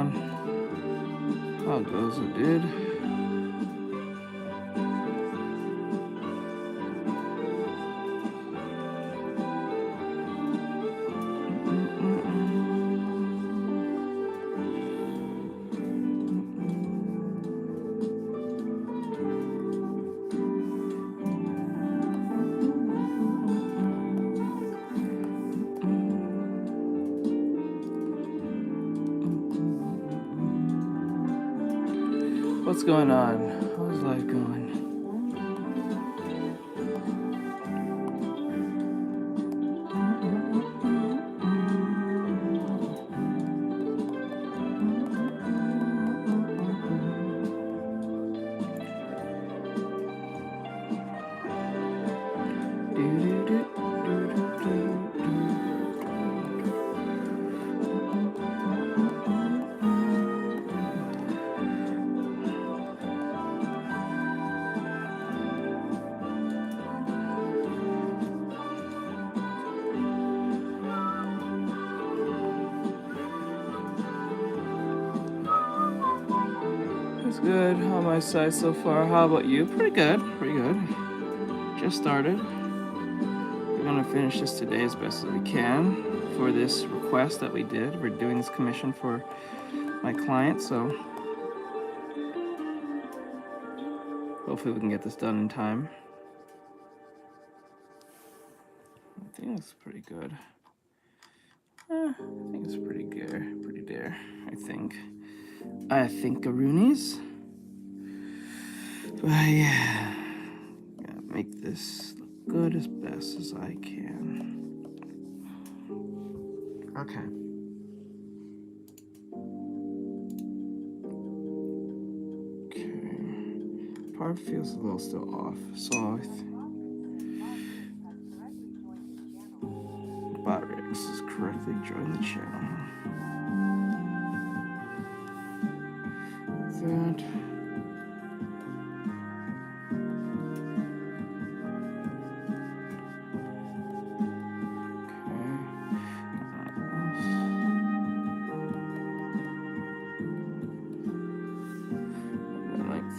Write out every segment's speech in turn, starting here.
on? How goes it, dude? What's going on? How's life going? Good on my side so far. How about you? Pretty good, pretty good. Just started. We're gonna finish this today as best as we can for this request that we did. We're doing this commission for my client, so hopefully we can get this done in time. I think it's pretty good. I think it's pretty good, pretty there. I think Roonies. But yeah, gotta make this look good as best as I can. Okay. Okay. Part feels a little still off, so Botrix is correctly joined the channel. That.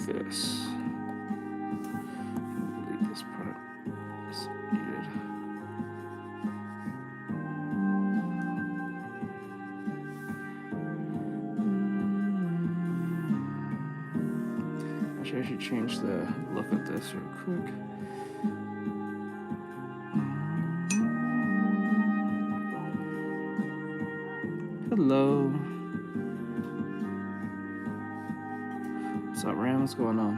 This. Delete this part. It's needed. Actually, I should change the look of this real quick. Hello. What's up, Ram? What's going on?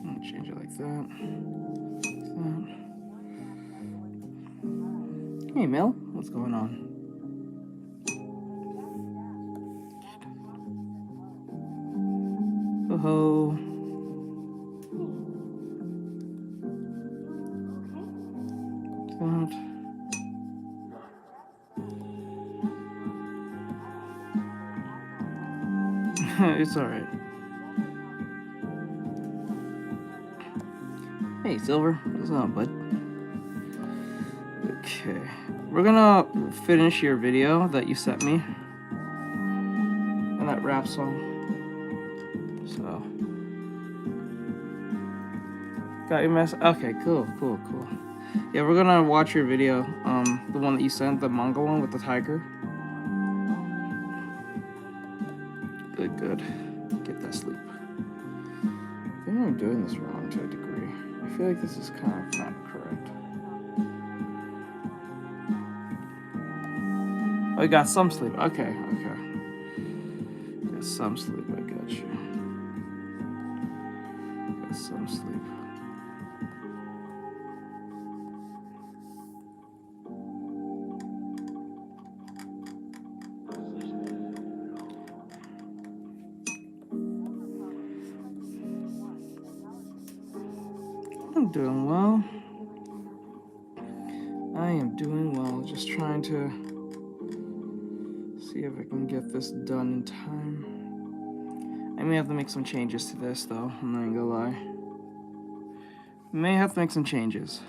I'll change it like that. Hey, Mel. What's going on? Oh-ho. That. It's alright. Hey, Silver. What's up, bud? Okay. We're gonna finish your video that you sent me. And that rap song. So. Got your mess? Okay, cool. Yeah, we're gonna watch your video. The one that you sent, the manga one with the tiger. Good. Get that sleep. I think I'm doing this wrong to a degree. I feel like this is kind of not correct. Oh, you got some sleep. Okay. Got some sleep. I got you. Got some sleep. I'm doing well. I am doing well. Just trying to see if I can get this done in time. I may have to make some changes to this, though. I'm not gonna lie. May have to make some changes.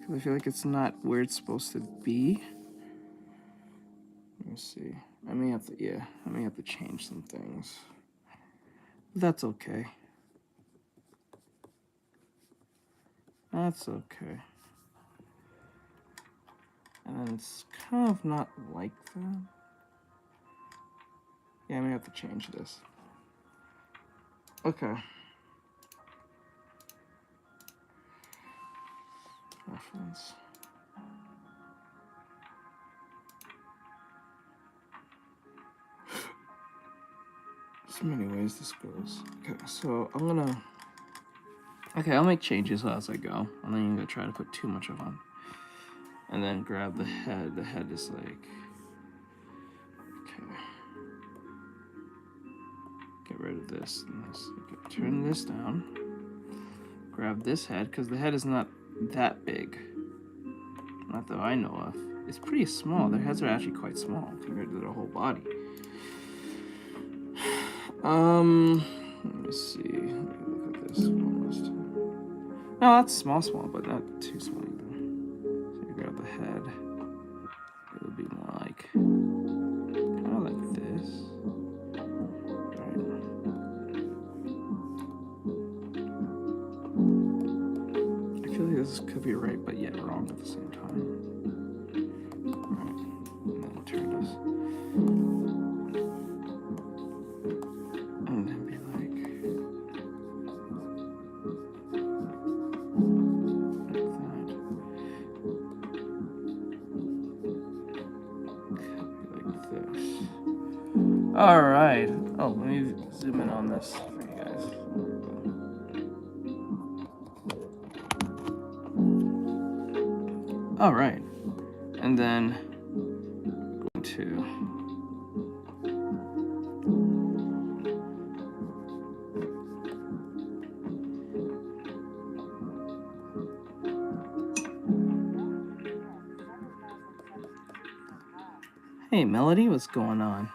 because I feel like it's not where it's supposed to be. Let me see. I may have to, yeah, I may have to change some things. That's okay. That's okay. And then it's kind of not like that. Yeah, I may have to change this. Okay. Reference. So many ways this goes. Okay, so I'm gonna. Okay, I'll make changes as I go. I'm not even gonna try to put too much of on. And then grab the head. The head is like. Okay. Get rid of this and this. Okay, turn this down. Grab this head, because the head is not that big. Not that I know of. It's pretty small. Their heads are actually quite small compared to their whole body. Let me see. Let me look at this almost. No, that's small, but not too small either. So you grab the head. It would be more like kind of like this. Right. I feel like this could be right, but yet wrong at the same time. Right. And then turn this. And then be like this. All right. Oh, let me zoom in on this for you guys. All right. And then going to Hey, Melody, what's going on?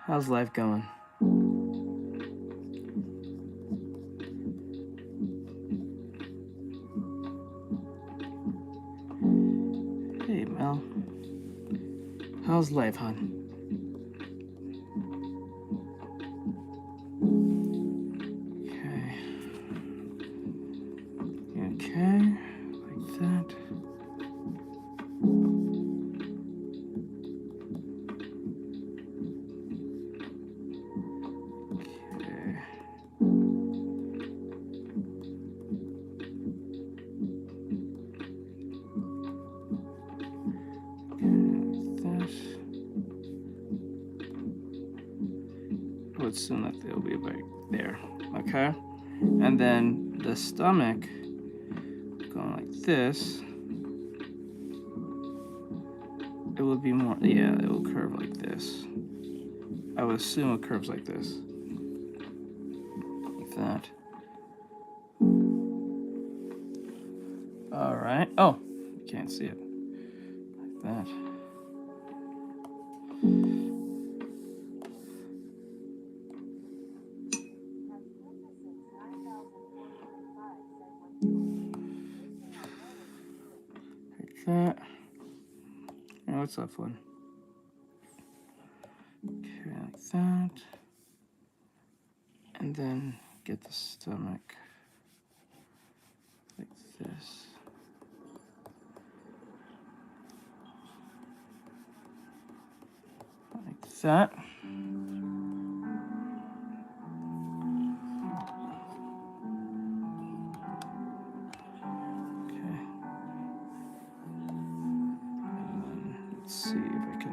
How's life going? Hey, Mel. How's life, hon? Okay. Okay, like that. Assume that they'll be right there, okay? And then the stomach going like this, it will be more, yeah, it will curve like this. I would assume it curves like this, like that. All right. Oh, you can't see it like that. That. And what's that one? Okay, like that. And then get the stomach like this. Like that. See if I can.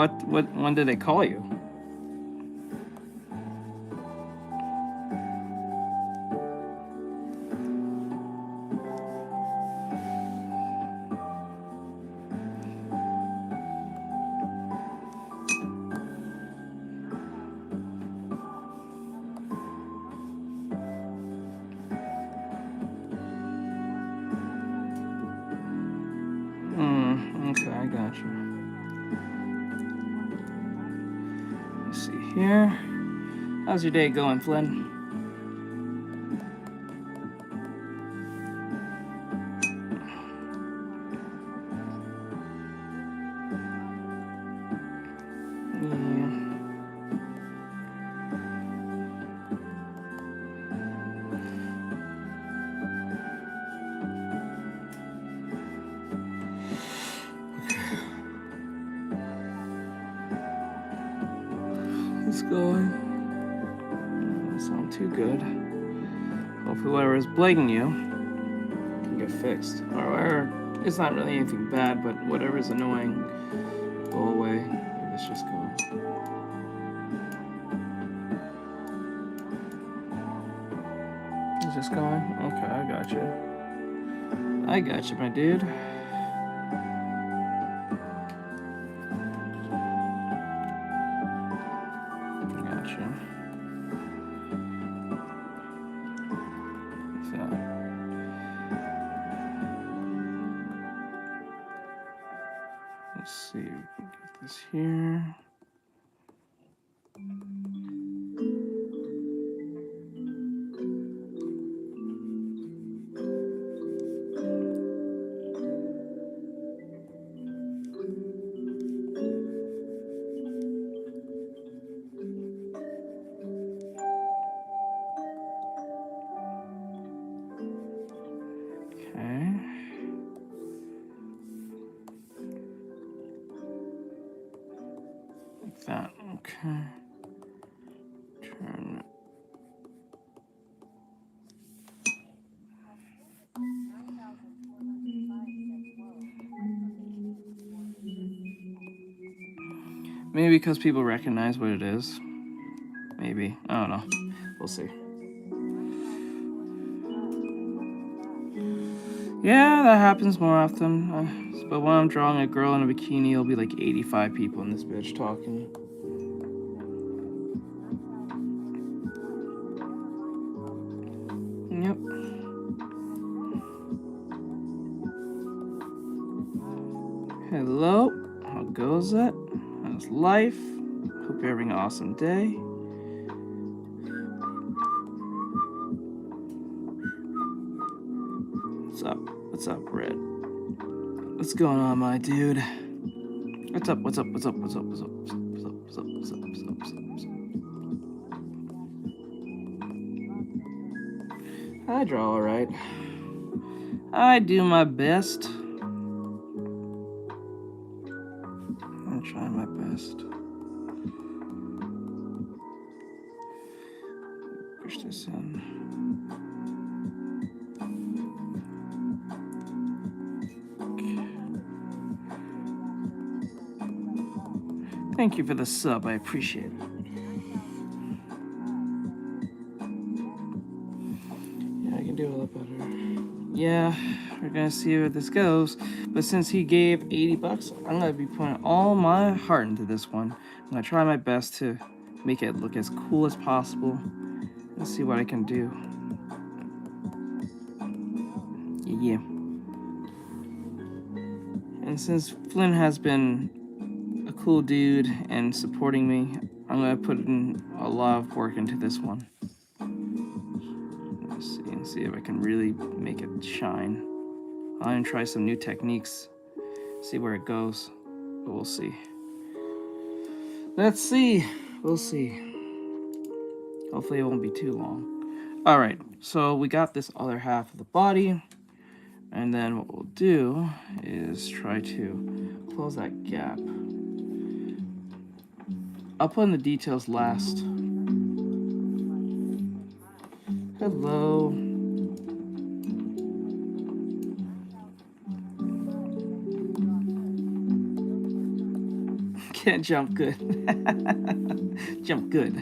when did they call you? Okay, I got you. Let's see here. How's your day going, Flynn? It's going. Doesn't sound too good. Hopefully whatever is plaguing you can get fixed. Or it's not really anything bad, but whatever is annoying, go away. Let's just go. Is this going? Okay, I got you. I got you, my dude. Let's see, we can get this here. That, okay. Turn it. Maybe because people recognize what it is. Maybe. I don't know. We'll see. Yeah, that happens more often. But when I'm drawing a girl in a bikini, it'll be like 85 people in this bitch talking. Yep. Hello. How goes it? How's life? Hope you're having an awesome day. What's up? What's up, Red? What's going on, my dude? What's up? What's up? What's up? What's up? What's up? What's up? What's up? What's up? What's up? What's up? What's up? What's up? I draw all right. I do my best. I'm trying my best. Push this in. Thank you for the sub, I appreciate it. Yeah, I can do a lot better. Yeah, we're gonna see where this goes. But since he gave 80 bucks, I'm gonna be putting all my heart into this one. I'm gonna try my best to make it look as cool as possible. Let's see what I can do. Yeah. And since Flynn has been a cool dude and supporting me, I'm gonna put in a lot of work into this one. Let's see and see if I can really make it shine. I'm gonna try some new techniques, see where it goes, but we'll see. Let's see, we'll see. Hopefully it won't be too long. All right, so we got this other half of the body, and then what we'll do is try to close that gap. I'll put in the details last. Hello. can't jump good. Jump good.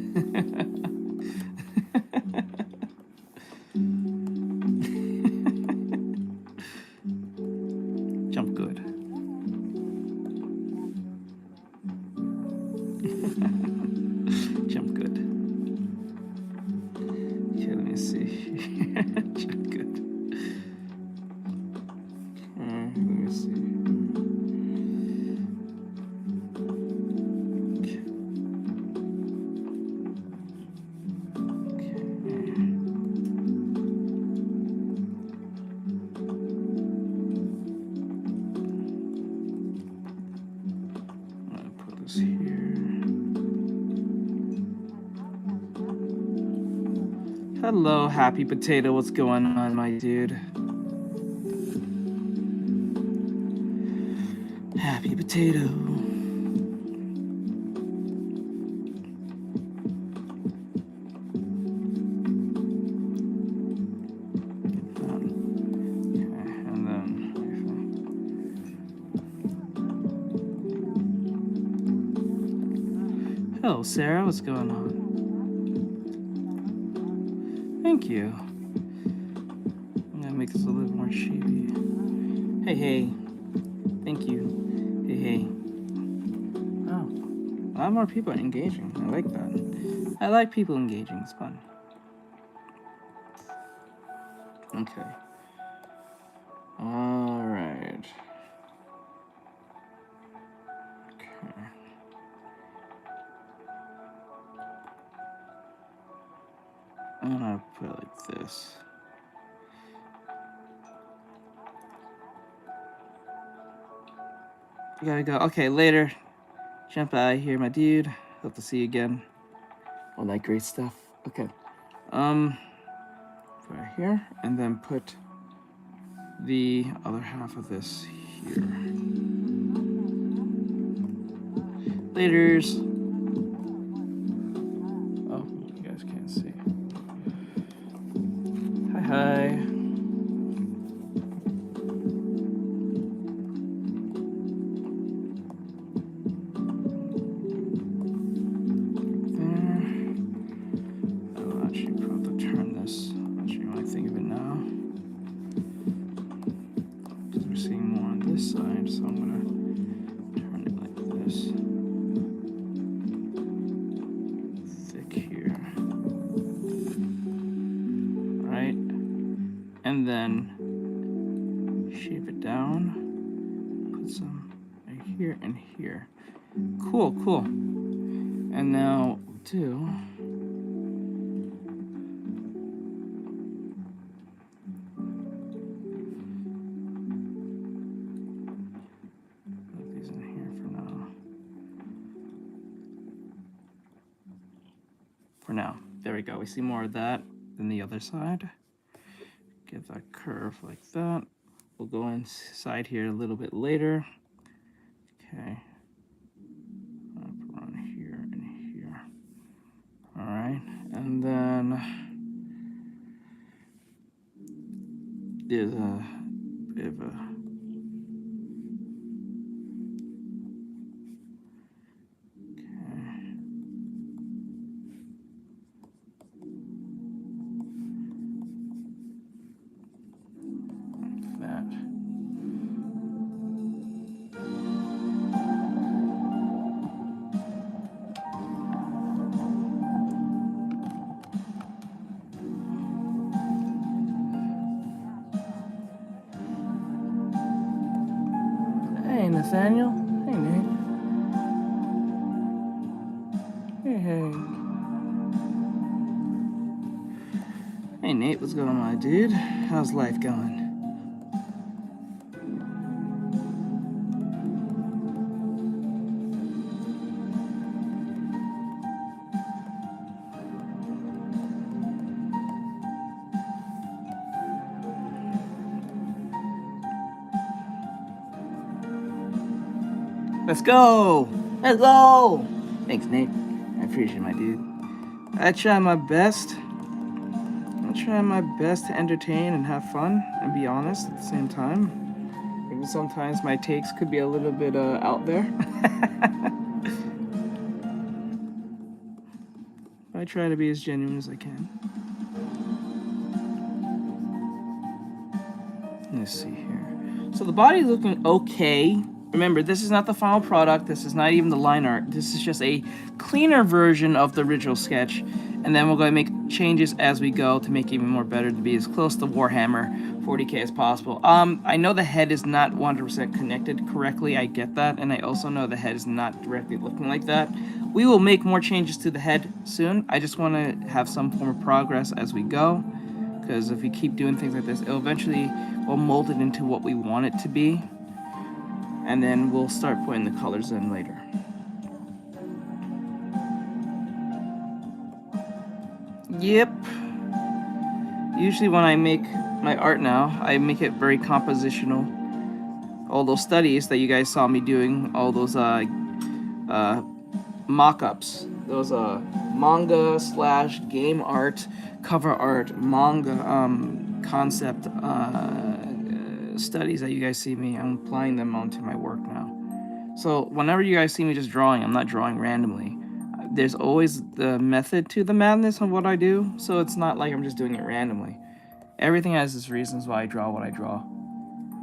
Jump good. Jump good. Okay, let me see. Jump good. Let me see. Hello, Happy Potato. What's going on, my dude? Happy Potato. Hello, Sarah. What's going on? Thank you. I'm gonna make this a little more shady. Hey, hey. Thank you. Hey, hey. Oh, a lot more people are engaging. I like that. I like people engaging. It's fun. Okay. All right. Okay. I'm gonna put it like this. You gotta go. Okay, later. Jump out of here, my dude. Hope to see you again. All that great stuff. Okay. Right here, and then put the other half of this here. Laters. Oh, you guys can't see. Hi, hi. And then shape it down, put some right here and here. Cool, cool. And now do put these in here for now. For now, there we go. We see more of that than the other side. Get that curve like that. We'll go inside here a little bit later. Okay. Up around here and here. All right, and then there's a bit of a Hey, Nathaniel. Hey, Nate. Hey, hey. Hey, Nate. What's going on, my dude? How's life going? Let's go! Let's go! Thanks, Nate. I appreciate it, my dude. I try my best. I try my best to entertain and have fun and be honest at the same time. Maybe sometimes my takes could be a little bit out there. But I try to be as genuine as I can. Let's see here. So the body's looking okay. Remember, this is not the final product. This is not even the line art. This is just a cleaner version of the original sketch. And then we're going to make changes as we go to make it even more better, to be as close to Warhammer 40k as possible. I know the head is not 100% connected correctly. I get that. And I also know the head is not directly looking like that. We will make more changes to the head soon. I just want to have some form of progress as we go. Because if we keep doing things like this, it'll eventually we'll mold it into what we want it to be. And then we'll start putting the colors in later. Yep. Usually when I make my art now, I make it very compositional. All those studies that you guys saw me doing, all those mock-ups, those manga / game art, cover art, manga concept studies that you guys see me, I'm applying them onto my work now. So whenever you guys see me just drawing, I'm not drawing randomly. There's always the method to the madness of what I do, so it's not like I'm just doing it randomly. Everything has its reasons why I draw what I draw.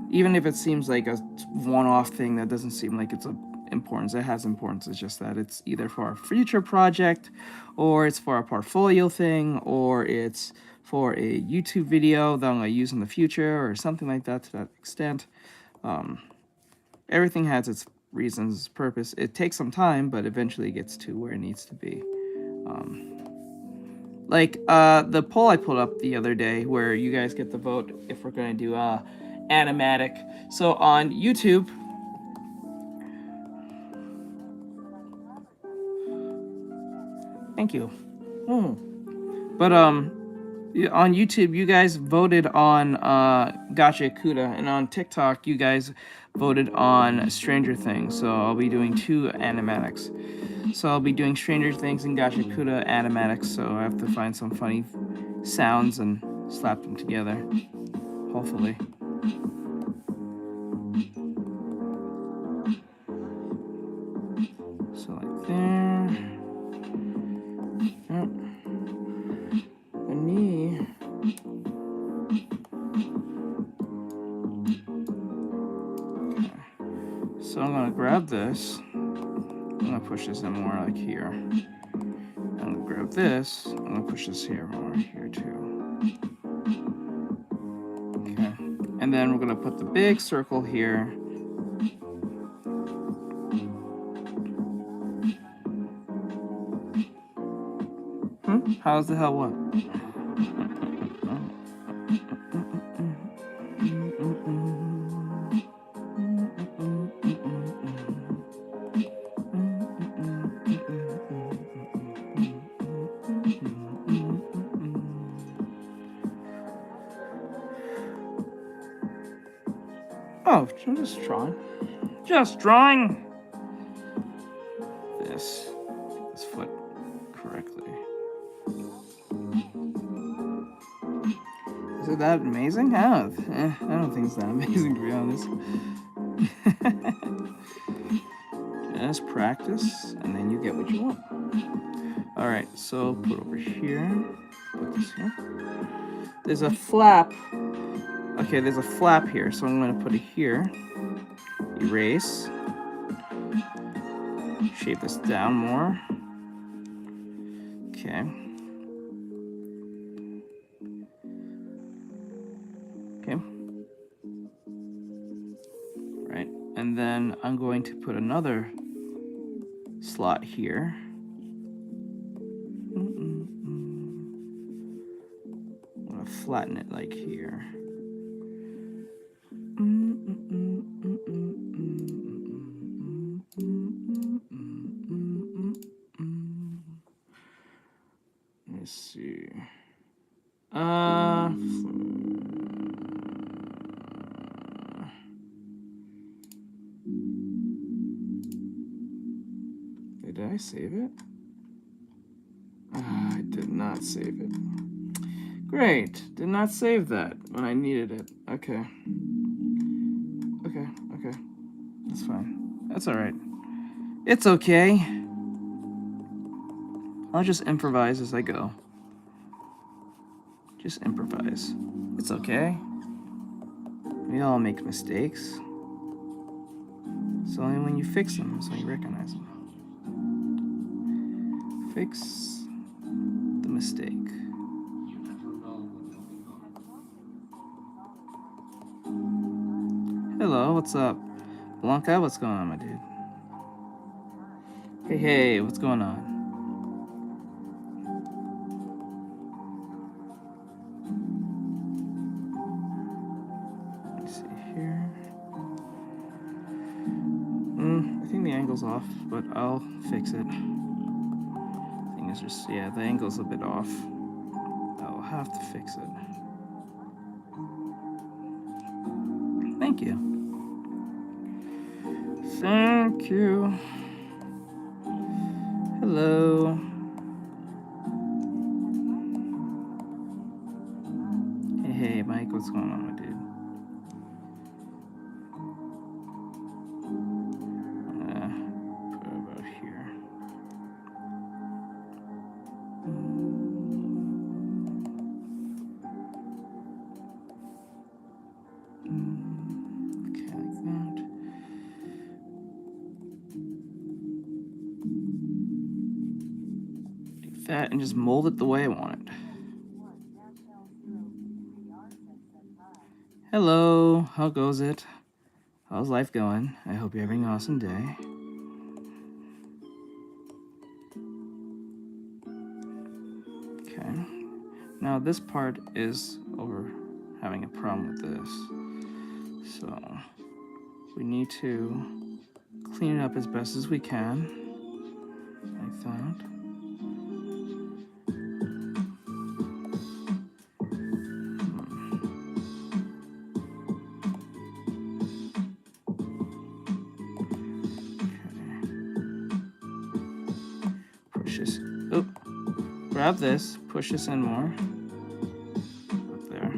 Even if it seems like a one-off thing that doesn't seem like it's of importance, it has importance. It's just that it's either for a future project, or it's for a portfolio thing, or it's for a YouTube video that I'm going to use in the future, or something like that to that extent. Everything has its reasons, its purpose. It takes some time, but eventually it gets to where it needs to be. Like the poll I put up the other day, where you guys get to vote if we're going to do animatic. So on YouTube, thank you. But on YouTube, you guys voted on Gotcha Kuda, and on TikTok, you guys voted on Stranger Things. So I'll be doing 2 animatics. So I'll be doing Stranger Things and Gotcha Kuda animatics. So I have to find some funny sounds and slap them together, hopefully. So like there. Oh. The knee. Okay. So I'm gonna grab this. I'm gonna push this in more like here. I'm gonna grab this. I'm gonna push this here more here too. Okay. And then we're gonna put the big circle here. How's the hell what? Oh, I'm just drawing. Just drawing this foot correctly. Is it that amazing? I don't think it's that amazing, to be honest. Just practice, and then you get what you want. Alright, so put over here. Put this here. There's a flap. Okay, there's a flap here, so I'm going to put it here. Erase. Shape this down more. Okay. Okay. Right, and then I'm going to put another slot here. I'm going to flatten it like here. Let's see. Did I save it? I did not save it. Great. Did not save that when I needed it. Okay. Okay. That's fine. That's alright. It's okay. I'll just improvise as I go. Just improvise. It's okay. We all make mistakes. It's only when you fix them, so you recognize them. Fix the mistake. Hello, what's up? Blanca, what's going on, my dude? Hey, what's going on? Let's see here. I think the angle's off, but I'll fix it. I think it's just, yeah, the angle's a bit off. I'll have to fix it. Thank you. Thank you. Hello. Hey, Mike, what's going on, my dude? Put it about here. Okay, like that. Like that, and just mold it the way I want it. Hello, how goes it? How's life going? I hope you're having an awesome day. Okay, now this part is over having a problem with this. So we need to clean it up as best as we can, like that. Grab this, push this in more. Up there.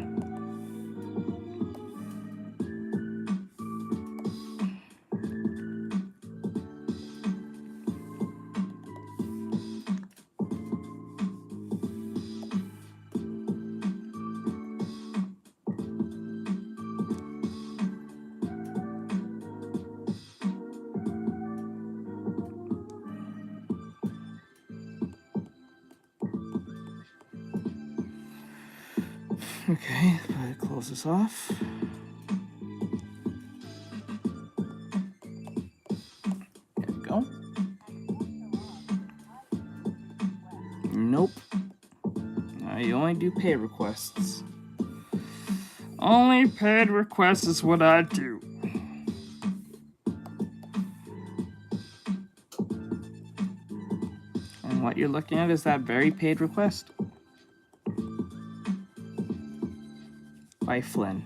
Okay, close this off. There we go. Nope. You only do paid requests. Only paid requests is what I do. And what you're looking at is that very paid request. By Flynn.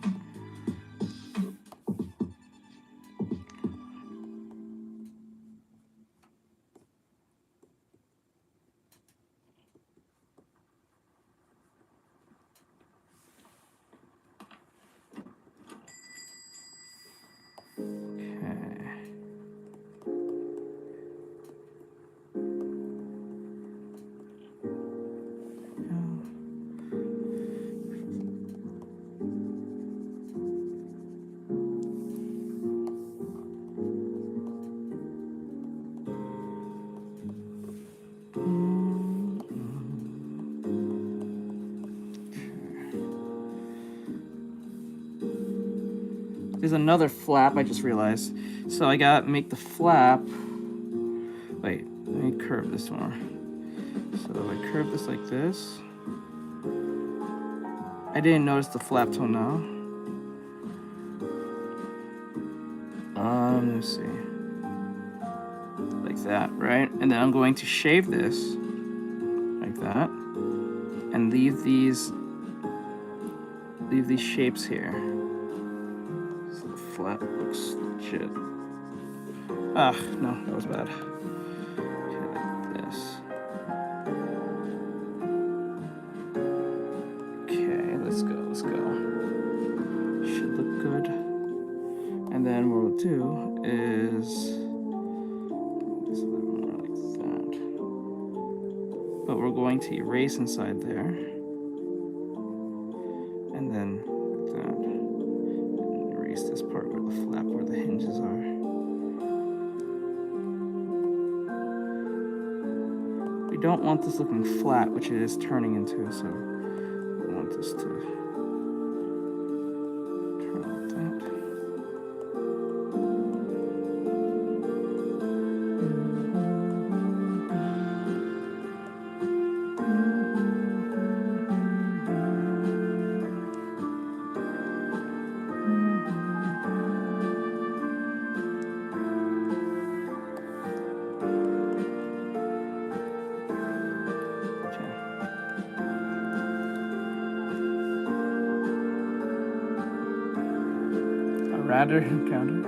There's another flap I just realized. So I gotta make the flap. Wait, let me curve this more. So I curve this like this. I didn't notice the flap till now. Let me see. Like that, right? And then I'm going to shave this like that, and leave these shapes here. So the flap looks legit. Ah, no, that was bad. Okay, like this. Okay, let's go. Should look good. And then what we'll do is just a little more like that. but we're going to erase inside there. And then like that. And erase this part where the flap, where the hinges are. We don't want this looking flat, which it is turning into, so we want this to turn like that. Rather encounter.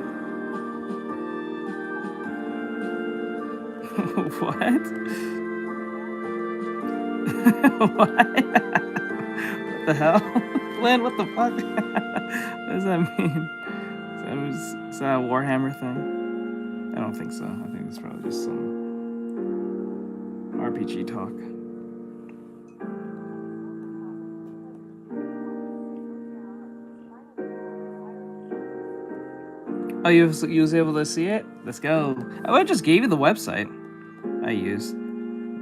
What? What? What the hell? Lynn, what the fuck? What does that mean? Is that a Warhammer thing? I don't think so. I think it's probably just some RPG talk. Oh, you was able to see it? Let's go. Oh, I just gave you the website I used.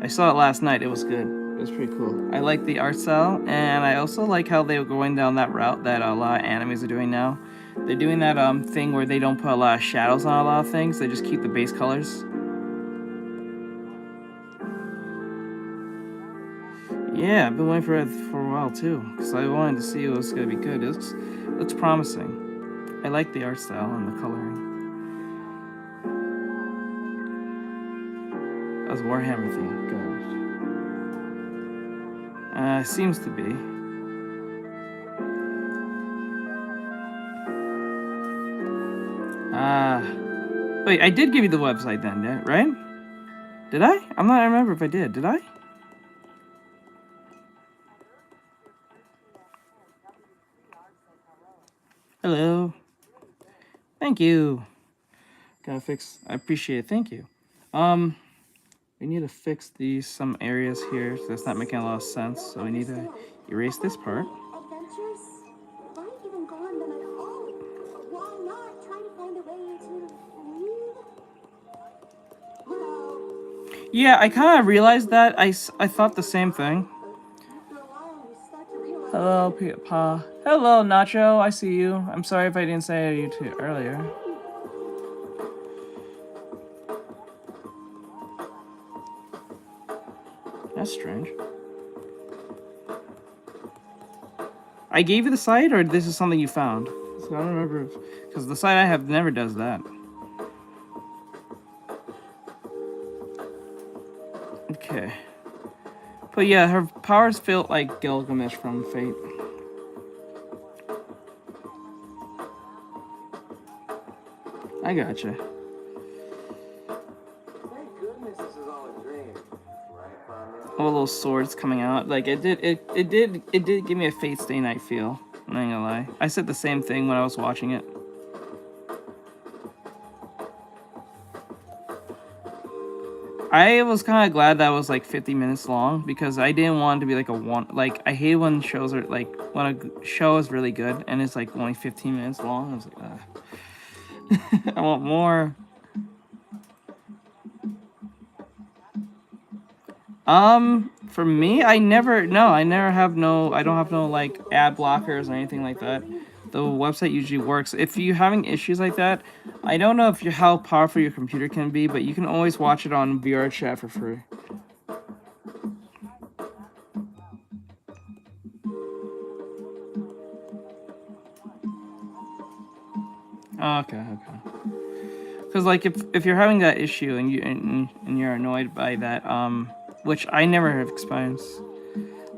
I saw it last night. It was good. It was pretty cool. I like the art style, and I also like how they were going down that route that a lot of animes are doing now. They're doing that thing where they don't put a lot of shadows on a lot of things. They just keep the base colors. Yeah, I've been waiting for it for a while too, because I wanted to see it was gonna be good. It looks promising. I like the art style and the coloring. That was Warhammer theme. Good. Seems to be. Wait, I did give you the website then, right? Did I? I remember if I did. Did I? Hello. Thank you. Gotta fix. I appreciate it. Thank you. We need to fix some areas here. So that's not making a lot of sense. So we need to erase this part. Yeah, I kind of realized that. I thought the same thing. Hello, Pa. Hello, Nacho. I see you. I'm sorry if I didn't say you to earlier. That's strange. I gave you the site, or this is something you found? So I don't remember, because the site I have never does that. Okay. But yeah, her powers feel like Gilgamesh from Fate. I gotcha. All the little swords coming out, like it did give me a Fate Stay Night feel. I'm not gonna lie. I said the same thing when I was watching it. I was kind of glad that was like 50 minutes long, because I didn't want it to be like I hate when shows are like, when a show is really good and it's like only 15 minutes long. I was like, I want more. For me, I don't have no like ad blockers or anything like that. The website usually works. If you're having issues like that, I don't know how powerful your computer can be, but you can always watch it on VR chat for free. Okay. Because like if you're having that issue and you're annoyed by that, which I never have experienced,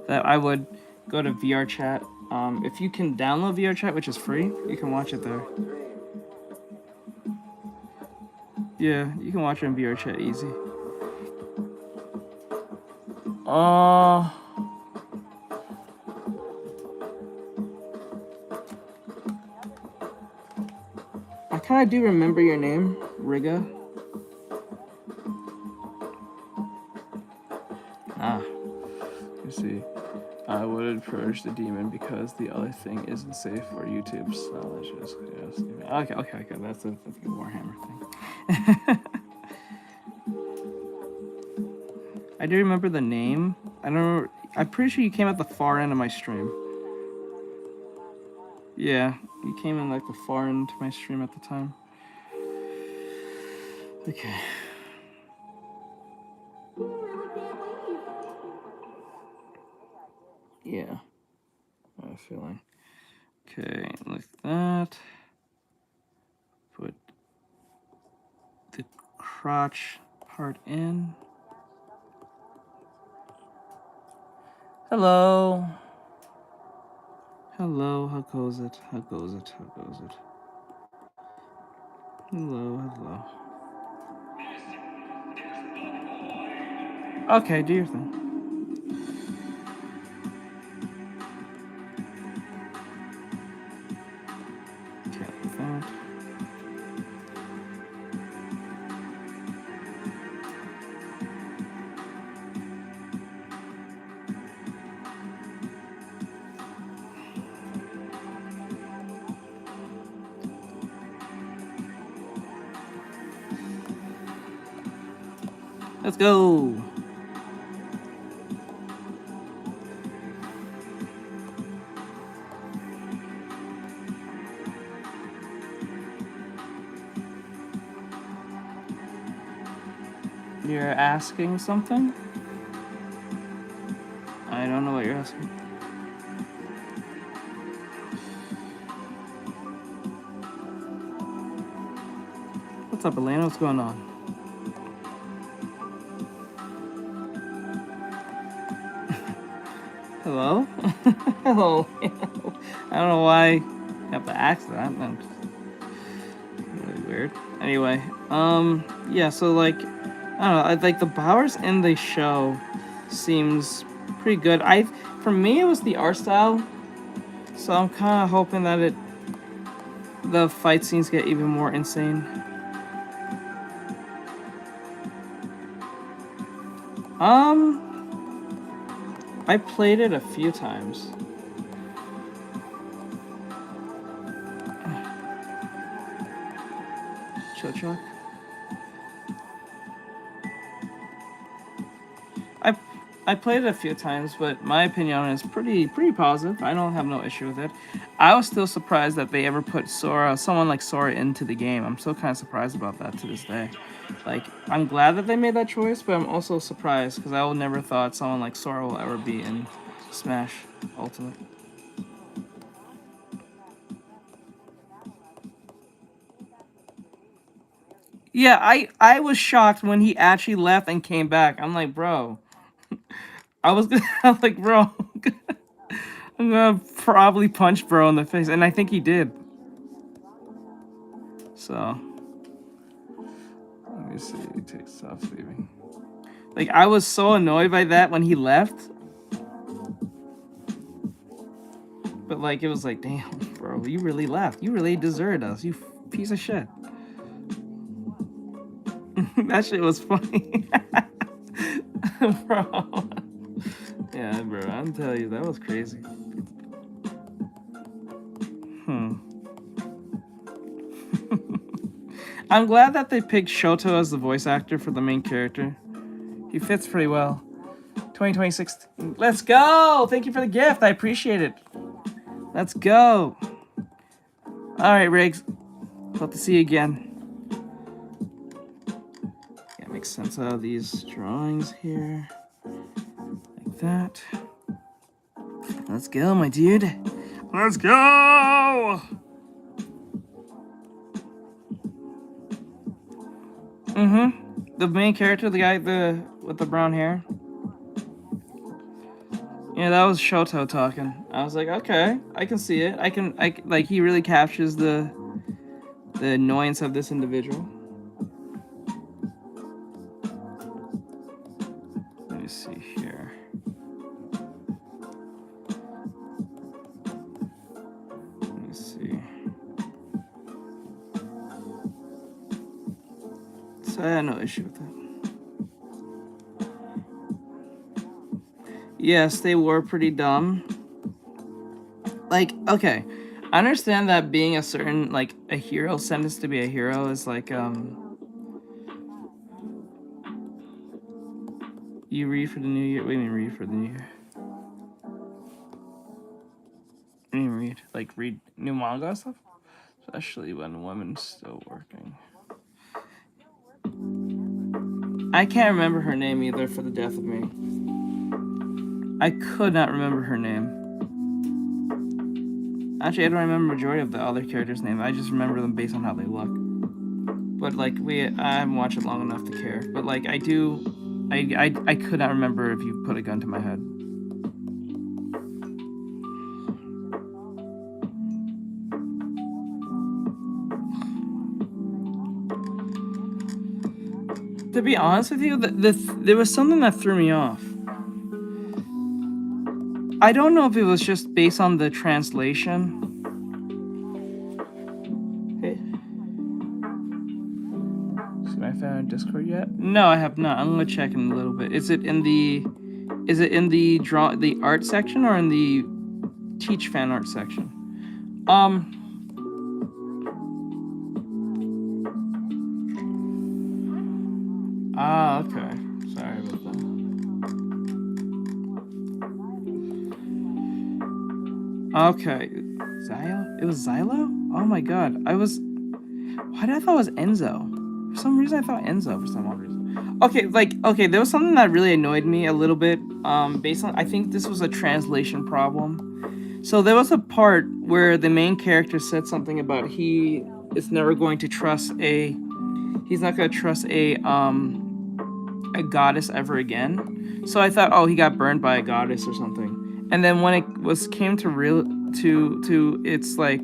that I would go to VR chat. If you can download VR chat, which is free, you can watch it there. Yeah, you can watch it in VR chat easy. I kind of do remember your name, Riga. Ah. You see, I would purge the demon because the other thing isn't safe for YouTube. So let's just okay. That's a Warhammer thing. I do remember the name. I don't know. I'm pretty sure you came at the far end of my stream. Yeah, you came in like the far end to my stream at the time. Okay. Yeah. I have a feeling. Okay, like that. Put the crotch part in. Hello. Hello, how goes it? How goes it? How goes it? Hello, hello. Okay, do your thing. Okay, like that. Let's go. You're asking something? I don't know what you're asking. What's up, Elena? What's going on? Hello? Hello. I don't know why you have to ask that. That's really weird. Anyway, yeah, so like, I don't know, like the powers in the show seems pretty good. For me, it was the art style, so I'm kind of hoping that the fight scenes get even more insane. I played it a few times. Chochok? I played it a few times, but my opinion on it is pretty positive. I don't have no issue with it. I was still surprised that they ever put someone like Sora into the game. I'm still kind of surprised about that to this day. Like, I'm glad that they made that choice, but I'm also surprised because I would never thought someone like Sora will ever be in Smash Ultimate. Yeah, I was shocked when he actually left and came back. I'm like, bro. I'm like, bro. I'm gonna probably punch bro in the face, and I think he did. So, let me see. He takes off leaving. Like, I was so annoyed by that when he left. But like, it was like, damn, bro, you really left. You really deserted us. You piece of shit. That shit was funny. Bro. Yeah, bro, I'll tell you, that was crazy. I'm glad that they picked Shoto as the voice actor for the main character. He fits pretty well. 2026. Let's go! Thank you for the gift. I appreciate it. Let's go. Alright, Riggs. Hope to see you again. Yeah, make sense out of these drawings here. Like that. Let's go, my dude. Let's go! The main character, the guy with the brown hair. Yeah, that was Shoto talking. I was like, okay, I can see it. Like, he really captures the annoyance of this individual. Let me see here. Let me see. So I had no issue with that. Yes, they were pretty dumb. Like, okay, I understand that being a certain, like, a hero, sentenced to be a hero is like, you read for the new year. What do you mean read for the new year? What do you mean read? Like, read new manga and stuff? Especially when women's still working. I can't remember her name either for the death of me. I could not remember her name. Actually, I don't remember the majority of the other characters' names. I just remember them based on how they look. But like I haven't watched it long enough to care. But like I do, I could not remember if you put a gun to my head. To be honest with you, there was something that threw me off. I don't know if it was just based on the translation. Hey. So I found Discord yet? No, I have not. I'm gonna check in a little bit. Is it in the art section or in the teach fan art section? Ah, okay. Sorry about that. Okay. Xylo? It was Xylo? Oh my god. Why did I thought it was Enzo? For some reason I thought Enzo for some odd reason. Okay, there was something that really annoyed me a little bit. Based on, I think this was a translation problem. So there was a part where the main character said something about he's not going to trust a goddess ever again. So I thought, oh, he got burned by a goddess or something. And then when it came to it's like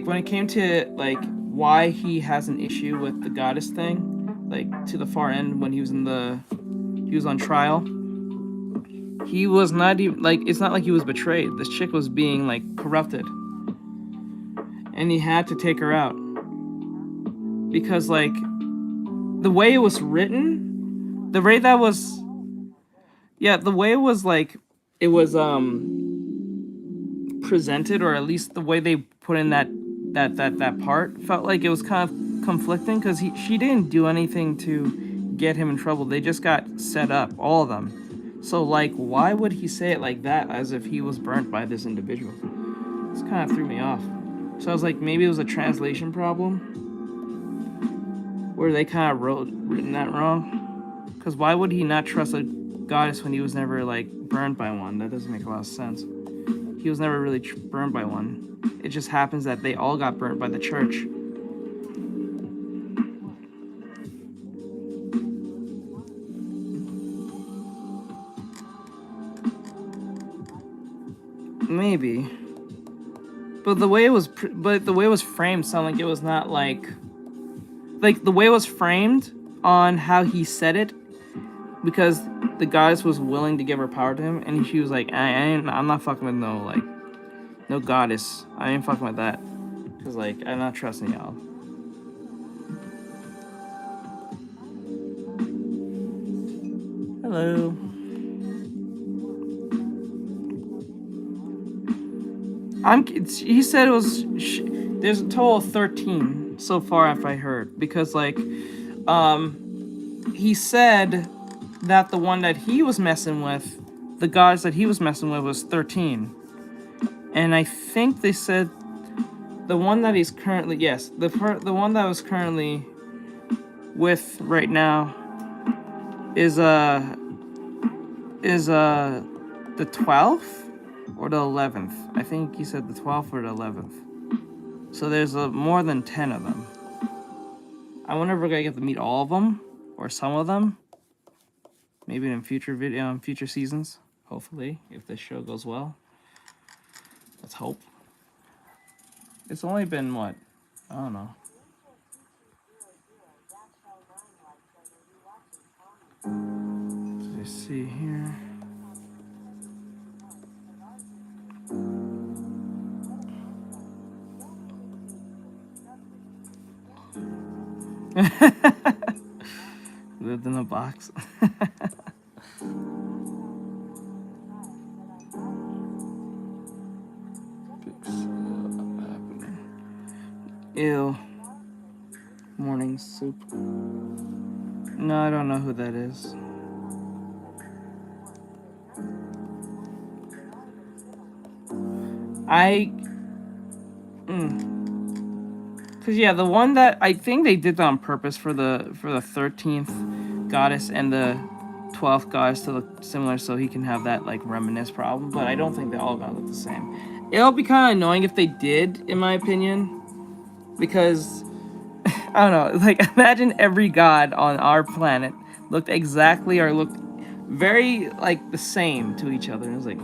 when it came to like why he has an issue with the goddess thing, like to the far end when he was on trial. He was not even like, it's not like he was betrayed. This chick was being like corrupted, and he had to take her out because like the way it was written, the way it was like it was presented, or at least the way they put in that part felt like it was kind of conflicting because she didn't do anything to get him in trouble. They just got set up, all of them. So like, why would he say it like that as if he was burnt by this individual? This kind of threw me off. So I was like, maybe it was a translation problem where they kind of written that wrong. Because why would he not trust a goddess when he was never like burned by one? That doesn't make a lot of sense. He was never really burned by one. It just happens that they all got burnt by the church. Maybe. But the way it was framed sounded like it was not like the way it was framed on how he said it, because the goddess was willing to give her power to him, and she was like, I'm not fucking with no goddess. I ain't fucking with that. Because, like, I'm not trusting y'all. Hello. He said it was, there's a total of 13 so far, if I heard. Because, like, he said that the one that he was messing with, the goddess that he was messing with was 13. And I think they said the one that he's currently, yes, the one that was currently with right now is the 12th or the 11th. I think he said the 12th or the 11th. So there's more than 10 of them. I wonder if we're gonna get to meet all of them or some of them. Maybe in future seasons. Hopefully, if this show goes well. Let's hope. It's only been what? I don't know. Let's see here. Lived in a box. Bean Soup. No, I don't know who that is. Cause yeah, the one that I think they did that on purpose for the 13th goddess and the 12th goddess to look similar, so he can have that like reminisce problem. But I don't think they all gonna look the same. It'll be kind of annoying if they did, in my opinion, because I don't know. Like, imagine every god on our planet looked exactly or looked very like the same to each other. And it's like,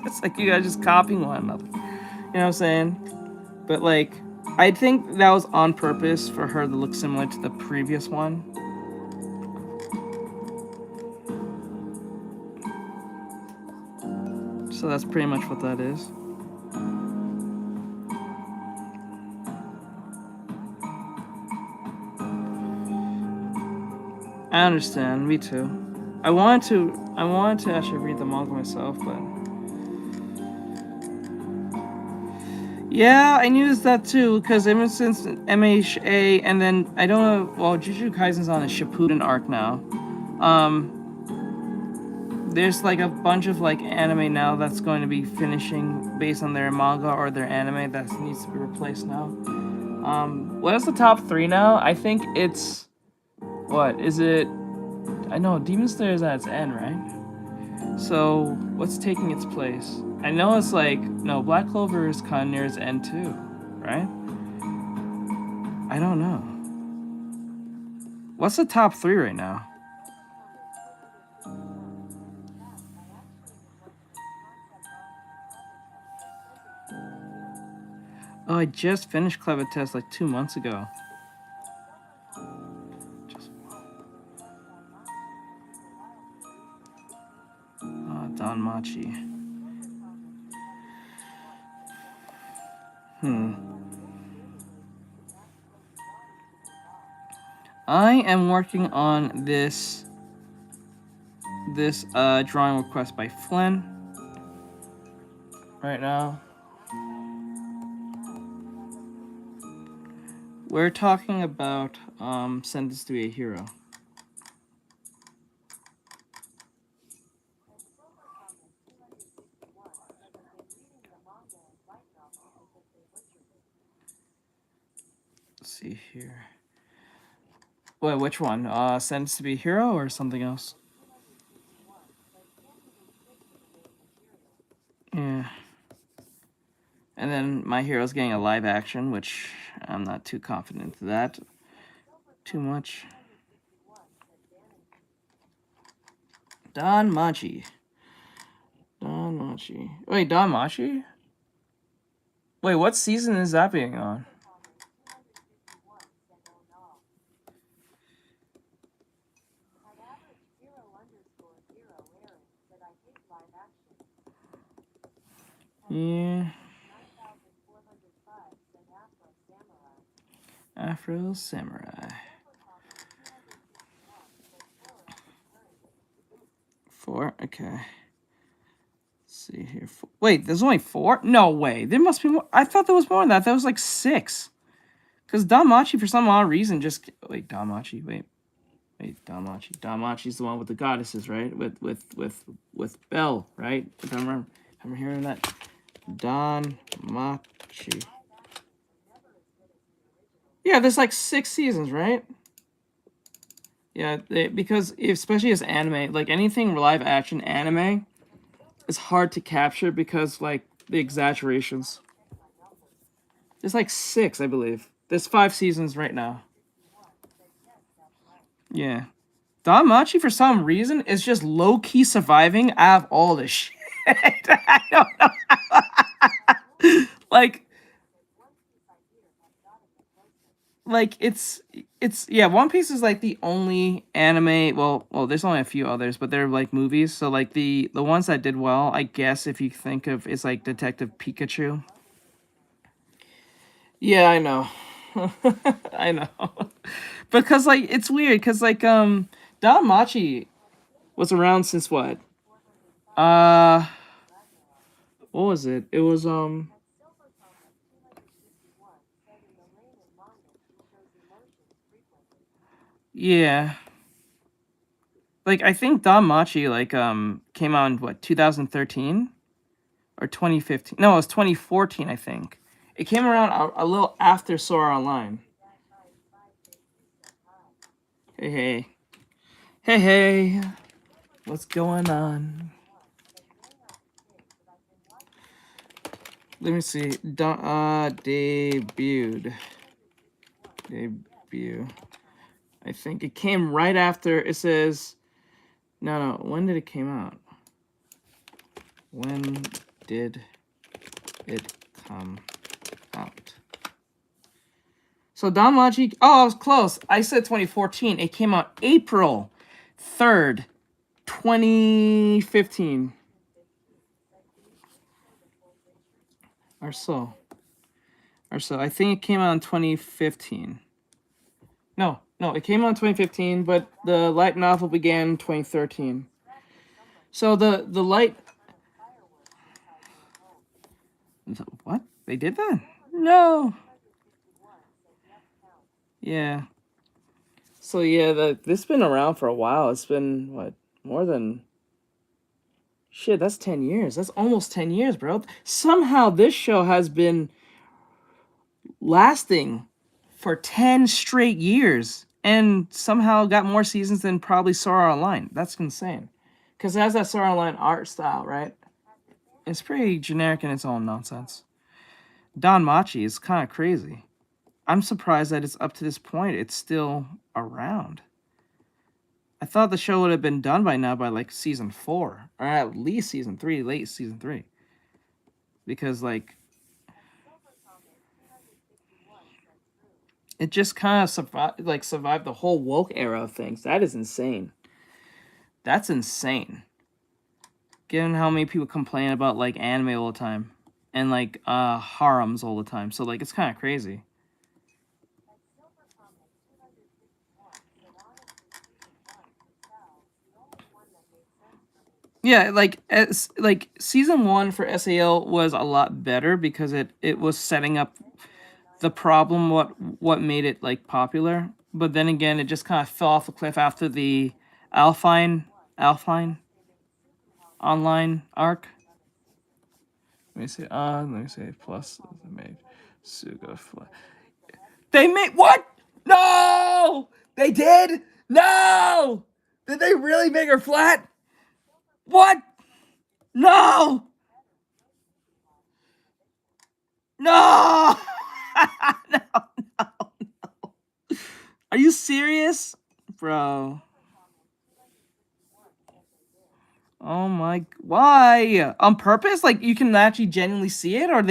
it's like you guys just copying one another. You know what I'm saying? But like, I think that was on purpose for her to look similar to the previous one. So that's pretty much what that is. I understand, me too. I wanted to actually read the manga myself, but yeah, I knew that too, because ever since MHA, and then I don't know. Well, Jujutsu Kaisen's on a Shippuden arc now. There's like a bunch of like anime now that's going to be finishing based on their manga or their anime that needs to be replaced now. What is the top 3 now? I think it's what is it? I know Demon Slayer is at its end, right? So what's taking its place? I know it's like no, Black Clover is kind of near its end too, right? I don't know. What's the top 3 right now? Oh, I just finished Clever Test like 2 months ago. Danmachi. I am working on this drawing request by Flynn right now. We're talking about Sentenced to be a Hero. Let's see here. Wait, which one? Sentenced to be a Hero or something else? Yeah. And then My Hero's getting a live action, which I'm not too confident to that. Too much. Danmachi. Wait, Danmachi? Wait, what season is that being on? Yeah. Afro Samurai. 4, okay. Let's see here. Wait, there's only 4? No way. There must be more. I thought there was more than that. That was like 6. Because Danmachi, for some odd reason, just... Wait, Danmachi, wait. Danmachi. Danmachi's the one with the goddesses, right? With Belle, right? If I'm hearing that. Danmachi. Yeah, there's like 6 seasons, right? Yeah, because especially as anime, like anything live action anime, is hard to capture because like the exaggerations. There's like 6, I believe. There's 5 seasons right now. Yeah. Danmachi, for some reason, is just low-key surviving out of all this shit. I don't know. Like it's yeah, One Piece is like the only anime, well there's only a few others, but they're like movies, so like the ones that did well, I guess if you think of, is like Detective Pikachu. Yeah, I know. I know. Because like it's weird cuz like Danmachi was around since what? Uh what was it? It was Yeah. Like, I think Don Machi, like, came out in, what, 2013? Or 2015? No, it was 2014, I think. It came around a little after Sword Art Online. Hey, hey. Hey, hey. What's going on? Let me see. Debuted. Debut. I think it came right after. It says... No. When did it came out? When did it come out? So Danmachi... Oh, I was close. I said 2014. It came out April 3rd, 2015. Or so. I think it came out in 2015. No, it came out in 2015, but the light novel began in 2013. So the light... What? They did that? No. Yeah. So yeah, this has been around for a while. It's been, what, more than... Shit, that's 10 years. That's almost 10 years, bro. Somehow this show has been lasting for 10 straight years and somehow got more seasons than probably Sword Art Online. That's insane. Because it has that Sword Art Online art style, right? It's pretty generic in its own nonsense. Don Machi is kind of crazy. I'm surprised that it's up to this point. It's still around. I thought the show would have been done by now by like season 4. Or at least season 3, late season 3. Because like... It just kind of survived the whole woke era of things. That is insane. That's insane. Given how many people complain about like anime all the time. And like harems all the time. So like it's kind of crazy. Yeah, like season 1 for SAL was a lot better because it was setting up the problem what made it like popular. But then again, it just kind of fell off a cliff after the Alpine online arc. Let me say plus they made Suga flat. They made what? No! They did? No! Did they really make her flat? What? No! No! No. Are you serious? Bro. Oh my... Why? On purpose? Like, you can actually genuinely see it? Or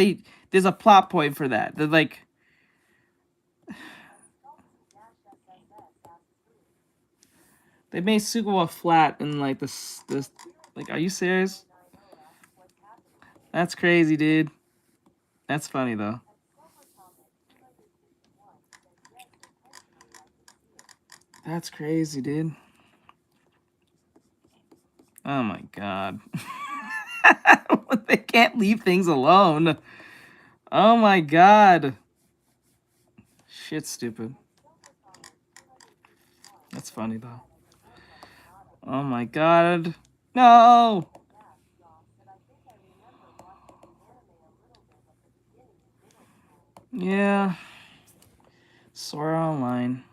there's a plot point for that? They're like... They made Sugawa flat and like this... Like, are you serious? That's crazy, dude. That's funny, though. That's crazy, dude. Oh my god. They can't leave things alone. Oh my god. Shit's stupid. That's funny, though. Oh my god. No! Yeah. Sword Art Online.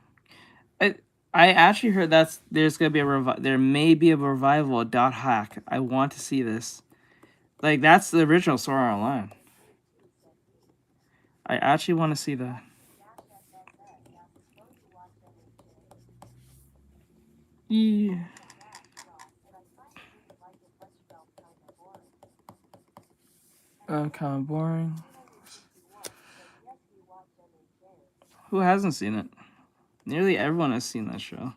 I actually heard there's gonna be there may be a revival of Dot Hack. I want to see this. Like, that's the original Sword Art Online. I actually want to see that. Yeah. Kind of boring. Who hasn't seen it? Nearly everyone has seen that show.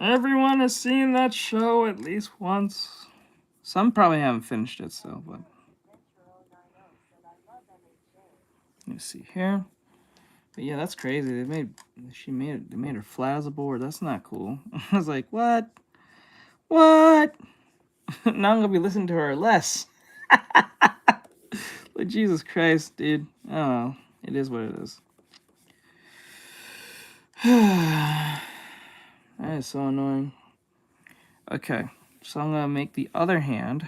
Everyone has seen that show at least once. Some probably haven't finished it still, but... Let me see here. But yeah, that's crazy. They made her flat as a board. That's not cool. I was like, what? What? Now I'm gonna be listening to her less. Like, Jesus Christ, dude. I don't know. It is what it is. That is so annoying. Okay, so I'm gonna make the other hand.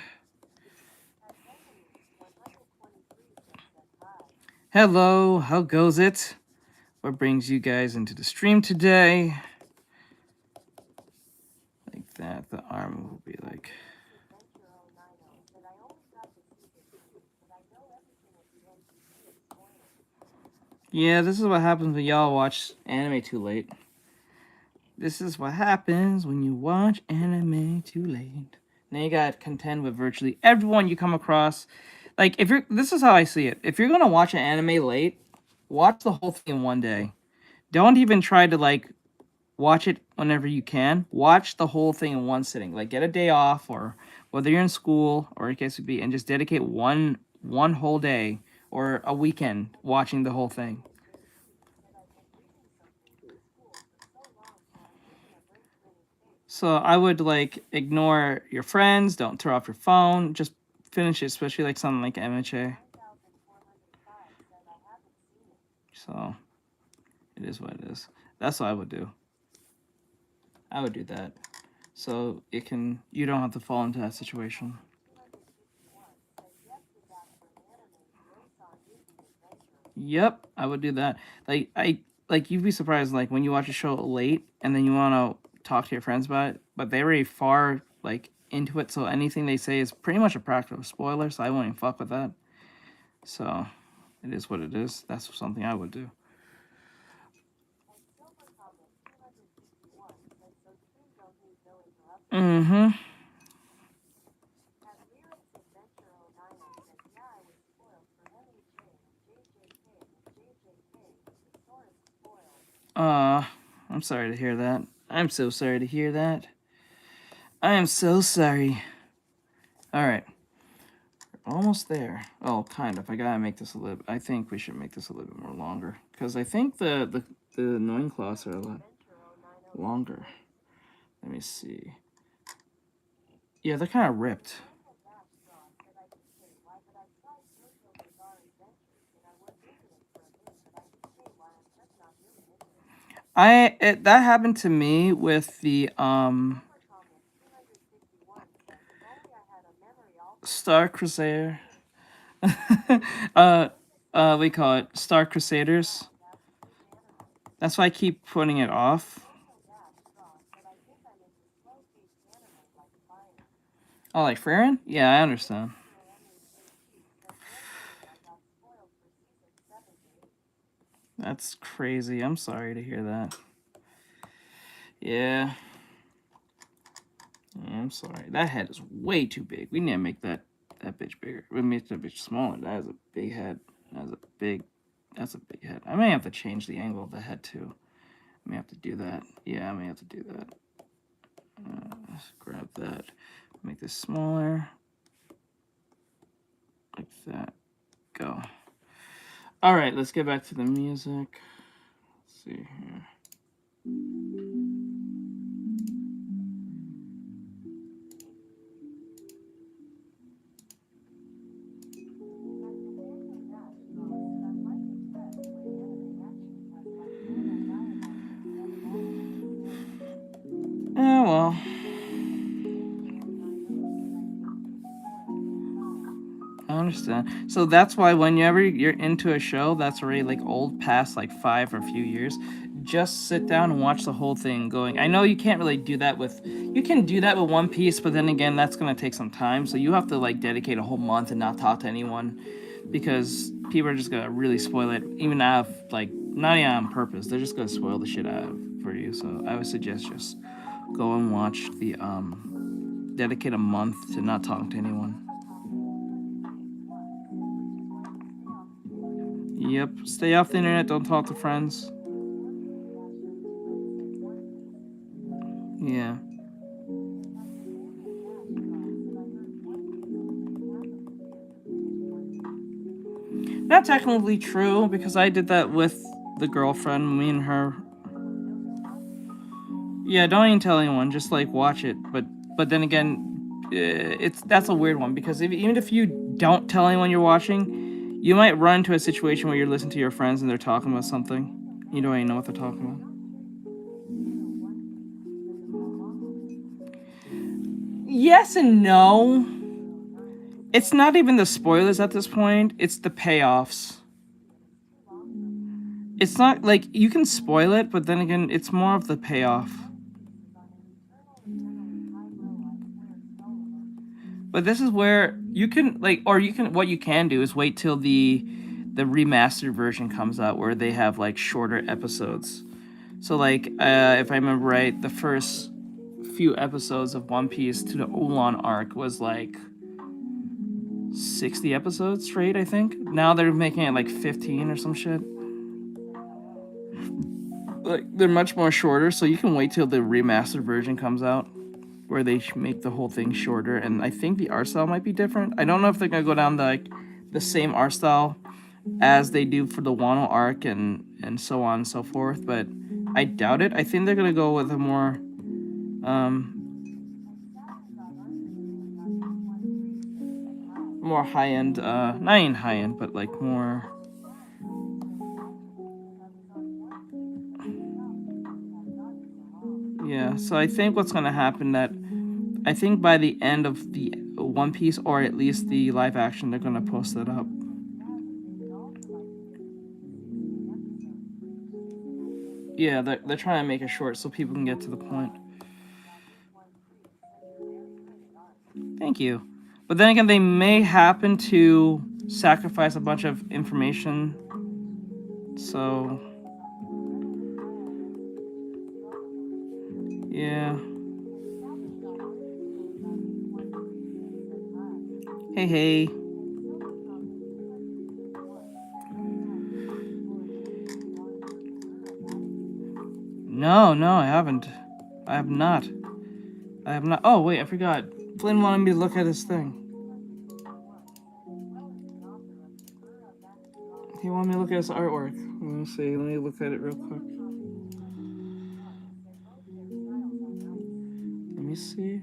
Hello, how goes it? What brings you guys into the stream today? Like that, the arm will be like... Yeah, this is what happens when y'all watch anime too late. This is what happens when you watch anime too late. Now you gotta contend with virtually everyone you come across. Like, if you're... This is how I see it. If you're gonna watch an anime late, watch the whole thing in one day. Don't even try to, like, watch it whenever you can. Watch the whole thing in one sitting. Like, get a day off, or whether you're in school or in case it be, and just dedicate one whole day or a weekend watching the whole thing. So I would, like, ignore your friends. Don't turn off your phone. Just finish it, especially like something like MHA. So it is what it is. That's what I would do. I would do that. So it can... You don't have to fall into that situation. Yep, I would do that. Like you'd be surprised, like, when you watch a show late and then you want to talk to your friends about it, but they're very far, like, into it, so anything they say is pretty much a practical spoiler, so I won't even fuck with that. So it is what it is. That's something I would do. Mm-hmm. I'm sorry to hear that. I'm so sorry to hear that. I am so sorry. Alright. Almost there. Oh, kind of. I gotta make this a little... I think we should make this a little bit more longer. Because I think the loincloths are a lot longer. Let me see. Yeah, they're kind of ripped. That happened to me with the Star Crusader. We call it Star Crusaders. That's why I keep putting it off. Oh, like Farron? Yeah, I understand. That's crazy. I'm sorry to hear that. Yeah. I'm sorry. That head is way too big. We need to make that bitch bigger. We make that bitch smaller. That is a big head. That's a big head. I may have to change the angle of the head too. I may have to do that. Yeah, I may have to do that. Let's grab that. Make this smaller. Like that. Go. Alright, let's get back to the music. Let's see here. Well. I understand. So that's why whenever you're into a show that's already, like, old past, like, 5 or a few years, just sit down and watch the whole thing going. I know you can't really do that with... You can do that with One Piece, but then again, that's going to take some time. So you have to, like, dedicate a whole month and not talk to anyone, because people are just going to really spoil it, even out of, like, not even on purpose. They're just going to spoil the shit out of for you. So I would suggest just go and watch the... dedicate a month to not talking to anyone. Yep, stay off the internet, don't talk to friends. Yeah. Not technically true, because I did that with the girlfriend, me and her. Yeah, don't even tell anyone, just, like, watch it. But then again, that's a weird one, because even if you don't tell anyone you're watching, you might run into a situation where you're listening to your friends and they're talking about something. You don't even know what they're talking about. Yes and no. It's not even the spoilers at this point, it's the payoffs. It's not like you can spoil it, but then again, it's more of the payoff. But this is where you can like, or you can, what you can do is wait till the remastered version comes out where they have like shorter episodes. So like, if I remember right, the first few episodes of One Piece to the Ulan arc was like 60 episodes straight, I think. Now they're making it like 15 or some shit. Like, they're much more shorter, so you can wait till the remastered version comes out where they make the whole thing shorter. And I think the art style might be different. I don't know if they're gonna go down the same art style as they do for the Wano arc and so on and so forth, but I doubt it. I think they're gonna go with a more more high-end, not even high-end, but like more, yeah. So I think what's gonna happen that I think by the end of the One Piece, or at least the live action, they're gonna post it up. Yeah, they're trying to make it short so people can get to the point. Thank you. But then again, they may happen to sacrifice a bunch of information. So, yeah. Hey, hey. No, I haven't. I have not. I have not. Oh, wait, I forgot. Flynn wanted me to look at his thing. He wanted me to look at his artwork. Let me see. Let me look at it real quick. Let me see.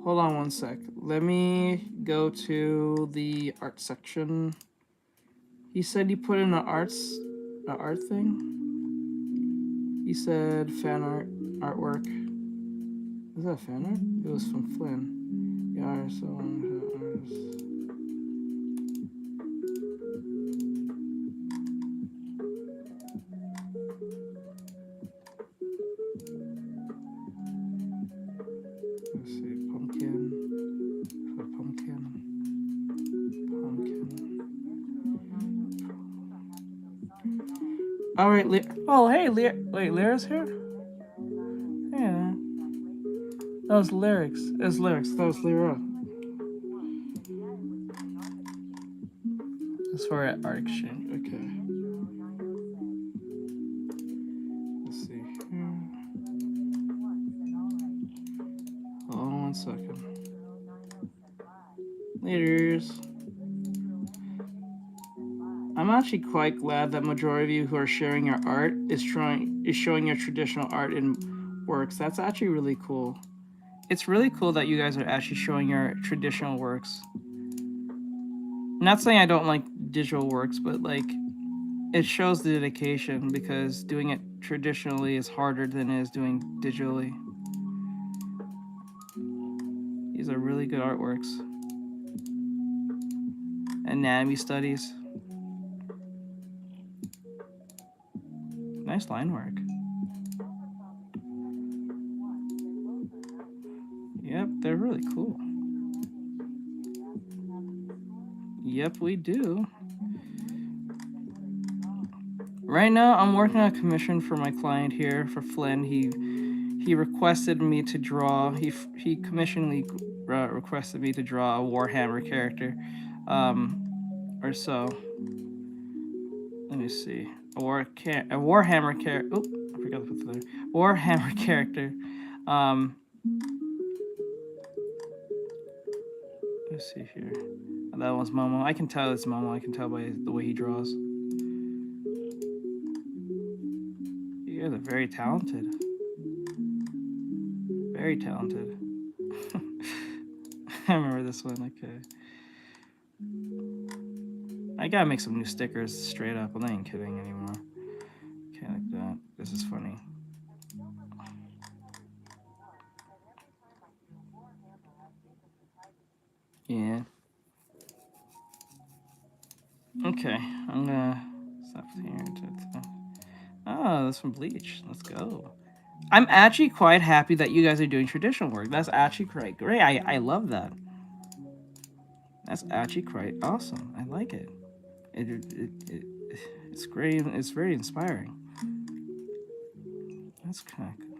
Hold on one sec. Let me go to the art section. He said he put in an art thing. He said fan artwork. Is that fan art? It was from Flynn. Yeah, so artists. Let's see, pumpkin. All right, oh, hey, wait, Lyra's here? Yeah. That was lyrics. It was lyrics. That was Lyra. That's for art exchange. Okay. Let's see here. Hold on one second. Laters. I'm actually quite glad that majority of you who are sharing your art is showing your traditional art in works. That's actually really cool. It's really cool that you guys are actually showing your traditional works. I'm not saying I don't like digital works, but like, it shows the dedication because doing it traditionally is harder than it is doing digitally. These are really good artworks. Anatomy studies. Nice line work. Yep, they're really cool. Yep, we do. Right now, I'm working on a commission for my client here, for Flynn. He requested me to draw. He commissioned me, requested me to draw a Warhammer character, or so. Let me see. A Warhammer character. Oh, I forgot to put the Warhammer character. Let's see here. Oh, that one's Momo. I can tell it's Momo. I can tell by the way he draws. You guys are very talented. Very talented. I remember this one. Okay. I gotta make some new stickers straight up. I'm not even kidding anymore. Can't like that. This is funny. Yeah. Okay, I'm gonna stop here. Oh, that's from Bleach. Let's go. I'm actually quite happy that you guys are doing traditional work. That's actually quite great. I love that. That's actually quite awesome. I like it. It's great. It's very inspiring. That's kind of cool.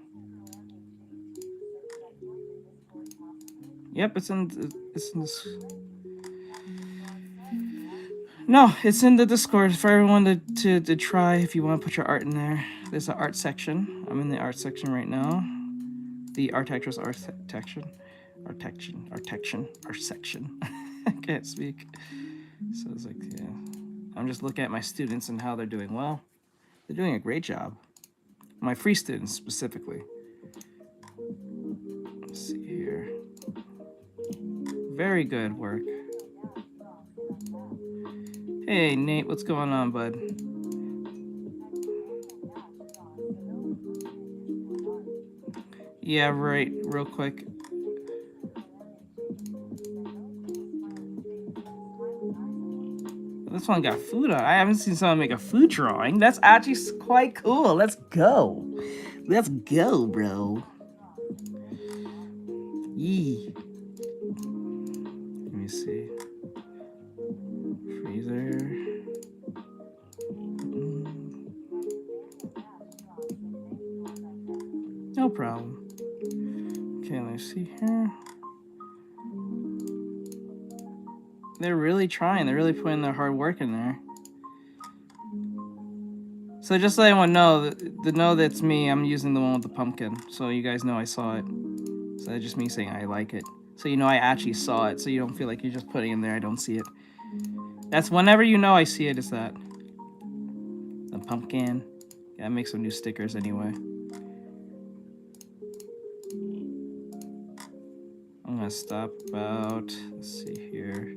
Yep, it's in this. No, it's in the Discord for everyone to try if you want to put your art in there. There's an art section. I'm in the art section right now. The Artextric art section. Art section. I can't speak. So it's like, yeah. I'm just looking at my students and how they're doing well. They're doing a great job. My free students specifically. Let's see here. Very good work. Hey, Nate, what's going on, bud? Yeah, right, real quick. This one got food on. I haven't seen someone make a food drawing. That's actually quite cool. Let's go. Let's go, bro. Yee. Let me see. Freezer. No problem. Okay, let's see here. They're really trying. They're really putting their hard work in there. So just so everyone know, to know that it's me, I'm using the one with the pumpkin. So you guys know I saw it. So that's just me saying I like it. So you know I actually saw it. So you don't feel like you're just putting it in there. I don't see it. That's whenever you know I see it, it's that. The pumpkin. Yeah, I make some new stickers anyway. I'm gonna stop about, let's see here.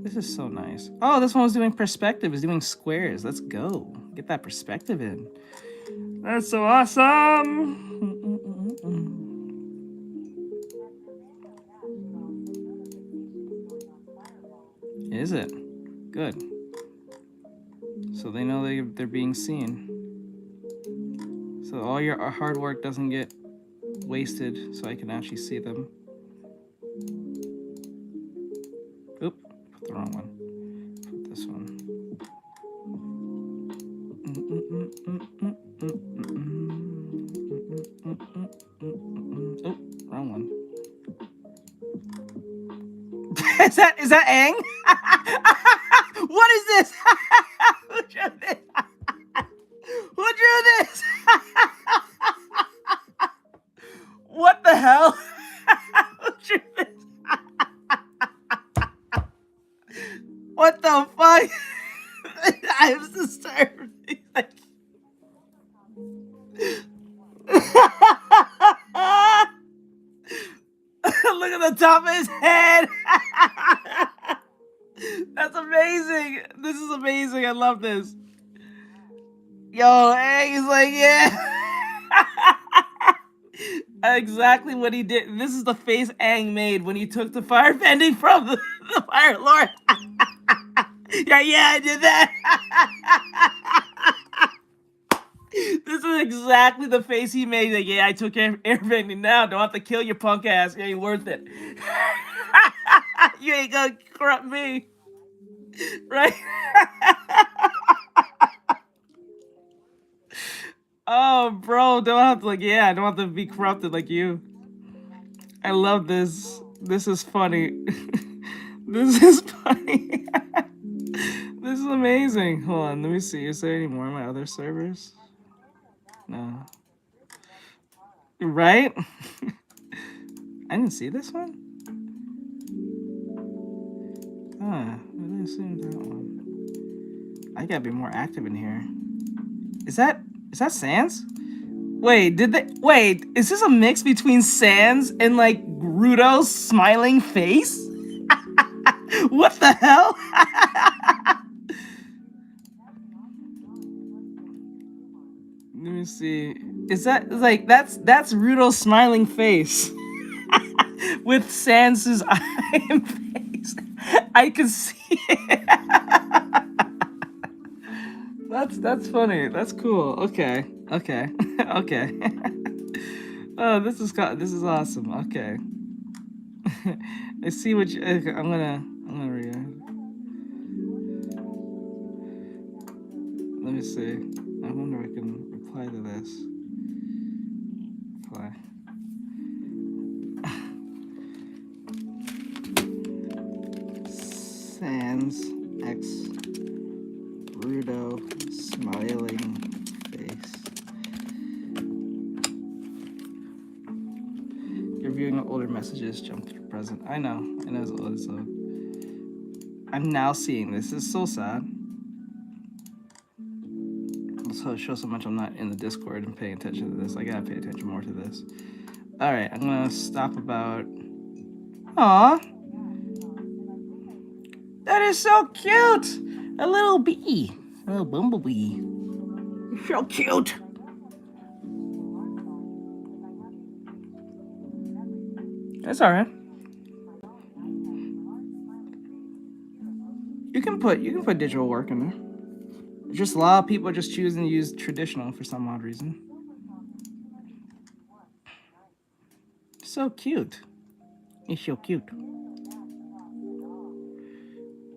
This is so nice. Oh, this one was doing perspective. It's doing squares. Let's go. Get that perspective in. That's so awesome. Is it? Good. So they know they're being seen. So all your hard work doesn't get wasted, so I can actually see them. Oop, put the wrong one. Put this one. Oh, wrong one. Is that Aang? What is this? Who drew this? Who drew this? What the hell? Who drew this? What the fuck? I'm disturbed. Look at the top of his head. That's amazing. This is amazing. I love this. Yo, hey, he's like, yeah. Exactly what he did. This is the face Aang made when he took the fire bending from the Fire Lord. Yeah, I did that. This is exactly the face he made. Like, yeah, I took airbending now. Don't have to kill your punk ass. You ain't worth it. You ain't gonna corrupt me. Right? Oh, bro, don't have to, like, yeah, I don't have to be corrupted like you. I love this. This is funny. This is funny. This is amazing. Hold on, let me see. Is there any more on my other servers? No. Right? I didn't see this one? I didn't see that one. I gotta be more active in here. Is that Sans? Wait, is this a mix between Sans and like Rudo's smiling face? What the hell? Let me see. Is that like that's Rudo's smiling face? with Sans' eye and face. I can see it. That's funny. That's cool. Okay. Okay. Okay. Oh, this is awesome. Okay. I see what you. Okay, I'm gonna read it. Let me see. I wonder if I can reply to this. Reply. Sans X Rudo smiling face. You're viewing older messages, jump to the present. I know it's old, so I'm now seeing this. It's so sad. So it shows how much I'm not in the Discord and paying attention to this. I gotta pay attention more to this. All right, I'm gonna stop about. Aw, that is so cute. A little bee, a little bumblebee. So cute. That's all right. You can put digital work in there. Just a lot of people are just choosing to use traditional for some odd reason. So cute. It's so cute.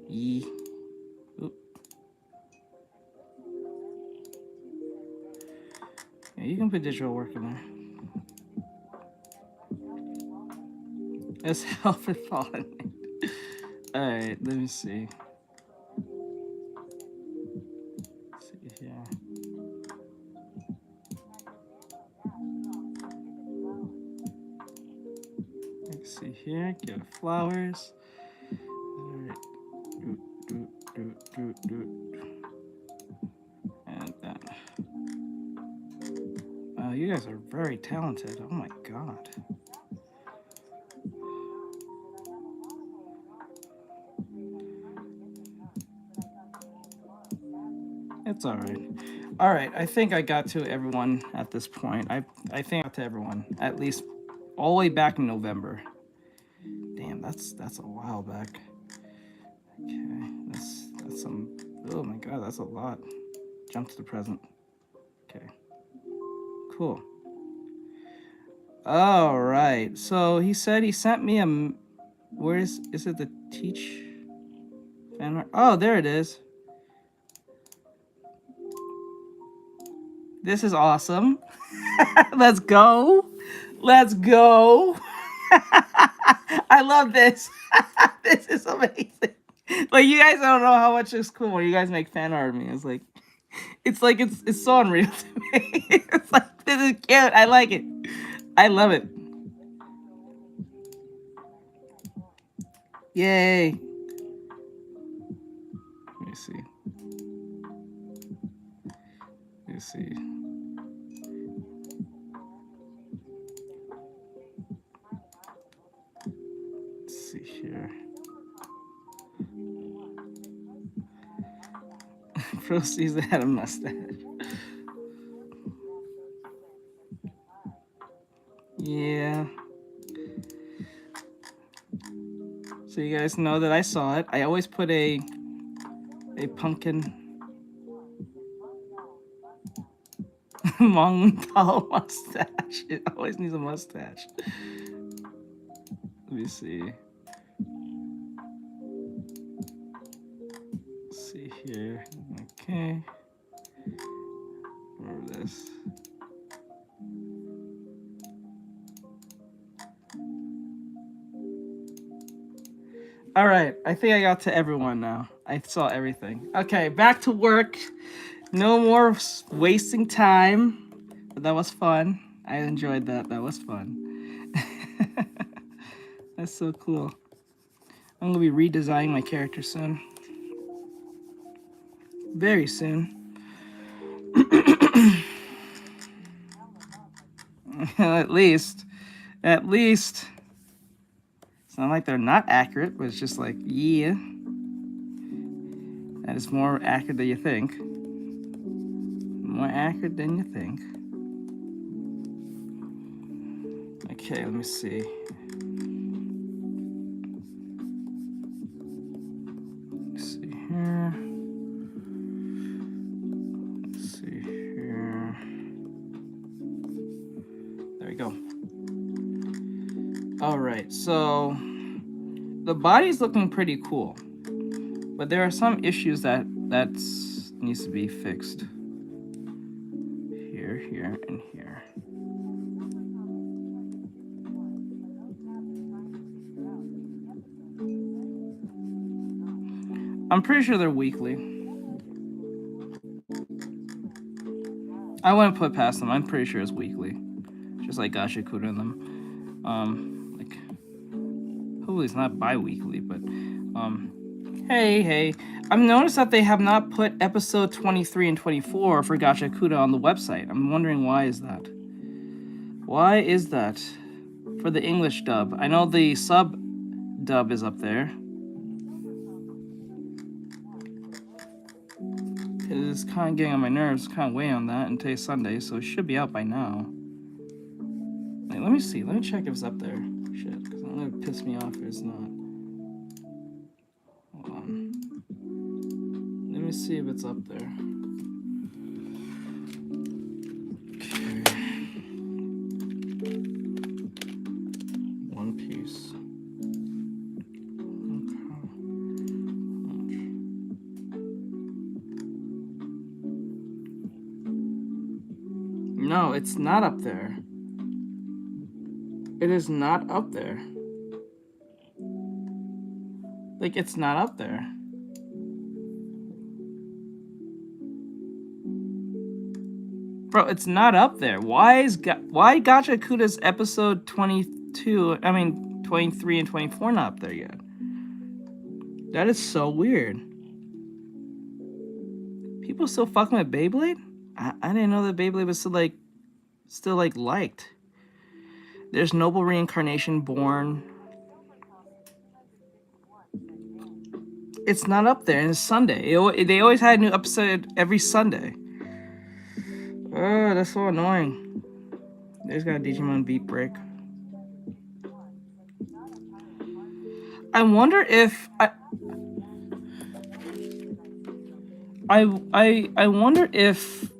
Yeah. Yeah, you can put digital work in there. That's help and falling. Alright, let me see. Let's see here. Let's see here. Get flowers. Alright. And then. Wow, you guys are very talented. Oh my god. It's all right. All right, I think I got to everyone at this point. I think I got to everyone, at least all the way back in November. Damn, that's a while back. Okay, that's some. Oh my god, that's a lot. Jump to the present. Okay, cool. All right, so he said he sent me a. Where is it? The teach fan art? Oh, there it is. This is awesome. Let's go. Let's go. I love this. This is amazing. Like, you guys don't know how much it's cool when you guys make fan art of me. It's so unreal to me. It's like, this is cute. I like it. I love it. Yay. Let me see. Let's see. Let's see here. Proceeds had a mustache. Yeah. So you guys know that I saw it. I always put a pumpkin Mongol mustache. It always needs a mustache. Let me see. Let's see here. Okay. Remember this. All right, I think I got to everyone now. I saw everything. Okay, back to work. No more wasting time. But that was fun. I enjoyed that. That was fun. That's so cool. I'm gonna be redesigning my character soon. Very soon. At least. It's not like they're not accurate, but it's just like, yeah. That is more accurate than you think. More accurate than you think. Okay, let me see. we go. All right, so the body's looking pretty cool, but there are some issues that needs to be fixed. Here, here, and here. I'm pretty sure they're weekly. I wouldn't put past them. I'm pretty sure it's weekly, just like Gacha Kuda in them. Like, hopefully it's not bi-weekly, but hey, I've noticed that they have not put episode 23 and 24 for Gacha Kuda on the website. I'm wondering why is that. Why is that? For the English dub, I know the sub dub is up there. It's kind of getting on my nerves, kind of weighing on that, and today's Sunday, so it should be out by now. Wait, let me see. Let me check if it's up there. Shit, because it's gonna piss me off if it's not. Hold on. Let me see if it's up there. Okay. One Piece. No, it's not up there. It is not up there. Like, it's not up there. Bro, it's not up there. Why Gacha Kuda's episode 22, 23 and 24 not up there yet? That is so weird. People still fucking with Beyblade? I didn't know that Beyblade was still liked. There's Noble Reincarnation Born. It's not up there, and it's Sunday. They always had a new episode every Sunday. Oh, that's so annoying. They just got a Digimon beat break. I wonder if I wonder if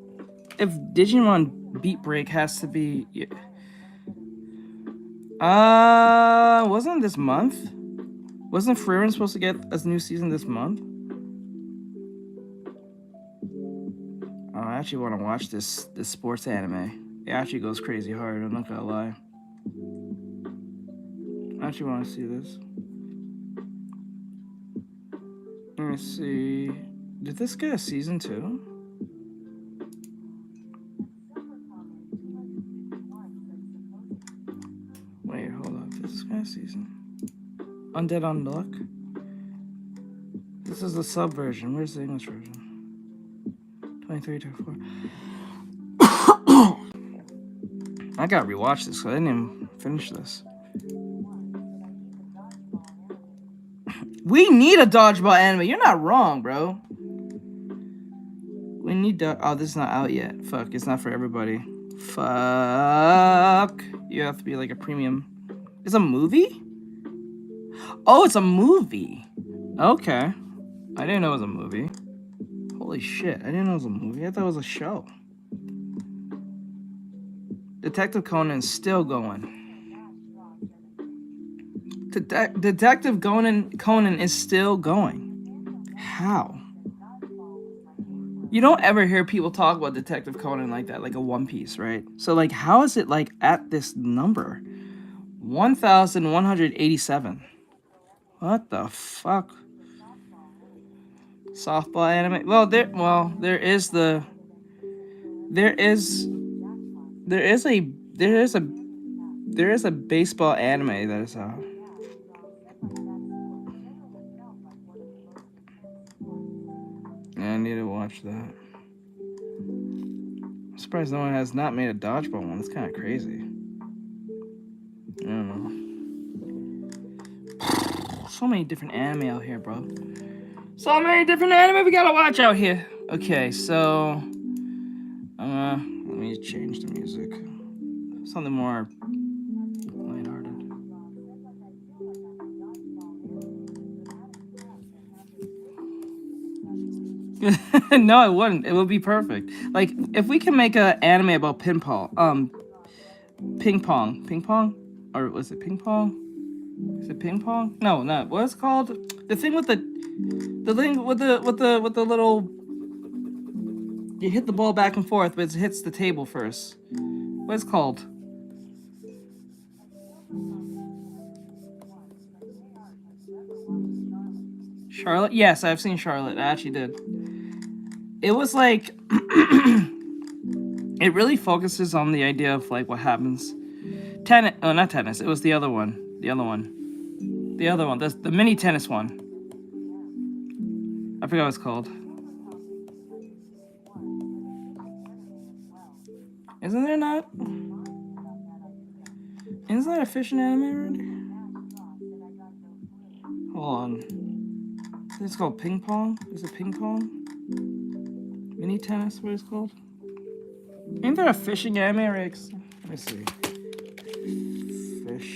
Digimon Beat Break has to be wasn't it this month? Wasn't Frieren supposed to get a new season this month? Oh, I actually want to watch this sports anime. It actually goes crazy hard, I'm not gonna lie. I actually want to see this. Let me see. Did this get a season 2? Wait, hold up. Did this get a season? Undead Unluck? This is the sub version. Where's the English version? 23, 24. I gotta rewatch this, so I didn't even finish this. We need a dodgeball anime. You're not wrong, bro. We need to. Oh, this is not out yet. Fuck, it's not for everybody. Fuck. You have to be like a premium. It's a movie? Oh, it's a movie. Okay. I didn't know it was a movie. Holy shit, I didn't know it was a movie. I thought it was a show. Detective Conan's still going. Detective Conan is still going. How? You don't ever hear people talk about Detective Conan like that, like a One Piece, right? So, like, how is it, like, at this number? 1,187. What the fuck? Softball anime? There is a baseball anime that is out. I need to watch that. I'm surprised no one has not made a dodgeball one. That's kind of crazy. I don't know. So many different anime out here, bro. So many different anime we gotta watch out here. Okay, so let me change the music. Something more lighthearted. No, it wouldn't. It would be perfect. Like, if we can make an anime about pinball, Ping pong. Ping pong? Or was it ping pong? Is it ping pong? No, not. What's it called? The thing with the thing with the little. You hit the ball back and forth, but it hits the table first. What's it called? Charlotte? Yes, I've seen Charlotte. I actually did. It was like it really focuses on the idea of like what happens. Tennis. Oh, not tennis. It was the other one. The other one. The other one. The mini tennis one. I forgot what it's called. Isn't there not? Isn't there a fishing anime already? Hold on. It's called ping pong. Is it ping pong? Mini tennis. What is it called? Ain't there a fishing anime, Rex? Let me see. Fish.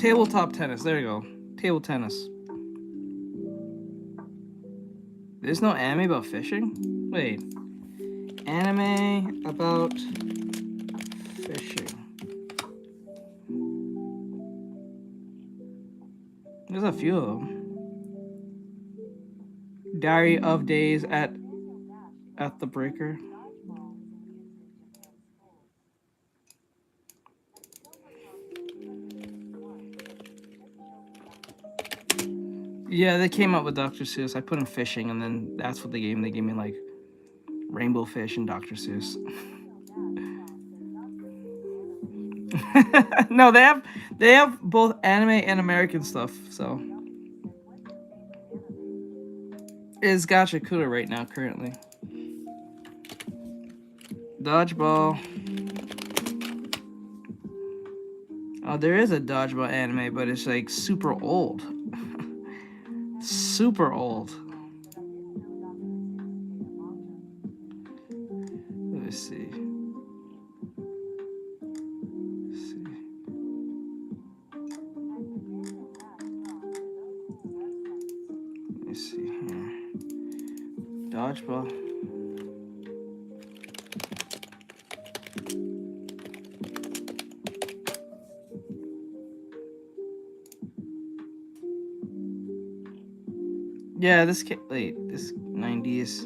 Tabletop tennis. There you go. Table tennis. There's no anime about fishing? Wait. Anime about fishing. There's a few of them. Diary of Days at the Breaker. Yeah, they came up with Dr. Seuss. I put in fishing, and then that's what they gave me. They gave me like Rainbow Fish and Dr. Seuss. No, they have both anime and American stuff. So it's Gacha Kuda right now currently. Dodgeball. Oh, there is a Dodgeball anime, but it's like super old. Super old. Let me see. Let me see here. Dodgeball. Yeah, this this 90s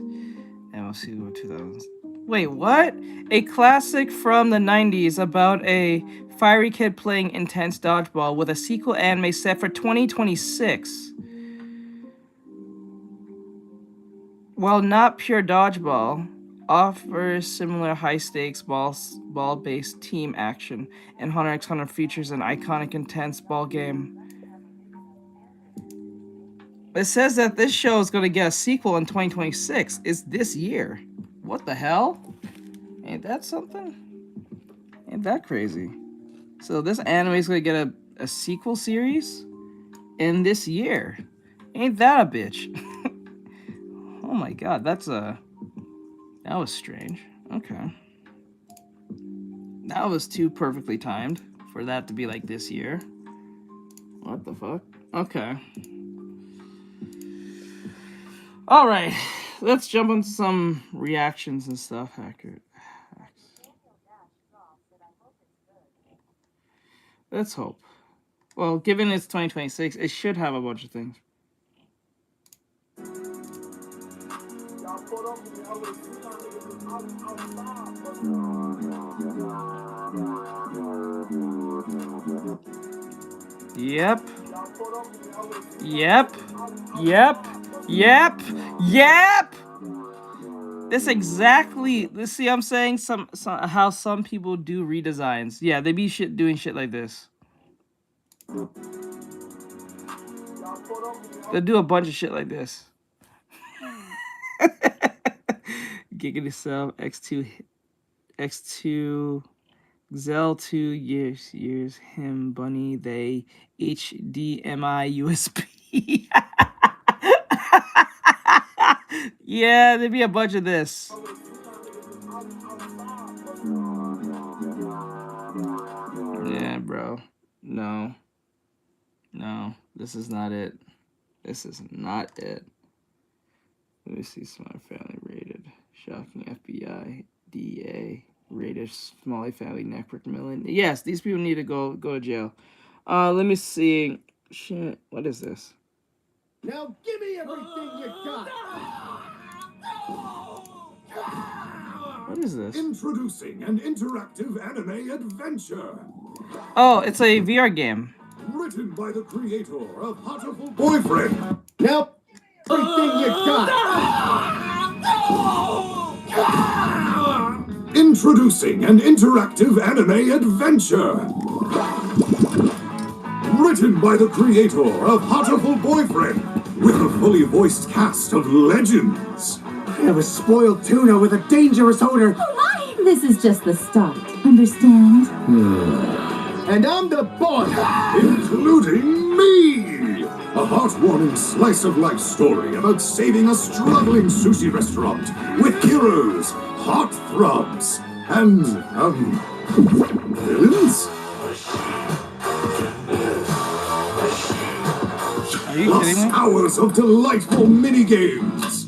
MLC 2000s. Wait, what? A classic from the 90s about a fiery kid playing intense dodgeball with a sequel anime set for 2026. While not pure dodgeball, offers similar high-stakes ball-based team action, and Hunter x Hunter features an iconic intense ball game. It says that this show is going to get a sequel in 2026. It's this year. What the hell? Ain't that something? Ain't that crazy? So this anime is going to get a sequel series in this year. Ain't that a bitch? Oh my god, that was strange. Okay. That was too perfectly timed for that to be like this year. What the fuck? Okay. All right, let's jump into some reactions and stuff. Accurate. Let's hope. Well, given it's 2026, it should have a bunch of things. Yep. Yep. Yep. Yep. Yep. This exactly. See, I'm saying some how some people do redesigns. Yeah, they be doing shit like this. They'll do a bunch of shit like this. Giggity Cell X2 Zell 2 years him bunny they HDMI USB. Yeah, there'd be a bunch of this. Yeah, bro. No, this is not it. This is not it. Let me see Smart Family rated. Shocking FBI, DA, rated Smalley family network million. Yes, these people need to go to jail. Let me see. Shit, what is this? Now give me everything you got! What is this? Introducing an interactive anime adventure. Oh, it's a VR game. Written by the creator of Heartful Boyfriend. Now, everything you got! Introducing an interactive anime adventure. Written by the creator of Heartful Boyfriend, with a fully voiced cast of legends. I have a spoiled tuna with a dangerous odor. Oh my! This is just the start. Understand? And I'm the boss. Including me! A heartwarming slice of life story about saving a struggling sushi restaurant with heroes, heartthrobs, and, villains? Are you kidding me? Hours of delightful mini-games.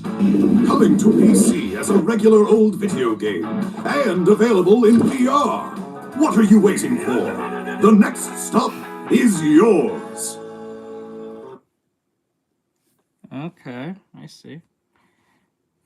Coming to PC as a regular old video game and available in VR. What are you waiting for? The next stop is yours. Okay, I see.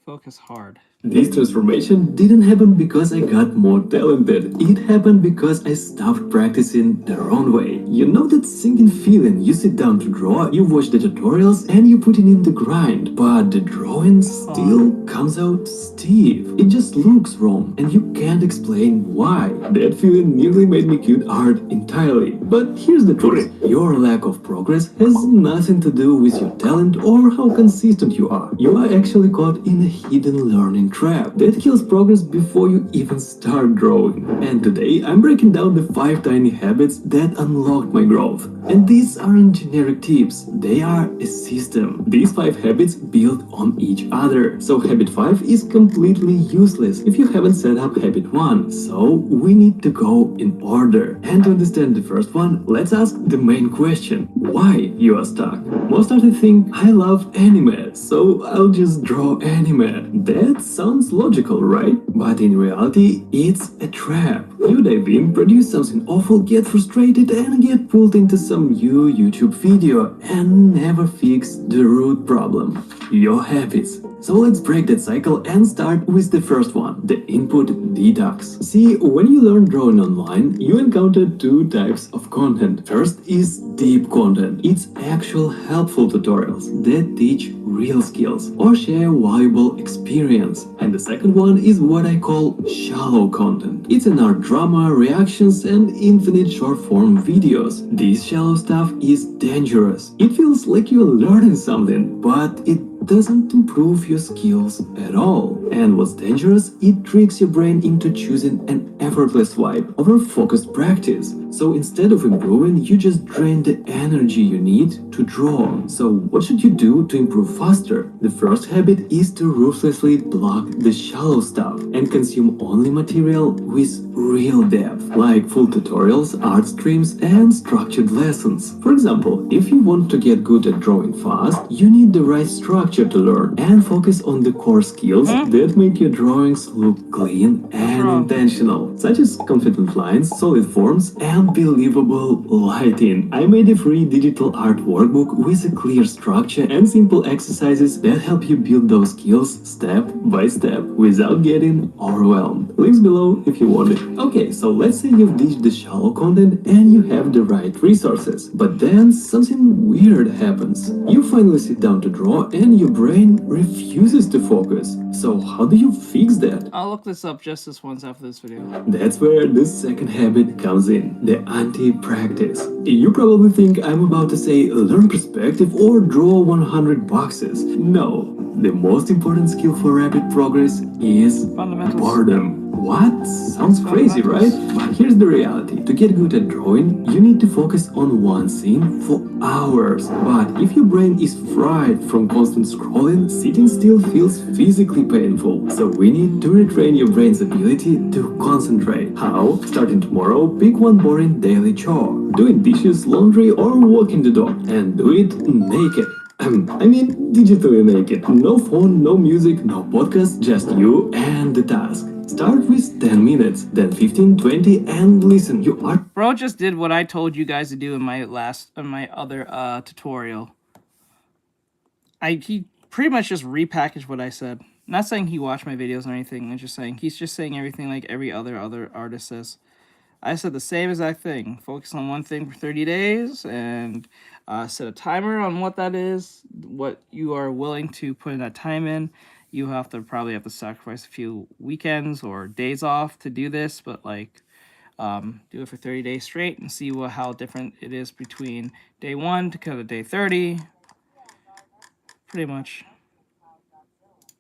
Focus hard. This transformation didn't happen because I got more talented. It happened because I stopped practicing the wrong way. You know that sinking feeling? You sit down to draw, you watch the tutorials, and you put it in the grind. But the drawing still comes out stiff. It just looks wrong, and you can't explain why. That feeling nearly made me quit art entirely. But here's the truth. Your lack of progress has nothing to do with your talent or how consistent you are. You are actually caught in a hidden learning trap that kills progress before you even start drawing. And today I'm breaking down the 5 tiny habits that unlocked my growth. And these aren't generic tips, they are a system. These 5 habits build on each other. So habit 5 is completely useless if you haven't set up habit 1. So we need to go in order. And to understand the first one, let's ask the main question. Why you are stuck? Most of the think I love anime, so I'll just draw anime. That sounds logical, right? But in reality, it's a trap. You dive in, produce something awful, get frustrated, and get pulled into some new YouTube video and never fix the root problem. Your habits. So let's break that cycle and start with the first one, the input detox. See, when you learn drawing online, you encounter 2 types of content. First is deep content. It's actual helpful tutorials that teach real skills or share valuable experience. And the second one is what I call shallow content. It's an art drama, reactions, and infinite short-form videos. This shallow stuff is dangerous. It feels like you're learning something, but it doesn't improve your skills at all. And what's dangerous, it tricks your brain into choosing an effortless vibe over focused practice. So instead of improving, you just drain the energy you need to draw. So what should you do to improve faster? The first habit is to ruthlessly block the shallow stuff and consume only material with real depth, like full tutorials, art streams, and structured lessons. For example, if you want to get good at drawing fast, you need the right structure to learn and focus on the core skills that make your drawings look clean and intentional, such as confident lines, solid forms, and believable lighting. I made a free digital art workbook with a clear structure and simple exercises that help you build those skills step by step without getting overwhelmed. Links below if you want it. Okay, so let's say you've ditched the shallow content and you have the right resources. But then something weird happens. You finally sit down to draw and your brain refuses to focus. So how do you fix that? I'll look this up just this once after this video. That's where the second habit comes in, the anti-practice. You probably think I'm about to say learn perspective or draw 100 boxes. No, the most important skill for rapid progress is boredom. What? Sounds crazy, right? But here's the reality. To get good at drawing, you need to focus on one scene for hours. But if your brain is fried from constant scrolling, sitting still feels physically painful. So we need to retrain your brain's ability to concentrate. How? Starting tomorrow, pick one boring daily chore. Doing dishes, laundry, or walking the dog. And do it naked. I mean, digitally naked. No phone, no music, no podcast, just you and the task. Start with 10 minutes, then 15, 20, and listen, you are... Bro just did what I told you guys to do in my other tutorial. He pretty much just repackaged what I said. Not saying he watched my videos or anything. I'm just saying he's just saying everything like every other artist says. I said the same exact thing. Focus on one thing for 30 days and set a timer on what that is, what you are willing to put in that time in. You probably have to sacrifice a few weekends or days off to do this, but like do it for 30 days straight and see how different it is between day 1 to kind of day 30. Pretty much.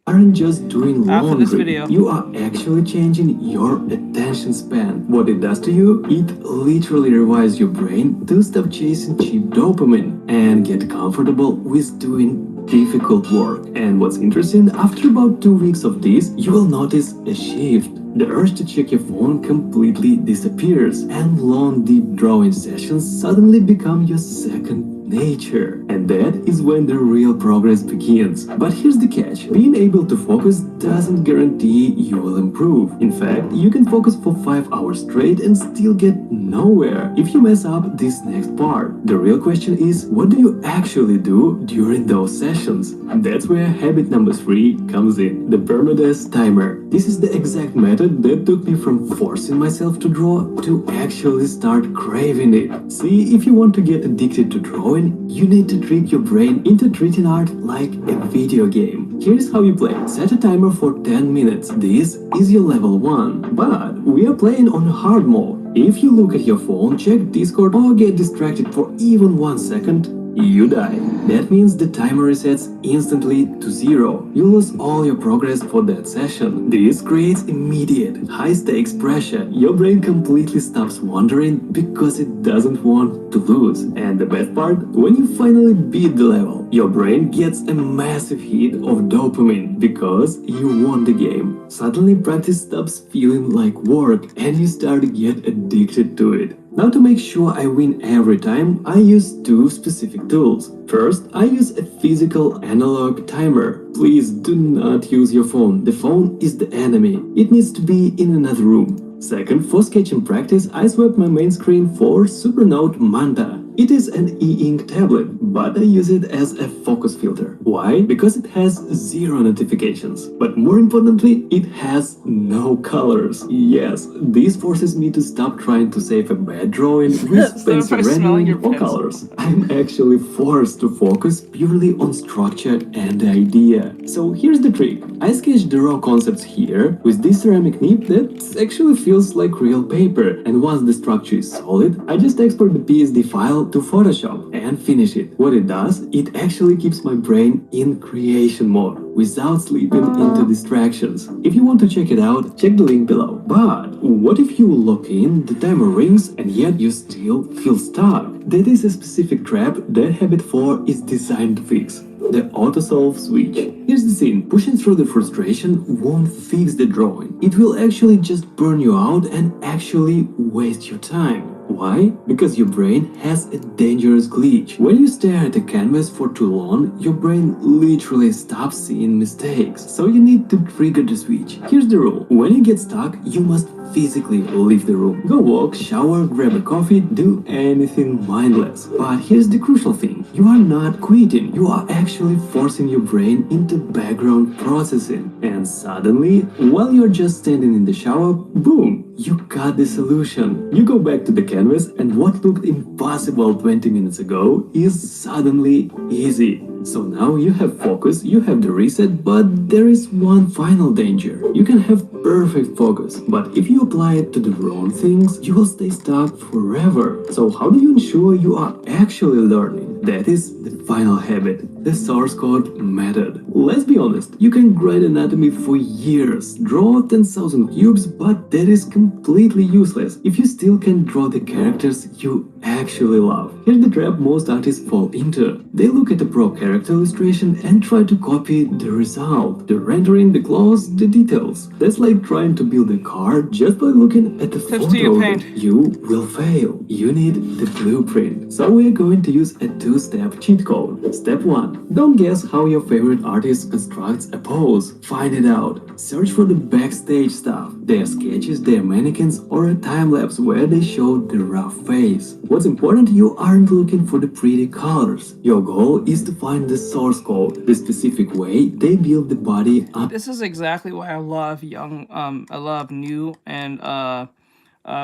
Aren't just doing After this laundry, video. you are actually changing your attention span. What it does to you, it literally rewires your brain to stop chasing cheap dopamine and get comfortable with doing difficult work. And what's interesting, after about 2 weeks of this, you will notice a shift. The urge to check your phone completely disappears, and long deep drawing sessions suddenly become your second nature. And that is when the real progress begins. But here's the catch. Being able to focus doesn't guarantee you will improve. In fact, you can focus for 5 hours straight and still get nowhere if you mess up this next part. The real question is, what do you actually do during those sessions? That's where habit number 3 comes in, the permadeath timer. This is the exact method that took me from forcing myself to draw to actually start craving it. See, if you want to get addicted to drawing, you need to trick your brain into treating art like a video game. Here's how you play. Set a timer for 10 minutes. This is your level 1. But we are playing on hard mode. If you look at your phone, check Discord, or get distracted for even 1 second, you die. That means the timer resets instantly to 0. You lose all your progress for that session. This creates immediate, high-stakes pressure. Your brain completely stops wandering because it doesn't want to lose. And the best part, when you finally beat the level, your brain gets a massive hit of dopamine because you won the game. Suddenly practice stops feeling like work and you start to get addicted to it. Now, to make sure I win every time, I use 2 specific tools. First, I use a physical analog timer. Please do not use your phone. The phone is the enemy. It needs to be in another room. Second, for sketching practice, I swap my main screen for Supernote Manta. It is an e-ink tablet, but I use it as a focus filter. Why? Because it has 0 notifications. But more importantly, it has no colors. Yes, this forces me to stop trying to save a bad drawing with pencil rendering or colors. I'm actually forced to focus purely on structure and idea. So here's the trick. I sketched the raw concepts here with this ceramic nib that actually feels like real paper. And once the structure is solid, I just export the PSD file to Photoshop and finish it. What it does, it actually keeps my brain in creation mode without slipping into distractions. If you want to check it out, check the link below. But what if you lock in, the timer rings, and yet you still feel stuck? That is a specific trap that Habit 4 is designed to fix. The auto-solve switch. Here's the scene. Pushing through the frustration won't fix the drawing. It will actually just burn you out and actually waste your time. Why? Because your brain has a dangerous glitch. When you stare at a canvas for too long, your brain literally stops seeing mistakes. So you need to trigger the switch. Here's the rule. When you get stuck, you must physically leave the room. Go walk, shower, grab a coffee, do anything mindless. But here's the crucial thing. You are not quitting. You are actually forcing your brain into background processing. And suddenly, while you're just standing in the shower, boom! You got the solution. You go back to the canvas and what looked impossible 20 minutes ago is suddenly easy. So now you have focus, you have the reset, but there is one final danger. You can have perfect focus, but if you apply it to the wrong things, you will stay stuck forever. So how do you ensure you are actually learning? That is the final habit, the source code method. Let's be honest, you can grind anatomy for years, draw 10,000 cubes, but that is completely useless if you still can't draw the characters you actually love. Here's the trap most artists fall into. They look at a pro character illustration and try to copy the result. The rendering, the clothes, the details. That's like trying to build a car just by looking at the Clips photo to your of paint. it. You will fail. You need the blueprint. So we're going to use a two-step cheat code. Step 1. Don't guess how your favorite artist constructs a pose. Find it out. Search for the backstage stuff, their sketches, their mannequins, or a time-lapse where they show the rough face. What's important, you aren't looking for the pretty colors. Your goal is to find the source code, the specific way they build the body up. This is exactly why I love I love new and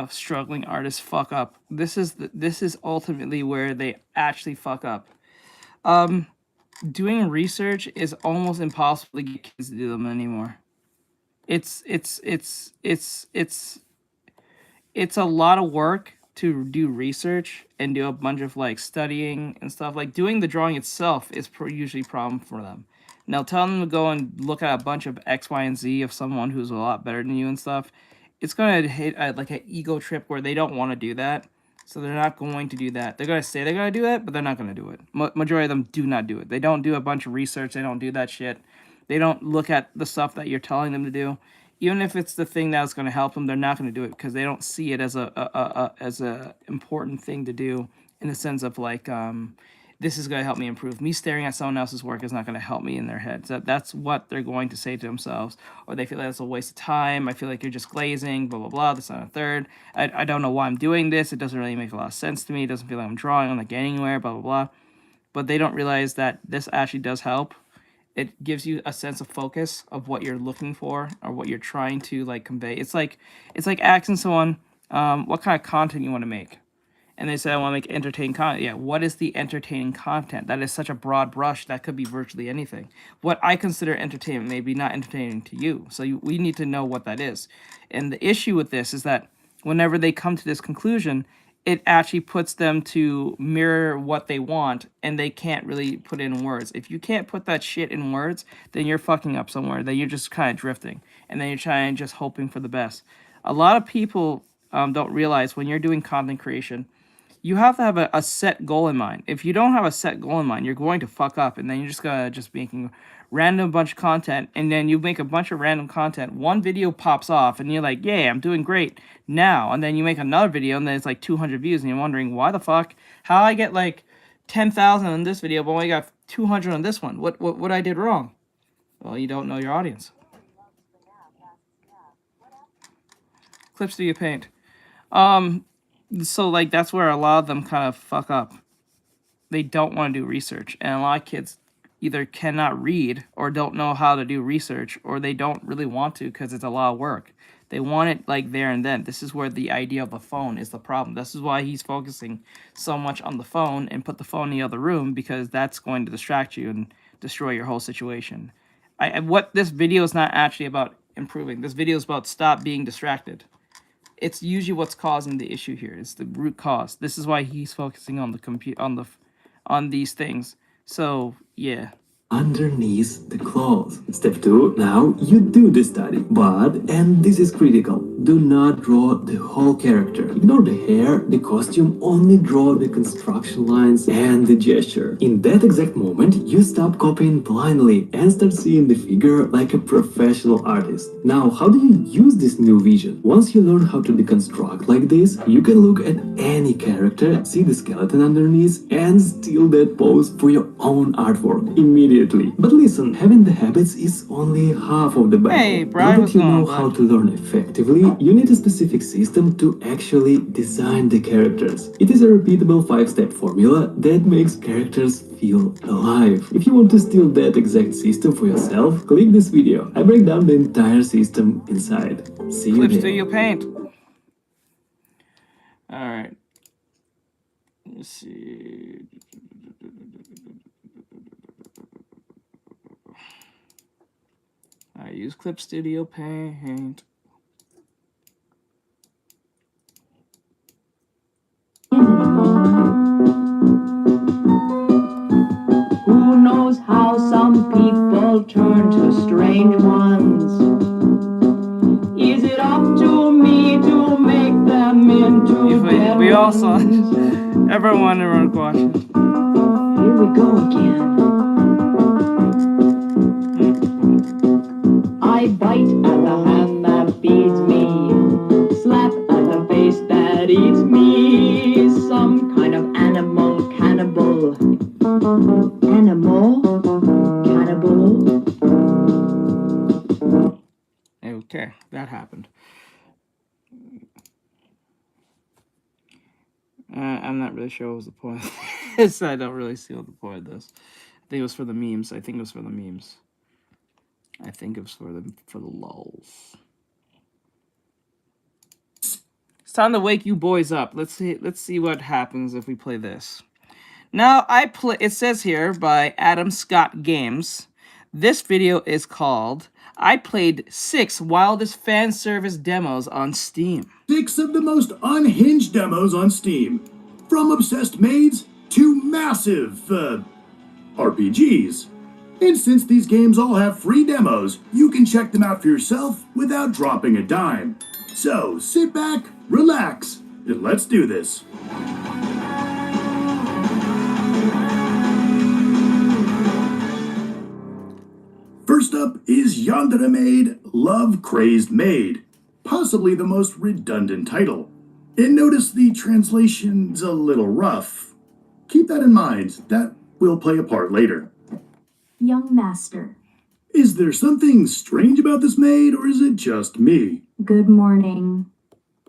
struggling artists fuck up. This is ultimately where they actually fuck up. Doing research is almost impossible to get kids to do them anymore. It's a lot of work to do research and do a bunch of like studying and stuff. Like doing the drawing itself is usually a problem for them. Now telling them to go and look at a bunch of X, Y, and Z of someone who's a lot better than you and stuff, it's gonna hit like an ego trip where they don't want to do that. So they're not going to do that. They're gonna say they're gonna do that, but they're not gonna do it. Majority of them do not do it. They don't do a bunch of research. They don't do that shit. They don't look at the stuff that you're telling them to do. Even if it's the thing that's going to help them, they're not going to do it because they don't see it as a important thing to do in the sense of like, this is going to help me improve. Me staring at someone else's work is not going to help me in their heads. That's what they're going to say to themselves. Or they feel like it's a waste of time. I feel like you're just glazing, blah, blah, blah. This, not a third. I don't know why I'm doing this. It doesn't really make a lot of sense to me. It doesn't feel like I'm drawing. I'm not getting anywhere, blah, blah, blah. But they don't realize that this actually does help. It gives you a sense of focus of what you're looking for or what you're trying to like convey. It's like asking someone what kind of content you want to make. And they say, I want to make entertaining content. Yeah, what is the entertaining content? That is such a broad brush. That could be virtually anything. What I consider entertainment may be not entertaining to you. So we need to know what that is. And the issue with this is that whenever they come to this conclusion, it actually puts them to mirror what they want, and they can't really put it in words. If you can't put that shit in words, then you're fucking up somewhere. Then you're just kind of drifting, and then you're trying just hoping for the best. A lot of people don't realize when you're doing content creation, you have to have a set goal in mind. If you don't have a set goal in mind, you're going to fuck up, and then you're just gonna just making random bunch of content, and then you make a bunch of random content. One video pops off, and you're like, "Yeah, I'm doing great now." And then you make another video, and then it's like 200 views, and you're wondering why the fuck? How I get like 10,000 on this video, but only got 200 on this one? What I did wrong? Well, you don't know your audience. Clips do you paint? So like that's where a lot of them kind of fuck up. They don't want to do research, and a lot of kids either cannot read or don't know how to do research, or they don't really want to because it's a lot of work. They want it like there and then. This is where the idea of the phone is the problem. This is why he's focusing so much on the phone and put the phone in the other room, because that's going to distract you and destroy your whole situation. What this video is not actually about improving. This video is about stop being distracted. It's usually what's causing the issue here. It's the root cause. This is why he's focusing on the on these things. So yeah. Underneath the clothes. Step 2. Now you do the study. But, and this is critical, do not draw the whole character. Ignore the hair, the costume, only draw the construction lines and the gesture. In that exact moment, you stop copying blindly and start seeing the figure like a professional artist. Now, how do you use this new vision? Once you learn how to deconstruct like this, you can look at any character, see the skeleton underneath, and steal that pose for your own artwork immediately. But listen, having the habits is only half of the battle. Hey, Brian, now what's that you going on, know how to learn effectively, you need a specific system to actually design the characters. It is a repeatable 5-step formula that makes characters feel alive. If you want to steal that exact system for yourself, click this video. I break down the entire system inside. See you Clips there. do you paint? Alright. Let's see. I use Clip Studio Paint. Who knows how some people turn to strange ones? Is it up to me to make them into We all saw dead ones? Everyone watching. Here we go again. I bite at the hand that feeds me, slap at the face that eats me. Some kind of animal cannibal. Animal cannibal. Okay, that happened. I'm not really sure what was the point of this. I don't really see what the point of this. I think it was for the memes. I think it was for the lulz. It's time to wake you boys up. Let's see what happens if we play this. Now it says here by Adam Scott Games. This video is called I played 6 wildest fan service demos on Steam. 6 of the most unhinged demos on Steam. From obsessed maids to massive, RPGs. And since these games all have free demos, you can check them out for yourself without dropping a dime. So sit back, relax, and let's do this. First up is Yandere Maid, Love Crazed Maid, possibly the most redundant title. And notice the translation's a little rough. Keep that in mind, that will play a part later. Young master, Is there something strange about this maid, or is it just me? good morning.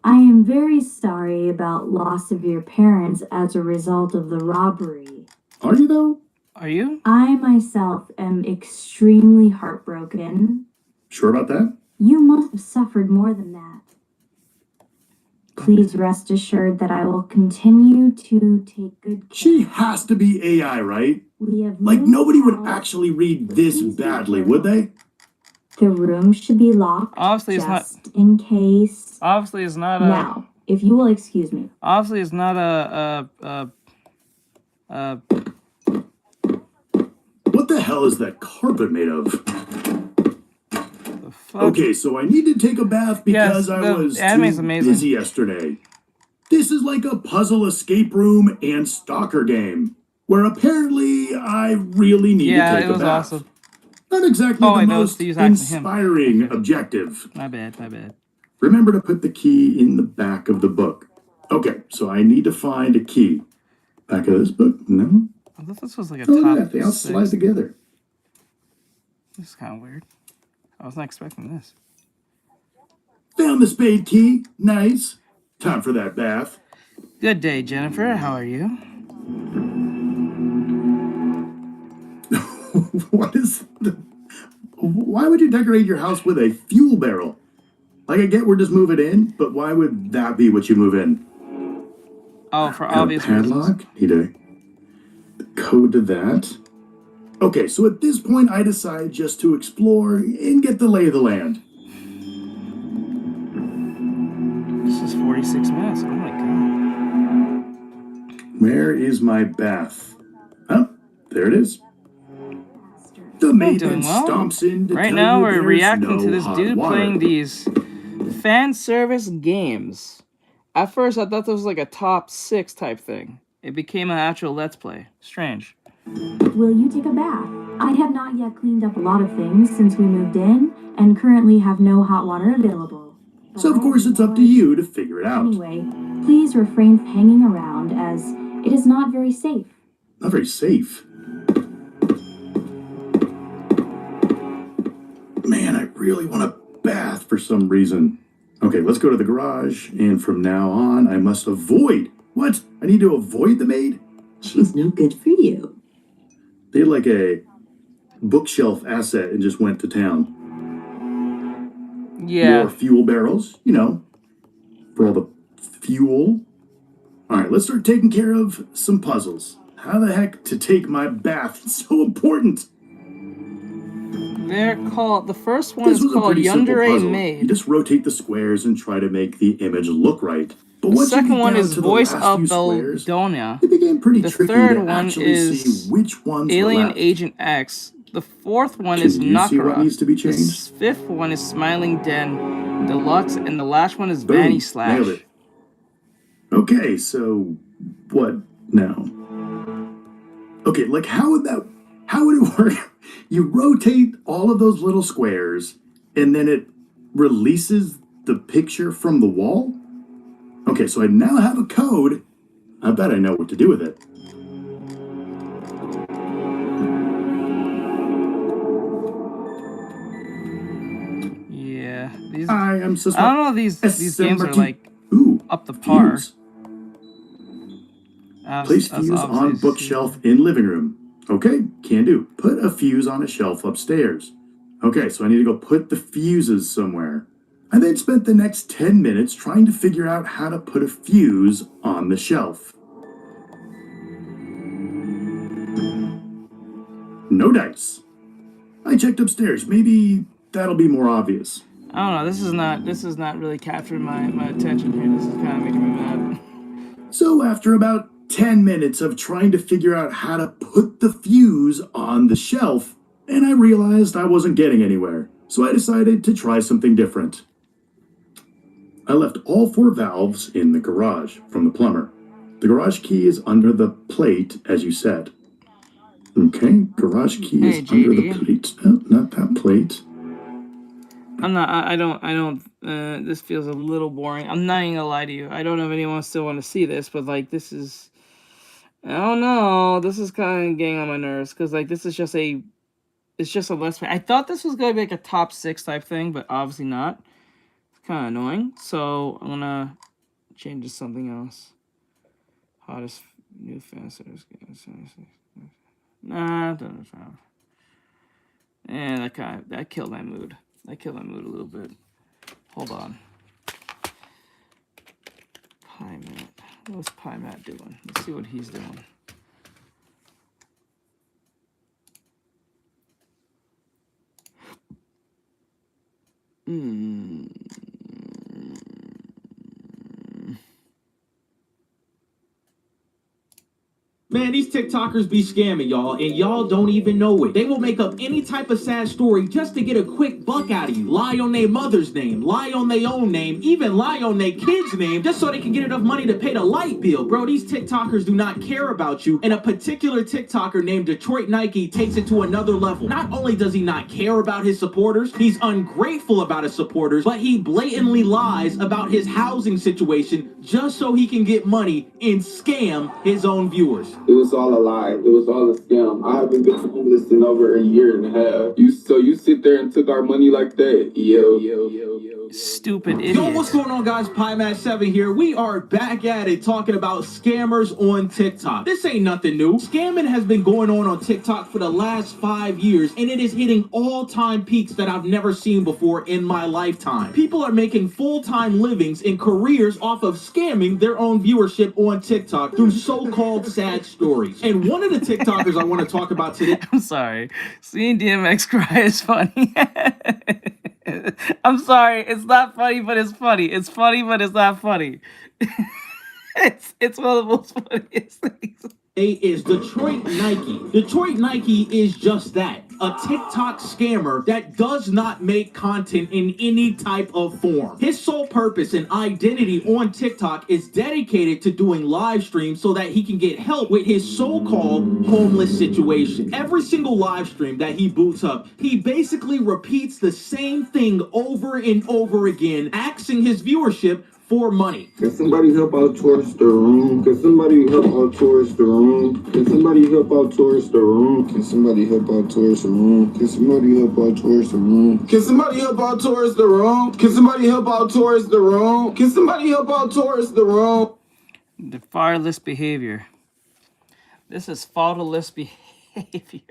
I am very sorry about loss of your parents as a result of the robbery. Are you though? Are you? I myself am extremely heartbroken. Sure about that? You must have suffered more than that. Please rest assured that I will continue to take good care. She has to be AI, right? We have Like moved nobody would out. actually read this badly, would they? The room should be locked Obviously, it's not. just in case. Obviously, it's not a. Now, if you will excuse me. Obviously, it's not What the hell is that carpet made of? the fuck? Okay, so I need to take a bath because Yes, I the was anime's too amazing. busy yesterday. This is like a puzzle escape room and stalker game, where apparently I really need Yeah, to take it a was bath. awesome. Not exactly Oh, the I know, most to use that to him. inspiring objective. My bad. Remember to put the key in the back of the book. Okay, so I need to find a key. Back of this book? No? I thought this was like a Oh, look top at that. They all 6. slide together. This is kind of weird. I was not expecting this. Found the spade key. Nice. Time for that bath. Good day, Jennifer. How are you? What is the... Why would you decorate your house with a fuel barrel? Like, I get we're just moving in, but why would that be what you move in? Oh, for Got a obvious reasons. padlock? Need a code to that. Okay, so at this point, I decide just to explore and get the lay of the land. This is 46 minutes. Oh my god. Where is my bath? Oh, there it is. The I'm maid doing then well. stomps in to Right tell now, you we're there's reacting no to this hot dude water. playing these fan service games. At first, I thought this was like a top 6 type thing. It became an actual Let's Play. Strange. Will you take a bath? I have not yet cleaned up a lot of things since we moved in and currently have no hot water available. But So, of I course, have it's up to no you to figure it out. Anyway, please refrain from hanging around as it is not very safe. Not very safe. Man, I really want a bath for some reason. Okay, let's go to the garage, and from now on, I must avoid. What? I need to avoid the maid? She's no good for you. They had like a bookshelf asset and just went to town. Yeah. More fuel barrels, you know, for all the fuel. All right, let's start taking care of some puzzles. How the heck to take my bath? It's so important. They're called. The first one This is was a called pretty simple Yandere puzzle. You Maid. just rotate the squares and try to make the image look right. But The once you second get one down is to the Voice last of few squares, Beldonia. it became pretty The tricky third to one actually is see which ones were Alien left. Agent X. The fourth one Can is you see what Nakara. needs to be The changed? fifth one is Smiling Den Deluxe, and the last one is Boom, Vanny nailed Slash. it. Okay, so what now? Okay, like how would it work? You rotate all of those little squares and then it releases the picture from the wall? Okay, so I now have a code. I bet I know what to do with it. Yeah, I am suspect. I don't know. These games are like up to par. Fuse. Place fuse on bookshelf in living room. Okay, can do. Put a fuse on a shelf upstairs. Okay, so I need to go put the fuses somewhere. I then spent the next 10 minutes trying to figure out how to put a fuse on the shelf. No dice. I checked upstairs. Maybe that'll be more obvious. I don't know. This is not really capturing my attention here. This is kind of making me mad. So after about 10 minutes of trying to figure out how to put the fuse on the shelf, and I realized I wasn't getting anywhere. So I decided to try something different. I left all 4 valves in the garage from the plumber. The garage key is under the plate, as you said. Okay, garage key is under the plate. No, not that plate. I don't, this feels a little boring. I'm not even gonna lie to you. I don't know if anyone still want to see this, but like, this is, I don't know. This is kind of getting on my nerves, because like, this is just it's just a Let's Play. I thought this was going to be like a top 6 type thing, but obviously not. It's kind of annoying. So I'm gonna change to something else. Hottest new fasteners. Nah, doesn't sound. And that killed my mood. That killed my mood a little bit. Hold on. Pie Matt. What's Pie Matt doing? Let's see what he's doing. Man, these TikTokers be scamming y'all, and y'all don't even know it. They will make up any type of sad story just to get a quick buck out of you. Lie on their mother's name, lie on their own name, even lie on their kid's name, just so they can get enough money to pay the light bill. Bro, these TikTokers do not care about you, and a particular TikToker named Detroit Nike takes it to another level. Not only does he not care about his supporters, he's ungrateful about his supporters, but he blatantly lies about his housing situation just so he can get money and scam his own viewers. It was all a lie. It was all a scam. I haven't been homeless in over a year and a half. You sit there and took our money like that? Yo. Stupid idiot. Yo, what's going on, guys? PieMat7 here. We are back at it talking about scammers on TikTok. This ain't nothing new. Scamming has been going on TikTok for the last 5 years, and it is hitting all-time peaks that I've never seen before in my lifetime. People are making full-time livings and careers off of scamming their own viewership on TikTok through so-called sad stories. And one of the TikTokers I want to talk about today... I'm sorry. Seeing DMX cry is funny. I'm sorry. It's not funny, but it's funny. It's funny, but it's not funny. It's one of the most funniest things. Is Detroit Nike. Detroit Nike is just that. A TikTok scammer that does not make content in any type of form. His sole purpose and identity on TikTok is dedicated to doing live streams so that he can get help with his so-called homeless situation. Every single live stream that he boots up, he basically repeats the same thing over and over again, asking his viewership for money. Can somebody help out towards the room? Can somebody help out towards the room? Can somebody help out towards the room? Can somebody help out towards the room? Can somebody help out towards the room? Can somebody help out towards the room? Can somebody help out towards the room? Can somebody help out towards the room? The fireless behavior. This is faultless behavior.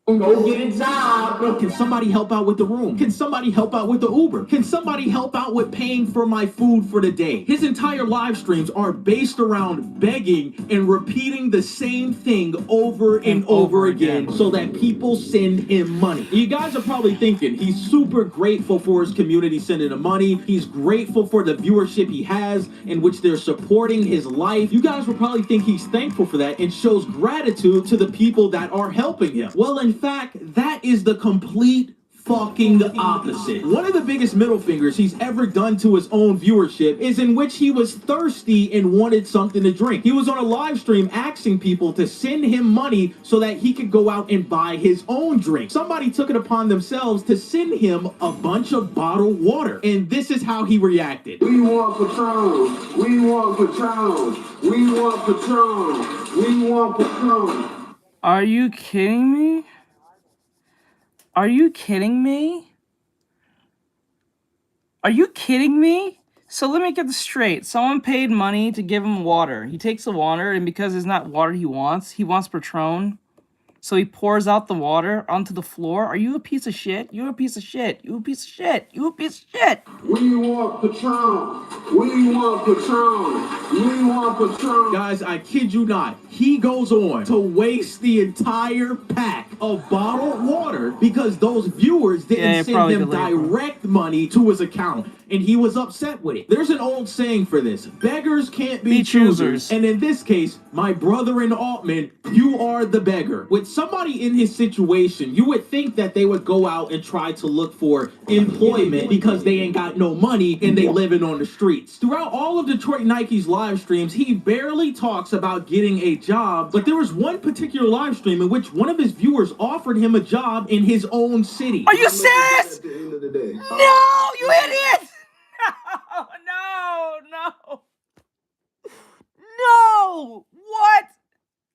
Go get a job. Can somebody help out with the room? Can somebody help out with the Uber? Can somebody help out with paying for my food for the day? His entire live streams are based around begging and repeating the same thing over and over again so that people send him money. You guys are probably thinking he's super grateful for his community sending him money. He's grateful for the viewership he has in which they're supporting his life. You guys will probably think he's thankful for that and shows gratitude to the people that are helping him. Well, in fact, that is the complete fucking opposite. One of the biggest middle fingers he's ever done to his own viewership is in which he was thirsty and wanted something to drink. He was on a live stream asking people to send him money so that he could go out and buy his own drink. Somebody took it upon themselves to send him a bunch of bottled water, and this is how he reacted. We want Patron. We want Patron. We want Patron. We want Patron. Are you kidding me? Are you kidding me? Are you kidding me? So let me get this straight. Someone paid money to give him water. He takes the water, and because it's not water he wants Patron. So he pours out the water onto the floor. Are you a piece of shit? You're a piece of shit. You a piece of shit. You a piece of shit. We want Patron. We want Patron. We want Patron. Guys, I kid you not. He goes on to waste the entire pack of bottled water because those viewers didn't send him direct money to his account. And he was upset with it. There's an old saying for this. Beggars can't be choosers. And in this case, my brother in Altman, you are the beggar. With somebody in his situation, you would think that they would go out and try to look for employment because they ain't got no money and they living on the streets. Throughout all of Detroit Nike's live streams, he barely talks about getting a job, but there was one particular live stream in which one of his viewers offered him a job in his own city. Are you serious? At the end of the day. No, you idiot! No. No! What?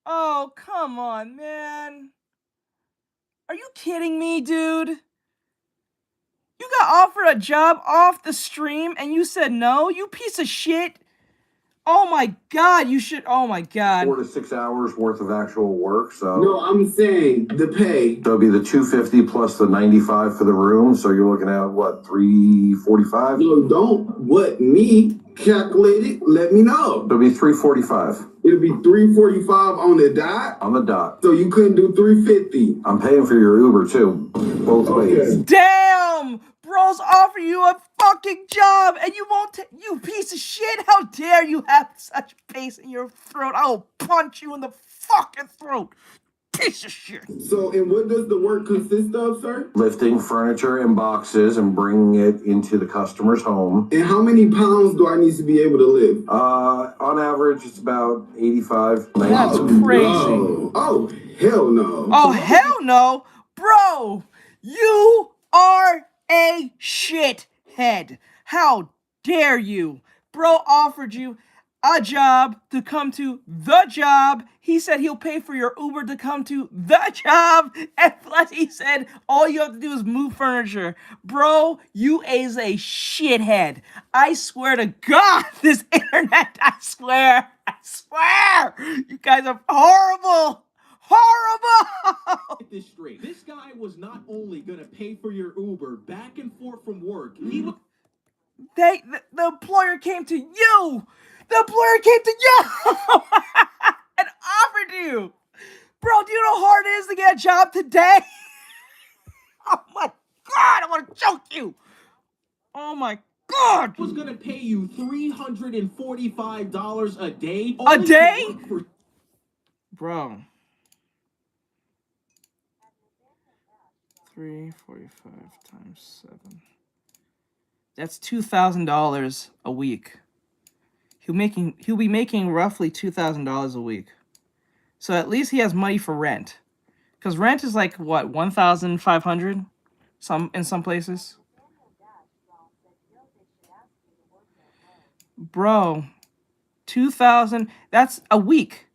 Oh, come on, man. Are you kidding me, dude? You got offered a job off the stream and you said no? You piece of shit. Oh my god, you should. Oh my god. 4 to 6 hours worth of actual work. So No, I'm saying the pay. so it'll be the 250 plus the 95 for the room. So you're looking at what, 345? No, don't. What, me? Calculate it. Let me know. It'll be 345 It'll be 345 on the dot. on the dot. So you couldn't do 350. I'm paying for your Uber too, both ways. Damn! Bros offer you a fucking job and you won't you piece of shit! How dare you have such bass in your throat? I'll punch you in the fucking throat! Piece of shit! So, and what does the work consist of, sir? Lifting furniture in boxes and bringing it into the customer's home. And how many pounds do I need to be able to lift? On average, it's about 85. 90. That's crazy. No. Oh, hell no. Oh, hell no! Bro! You are a shithead! How dare you! Bro offered you a job to come to the job. He said he'll pay for your Uber to come to the job. And plus he said all you have to do is move furniture. Bro, you is a shithead. I swear to God, this internet, I swear. You guys are horrible. Get this straight. This guy was not only gonna pay for your Uber back and forth from work, he was The employer came to you. The employer came to you and offered you. Bro, do you know how hard it is to get a job today? Oh my God, I want to choke you. Oh my God. was gonna pay you $345 a day. A day? Bro. 345 times 7. That's $2,000 a week. He'll be making roughly $2,000 a week. So at least he has money for rent. Because rent is like what, $1,500 in some places. Bro, 2,000, that's a week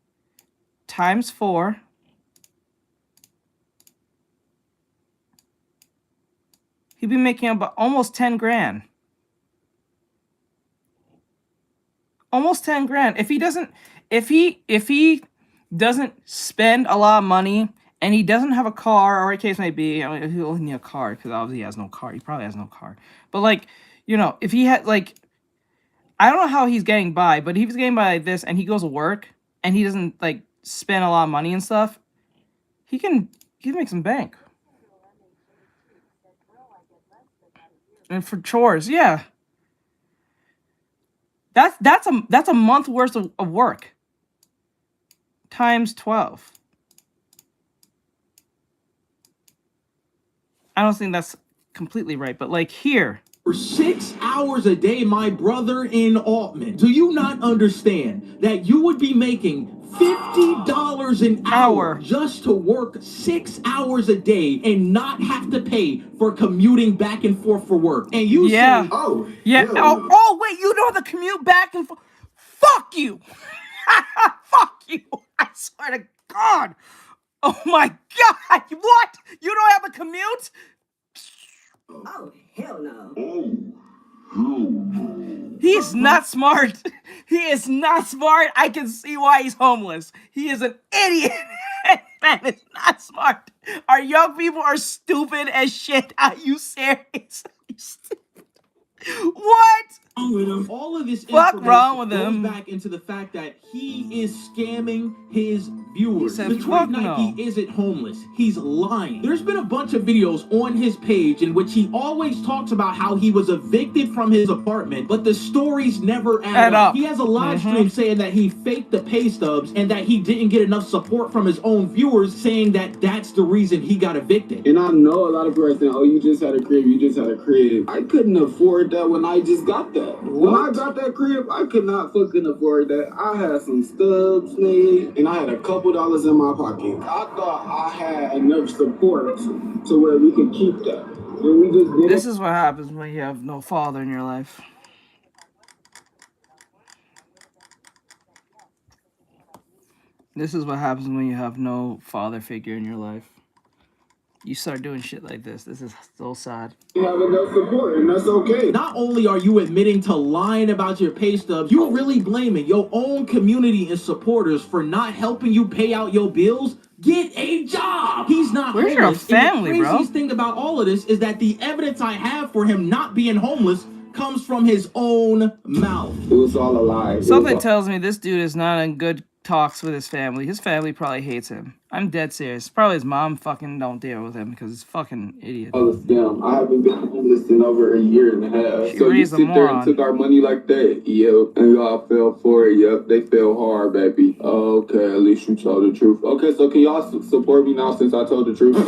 times 4. He'd be making about almost 10 grand. Almost 10 grand. If he doesn't spend a lot of money and he doesn't have a car, or a case may be, I mean, he'll need a car because obviously he has no car. He probably has no car. But like, you know, if he had like, I don't know how he's getting by, but if he's getting by like this and he goes to work and he doesn't like spend a lot of money and stuff, he can make some bank. And for chores, yeah. That's a month worth of work. Times 12. I don't think that's completely right, but like here. For 6 hours a day, my brother in Altman. Do you not understand that you would be making $50 an hour just to work 6 hours a day and not have to pay for commuting back and forth for work? And you say, Oh, yeah. Oh, wait, you know the commute back and forth? Fuck you. Fuck you. I swear to God. Oh my God. What? You don't have a commute? Oh, hell no. He is not smart. He is not smart. I can see why he's homeless. He is an idiot. Man, it's not smart. Our young people are stupid as shit. Are you serious? What? All of this Fuck wrong information with goes him. back into the fact that he is scamming his viewers. He said, Detroit fuck Nike no. isn't homeless. He's lying. There's been a bunch of videos on his page in which he always talks about how he was evicted from his apartment, but the stories never add up. He has a live stream saying that he faked the pay stubs and that he didn't get enough support from his own viewers, saying that that's the reason he got evicted. And I know a lot of people are saying, oh, you just had a crib, you just had a crib. I couldn't afford that when I just got that. When I got that crib, I could not fucking afford that. I had some stubs made, and I had a couple dollars in my pocket. I thought I had enough support to where we could keep that. And we just did This is what happens when you have no father in your life. This is what happens when you have no father figure in your life. You start doing shit like this. This is so sad. You have enough support, and that's okay. Not only are you admitting to lying about your pay stubs, you're really blaming your own community and supporters for not helping you pay out your bills. Get a job. He's not Where's homeless. your family, and the bro? craziest thing about all of this is that the evidence I have for him not being homeless comes from his own mouth. It was all a lie. Something tells me this dude is not in good talks with his family. His family probably hates him. I'm dead serious. Probably his mom fucking don't deal with him because he's fucking idiot. All this damn. I haven't been homeless in over a year and a half. She So you raised a sit there and moron. took our money like that? Yep. And y'all fell for it. Yep. They fell hard, baby. Okay, at least you told the truth. Okay, so can y'all support me now since I told the truth? What?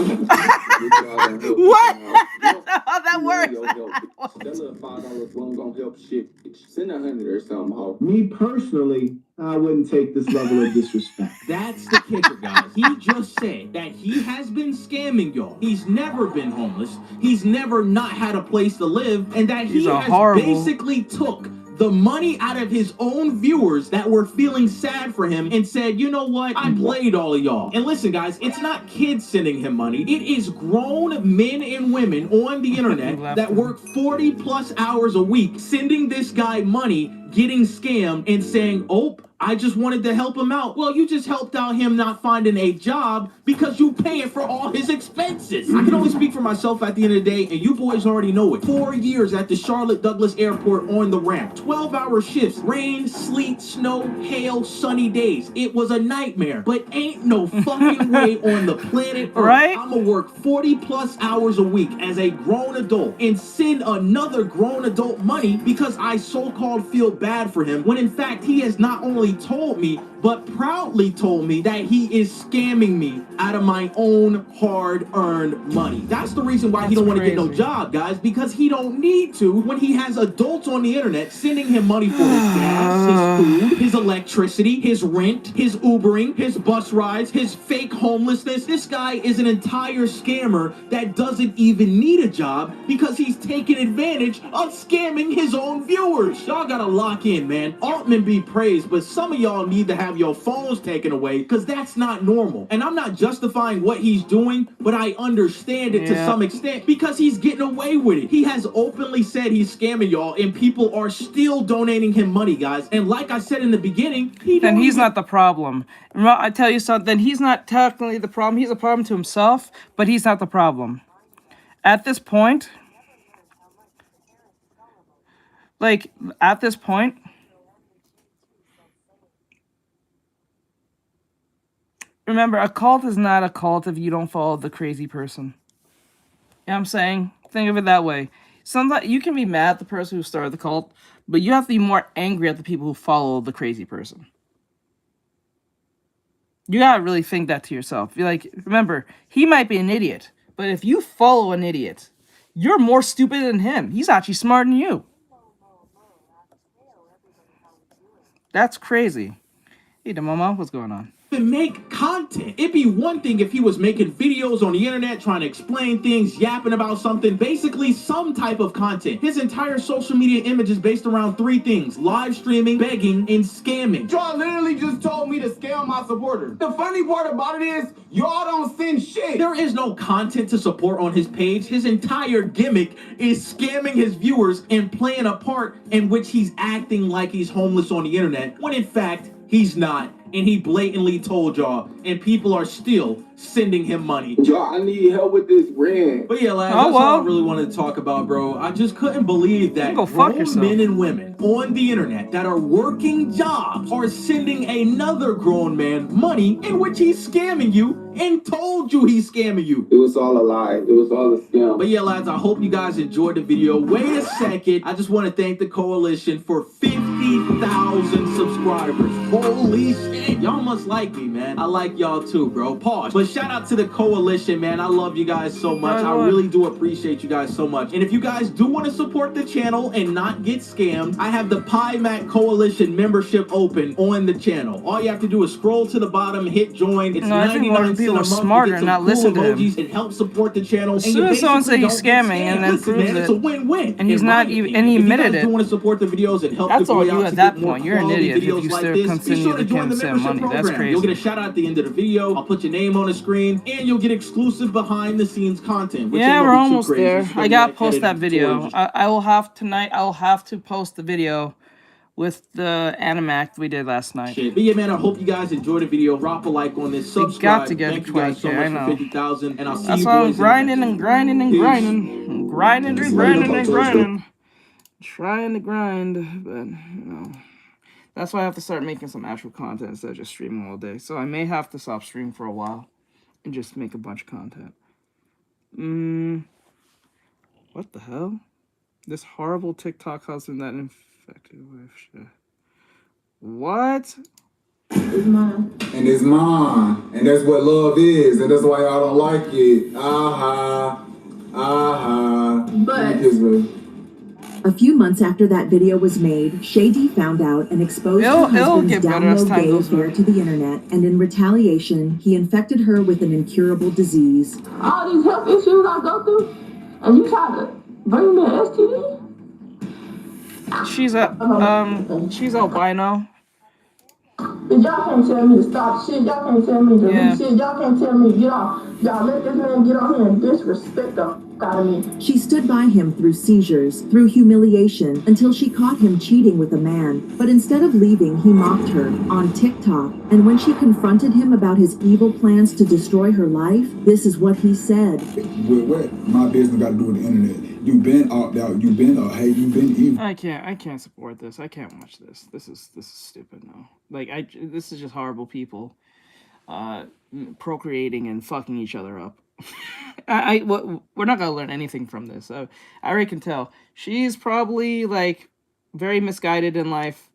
That's not how that works. That little $5 loan gonna help shit. Send 100 or something, ho. Me personally, I wouldn't take this level of disrespect. That's the kicker, guys. He just said that he has been scamming y'all. He's never been homeless. He's never not had a place to live, and that he has basically took the money out of his own viewers that were feeling sad for him and said, you know what? I played all of y'all. And listen, guys, it's not kids sending him money. It is grown men and women on the internet that work 40 plus hours a week sending this guy money, getting scammed and saying, oh, I just wanted to help him out. Well, you just helped out him not finding a job because you paying for all his expenses. I can only speak for myself at the end of the day, and you boys already know it. 4 years at the Charlotte Douglas Airport on the ramp. 12-hour shifts. Rain, sleet, snow, hail, sunny days. It was a nightmare, but ain't no fucking way on the planet Earth. Right? I'm gonna work 40 plus hours a week as a grown adult and send another grown adult money because I so-called feel bad for him, when in fact he has not only told me but proudly told me that he is scamming me out of my own hard-earned money. That's the reason why he don't want to get no job, guys, because he don't need to when he has adults on the internet sending him money for his gas, his food, his electricity, his rent, his Ubering, his bus rides, his fake homelessness. This guy is an entire scammer that doesn't even need a job because he's taking advantage of scamming his own viewers. Y'all gotta lock in, man. Altman be praised, but some of y'all need to have your phones taken away because that's not normal. And I'm not justifying what he's doing, but I understand it to some extent because he's getting away with it. He has openly said he's scamming y'all and people are still donating him money, guys. And like I said in the beginning, he's not the problem. I tell you something, he's not technically the problem. He's a problem to himself, but he's not the problem. At this point, remember, a cult is not a cult if you don't follow the crazy person. You know what I'm saying? Think of it that way. Sometimes you can be mad at the person who started the cult, but you have to be more angry at the people who follow the crazy person. You gotta really think that to yourself. You're like, remember, he might be an idiot, but if you follow an idiot, You're more stupid than him. He's actually smarter than you. That's crazy. Hey, the mama, what's going on? Make content. It'd be one thing if he was making videos on the internet trying to explain things, yapping about something, basically some type of content. His entire social media image is based around 3 things: live streaming, begging, and scamming. Y'all literally just told me to scam my supporters. The funny part about it is, y'all don't send shit. There is no content to support on his page. His entire gimmick is scamming his viewers and playing a part in which he's acting like he's homeless on the internet, when in fact, he's not. And he blatantly told y'all, and people are still sending him money. Y'all, I need help with this rent. But yeah, lads, that's all I really wanted to talk about, bro. I just couldn't believe that grown men and women on the internet that are working jobs are sending another grown man money in which he's scamming you and told you he's scamming you. It was all a lie. It was all a scam. But yeah, lads, I hope you guys enjoyed the video. Wait a second. I just want to thank the coalition for 50,000 subscribers. Holy shit. Y'all must like me, man. I like y'all too, bro. Pause. But shout out to the coalition, man. I love you guys so much. I really do appreciate you guys so much. And if you guys do want to support the channel and not get scammed, I have the PyMac Coalition membership open on the channel. All you have to do is scroll to the bottom, hit join. It's 99 cents a month. Smarter and not listen to him. It helps support the channel. As soon as someone says he's scamming and then proves it, it's a win-win. And he's not even, and he admitted it. If you guys do want to support the videos and help that's the all boy you out at to that get more point. You're an idiot if you videos like still this, continue be sure to to join the send membership money. That's program. crazy. You'll get a shout out at the end of the video. I'll put your name on the screen, and you'll get exclusive behind-the-scenes content. Yeah, we're almost there. I gotta post that video. I will have tonight. I'll have to post the video with the Animact we did last night. But yeah, man, I hope you guys enjoyed the video. Drop a like on this. Subscribe. Got to get Thank you guys so 20K, much for 50,000, and I'll see That's you why boys I'm grinding and grinding and grinding, grinding and grinding and grinding, trying to grind, but you know. That's why I have to start making some actual content instead of just streaming all day. So I may have to stop streaming for a while and just make a bunch of content. What the hell? This horrible TikTok husband that infected with shit. What? It's mine. And it's mine. And that's what love is. And that's why y'all don't like it. But a few months after that video was made, Shady found out and exposed her husband's down-low gay affair to the internet, and in retaliation, he infected her with an incurable disease. All these health issues I go through, and you try to bring me an STD? She's albino. But y'all can't tell me to stop shit. Y'all can't tell me to do shit. Y'all can't tell me to get off. Y'all let this man get on here and disrespect the out of me. She stood by him through seizures, through humiliation, until she caught him cheating with a man. But instead of leaving, he mocked her on TikTok. And when she confronted him about his evil plans to destroy her life, this is what he said. What my business got to do with the internet? You've been opt out. You've been you've been evil. I can't support this. I can't watch this. This is stupid now. Like this is just horrible people procreating and fucking each other up. We're not gonna learn anything from this. I already can tell. She's probably like very misguided in life,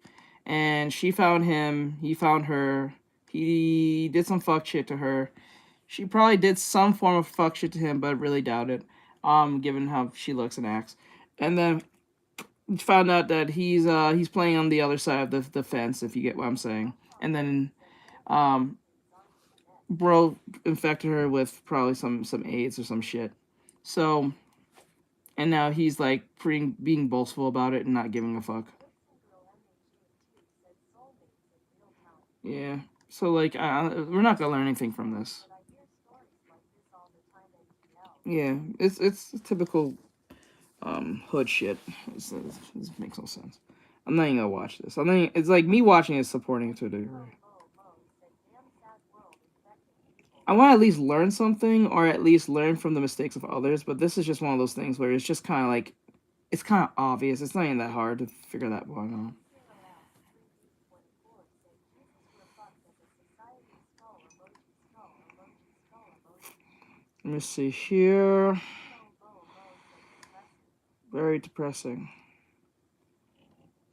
and she found him. He found her. He did some fuck shit to her. She probably did some form of fuck shit to him, but I really doubt it. Given how she looks and acts, and then found out that he's playing on the other side of the fence, if you get what I'm saying. And then, bro infected her with probably some AIDS or some shit. So, and now he's like being boastful about it and not giving a fuck. Yeah. So like, we're not gonna learn anything from this. Yeah, it's typical hood shit. This makes no sense. I'm not even gonna watch this. It's like me watching it, supporting it to a degree. I want to at least learn something, or at least learn from the mistakes of others, but this is just one of those things where it's just kind of like, it's kind of obvious. It's not even that hard to figure that one out. Let me see here. Very depressing.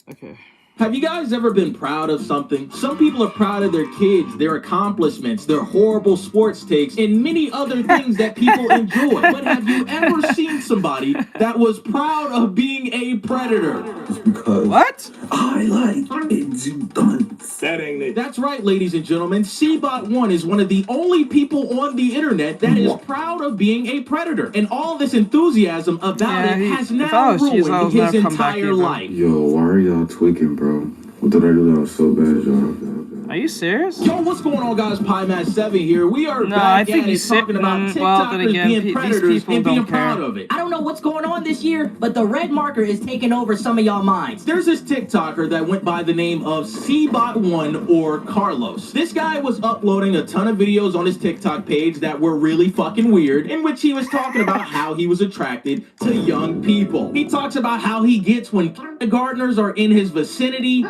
Okay. Have you guys ever been proud of something? Some people are proud of their kids, their accomplishments, their horrible sports takes, and many other things that people enjoy. But have you ever seen somebody that was proud of being a predator? Just because What? I like kids, you dunce. That ain't it. That's right, ladies and gentlemen. Cbot1 is one of the only people on the internet that is proud of being a predator. And all this enthusiasm about it has now ruined his entire life. Yo, why are y'all tweaking, bro? What did I do that was so bad, y'all? Are you serious? Yo, what's going on, guys? PieMatt7 here. We are No, I back think at it talking about TikTokers being predators and being proud of it. I don't know what's going on this year, but the red marker is taking over some of y'all minds. There's this TikToker that went by the name of Cbot1 or Carlos. This guy was uploading a ton of videos on his TikTok page that were really fucking weird, in which he was talking about how he was attracted to young people. He talks about how he gets when kindergartners are in his vicinity.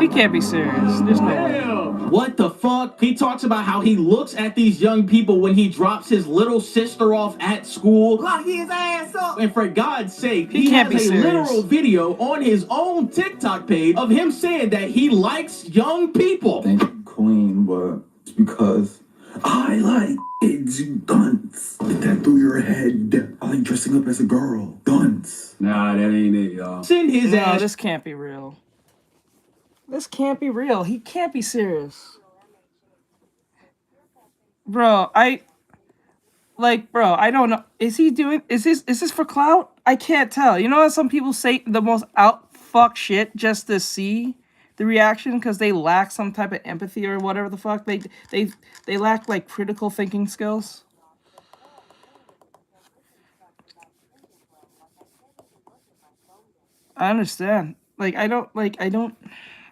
He can't be serious. There's no way. What the fuck? He talks about how he looks at these young people when he drops his little sister off at school. Lock his ass up. And for God's sake, He he can't has be a serious. literal video on his own TikTok page of him saying that he likes young people. Thank you, Queen, but it's because I like kids, you dunce. Get that through your head. I like dressing up as a girl. Dunce. Nah, that ain't it, y'all. Send his No, ass. this can't be real. This can't be real. He can't be serious. Bro, I don't know. Is this for clout? I can't tell. You know how some people say the most out fuck shit just to see the reaction because they lack some type of empathy or whatever the fuck. They lack like critical thinking skills. I understand.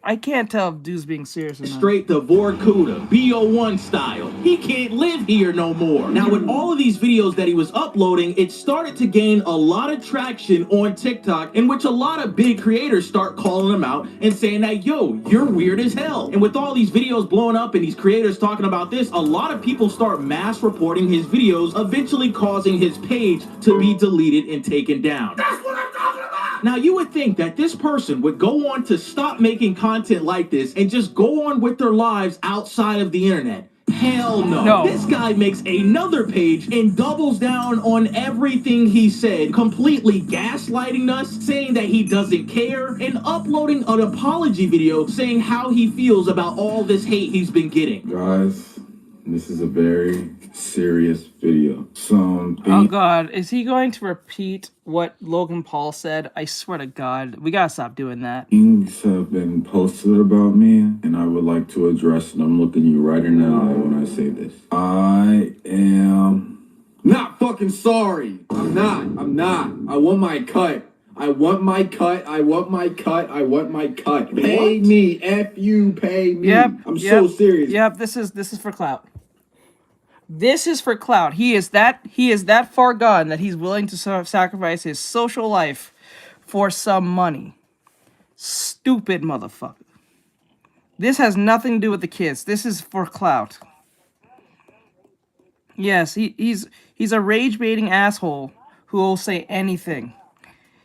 I can't tell if dude's being serious or not. Straight to Vorkuda, BO1 style. He can't live here no more. Now, with all of these videos that he was uploading, it started to gain a lot of traction on TikTok, in which a lot of big creators start calling him out and saying that, yo, you're weird as hell. And with all these videos blowing up and these creators talking about this, a lot of people start mass reporting his videos, eventually causing his page to be deleted and taken down. That's what I'm talking about. Now, you would think that this person would go on to stop making content like this and just go on with their lives outside of the internet. Hell no. No. This guy makes another page and doubles down on everything he said, completely gaslighting us, saying that he doesn't care, and uploading an apology video saying how he feels about all this hate he's been getting. Guys, this is a very serious video. Oh god, is he going to repeat what Logan Paul said? I swear to God, we gotta stop doing that. Things have been posted about me, and I would like to address, and I'm looking you right in the eye when I say this. I am not fucking sorry. I'm not. I want my cut. I want my cut. I want my cut. I want my cut. Pay me. F you, pay me. I'm so serious. Yep, this is for clout. This is for clout. He is that far gone that he's willing to sacrifice his social life for some money. Stupid motherfucker. This has nothing to do with the kids. This is for clout. Yes, he's a rage-baiting asshole who will say anything.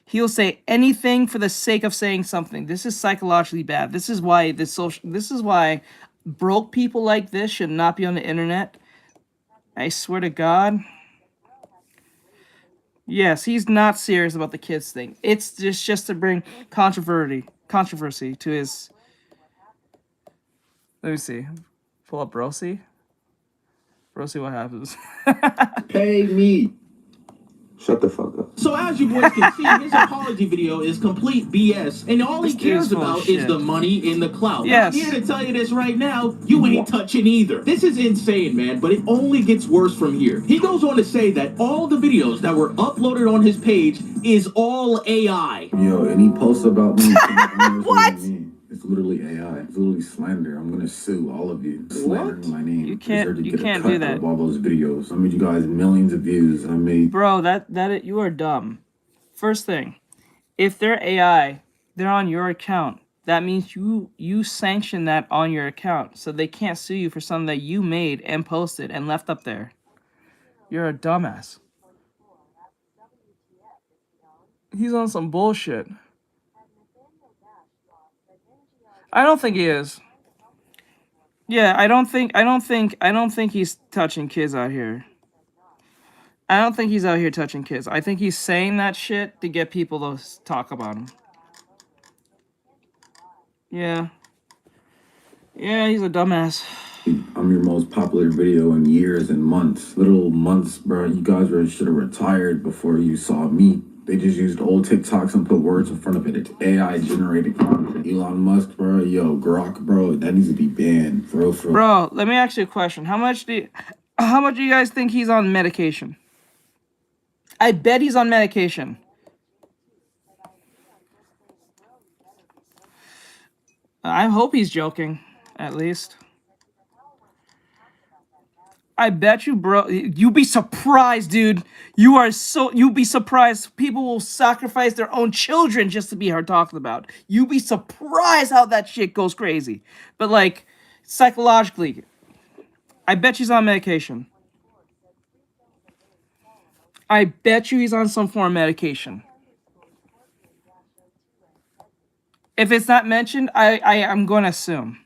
He'll say anything for the sake of saying something. This is psychologically bad. This is why broke people like this should not be on the internet. I swear to God. Yes, he's not serious about the kids thing. It's just to bring controversy to his. Let me see. Pull up Brosi. Brosi, what happens? Pay me. Shut the fuck up. So as you boys can see, his apology video is complete BS, and all he cares about is the money and the clout. Yes. I'm here to tell you this right now, you ain't touching either. This is insane, man, but it only gets worse from here. He goes on to say that all the videos that were uploaded on his page is all AI. Yo, any post about me? What? It's literally AI. It's literally slander. I'm gonna sue all of you. Slandering my name. You can't do that. Of all those videos. I made you guys millions of views. I made. Bro, you are dumb. First thing, if they're AI, they're on your account. That means you sanction that on your account, so they can't sue you for something that you made and posted and left up there. You're a dumbass. He's on some bullshit. I don't think he is. Yeah, I don't think he's touching kids out here. I don't think he's out here touching kids. I think he's saying that shit to get people to talk about him. Yeah. Yeah, he's a dumbass. I'm your most popular video in years and months. Little months, bro. You guys should have retired before you saw me. They just used old TikToks and put words in front of it. It's AI generated content. Elon Musk, bro. Yo, Grok, bro. That needs to be banned. For real. Bro, let me ask you a question. How much do you guys think he's on medication? I bet he's on medication. I hope he's joking, at least. I bet you, bro. You'd be surprised, dude. You'd be surprised. People will sacrifice their own children just to be heard talking about. You'd be surprised how that shit goes crazy. But, like, psychologically, I bet she's on medication. I bet you he's on some form of medication. If it's not mentioned, I'm going to assume.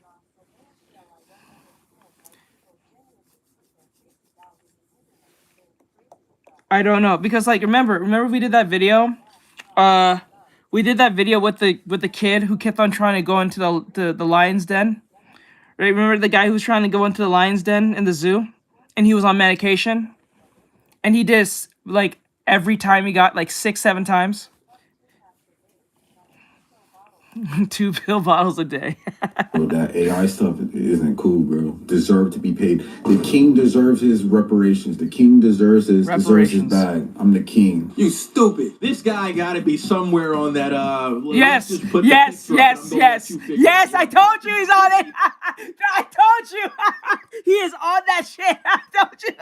I don't know, because, like, remember we did that video? We did that video with the kid who kept on trying to go into the lion's den. Right? Remember the guy who was trying to go into the lion's den in the zoo, and he was on medication, and he did, like, every time he got, like, 6-7 times. 2 pill bottles a day. Bro, that AI stuff isn't cool, bro. Deserve to be paid. The king deserves his reparations. The king deserves his bag. I'm the king. You stupid. This guy gotta be somewhere on that Yes, I told you he's on it. I told you. He is on that shit. I told you.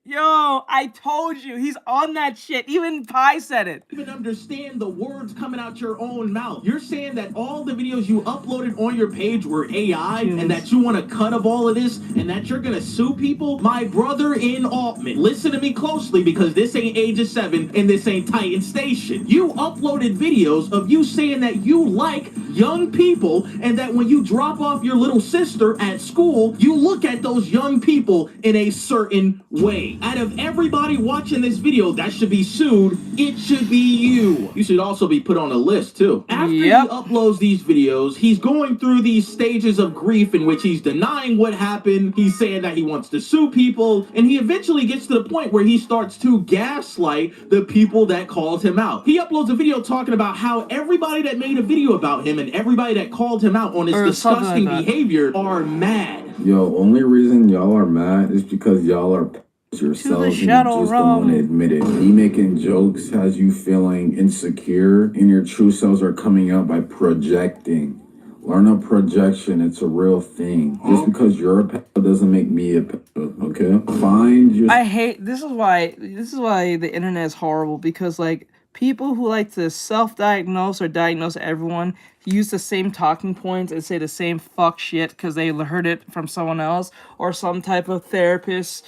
Yo, I told you, he's on that shit. Even Pi said it. Even understand the words coming out your own mouth. You're saying that all the videos you uploaded on your page were AI, and that you want a cut of all of this, and that you're gonna sue people? My brother in Altman, listen to me closely, because this ain't Ages 7 and this ain't Titan Station. You uploaded videos of you saying that you like young people, and that when you drop off your little sister at school, you look at those young people in a certain way. Out of everybody watching this video that should be sued, it should be you. You should also be put on a list too. After he uploads these videos, he's going through these stages of grief in which he's denying what happened. He's saying that he wants to sue people, and he eventually gets to the point where he starts to gaslight the people that called him out. He uploads a video talking about how everybody that made a video about him and everybody that called him out on his disgusting behavior are mad. Yo, only reason y'all are mad is because y'all are yourselves and you just don't want to admit it. Me making jokes has you feeling insecure, and your true selves are coming out by projecting. Learn a projection. It's a real thing. Just because you're a pedo doesn't make me a pedo, okay? Find your... I hate... This is why the internet is horrible, because, like, people who like to self-diagnose or diagnose everyone use the same talking points and say the same fuck shit because they heard it from someone else or some type of therapist.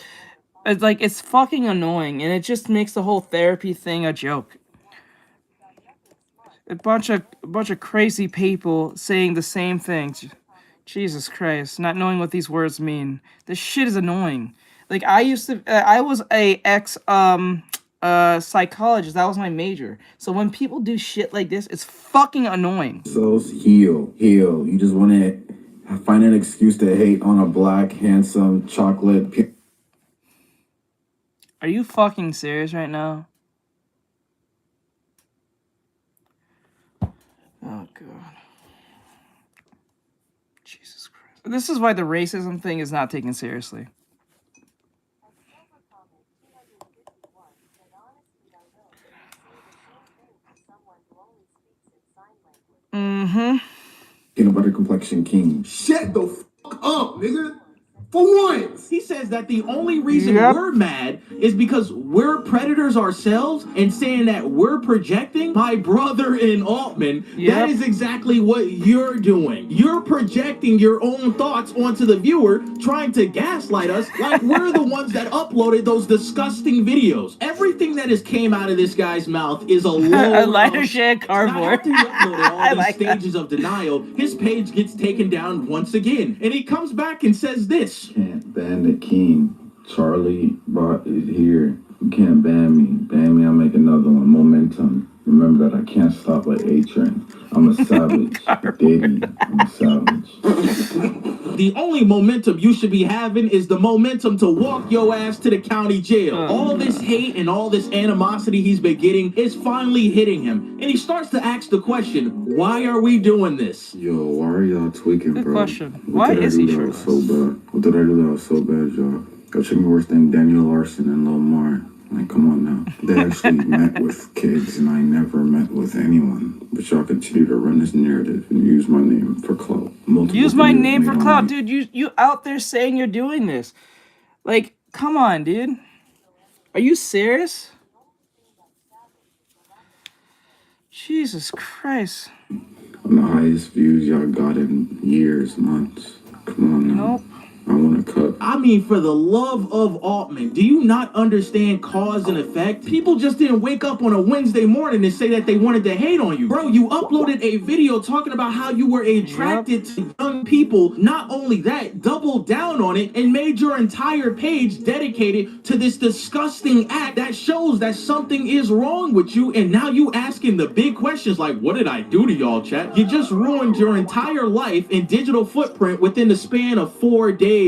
It's like, it's fucking annoying, and it just makes the whole therapy thing a joke. A bunch of crazy people saying the same things. Jesus Christ, not knowing what these words mean. This shit is annoying. Like, I was a psychologist. That was my major. So when people do shit like this, it's fucking annoying. So heal. You just want to find an excuse to hate on a black, handsome, chocolate... Are you fucking serious right now? Oh, God. Jesus Christ. This is why the racism thing is not taken seriously. Mm-hmm. Peanut butter complexion king. Shut the fuck up, nigga. For once. He says that the only reason we're mad is because we're predators ourselves and saying that we're projecting. My brother in Altman, that is exactly what you're doing. You're projecting your own thoughts onto the viewer, trying to gaslight us like we're the ones that uploaded those disgusting videos. Everything that has came out of this guy's mouth is a low lighter shade cardboard. Now, after he uploaded all these stages of denial, his page gets taken down once again, and he comes back and says this: Can't ban the king. Charlie brought it here. You can't ban me. Ban me, I'll make another one. Momentum. Remember that I can't stop like A-Train. I'm a savage. Diddy, I'm a savage. The only momentum you should be having is the momentum to walk your ass to the county jail. All this hate and all this animosity he's been getting is finally hitting him. And he starts to ask the question, why are we doing this? Yo, why are y'all tweaking, bro? Good question. What did I do that was so bad? What did I do that was so bad, y'all? Go check me worse than Daniel Larson and Lil Mar. Like, come on now. They actually met with kids, and I never met with anyone. But y'all continue to run this narrative and use my name for clout. Use my name for clout, dude. You out there saying you're doing this? Like, come on, dude. Are you serious? Jesus Christ. I'm the highest views y'all got in years, months. Come on now. Nope. I want to cut. I mean, for the love of Altman, do you not understand cause and effect? People just didn't wake up on a Wednesday morning and say that they wanted to hate on you. Bro, you uploaded a video talking about how you were attracted to young people. Not only that, doubled down on it and made your entire page dedicated to this disgusting act that shows that something is wrong with you. And now you asking the big questions like, what did I do to y'all, chat? You just ruined your entire life and digital footprint within the span of 4 days.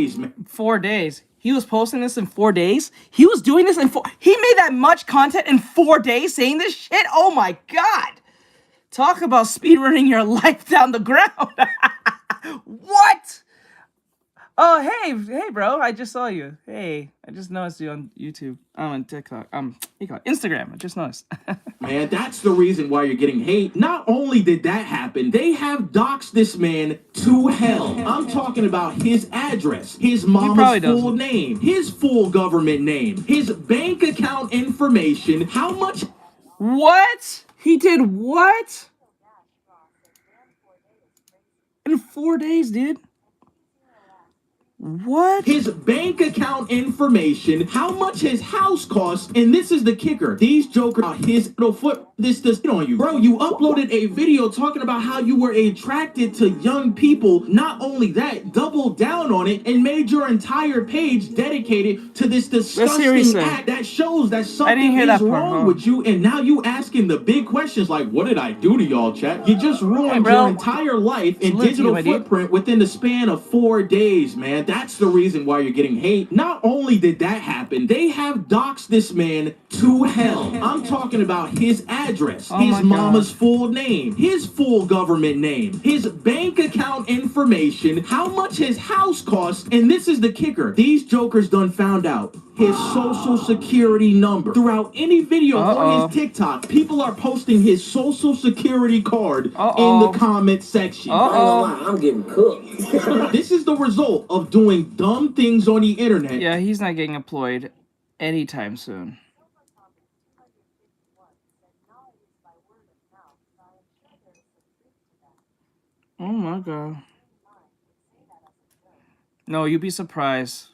4 days. He was posting this in 4 days. He was doing this in he made that much content in 4 days saying this shit. Oh my God. Talk about speedrunning your life down the ground. What? Oh, hey, bro. I just saw you. Hey, I just noticed you on YouTube. I'm on TikTok. Instagram. I just noticed. Man, that's the reason why you're getting hate. Not only did that happen, they have doxed this man to hell. I'm talking about his address, his mama's full name, his full government name, his bank account information, how much... What? He did what? In 4 days, dude. What? His bank account information, how much his house costs, and this is the kicker. These jokers are his little foot this on you. Bro, you uploaded a video talking about how you were attracted to young people. Not only that, doubled down on it and made your entire page dedicated to this disgusting act that shows that something is wrong with you. And now you asking the big questions like, what did I do to y'all, chat? You just ruined your entire life and digital footprint within the span of 4 days, man. That's the reason why you're getting hate. Not only did that happen, they have doxed this man to hell. I'm talking about his address, his mama's full name, his full government name, his bank account information, how much his house costs, and this is the kicker. These jokers done found out his social security number. Throughout any video on his TikTok, people are posting his social security card in the comment section. I'm getting cooked. This is the result of doing dumb things on the internet. Yeah, he's not getting employed anytime soon. Oh my God. No, you'd be surprised.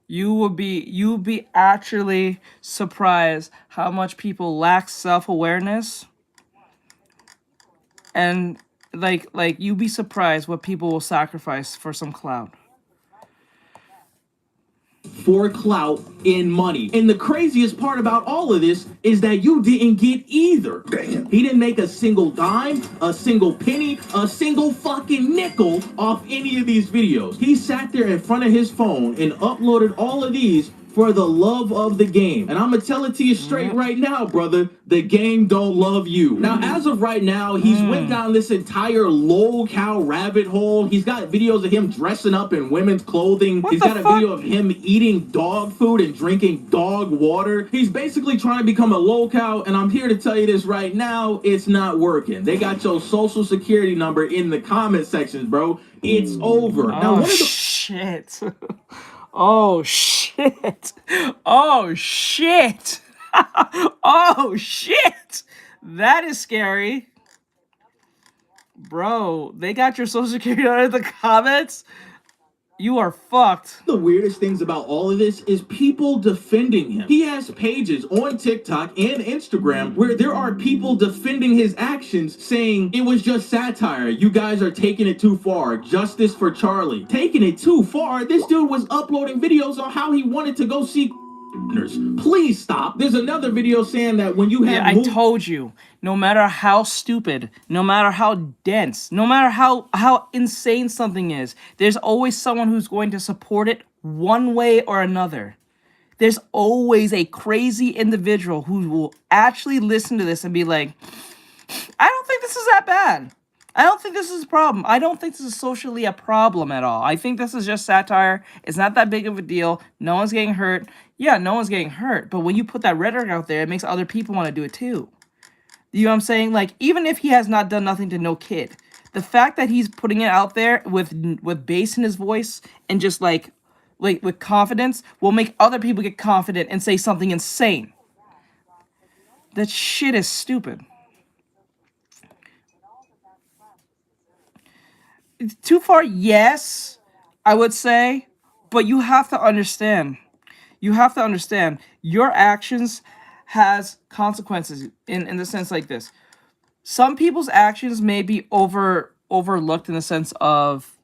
You'd be actually surprised how much people lack self-awareness. And like you'd be surprised what people will sacrifice for some clout. For clout in money. And the craziest part about all of this is that you didn't get either. Damn. He didn't make a single dime, a single penny, a single fucking nickel off any of these videos. He sat there in front of his phone and uploaded all of these for the love of the game. And I'm gonna tell it to you straight right now, brother. The game don't love you. Now, as of right now, he's went down this entire lol-cow rabbit hole. He's got videos of him dressing up in women's clothing. He's got a video of him eating dog food and drinking dog water. He's basically trying to become a lol-cow, and I'm here to tell you this right now, it's not working. They got your social security number in the comment sections, bro. It's over. Now, one of the shit. Oh shit. Oh shit. Oh shit. That is scary. Bro, they got your social security under the comments? You are fucked. The weirdest things about all of this is people defending him. He has pages on TikTok and Instagram where there are people defending his actions, saying it was just satire. You guys are taking it too far. Justice for Charlie. Taking it too far? This dude was uploading videos on how he wanted to go see. Please stop. There's another video saying that when you have... Yeah, I told you, no matter how stupid, no matter how dense, no matter how insane something is, there's always someone who's going to support it one way or another. There's always a crazy individual who will actually listen to this and be like, I don't think this is that bad. I don't think this is a problem. I don't think this is socially a problem at all. I think this is just satire. It's not that big of a deal. No one's getting hurt. Yeah, no one's getting hurt. But when you put that rhetoric out there, it makes other people want to do it too. You know what I'm saying? Like, even if he has not done nothing to no kid, the fact that he's putting it out there with bass in his voice and just like with confidence will make other people get confident and say something insane. That shit is stupid. Too far, yes, I would say, but you have to understand. You have to understand your actions has consequences in the sense like this. Some people's actions may be overlooked in the sense of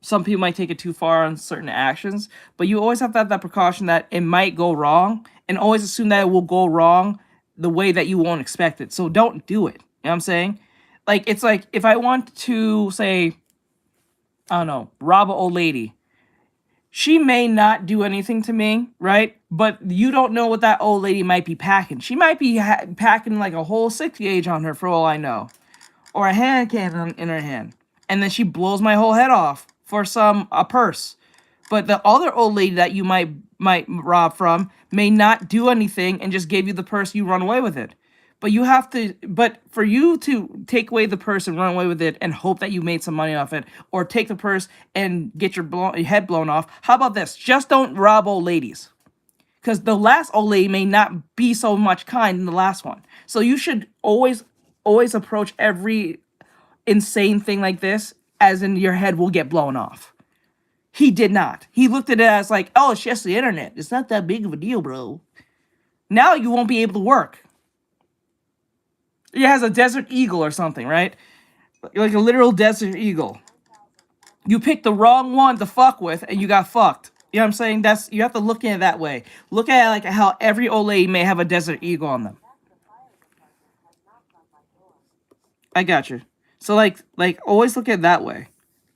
some people might take it too far on certain actions, but you always have to have that precaution that it might go wrong and always assume that it will go wrong the way that you won't expect it. So don't do it. You know what I'm saying? Like, it's like if I want to say, I don't know, rob an old lady. She may not do anything to me, right? But you don't know what that old lady might be packing. She might be packing like a whole 6 gauge on her for all I know. Or a hand cannon in her hand. And then she blows my whole head off for a purse. But the other old lady that you might rob from may not do anything and just give you the purse, you run away with it. But you have to, but for you to take away the purse and run away with it and hope that you made some money off it, or take the purse and get your head blown off, how about this? Just don't rob old ladies. Because the last old lady may not be so much kind in the last one. So you should always approach every insane thing like this as in your head will get blown off. He did not. He looked at it as like, oh, it's just the internet. It's not that big of a deal, bro. Now you won't be able to work. It has a desert eagle or something, right? Like a literal desert eagle. You picked the wrong one to fuck with, and you got fucked. You know what I'm saying? You have to look at it that way. Look at it like how every old lady may have a desert eagle on them. I got you. So like always look at it that way.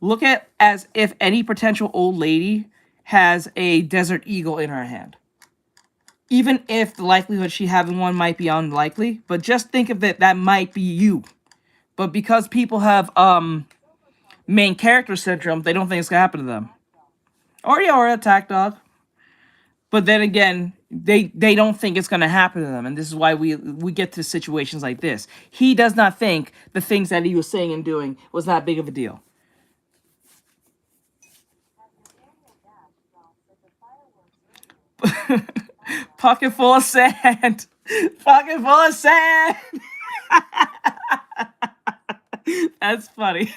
Look at it as if any potential old lady has a desert eagle in her hand. Even if the likelihood she having one might be unlikely, but just think of it, that might be you. But because people have main character syndrome, they don't think it's gonna happen to them. Or yeah, or attack dog. But then again, they don't think it's gonna happen to them, and this is why we get to situations like this. He does not think the things that he was saying and doing was that big of a deal. Pocket full of sand. Pocket full of sand. That's funny.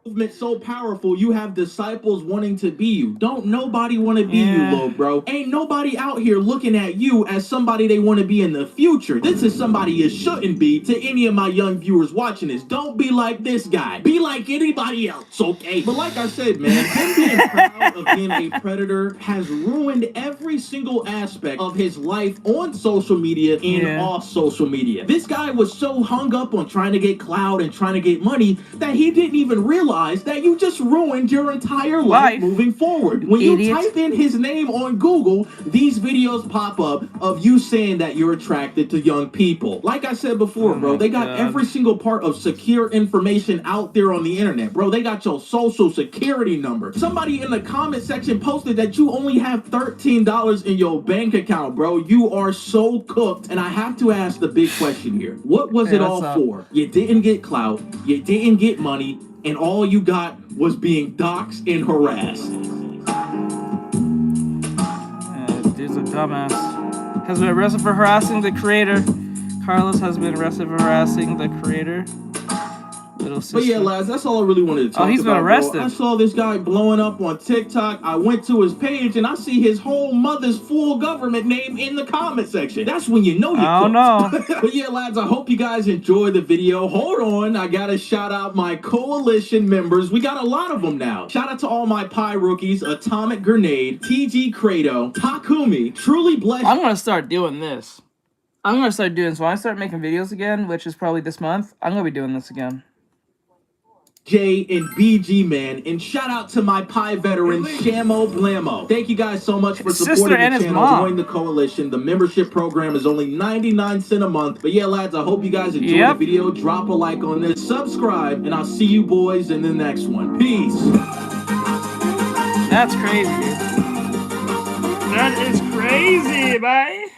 Movement so powerful, you have disciples wanting to be you. Don't nobody want to be you, little bro. Ain't nobody out here looking at you as somebody they want to be in the future. This is somebody you shouldn't be. To any of my young viewers watching this, don't be like this guy. Be like anybody else, okay? But like I said, man, him being proud of being a predator has ruined every single aspect of his life on social media and off social media. This guy was so hung up on trying to get clout and trying to get money that he didn't even realize that you just ruined your entire life moving forward. When you type in his name on Google, these videos pop up of you saying that you're attracted to young people. Like I said before, bro, they got every single part of secure information out there on the internet, bro. They got your social security number. Somebody in the comment section posted that you only have $13 in your bank account, bro. You are so cooked. And I have to ask the big question here. What was it all for? You didn't get clout. You didn't get money. and all you got was being doxxed and harassed. Dude's a dumbass. Has been arrested for harassing the creator. Carlos has been arrested for harassing the creator. Little sister. But yeah, lads, that's all I really wanted to talk about. Oh, he's been arrested. Bro. I saw this guy blowing up on TikTok. I went to his page and I see his whole mother's full government name in the comment section. That's when you know you're cooked. No. But yeah, lads, I hope you guys enjoyed the video. Hold on, I gotta shout out my coalition members. We got a lot of them now. Shout out to all my Pi rookies: Atomic Grenade, TG Credo, Takumi, Truly Blessed. I'm gonna start doing this. So when I start making videos again, which is probably this month, I'm gonna be doing this again. J and BG Man, and shout out to my Pi veteran Shamo Blamo. Thank you guys so much for supporting the channel. Join the coalition. The membership program is only 99 cents a month. But yeah, lads, I hope you guys enjoyed the video. Drop a like on this, subscribe, and I'll see you boys in the next one. Peace. That's crazy. That is crazy, bye.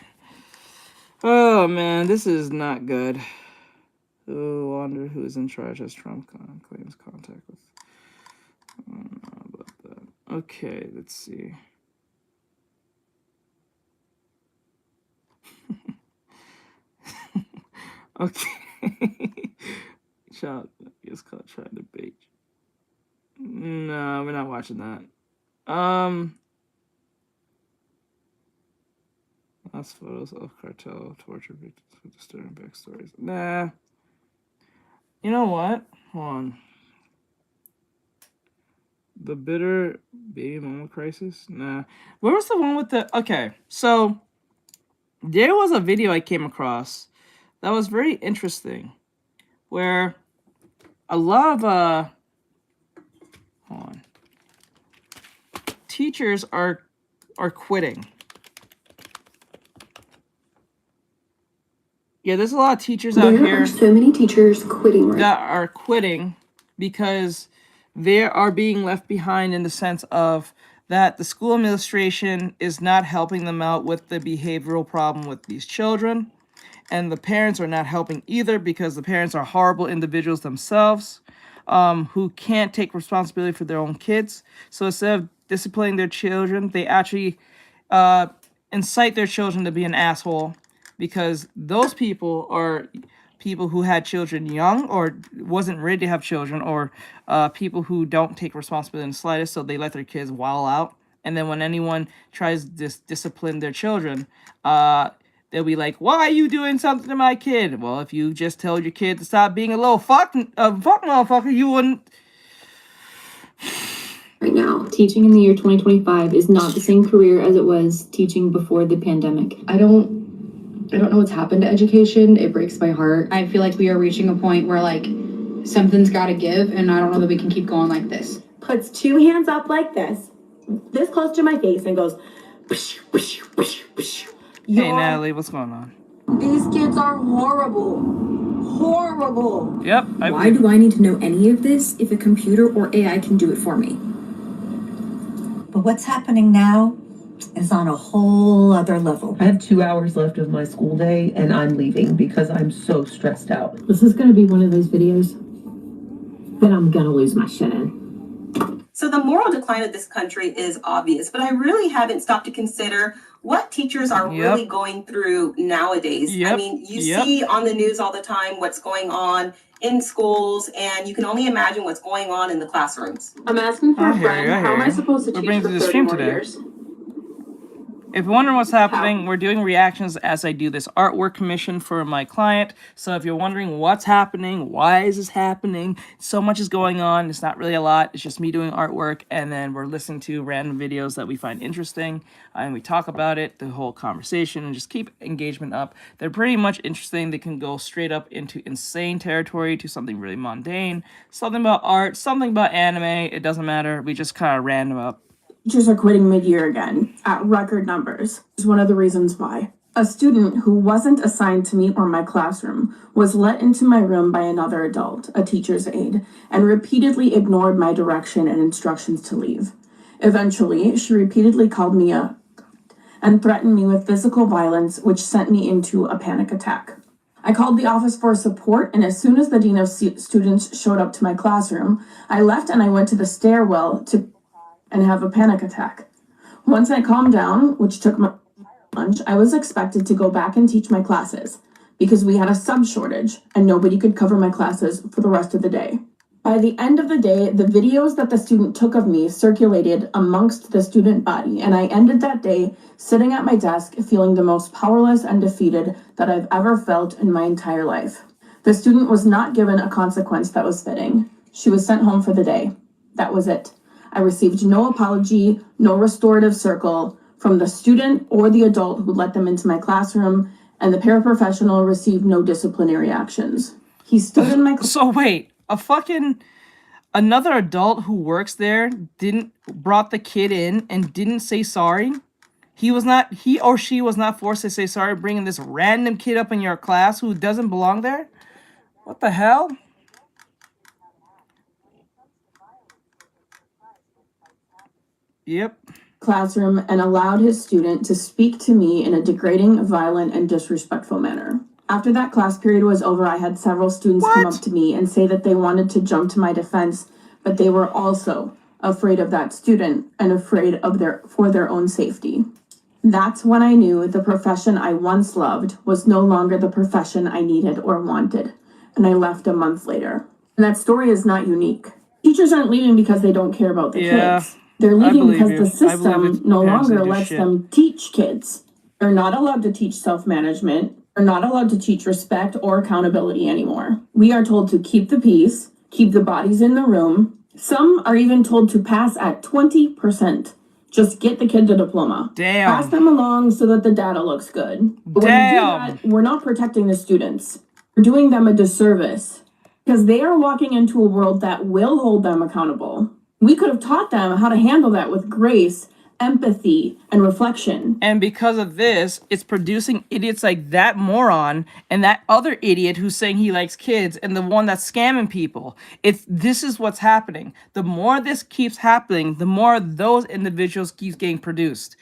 Oh man, this is not good. Oh, wonder who is in charge as Trump claims contact with. I don't know about that. Okay, let's see. Okay. Child is caught trying to bait. No, we're not watching that. Last photos of cartel torture victims with disturbing backstories. Nah. You know what? Hold on. The bitter baby mama crisis? Nah. Where was the one with the... Okay, so there was a video I came across that was very interesting, where a lot of hold on, teachers are quitting. Yeah, there's a lot of teachers out here. There are so many teachers quitting that are quitting because they are being left behind in the sense of that the school administration is not helping them out with the behavioral problem with these children. And the parents are not helping either because the parents are horrible individuals themselves who can't take responsibility for their own kids. So instead of disciplining their children, they actually incite their children to be an asshole. Because those people are people who had children young or wasn't ready to have children, or people who don't take responsibility in the slightest, so they let their kids wild out. And then when anyone tries to discipline their children, they'll be like, why are you doing something to my kid? Well, if you just told your kid to stop being a little fuck motherfucker, you wouldn't. Right now, teaching in the year 2025 is not the same career as it was teaching before the pandemic. I don't know what's happened to education. It breaks my heart. I feel like we are reaching a point where like something's got to give, and I don't know that we can keep going like this. Puts two hands up like this close to my face, and goes. Hey Natalie, what's going on? These kids are horrible. Horrible. Yep. Why do I need to know any of this if a computer or AI can do it for me? But what's happening now is on a whole other level. I have 2 hours left of my school day and I'm leaving because I'm so stressed out. This is going to be one of those videos that I'm going to lose my shit in. So the moral decline of this country is obvious, but I really haven't stopped to consider what teachers are really going through nowadays. I mean, you see on the news all the time what's going on in schools, and you can only imagine what's going on in the classrooms. I'm asking for a friend. How am I supposed to teach for 30 more years? If you're wondering what's happening, we're doing reactions as I do this artwork commission for my client. So if you're wondering what's happening, why is this happening, so much is going on. It's not really a lot. It's just me doing artwork, and then we're listening to random videos that we find interesting, and we talk about it, the whole conversation, and just keep engagement up. They're pretty much interesting. They can go straight up into insane territory to something really mundane, something about art, something about anime. It doesn't matter. We just kind of random up. Teachers are quitting mid-year again at record numbers. Is one of the reasons why. A student who wasn't assigned to me or my classroom was let into my room by another adult, a teacher's aide, and repeatedly ignored my direction and instructions to leave. Eventually, she repeatedly called me and threatened me with physical violence, which sent me into a panic attack. I called the office for support, and as soon as the dean of students showed up to my classroom, I left and I went to the stairwell and have a panic attack. Once I calmed down, which took my lunch, I was expected to go back and teach my classes because we had a sub shortage and nobody could cover my classes for the rest of the day. By the end of the day, the videos that the student took of me circulated amongst the student body, and I ended that day sitting at my desk feeling the most powerless and defeated that I've ever felt in my entire life. The student was not given a consequence that was fitting. She was sent home for the day. That was it. I received no apology, no restorative circle from the student or the adult who let them into my classroom, and the paraprofessional received no disciplinary actions. He stood in my So wait, another adult who works there brought the kid in and didn't say sorry? He or she was not forced to say sorry, bringing this random kid up in your class who doesn't belong there? What the hell? Yep. Classroom and allowed his student to speak to me in a degrading, violent, and disrespectful manner. After that class period was over, I had several students come up to me and say that they wanted to jump to my defense, but they were also afraid of that student and afraid of for their own safety. That's when I knew the profession I once loved was no longer the profession I needed or wanted, and I left a month later. And that story is not unique. Teachers aren't leaving because they don't care about the kids. They're leaving because the system no longer lets them teach kids. They're not allowed to teach self-management. They're not allowed to teach respect or accountability anymore. We are told to keep the peace, keep the bodies in the room. Some are even told to pass at 20%. Just get the kid the diploma. Damn. Pass them along so that the data looks good. But when we do that, we're not protecting the students. We're doing them a disservice because they are walking into a world that will hold them accountable. We could have taught them how to handle that with grace, empathy, and reflection. And because of this, it's producing idiots like that moron and that other idiot who's saying he likes kids and the one that's scamming people. This is what's happening. The more this keeps happening, the more those individuals keep getting produced.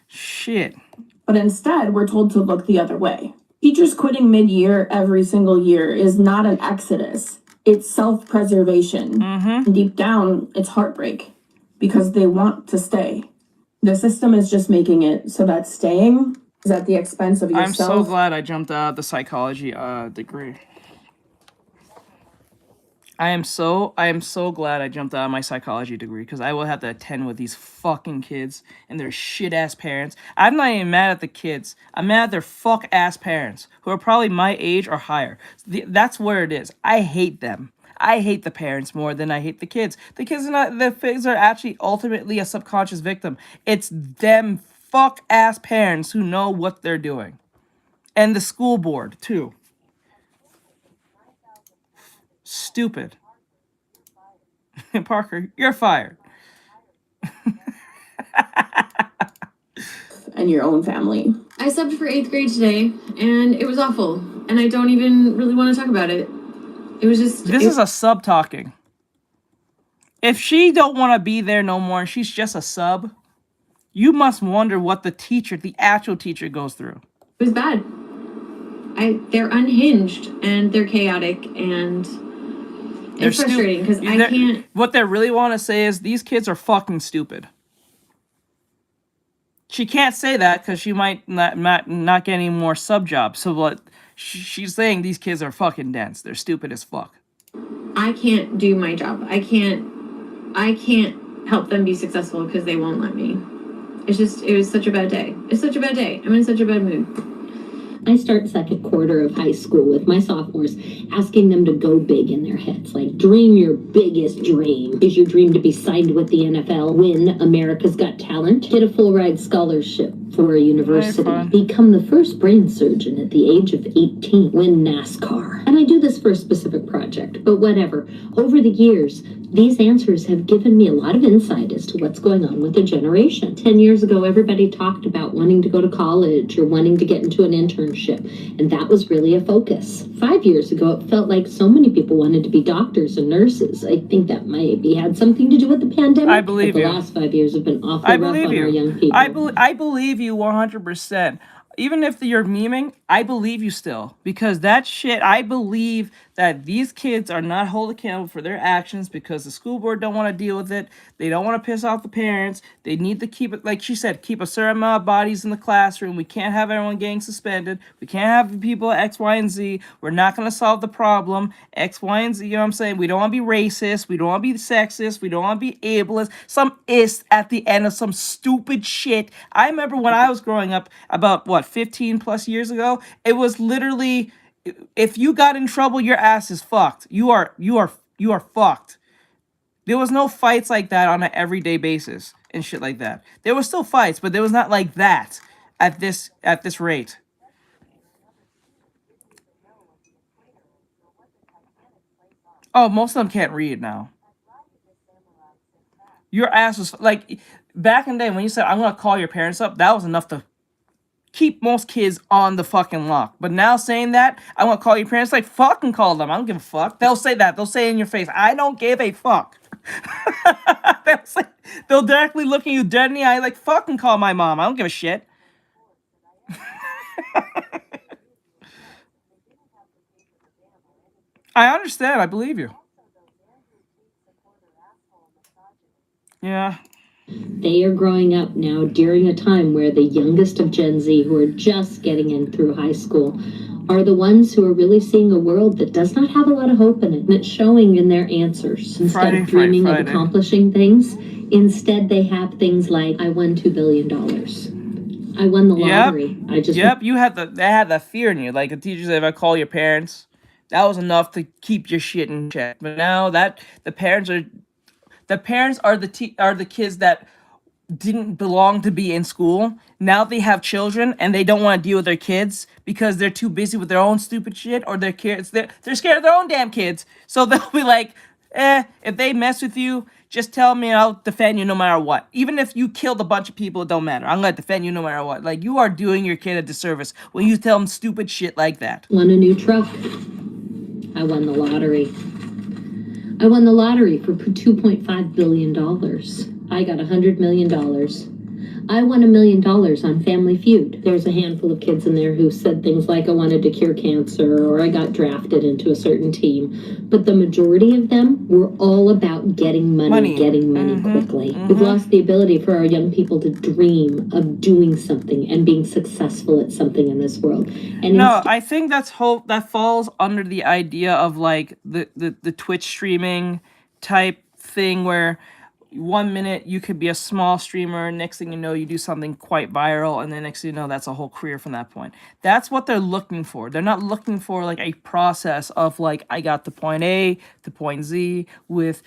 Shit. But instead, we're told to look the other way. Teachers quitting mid-year every single year is not an exodus. It's self-preservation. And deep down, it's heartbreak because they want to stay. The system is just making it so that staying is at the expense of yourself. I'm so glad I jumped out of the psychology degree. I am so glad I jumped out of my psychology degree because I will have to attend with these fucking kids and their shit-ass parents. I'm not even mad at the kids. I'm mad at their fuck-ass parents who are probably my age or higher. That's where it is. I hate them. I hate the parents more than I hate the kids. The kids are actually ultimately a subconscious victim. It's them fuck-ass parents who know what they're doing. And the school board, too. Stupid. Parker, you're fired. And your own family. I subbed for 8th grade today, and it was awful. And I don't even really want to talk about it. It was just... This is a sub talking. If she don't want to be there no more, and she's just a sub, you must wonder what the actual teacher goes through. It was bad. They're unhinged, and they're chaotic, and... It's frustrating because I can't... What they really want to say is these kids are fucking stupid. She can't say that because she might not get any more sub jobs. So what she's saying, these kids are fucking dense. They're stupid as fuck. I can't do my job. I can't help them be successful because they won't let me. It was such a bad day. It's such a bad day. I'm in such a bad mood. I start second quarter of high school with my sophomores, asking them to go big in their heads. Like, dream your biggest dream. Is your dream to be signed with the NFL, win America's Got Talent, get a full ride scholarship for a university, become the first brain surgeon at the age of 18, win NASCAR. And I do this for a specific project, but whatever. Over the years, These answers have given me a lot of insight as to what's going on with the generation. 10 years ago, everybody talked about wanting to go to college or wanting to get into an internship, and that was really a focus. 5 years ago, it felt like so many people wanted to be doctors and nurses. I think that maybe had something to do with the pandemic. I believe but you. the last 5 years have been awfully rough on our young people. I believe you 100%. Even if you're memeing, I believe you still. Because that shit, I believe that these kids are not held accountable for their actions because the school board don't want to deal with it. They don't want to piss off the parents. They need to keep it, like she said, keep a certain amount of bodies in the classroom. We can't have everyone getting suspended. We can't have people X, Y, and Z. We're not going to solve the problem. X, Y, and Z, you know what I'm saying? We don't want to be racist. We don't want to be sexist. We don't want to be ableist. Some ist at the end of some stupid shit. I remember when I was growing up, about, 15 plus years ago, it was literally, if you got in trouble, your ass is fucked. You are fucked. There was no fights like that on an everyday basis and shit like that. There was still fights, but there was not like that at this rate. Oh, most of them can't read now. Your ass was like back in the day when you said I'm gonna call your parents up, that was enough to keep most kids on the fucking lock. But now saying that, I want to call your parents, like, fucking call them. I don't give a fuck. They'll say that. They'll say it in your face, I don't give a fuck. They'll directly look at you dead in the eye, like, fucking call my mom. I don't give a shit. I understand. I believe you. Yeah. They are growing up now during a time where the youngest of Gen Z, who are just getting in through high school, are the ones who are really seeing a world that does not have a lot of hope in it. And it's showing in their answers. Instead of dreaming of accomplishing things, instead they have things like, I won $2 billion. I won the lottery. They had that fear in you. Like the teacher said, if I call your parents, that was enough to keep your shit in check. But now that the parents are the kids that didn't belong to be in school. Now they have children and they don't want to deal with their kids because they're too busy with their own stupid shit, or their kids they're scared of their own damn kids. So they'll be like, if they mess with you, just tell me and I'll defend you no matter what. Even if you killed a bunch of people, it don't matter. I'm gonna defend you no matter what. Like, you are doing your kid a disservice when you tell them stupid shit like that. Won a new truck. I won the lottery. I won the lottery for $2.5 billion. I got $100 million. I won $1 million on Family Feud. There's a handful of kids in there who said things like, I wanted to cure cancer, or I got drafted into a certain team. But the majority of them were all about getting money quickly. We've lost the ability for our young people to dream of doing something and being successful at something in this world. And I think that falls under the idea of like the Twitch streaming type thing where 1 minute you could be a small streamer, next thing you know you do something quite viral, and then next thing you know that's a whole career from that point. That's what they're looking for. They're not looking for like a process of like, I got to point A to point Z with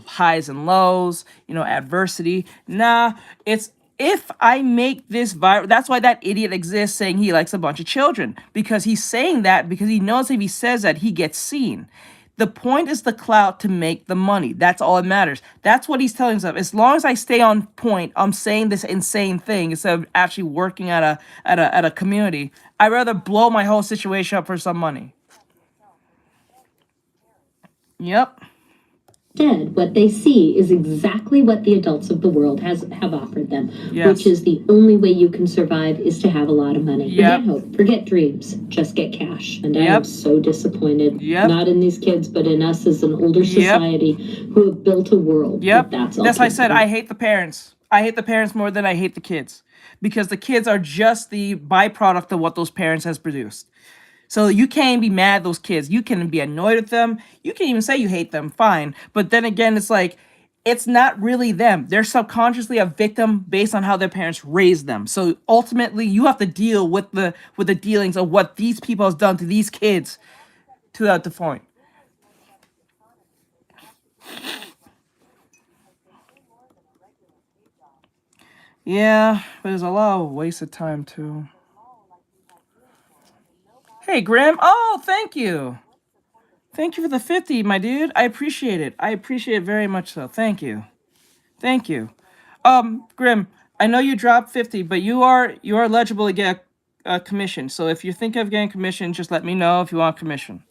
highs and lows, adversity. Nah, it's if I make this viral. That's why that idiot exists saying he likes a bunch of children, because he's saying that because he knows if he says that he gets seen. The point is the clout to make the money. That's all that matters. That's what he's telling himself. As long as I stay on point, I'm saying this insane thing instead of actually working at a community. I'd rather blow my whole situation up for some money. Yep. Instead, what they see is exactly what the adults of the world have offered them, which is the only way you can survive is to have a lot of money. Forget hope, forget dreams, just get cash. And I am so disappointed, not in these kids, but in us as an older society who have built a world. That's all. That's why I said I hate the parents. I hate the parents more than I hate the kids, because the kids are just the byproduct of what those parents has produced. So you can't be mad at those kids. You can be annoyed at them. You can even say you hate them, fine. But then again, it's like, it's not really them. They're subconsciously a victim based on how their parents raised them. So ultimately, you have to deal with the dealings of what these people have done to these kids to that point. Yeah, but there's a lot of wasted time too. Hey, Grim. Oh, thank you. Thank you for the 50, my dude. I appreciate it. I appreciate it very much so. Thank you. Thank you. Grim, I know you dropped 50, but you are eligible to get a commission. So if you think of getting commission, just let me know if you want commission.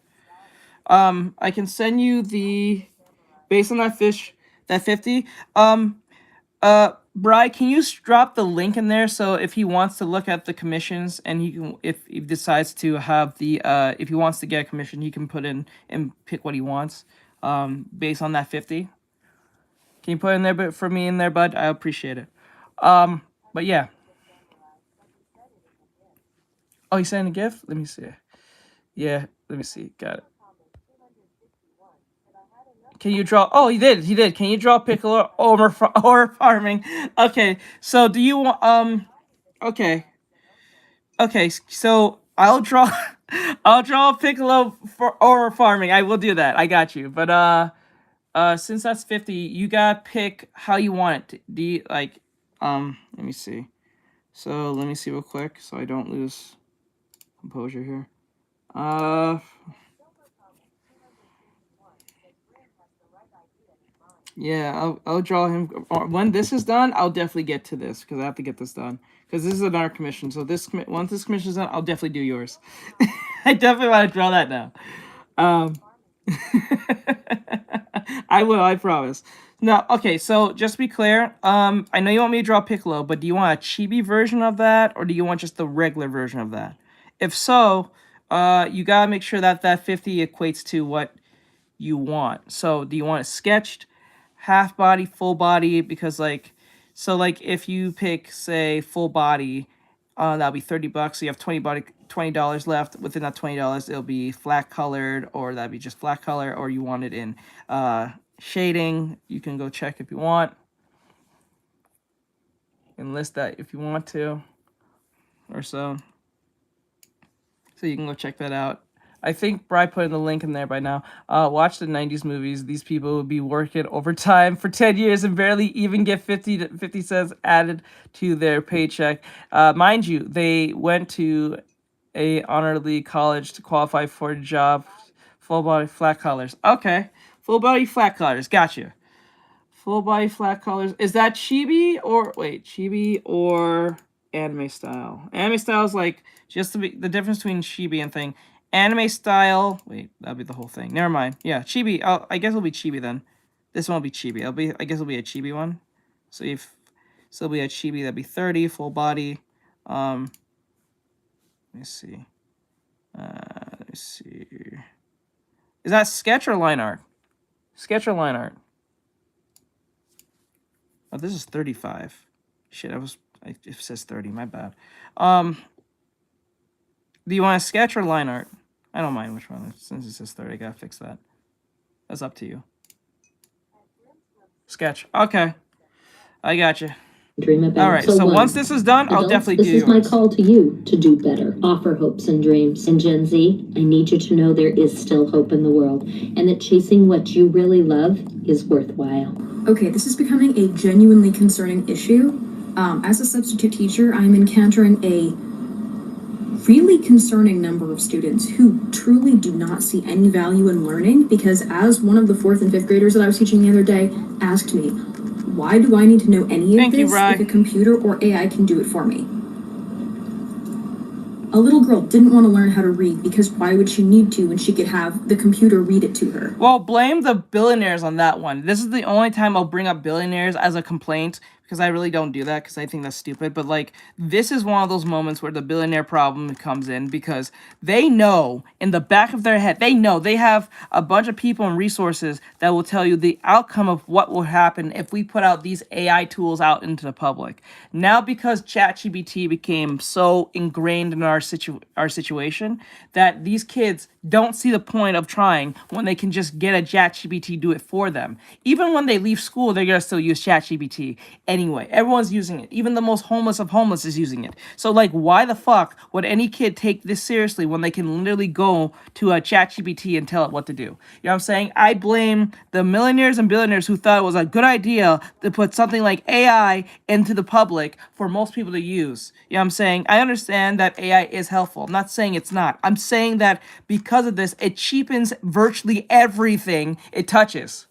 I can send you the based on that 50. Bri, can you drop the link in there so if he wants to look at the commissions and he can, if he decides to have the if he wants to get a commission, he can put in and pick what he wants based on that 50. Can you put in there for me in there, bud? I appreciate it. But yeah. Oh, he's sending a gift? Let me see. Yeah, let me see. Got it. Can you draw? Oh, he did. He did. Can you draw Piccolo or farming? Okay. So do you want? Okay. Okay. So I'll draw. I'll draw Piccolo or farming. I will do that. I got you. But since that's 50, you gotta pick how you want it. Do you like? Let me see. So let me see real quick so I don't lose composure here. Yeah, I'll draw him. When this is done, I'll definitely get to this because I have to get this done. Because this is another commission. So once this commission is done, I'll definitely do yours. I definitely want to draw that now. I will. I promise. No. Okay. So just to be clear, I know you want me to draw Piccolo, but do you want a chibi version of that, or do you want just the regular version of that? If so, you gotta make sure that that 50 equates to what you want. So do you want it sketched, half body, full body? Because like, so like if you pick say full body, that'll be $30. So you have $20 left. Within that $20, it'll be flat colored, or that'd be just flat color, or you want it in shading. You can go check if you want and list that if you want to, or so. So you can go check that out. I think Bri put in the link in there by now. Watch the 90s movies. These people would be working overtime for 10 years and barely even get 50 cents added to their paycheck. Mind you, they went to a honorary college to qualify for a job. Full body flat colors. Okay. Full body flat colors. Gotcha. Full body flat colors. Is that chibi or wait, chibi or anime style? Anime style is like just to be the difference between chibi and thing. Anime style. Wait, that'll be the whole thing. Never mind. Yeah, chibi. I guess it'll be chibi then. This one will be chibi. I guess it'll be a chibi one. So it'll be a chibi. That'd be 30 full body. Let me see. Let me see. Is that sketch or line art? Sketch or line art? Oh, this is 35. Shit, it says 30. My bad. Do you want a sketch or line art? I don't mind which one. Since it says 30, I gotta fix that. That's up to you. Sketch. Okay. I got you. Dream about. All right. So once this is done, I'll definitely do yours. This is my call to you to do better. Offer hopes and dreams. And Gen Z, I need you to know there is still hope in the world, and that chasing what you really love is worthwhile. Okay, this is becoming a genuinely concerning issue. As a substitute teacher, I'm encountering a really concerning number of students who truly do not see any value in learning, because as one of the 4th and 5th graders that I was teaching the other day asked me, why do I need to know any of this if a computer or AI can do it for me? A little girl didn't want to learn how to read because why would she need to when she could have the computer read it to her? Well, blame the billionaires on that one. This is the only time I'll bring up billionaires as a complaint, because I really don't do that because I think that's stupid. But like, this is one of those moments where the billionaire problem comes in, because they know in the back of their head, they know they have a bunch of people and resources that will tell you the outcome of what will happen if we put out these AI tools out into the public. Now, because ChatGPT became so ingrained in our situation that these kids don't see the point of trying when they can just get a ChatGPT do it for them. Even when they leave school, they're gonna still use ChatGPT. And anyway. Everyone's using it. Even the most homeless of homeless is using it. So, like, why the fuck would any kid take this seriously when they can literally go to a ChatGPT and tell it what to do? You know what I'm saying? I blame the millionaires and billionaires who thought it was a good idea to put something like AI into the public for most people to use. You know what I'm saying? I understand that AI is helpful. I'm not saying it's not. I'm saying that because of this, it cheapens virtually everything it touches.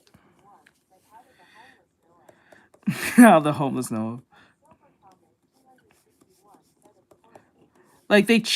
How the homeless know. Like it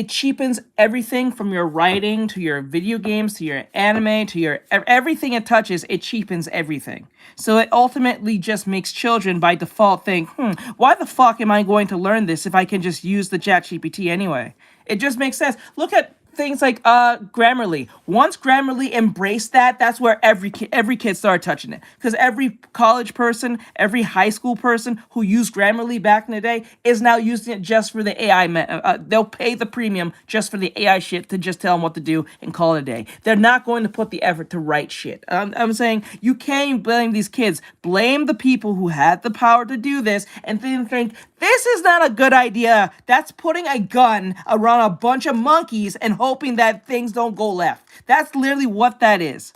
cheapens everything from your writing to your video games to your anime to your everything it touches. It cheapens everything. So it ultimately just makes children by default think, why the fuck am I going to learn this if I can just use the ChatGPT anyway? It just makes sense. Look at things like Grammarly. Once Grammarly embraced that, that's where every kid started touching it. Because every college person, every high school person who used Grammarly back in the day is now using it just for the AI. They'll pay the premium just for the AI shit to just tell them what to do and call it a day. They're not going to put the effort to write shit. I'm saying you can't blame these kids. Blame the people who had the power to do this and then think, this is not a good idea. That's putting a gun around a bunch of monkeys and hoping that things don't go left. That's literally what that is.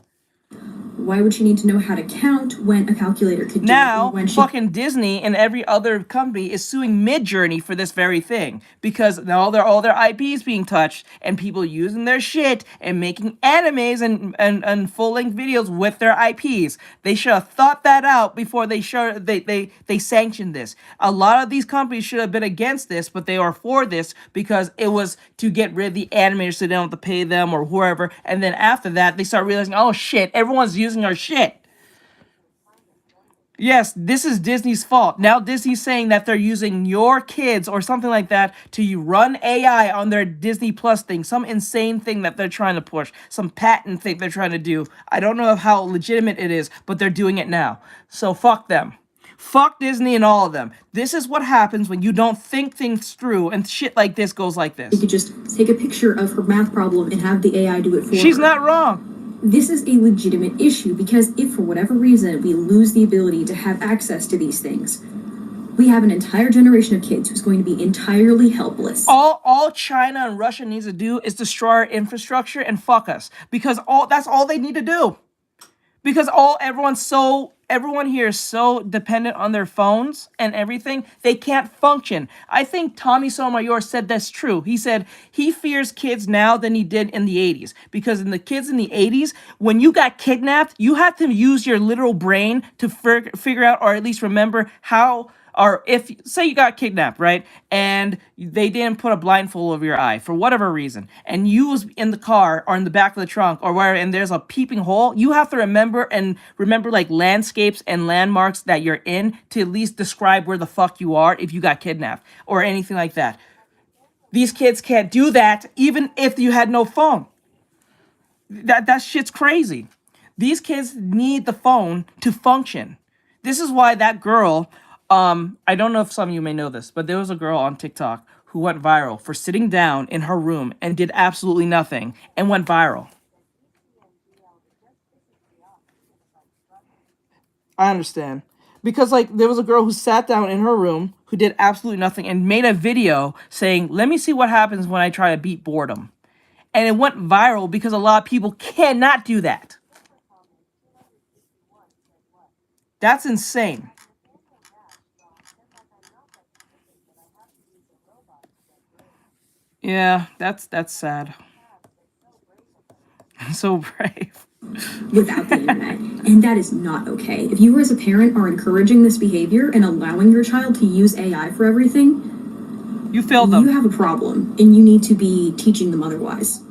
Why would she need to know how to count when a calculator could do now, it? When fucking Disney and every other company is suing Midjourney for this very thing. Because now all their IPs being touched and people using their shit and making animes and full-length videos with their IPs. They should have thought that out before they sanctioned this. A lot of these companies should have been against this, but they are for this because it was to get rid of the animators so they don't have to pay them or whoever. And then after that, they start realizing, oh shit, everyone's using our shit. Yes, this is Disney's fault. Now Disney's saying that they're using your kids or something like that to run AI on their Disney Plus thing. Some insane thing that they're trying to push. Some patent thing they're trying to do. I don't know how legitimate it is, but they're doing it now. So fuck them. Fuck Disney and all of them. This is what happens when you don't think things through and shit like this goes like this. You could just take a picture of her math problem and have the AI do it for her. She's not wrong. This is a legitimate issue because if for whatever reason we lose the ability to have access to these things, we have an entire generation of kids who's going to be entirely helpless. All China and Russia needs to do is destroy our infrastructure and fuck us. Because that's all they need to do. Because everyone here is so dependent on their phones and everything, they can't function. I think Tommy Sotomayor said that's true. He said he fears kids now than he did in the 80s. Because in the kids in the 80s, when you got kidnapped, you had to use your literal brain to figure out or at least remember how... Or if, say you got kidnapped, right? And they didn't put a blindfold over your eye for whatever reason. And you was in the car or in the back of the trunk or where, and there's a peeping hole. You have to remember like landscapes and landmarks that you're in to at least describe where the fuck you are if you got kidnapped or anything like that. These kids can't do that even if you had no phone. That shit's crazy. These kids need the phone to function. This is why that girl... I don't know if some of you may know this, but there was a girl on TikTok who went viral for sitting down in her room and did absolutely nothing and went viral. I understand. Because, like, there was a girl who sat down in her room who did absolutely nothing and made a video saying, let me see what happens when I try to beat boredom. And it went viral because a lot of people cannot do that. That's insane. Yeah, that's sad. So brave. Without the internet. And that is not okay. If you as a parent are encouraging this behavior and allowing your child to use AI for everything, you failed them. You have a problem and you need to be teaching them otherwise.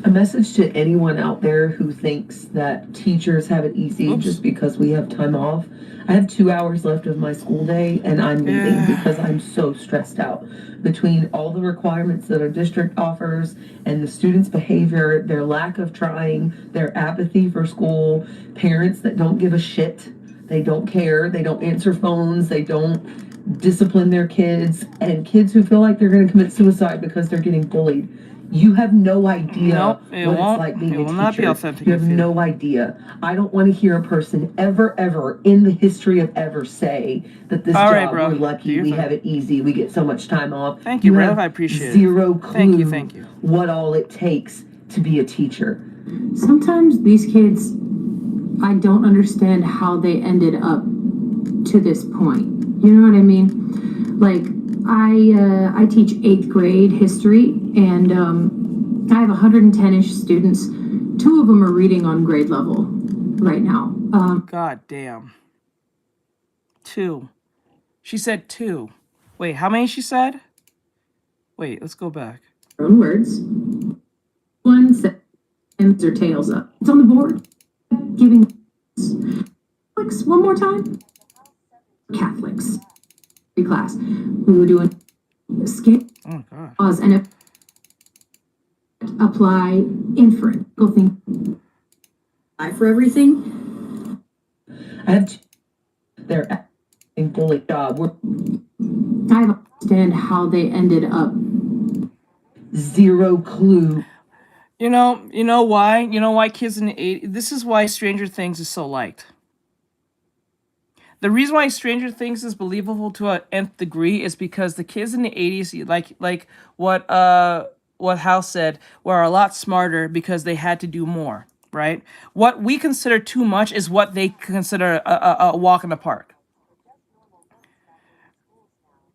A message to anyone out there who thinks that teachers have it easy just because we have time off. I have 2 hours left of my school day and I'm leaving because I'm so stressed out. Between all the requirements that our district offers and the students' behavior, their lack of trying, their apathy for school, parents that don't give a shit, they don't care, they don't answer phones, they don't discipline their kids, and kids who feel like they're going to commit suicide because they're getting bullied. You have no idea Nope, it what won't. it's like being It a will teacher. not be authentic. You have no idea. I don't want to hear a person ever in the history of ever say that this All right, job, bro. we're lucky, we have it easy, we get so much time off. Thank you, bro. have I appreciate zero it. clue Thank you. what all it takes to be a teacher. Sometimes these kids, I don't understand how they ended up to this point. You know what I mean? Like, I teach 8th grade history, and I have 110-ish students. 2 of them are reading on grade level right now. God damn. 2. She said 2. Wait, how many she said? Wait, let's go back. Own words. One said ends or tails up. It's on the board. Giving Catholics one more time. Catholics. Class. We were doing skip, pause, and apply inference. Go think. For everything. I have they're acting fully job. I don't understand how they ended up. Zero clue. You know why? You know why kids in the 80s... This is why Stranger Things is so liked. The reason why Stranger Things is believable to an nth degree is because the kids in the 80s, like what House said, were a lot smarter because they had to do more, right? What we consider too much is what they consider a walk in the park.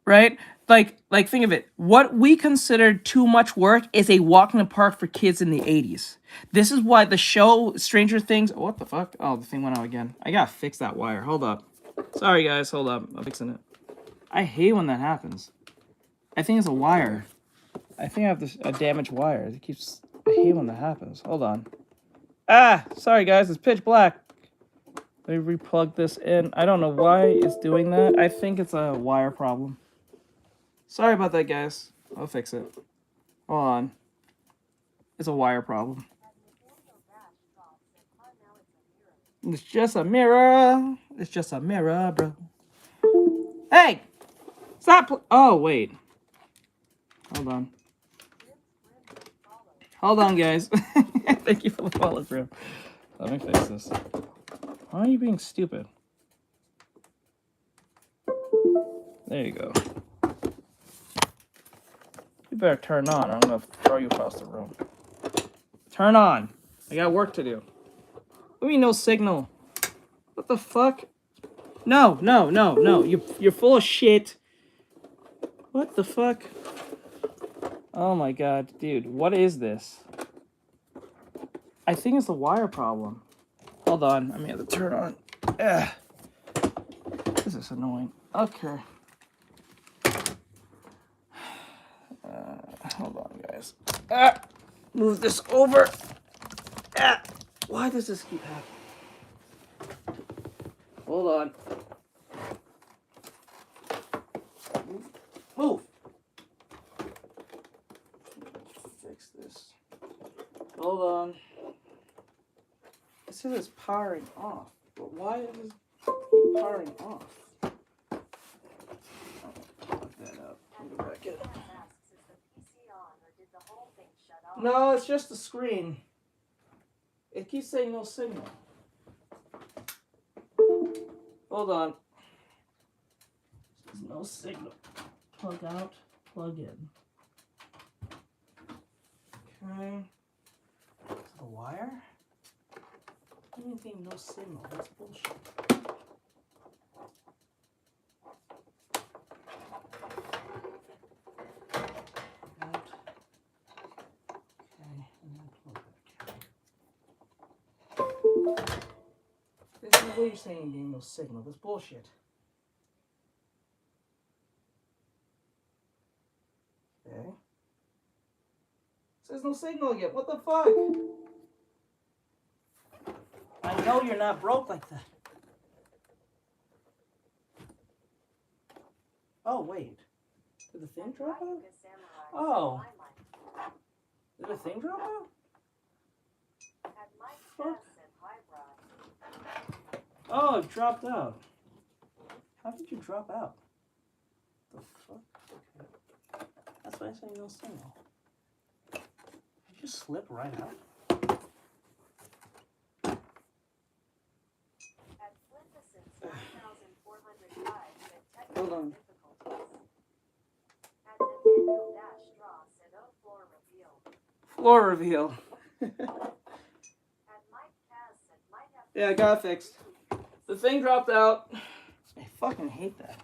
Right? Like think of it. What we consider too much work is a walk in the park for kids in the 80s. This is why the show Stranger Things... What the fuck? Oh, the thing went out again. I gotta fix that wire. Hold up. Sorry, guys. Hold up. I'm fixing it. I hate when that happens. I think it's a wire. I think I have a damaged wire. It keeps... I hate when that happens. Hold on. Ah! Sorry, guys. It's pitch black. Let me replug this in. I don't know why it's doing that. I think it's a wire problem. Sorry about that, guys. I'll fix it. Hold on. It's a wire problem. It's just a mirror. It's just a mirror, bro. Hey! Stop! Oh, wait. Hold on. Hold on, guys. Thank you for the follow, bro. Let me fix this. Why are you being stupid? There you go. You better turn on, or I'm gonna throw you across the room. Turn on. I got work to do. What do you mean no signal? What the fuck? No. You're full of shit. What the fuck? Oh my god, dude. What is this? I think it's the wire problem. Hold on. I may have to turn on. Ugh. This is annoying. Okay. Hold on, guys. Move this over. Why does this keep happening? Hold on. Move. Fix this. Hold on. It says it's powering off, but why is it powering off? Look that up. Go back in. No, it's just the screen. It keeps saying no signal. Hold on. There's no signal. Plug out, plug in. Okay. Is it a wire? Anything, no signal. That's bullshit. There's no way you're saying you're getting no signal. That's bullshit. Okay. Says no signal yet. What the fuck? I know you're not broke like that. Oh, wait. Did the thing drop out? Oh. Did the thing drop out? Fuck. Oh, it dropped out. How did you drop out? The fuck? Okay. That's why I say no signal. Just slip right out. Hold on. Floor reveal. Yeah, I got it fixed. The thing dropped out. I fucking hate that.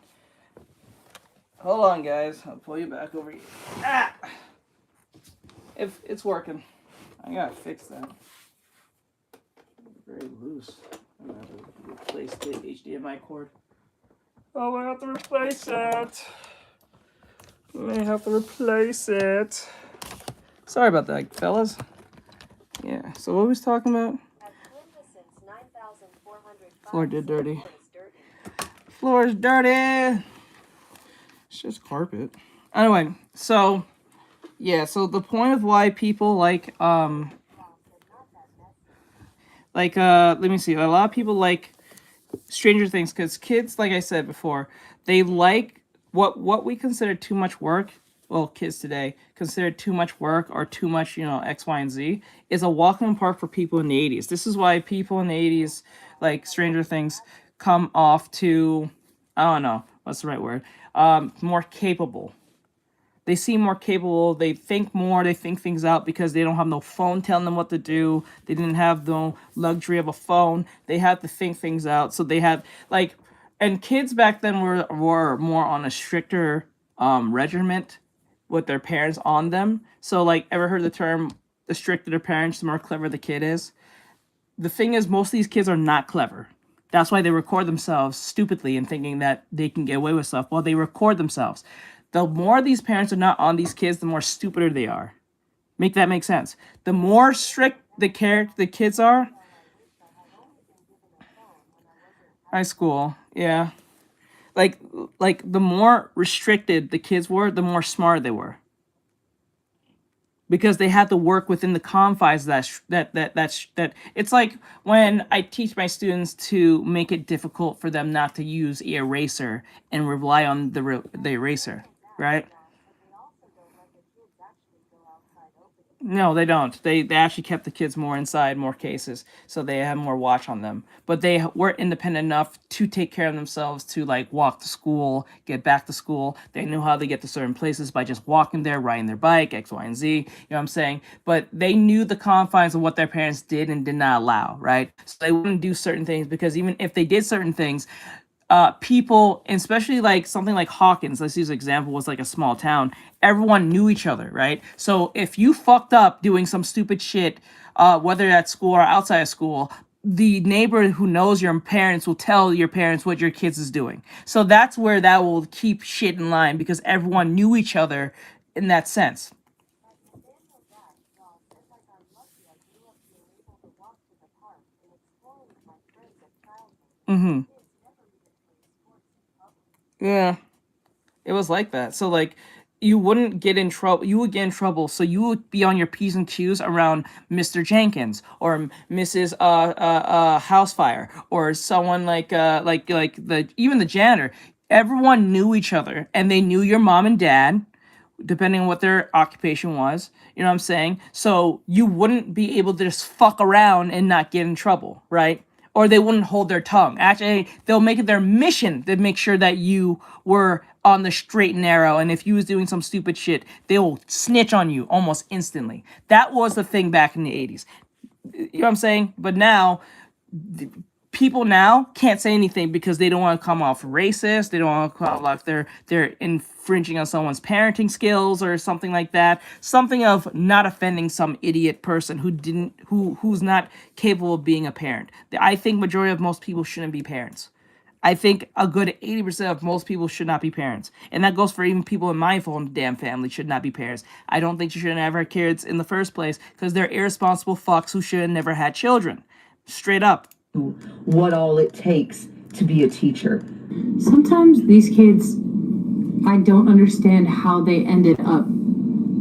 Hold on, guys. I'll pull you back over here. Ah! If it's working. I gotta fix that. Very loose. I'm gonna have to replace the HDMI cord. Oh, I have to replace it. I have to replace it. Sorry about that, fellas. Yeah, so what was talking about? Floor did dirty. Floor's dirty. It's just carpet. Anyway, so yeah, so the point of why people like let me see, a lot of people like Stranger Things because kids, like I said before, they like what we consider too much work. Well, kids today consider too much work or too much, X, Y, and Z is a walk in the park for people in the 80s. This is why people in the 80s, like Stranger Things, come off to, I don't know, what's the right word? More capable. They seem more capable. They think more. They think things out because they don't have no phone telling them what to do. They didn't have no luxury of a phone. They had to think things out. So they had and kids back then were more on a stricter regiment with their parents on them. So ever heard the term, the stricter the parents, the more clever the kid is? The thing is, most of these kids are not clever. That's why they record themselves stupidly and thinking that they can get away with stuff. Well, they record themselves. The more these parents are not on these kids, the more stupider they are. Make that make sense. The more strict the kids are. High school, yeah. The more restricted the kids were, the more smart they were. Because they had to work within the confines that it's like when I teach my students to make it difficult for them not to use the eraser and rely on the eraser, right? No, they don't. They actually kept the kids more inside, more cases, so they have more watch on them. But they were independent enough to take care of themselves, to walk to school, get back to school. They knew how to get to certain places by just walking there, riding their bike, X, Y, and Z. You know what I'm saying? But they knew the confines of what their parents did and did not allow, right? So they wouldn't do certain things because even if they did certain things, people, especially something like Hawkins, let's use an example, was a small town. Everyone knew each other, right? So if you fucked up doing some stupid shit, whether at school or outside of school, the neighbor who knows your parents will tell your parents what your kids is doing. So that's where that will keep shit in line because everyone knew each other in that sense. Mm-hmm. Yeah, it was like that. So you wouldn't get in trouble. You would get in trouble. So you would be on your P's and Q's around Mr. Jenkins or Mrs. Housefire or someone even the janitor. Everyone knew each other and they knew your mom and dad, depending on what their occupation was. You know what I'm saying? So you wouldn't be able to just fuck around and not get in trouble, right? Or they wouldn't hold their tongue. Actually, they'll make it their mission to make sure that you were on the straight and narrow. And if you was doing some stupid shit, they will snitch on you almost instantly. That was the thing back in the 80s. You know what I'm saying? But now, people now can't say anything because they don't want to come off racist. They don't want to come off like they're infringing on someone's parenting skills or something like that. Something of not offending some idiot person who's not capable of being a parent. I think majority of most people shouldn't be parents. I think a good 80% of most people should not be parents. And that goes for even people in my own damn family should not be parents. I don't think you should ever have kids in the first place because they're irresponsible fucks who should have never had children. Straight up. What all it takes to be a teacher. Sometimes these kids, I don't understand how they ended up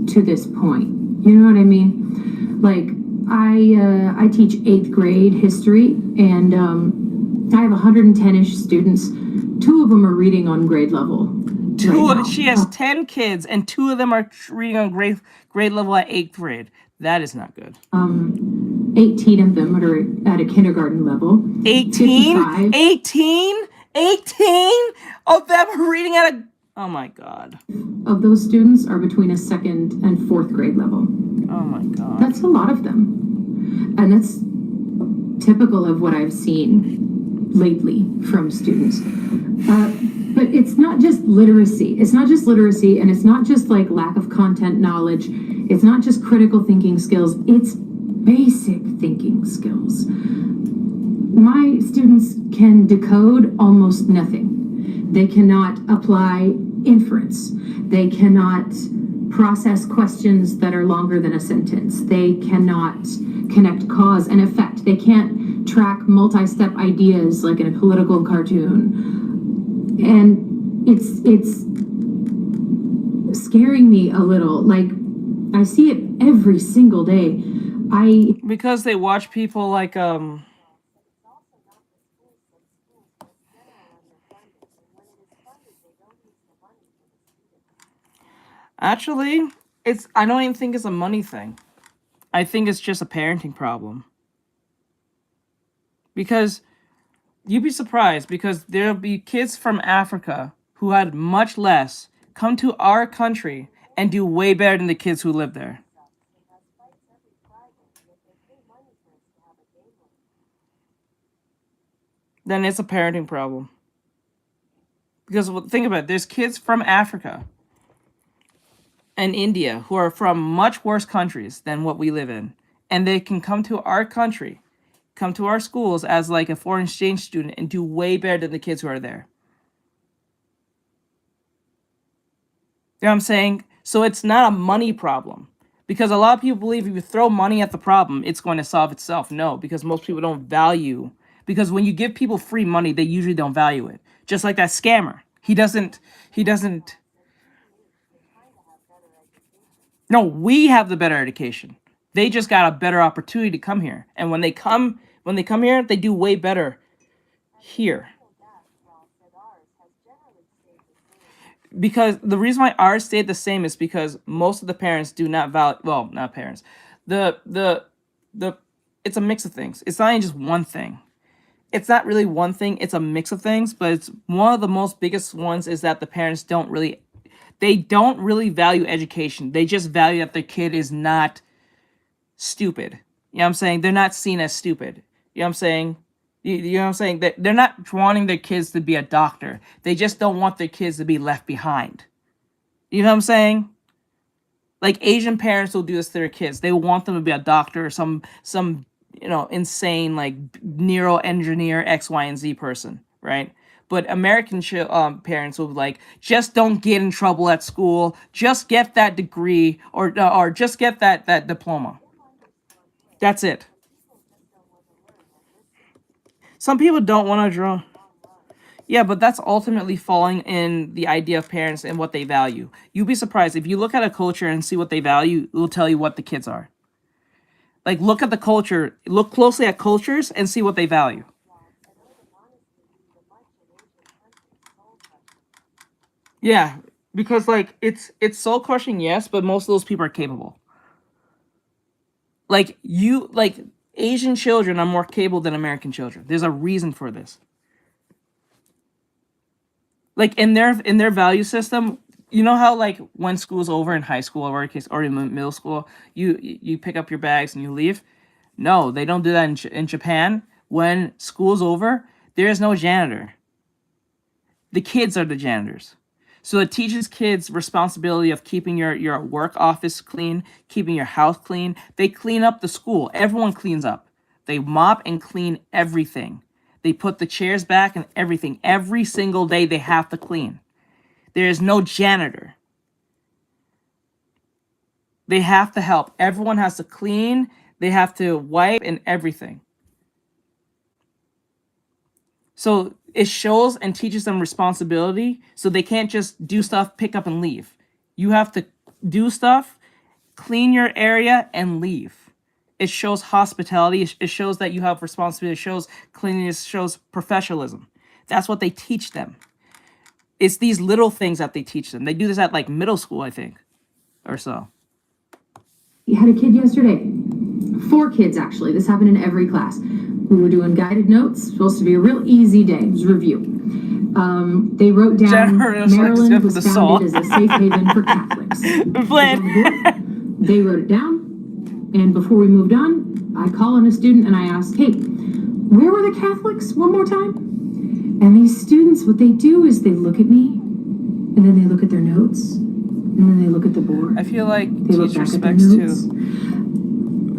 to this point. You know what I mean? I teach 8th grade history, and I have 110-ish students. 2 of them are reading on grade level. She has 10 kids, and 2 of them are reading on grade level at 8th grade. That is not good. 18 of them are at a kindergarten level. 18? 18 of them are reading at a... Oh my God. Of those students are between a 2nd and 4th grade level. Oh my God. That's a lot of them. And that's typical of what I've seen lately from students. But it's not just literacy. It's not just literacy, and it's not just like lack of content knowledge. It's not just critical thinking skills. It's basic thinking skills. My students can decode almost nothing. They cannot apply inference. They cannot process questions that are longer than a sentence. They cannot connect cause and effect. They can't track multi-step ideas like in a political cartoon. And it's scaring me a little. Like, I see it every single day. Because they watch people like Actually, I don't even think it's a money thing. I think it's just a parenting problem. Because you'd be surprised, because there'll be kids from Africa who had much less come to our country and do way better than the kids who live there. Then it's a parenting problem. Because think about it, there's kids from Africa and India who are from much worse countries than what we live in. And they can come to our country, come to our schools as like a foreign exchange student and do way better than the kids who are there. You know what I'm saying? So it's not a money problem. Because a lot of people believe if you throw money at the problem, it's going to solve itself. No, because most people don't value. Because when you give people free money, they usually don't value it. Just like that scammer. He doesn't. No, we have the better education. They just got a better opportunity to come here. And when they come here, they do way better here. Because the reason why ours stayed the same is because most of the parents do not value, well, not parents. It's a mix of things. It's not even just one thing. It's not really one thing, it's a mix of things, but it's one of the most biggest ones is that the parents don't really value education. They just value that their kid is not stupid. You know what I'm saying? They're not seen as stupid. You know what I'm saying? You know what I'm saying? They're not wanting their kids to be a doctor. They just don't want their kids to be left behind. You know what I'm saying? Like Asian parents will do this to their kids. They want them to be a doctor or some insane like neuroengineer X, Y, and Z person, right? But American parents will be like, just don't get in trouble at school. Just get that degree or just get that diploma. That's it. Some people don't want to draw. Yeah, but that's ultimately falling in the idea of parents and what they value. You'd be surprised if you look at a culture and see what they value, it will tell you what the kids are. Like, look at the culture, look closely at cultures and see what they value. Yeah, because like it's soul crushing, yes, but most of those people are capable. Like Asian children are more capable than American children. There's a reason for this. Like in their value system, you know how like when school's over in high school or in middle school, you pick up your bags and you leave? No, they don't do that in Japan. When school's over, there is no janitor. The kids are the janitors. So it teaches kids responsibility of keeping your work office clean, keeping your house clean. They clean up the school. Everyone cleans up. They mop and clean everything. They put the chairs back and everything. Every single day they have to clean. There is no janitor. They have to help. Everyone has to clean. They have to wipe and everything. So it shows and teaches them responsibility. So they can't just do stuff, pick up and leave. You have to do stuff, clean your area and leave. It shows hospitality. It shows that you have responsibility. It shows cleanliness. It shows professionalism. That's what they teach them. It's these little things that they teach them. They do this at like middle school, I think, or so. You had a kid yesterday. 4 kids, actually. This happened in every class. We were doing guided notes. Supposed to be a real easy day. It was review. They wrote down Maryland was founded as a safe haven for Catholics. They wrote it down. And before we moved on, I call on a student and I ask, hey, where were the Catholics? One more time. And these students, what they do is they look at me, and then they look at their notes, and then they look at the board. I feel like they look back at their notes.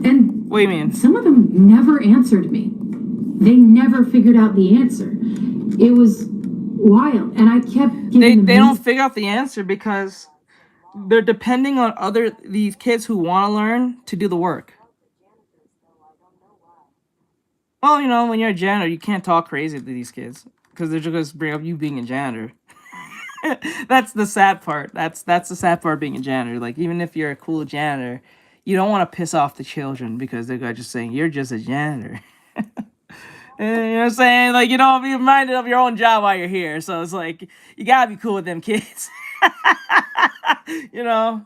And what do you mean? Some of them never answered me. They never figured out the answer. It was wild, and I kept giving they don't figure out the answer because they're depending on these kids who want to learn to do the work. Well, you know, when you're a janitor, you can't talk crazy to these kids because they're just going to bring up you being a janitor. That's the sad part. That's the sad part of being a janitor. Like, even if you're a cool janitor, you don't want to piss off the children because they're just saying, you're just a janitor. You know what I'm saying? Like, you don't be reminded of your own job while you're here. So it's like, you gotta be cool with them kids. You know?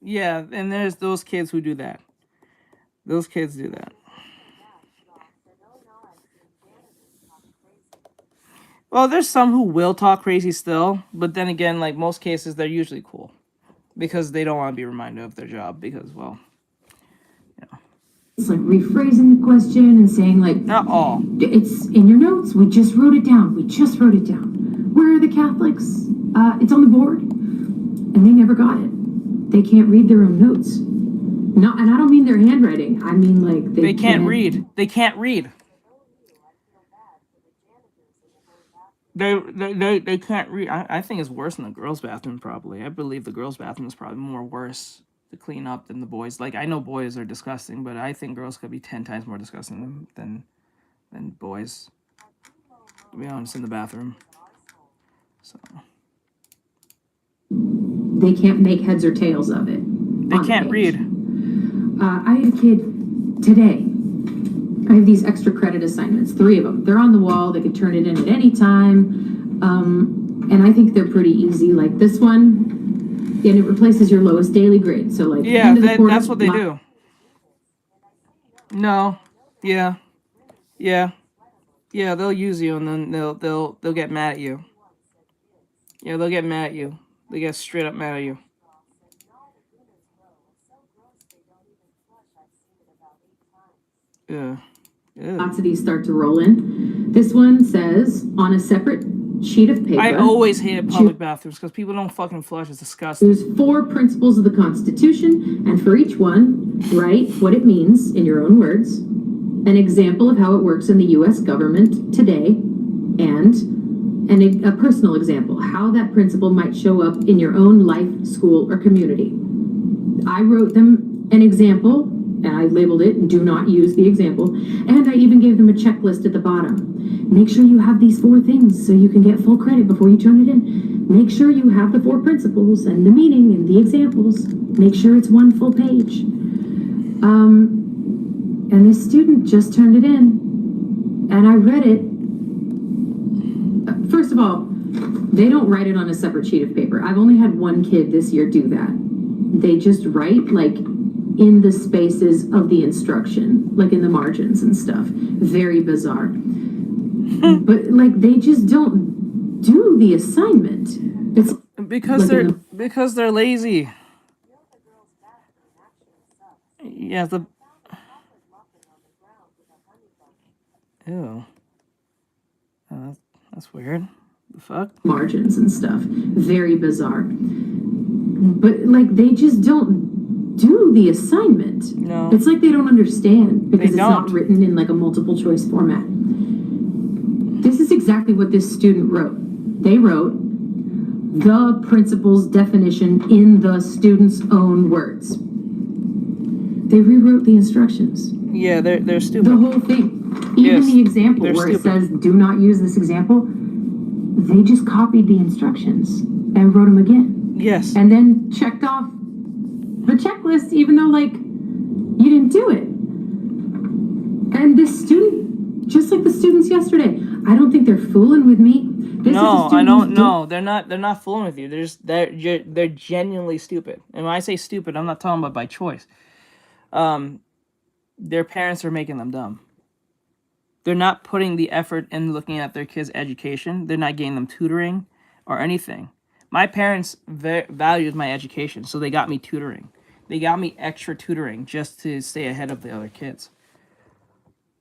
Yeah, and there's those kids who do that. Those kids do that. Well, there's some who will talk crazy still, but then again, like most cases, they're usually cool because they don't want to be reminded of their job because, well, yeah. It's like rephrasing the question and saying like, not all. It's in your notes. We just wrote it down. We just wrote it down. Where are the Catholics? It's on the board. And they never got it. They can't read their own notes. No, and I don't mean their handwriting. I mean like they can't read. They can't read. They can't read. I think it's worse in the girls' bathroom, probably. I believe the girls' bathroom is probably more worse to clean up than the boys. Like, I know boys are disgusting, but I think girls could be 10 times more disgusting than boys, to be honest, in the bathroom. So they can't make heads or tails of it. They can't read. I had a kid today. I have these extra credit assignments, 3 of them. They're on the wall. They could turn it in at any time. And I think they're pretty easy. Like this one, and it replaces your lowest daily grade. So like, yeah, that's what they do. No, yeah, they'll use you and then they'll get mad at you. Yeah, they'll get mad at you. They get straight up mad at you. Yeah. Lots of these start to roll in. This one says, on a separate sheet of paper. I always hated public bathrooms because people don't fucking flush. It's disgusting. There's 4 principles of the Constitution, and for each one, write what it means in your own words, an example of how it works in the U.S. government today, and a personal example, how that principle might show up in your own life, school, or community. I wrote them an example, and I labeled it, do not use the example, and I even gave them a checklist at the bottom. Make sure you have these 4 things so you can get full credit before you turn it in. Make sure you have the 4 principles and the meaning and the examples. Make sure it's 1 full page. And this student just turned it in, and I read it. First of all, they don't write it on a separate sheet of paper. I've only had 1 kid this year do that. They just write like in the spaces of the instruction, like in the margins and stuff. Very bizarre. But like they just don't do the assignment. It's because they're lazy. Yeah, ew. That's weird. The fuck? Margins and stuff. Very bizarre. But like they just don't do the assignment. No. It's like they don't understand because it's not written in like a multiple choice format. This is exactly what this student wrote. They wrote the principal's definition in the student's own words. They rewrote the instructions. Yeah, they're stupid. The whole thing. Even the example where it says do not use this example, they just copied the instructions and wrote them again. Yes. And then checked off the checklist even though like you didn't do it. And this student Just like the students yesterday. I don't think they're fooling with me. This is a No, I student don't. who's No, they're not. They're not fooling with you. They're genuinely stupid. And when I say stupid, I'm not talking about by choice. Their parents are making them dumb. They're not putting the effort in looking at their kids' education. They're not getting them tutoring or anything. My parents valued my education, so they got me tutoring. They got me extra tutoring just to stay ahead of the other kids.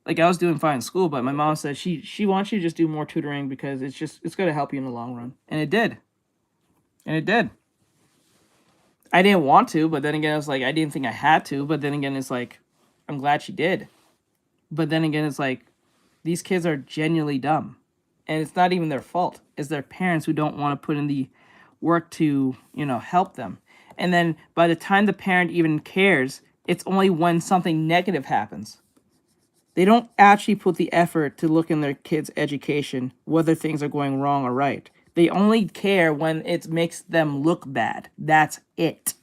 Like, I was doing fine in school, but my mom said she wants you to just do more tutoring because it's going to help you in the long run. And it did. And it did. I didn't want to, but then again, it's like, I didn't think I had to, but then again, it's like, I'm glad she did. But then again, it's like, these kids are genuinely dumb. And it's not even their fault. It's their parents who don't want to put in the work to, help them. And then by the time the parent even cares, it's only when something negative happens. They don't actually put the effort to look in their kids' education, whether things are going wrong or right. They only care when it makes them look bad. That's it.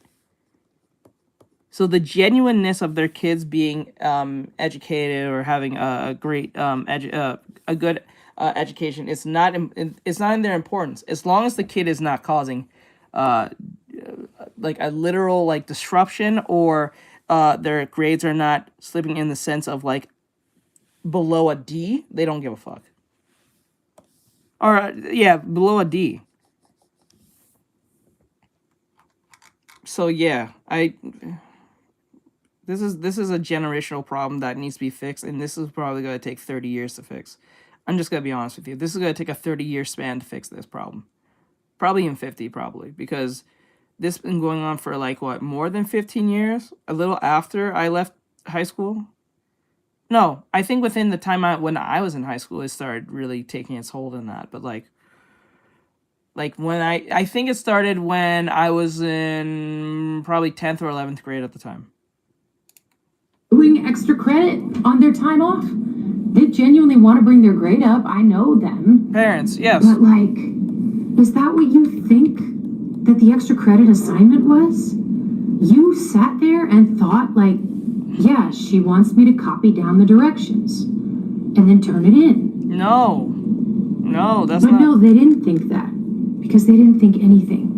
So the genuineness of their kids being educated or having a great a good education, it's not in their importance. As long as the kid is not causing like a literal like disruption, or their grades are not slipping in the sense of like below a D, they don't give a fuck. Or below a D. So yeah, this is a generational problem that needs to be fixed, and this is probably going to take 30 years to fix. I'm just going to be honest with you. This is going to take a 30-year span to fix this problem. Probably in 50, probably, because this has been going on for like, what, more than 15 years? A little after I left high school? No, I think within the time when I was in high school, it started really taking its hold in that. But like when I think it started when I was in probably 10th or 11th grade at the time. doing extra credit on their time off. They genuinely want to bring their grade up. I know them. Parents, yes. But like, is that what you think that the extra credit assignment was? You sat there and thought like, yeah, she wants me to copy down the directions and then turn it in. No, that's but not. But no, they didn't think that because they didn't think anything.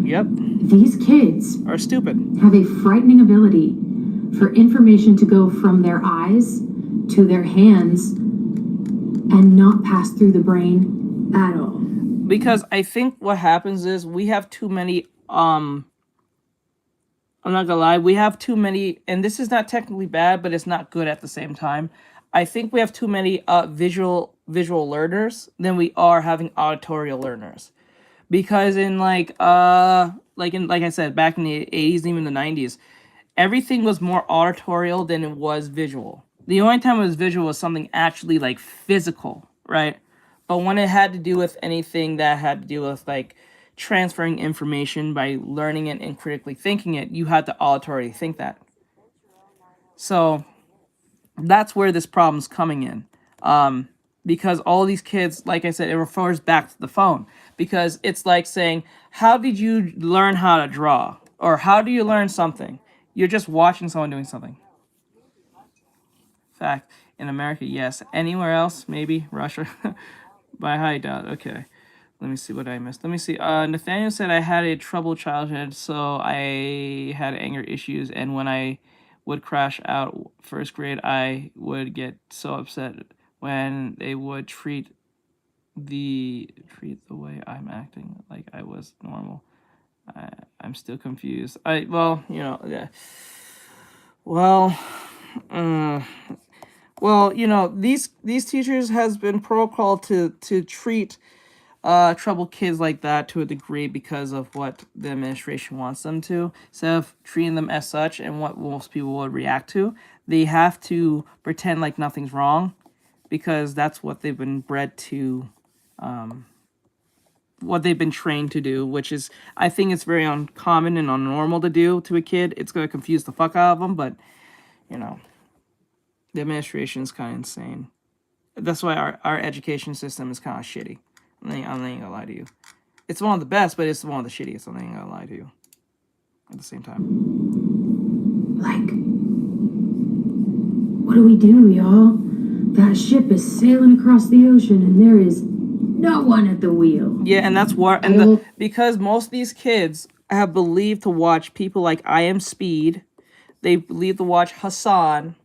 Yep. These kids are stupid. Have a frightening ability for information to go from their eyes to their hands and not pass through the brain at all. Because I think what happens is we have too many, I'm not gonna lie, we have too many, and this is not technically bad, but it's not good at the same time. I think we have too many visual learners than we are having auditorial learners. Because in like I said, back in the 80s and even the 90s, everything was more auditorial than it was visual. The only time it was visual was something actually like physical, right? But when it had to do with anything that had to do with like transferring information by learning it and critically thinking it, you had to auditorily think that. So that's where this problem's coming in. Because all these kids, like I said, it refers back to the phone. Because it's like saying, how did you learn how to draw? Or how do you learn something? You're just watching someone doing something. Fact, in America, yes. Anywhere else, maybe Russia. But I highly doubt. Okay, let me see what I missed. Let me see. Nathaniel said I had a troubled childhood, so I had anger issues, and when I would crash out first grade, I would get so upset when they would treat the way I'm acting like I was normal. I'm still confused. Well, these teachers has been protocol to treat troubled kids like that to a degree because of what the administration wants them to. Instead of treating them as such and what most people would react to, they have to pretend like nothing's wrong because that's what they've been bred to, what they've been trained to do, which is, I think it's very uncommon and unnormal to do to a kid. It's going to confuse the fuck out of them, but, the administration is kind of insane. That's why our education system is kind of shitty. I'm not gonna lie to you. It's one of the best, but it's one of the shittiest. I'm not gonna lie to you. At the same time. Like, what do we do, y'all? That ship is sailing across the ocean and there is no one at the wheel. Yeah, and that's what, because most of these kids have believed to watch people like I Am Speed, they believe to watch Hassan,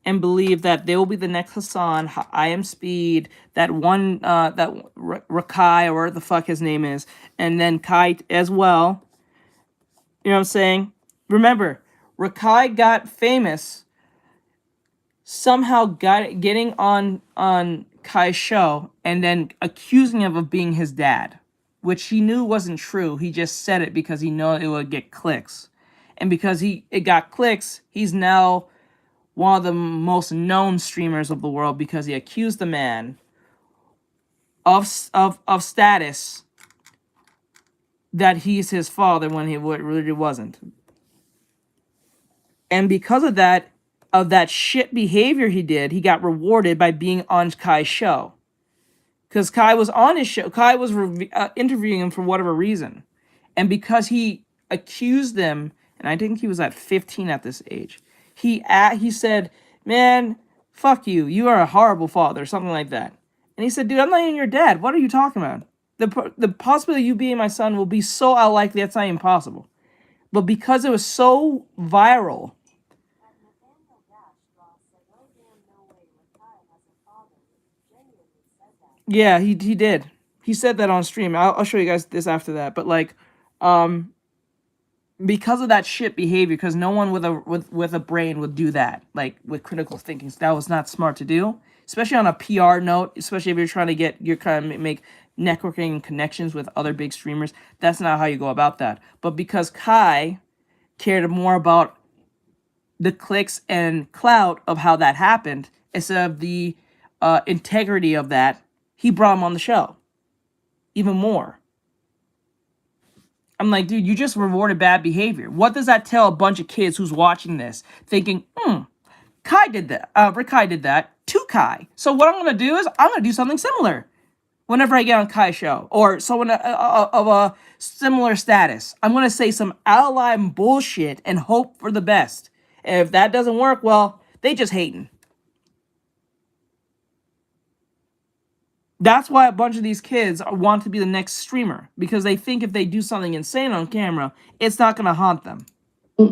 and believe that they will be the next Hassan, I Am Speed, that one, that Rakai, or whatever the fuck his name is, and then Kai as well. You know what I'm saying? Remember, Rakai got famous somehow getting on Kai's show and then accusing him of being his dad, which he knew wasn't true. He just said it because he knew it would get clicks. And because it got clicks, he's now one of the most known streamers of the world because he accused the man of status that he's his father when he really wasn't. And because of that shit behavior he did, he got rewarded by being on Kai's show. Because Kai was on his show. Kai was interviewing him for whatever reason. And because he accused them, and I think he was at 15 at this age, he said, man, fuck you. You are a horrible father, something like that. And he said, dude, I'm not even your dad. What are you talking about? The possibility of you being my son will be so unlikely that's not even possible. But because it was so viral, yeah, he did. He said that on stream. I'll show you guys this after that. But like, because of that shit behavior, because no one with a brain would do that, like with critical thinking. So that was not smart to do, especially on a PR note. Especially if you're trying to make networking connections with other big streamers. That's not how you go about that. But because Kai cared more about the clicks and clout of how that happened instead of the integrity of that, he brought him on the show even more. I'm like, dude, you just rewarded bad behavior. What does that tell a bunch of kids who's watching this thinking, Kai did that, Rakai did that to Kai. So what I'm going to do is I'm going to do something similar whenever I get on Kai's show or someone of a similar status. I'm going to say some out-of-line bullshit and hope for the best. And if that doesn't work, well, they just hating. That's why a bunch of these kids want to be the next streamer, because they think if they do something insane on camera, it's not going to haunt them. I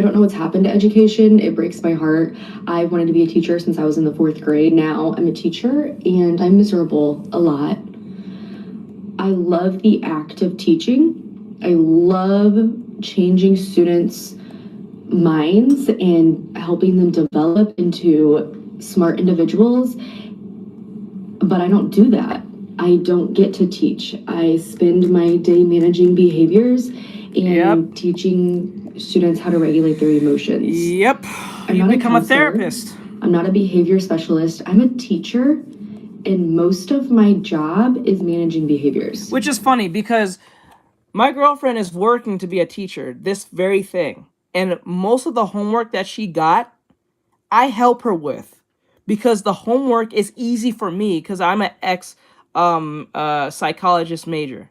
don't know what's happened to education. It breaks my heart. I wanted to be a teacher since I was in the 4th grade. Now I'm a teacher and I'm miserable a lot. I love the act of teaching. I love changing students' minds and helping them develop into smart individuals. But I don't do that. I don't get to teach. I spend my day managing behaviors and teaching students how to regulate their emotions. Yep. You become a therapist. I'm not a behavior specialist. I'm a teacher, and most of my job is managing behaviors. Which is funny because my girlfriend is working to be a teacher, this very thing. And most of the homework that she got, I help her with. Because the homework is easy for me because I'm an psychologist major.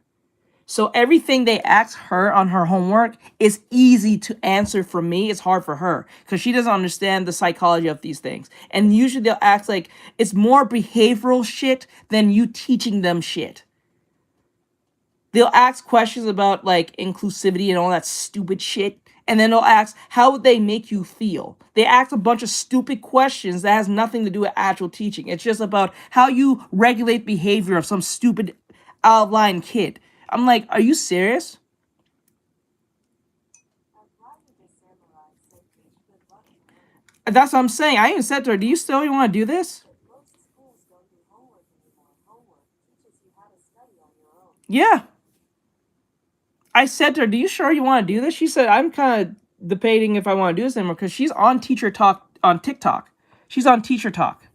So everything they ask her on her homework is easy to answer for me. It's hard for her because she doesn't understand the psychology of these things. And usually they'll act like it's more behavioral shit than you teaching them shit. They'll ask questions about like inclusivity and all that stupid shit. And then they'll ask, how would they make you feel? They ask a bunch of stupid questions that has nothing to do with actual teaching. It's just about how you regulate behavior of some stupid out-of-line kid. I'm like, are you serious? That's what I'm saying. I even said to her, do you still want to do this? Yeah. I said to her, do you sure you want to do this? She said, I'm kind of debating if I want to do this anymore because she's on Teacher Talk on TikTok. She's on Teacher Talk.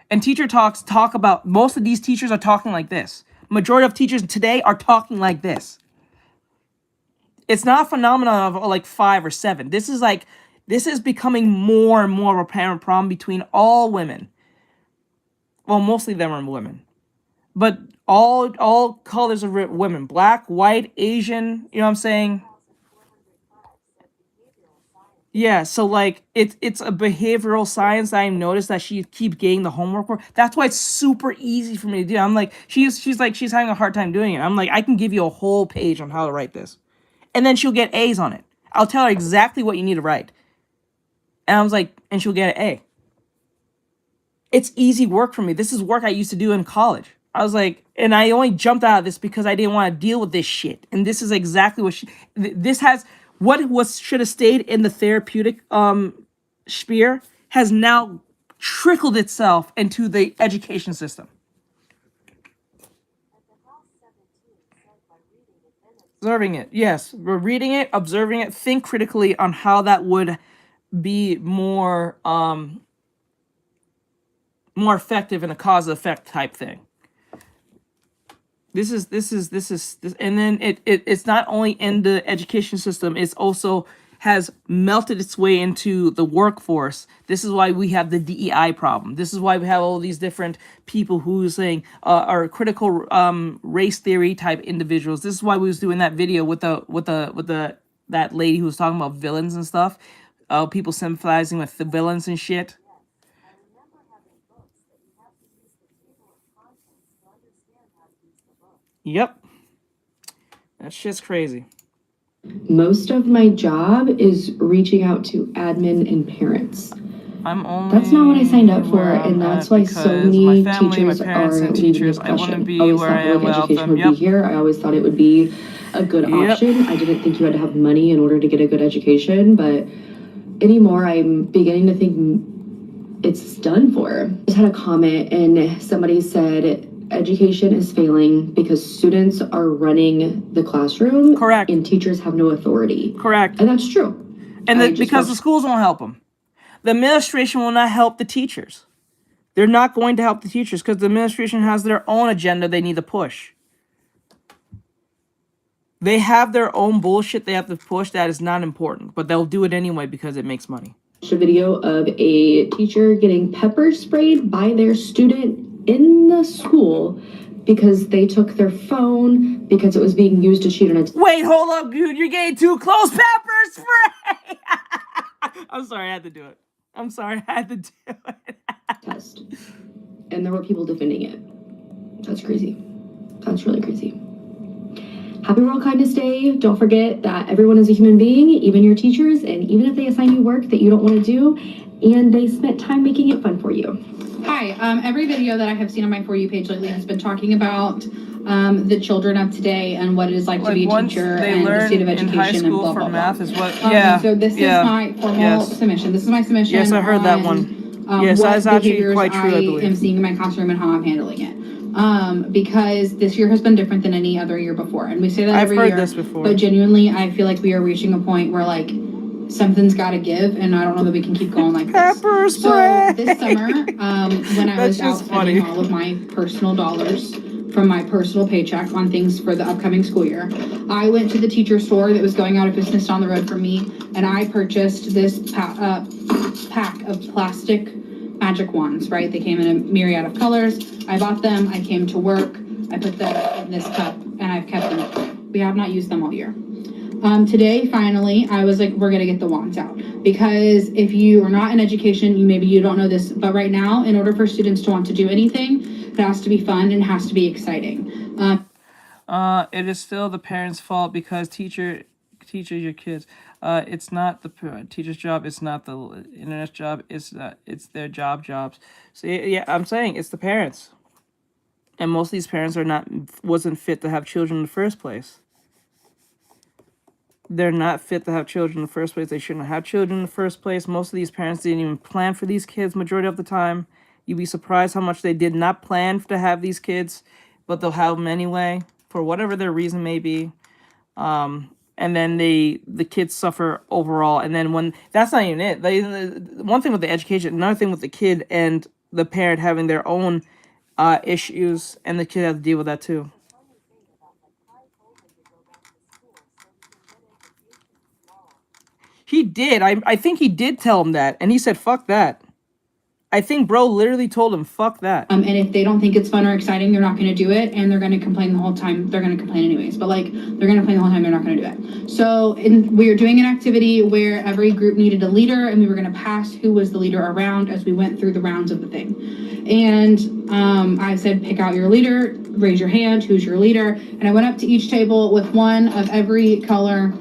And Teacher Talks talk about, most of these teachers are talking like this. Majority of teachers today are talking like this. It's not a phenomenon of like 5 or 7. This is becoming more and more of a apparent problem between all women. Well, mostly them are women. But all colors of women, black, white, Asian, you know what I'm saying? Yeah, so like it's a behavioral science that I noticed that she keep getting the homework work. That's why it's super easy for me to do. I'm like, she's like she's having a hard time doing it. I'm like, I can give you a whole page on how to write this. And then she'll get A's on it. I'll tell her exactly what you need to write. And I was like, and she'll get an A. It's easy work for me. This is work I used to do in college. I was like, and I only jumped out of this because I didn't want to deal with this shit. And this is exactly what this has. What was should have stayed in the therapeutic sphere has now trickled itself into the education system. Observing it, yes, we're reading it, observing it. Think critically on how that would be more effective in a cause effect type thing. This is, and then it's not only in the education system, it's also has melted its way into the workforce. This is why we have the DEI problem. This is why we have all these different people who saying are critical race theory type individuals. This is why we was doing that video with that lady who was talking about villains and stuff. People sympathizing with the villains and shit. Yep. That shit's crazy. Most of my job is reaching out to admin and parents. That's not what I signed up for, and that's why so many teachers are leaving the profession. I always thought public education would be here. I always thought it would be a good option. I didn't think you had to have money in order to get a good education, but anymore I'm beginning to think it's done for. I just had a comment and somebody said education is failing because students are running the classroom. Correct. And teachers have no authority. Correct. And that's true. And because the schools won't help them. The administration will not help the teachers. They're not going to help the teachers because the administration has their own agenda they need to push. They have their own bullshit they have to push that is not important, but they'll do it anyway because it makes money. A video of a teacher getting pepper sprayed by their student in the school because they took their phone because it was being used to cheat on a Wait, hold up, dude. You're getting too close. Pepper spray. I'm sorry, I had to do it. I'm sorry, I had to do it. test. And there were people defending it. That's crazy. That's really crazy. Happy World Kindness Day. Don't forget that everyone is a human being, even your teachers, and even if they assign you work that you don't want to do, and they spent time making it fun for you. Hi, every video that I have seen on my For You page lately has been talking about the children of today and what it is like to be a teacher and the state of education and blah, blah, blah. Is what, yeah. So this is my formal submission. This is my submission. Yes, I heard that one. Yes, that's actually quite true, I believe. I am seeing in my classroom and how I'm handling it. Because this year has been different than any other year before. And we say that every year. I've heard this before. But genuinely, I feel like we are reaching a point where, like, something's got to give, and I don't know that we can keep going like this. Pepper spray! So this summer, when I was out spending all of my personal dollars from my personal paycheck on things for the upcoming school year, I went to the teacher store that was going out of business down the road from me, and I purchased this pack of plastic magic wands, right? They came in a myriad of colors. I bought them. I came to work. I put them in this cup, and I've kept them. We have not used them all year. Today, finally, I was like, we're going to get the wands out. Because if you are not in education, maybe you don't know this, but right now, in order for students to want to do anything, it has to be fun and has to be exciting. It is still the parents' fault because teaches your kids. It's not the teacher's job. It's not the internet's job. It's their jobs. So yeah, I'm saying it's the parents. And most of these parents wasn't fit to have children in the first place. They're not fit to have children in the first place. They shouldn't have children in the first place. Most of these parents didn't even plan for these kids majority of the time. You'd be surprised how much they did not plan to have these kids, but they'll have them anyway for whatever their reason may be. And then the kids suffer overall. And then when that's not even it. One thing with the education, another thing with the kid and the parent having their own issues, and the kid has to deal with that too. He did. I think he did tell him that, and he said, "Fuck that." I think bro literally told him, fuck that. And if they don't think it's fun or exciting, they're not going to do it, and they're going to complain the whole time. They're going to complain anyways, but like they're going to complain the whole time. They're not going to do it. So we were doing an activity where every group needed a leader, and we were going to pass who was the leader around as we went through the rounds of the thing. And I said, pick out your leader, raise your hand, who's your leader? And I went up to each table with one of every color,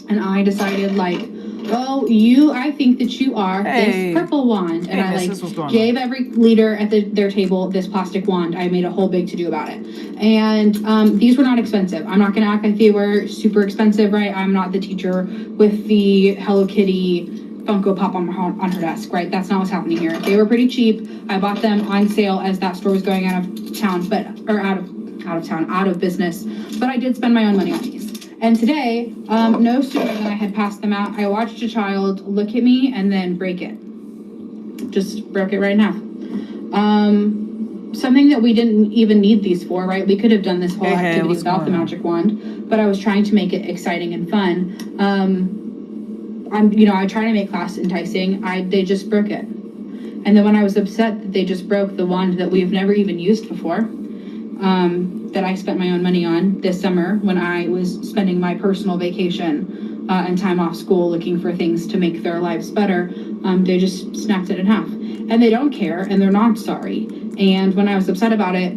and I decided like, oh, I think that you are this purple wand. And I like gave every leader at their table this plastic wand. I made a whole big to-do about it. And these were not expensive. I'm not gonna act like they were super expensive, right? I'm not the teacher with the Hello Kitty Funko Pop on her desk, right? That's not what's happening here. They were pretty cheap. I bought them on sale as that store was going out of town, out of business. But I did spend my own money on these. And today, no sooner than I had passed them out, I watched a child look at me and then break it. Just broke it right now. Something that we didn't even need these for, right? We could have done this whole activity without the magic wand, but I was trying to make it exciting and fun. I try to make class enticing. They just broke it. And then when I was upset that they just broke the wand that we've never even used before, that I spent my own money on this summer when I was spending my personal vacation and time off school looking for things to make their lives better, they just snapped it in half. And they don't care, and they're not sorry. And when I was upset about it,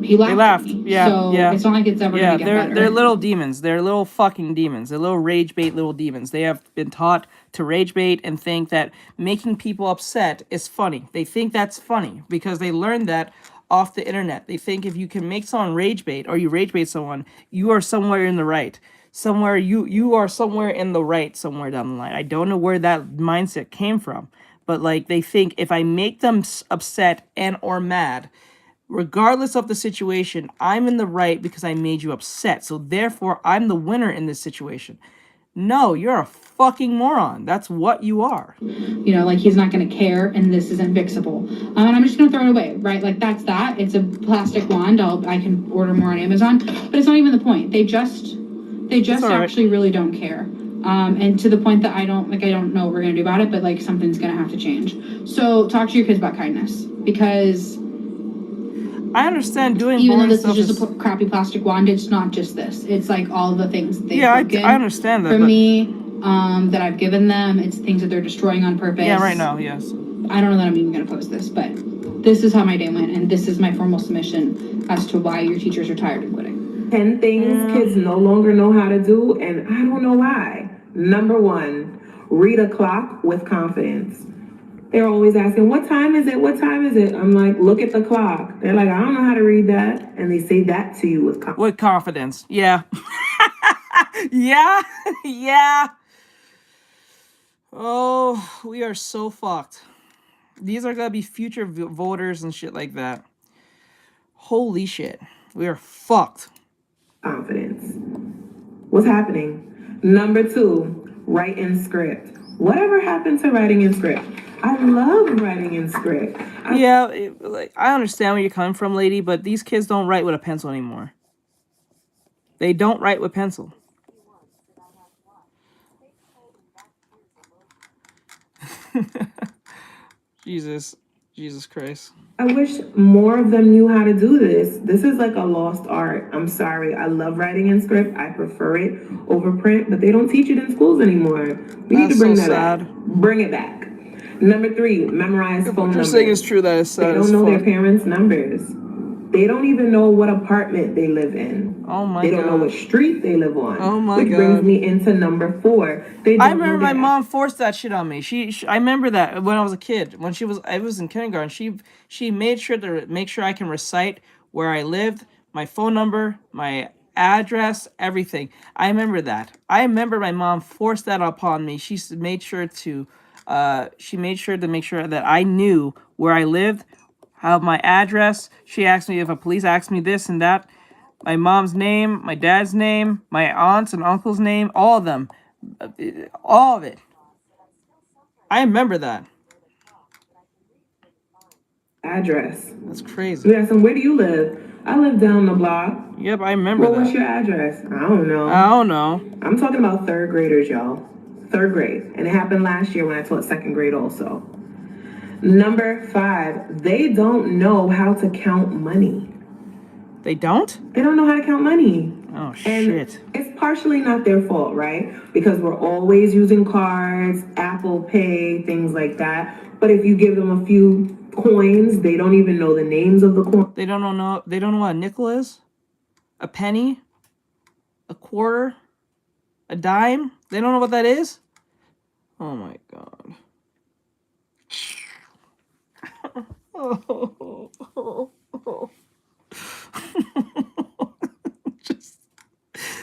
he laughed. They laughed. Yeah. So it's not like it's ever gonna get better. They're little demons. They're little fucking demons. They're little rage bait little demons. They have been taught to rage bait and think that making people upset is funny. They think that's funny because they learned that off the internet. They think if you can make someone rage bait or you rage bait someone, you are somewhere in the right. Somewhere you are somewhere in the right somewhere down the line. I don't know where that mindset came from, but like they think if I make them upset and or mad, regardless of the situation, I'm in the right because I made you upset. So therefore, I'm the winner in this situation. No, you're a fucking moron. That's what you are. Like he's not going to care, and this isn't fixable. And I'm just going to throw it away, right? Like that's that. It's a plastic wand. I can order more on Amazon, but it's not even the point. They just actually really don't care. And to the point that I don't know what we're going to do about it, but like something's going to have to change. So talk to your kids about kindness, because I understand doing even though this is just a crappy plastic wand, it's not just this. It's like all the things that I understand that. For me, that I've given them, it's things that they're destroying on purpose. Yeah, right now, yes. I don't know that I'm even going to post this, but this is how my day went, and this is my formal submission as to why your teachers are tired and quitting. 10 things kids no longer know how to do, and I don't know why. Number 1, read a clock with confidence. They're always asking, what time is it? What time is it? I'm like, look at the clock. They're like, I don't know how to read that. And they say that to you with confidence. With confidence, yeah. yeah. Oh, we are so fucked. These are going to be future voters and shit like that. Holy shit. We are fucked. Confidence. What's happening? Number 2, write in script. Whatever happened to writing in script? I love writing in script. I understand where you're coming from, lady, but these kids don't write with a pencil anymore. They don't write with pencil. Jesus Christ. I wish more of them knew how to do this. This is like a lost art. I'm sorry. I love writing in script. I prefer it over print, but they don't teach it in schools anymore. We need to bring that back. Bring it back. Number 3, memorize phone numbers. What you're saying is true. That is sad. They don't know their parents' numbers. They don't even know what apartment they live in. Oh my God. They don't know what street they live on. Oh my God. Which brings me into number 4. I remember my mom forced that shit on me. I remember that when I was a kid. When I was in kindergarten, she made sure to make sure I can recite where I lived, my phone number, my address, everything. I remember that. I remember my mom forced that upon me. She made sure to make sure that I knew where I lived, have my address. She asked me if a police asked me this and that, my mom's name, my dad's name, my aunts and uncle's name, all of them, all of it. I remember that. Address. That's crazy. We asked them, where do you live? I live down the block. Yep, I remember that. What's your address? I don't know. I'm talking about 3rd graders, y'all. 3rd grade. And it happened last year when I taught 2nd grade also. Number 5, they don't know how to count money. They don't? They don't know how to count money. Oh, And shit. it's partially not their fault, right? Because we're always using cards, Apple Pay, things like that. But if you give them a few coins, they don't even know the names of the coins. They don't know what a nickel is? A penny? A quarter? A dime? They don't know what that is? Oh my god.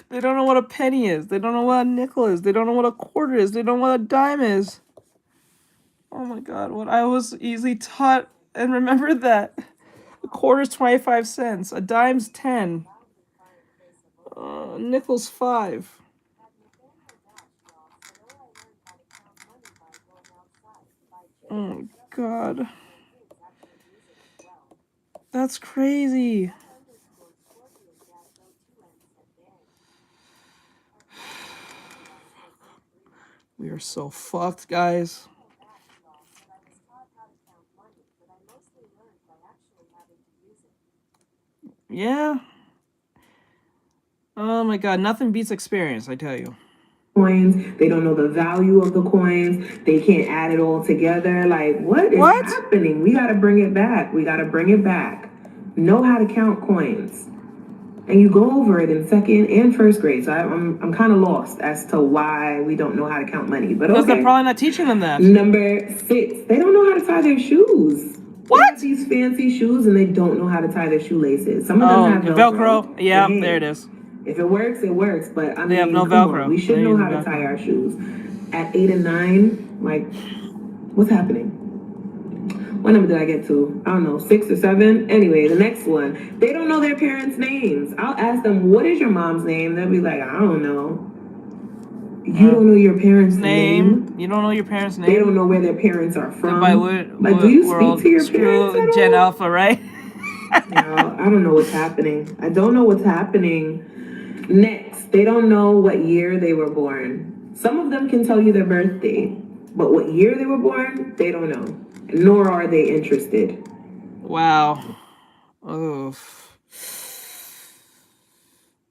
They don't know what a penny is. They don't know what a nickel is. They don't know what a quarter is. They don't know what a dime is. Oh my god, what I was easily taught and remembered that. A quarter's 25 cents. A dime's 10. Nickel's 5. Oh my god. That's crazy. We are so fucked, guys. Yeah. Oh my god, nothing beats experience, I tell you. Coins, they don't know the value of the coins, they can't add it all together. Like, what is happening? We gotta bring it back. We gotta bring it back. Know how to count coins. And you go over it in 2nd and 1st grade. So I'm kind of lost as to why we don't know how to count money. But because okay. they're probably not teaching them that. Number 6, they don't know how to tie their shoes. What? They have these fancy shoes and they don't know how to tie their shoelaces. Some of them have Velcro. Yeah, there it is. If it works, it works. But I They have mean, no come Velcro. on, we should know how to tie our shoes. At 8 and 9, like, what's happening? What number did I get to? I don't know, 6 or 7. Anyway, the next one. They don't know their parents' names. I'll ask them, what is your mom's name? They'll be like, I don't know. You don't know your parents' name? You don't know your parents' name? They don't know where their parents are from. By do you speak to your parents at all? Gen Alpha, right? No, I don't know what's happening. I don't know what's happening. Next, they don't know what year they were born. Some of them can tell you their birthday, but what year they were born, they don't know. Nor are they interested. Wow. Oof.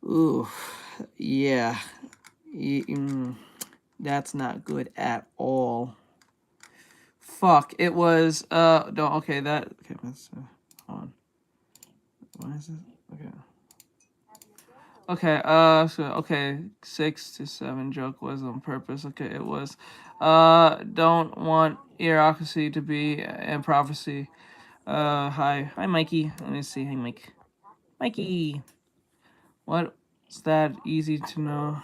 Oof. Yeah. That's not good at all. Fuck. It was, no, okay, that, okay, let's, hold on. Why is it? Okay. Okay, 6 to 7 joke was on purpose. Okay, it was, don't want idiocracy to be in prophecy. Hi, Mikey. Let me see. Hey, Mikey. What's that easy to know?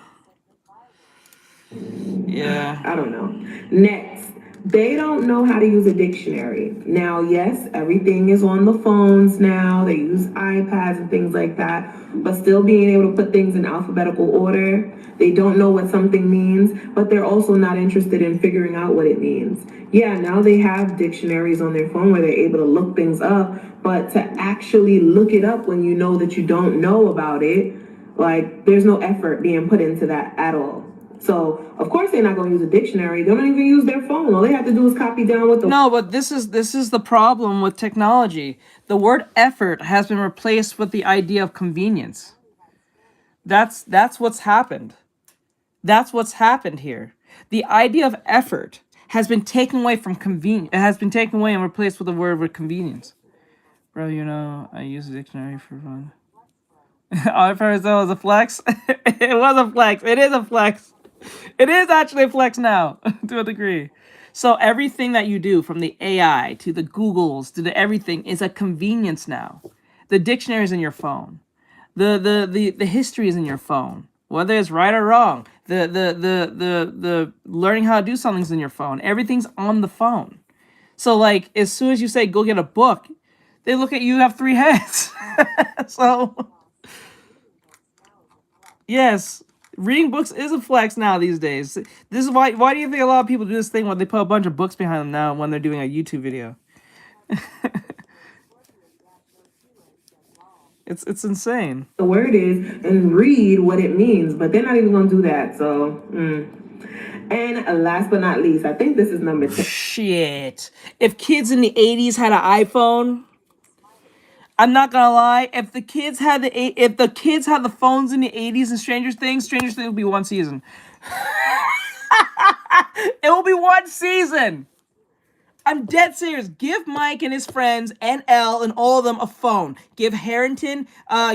Yeah. I don't know. Next, they don't know how to use a dictionary. Now, yes, everything is on the phones now. They use iPads and things like that, but still being able to put things in alphabetical order. They don't know what something means, but they're also not interested in figuring out what it means. Yeah, now they have dictionaries on their phone where they're able to look things up, but to actually look it up when you know that you don't know about it, like, there's no effort being put into that at all. So, of course, they're not going to use a dictionary. They don't even use their phone. All they have to do is copy down what the... No, but this is the problem with technology. The word effort has been replaced with the idea of convenience. That's what's happened. That's what's happened here. The idea of effort has been taken away from convenience. It has been taken away and replaced with the word with convenience. Bro, you know, I use a dictionary for fun. I first thought it was a flex. It was a flex. It is a flex. It is actually a flex now, to a degree. So everything that you do, from the AI to the Googles to the everything, is a convenience now. The dictionary is in your phone. The history is in your phone. Whether it's right or wrong, the learning how to do something's in your phone. Everything's on the phone. So like, as soon as you say go get a book, they look at you have 3 heads. So yes, reading books is a flex now these days. This is why do you think a lot of people do this thing where they put a bunch of books behind them now when they're doing a YouTube video? It's insane. The word is and read what it means, but they're not even going to do that. So, And last but not least, I think this is number 10. Shit. If kids in the 80s had an iPhone, I'm not gonna lie. If the kids had the phones in the 80s and Stranger Things would be one season. It will be one season. I'm dead serious. Give Mike and his friends and Elle and all of them a phone. Give Harrington,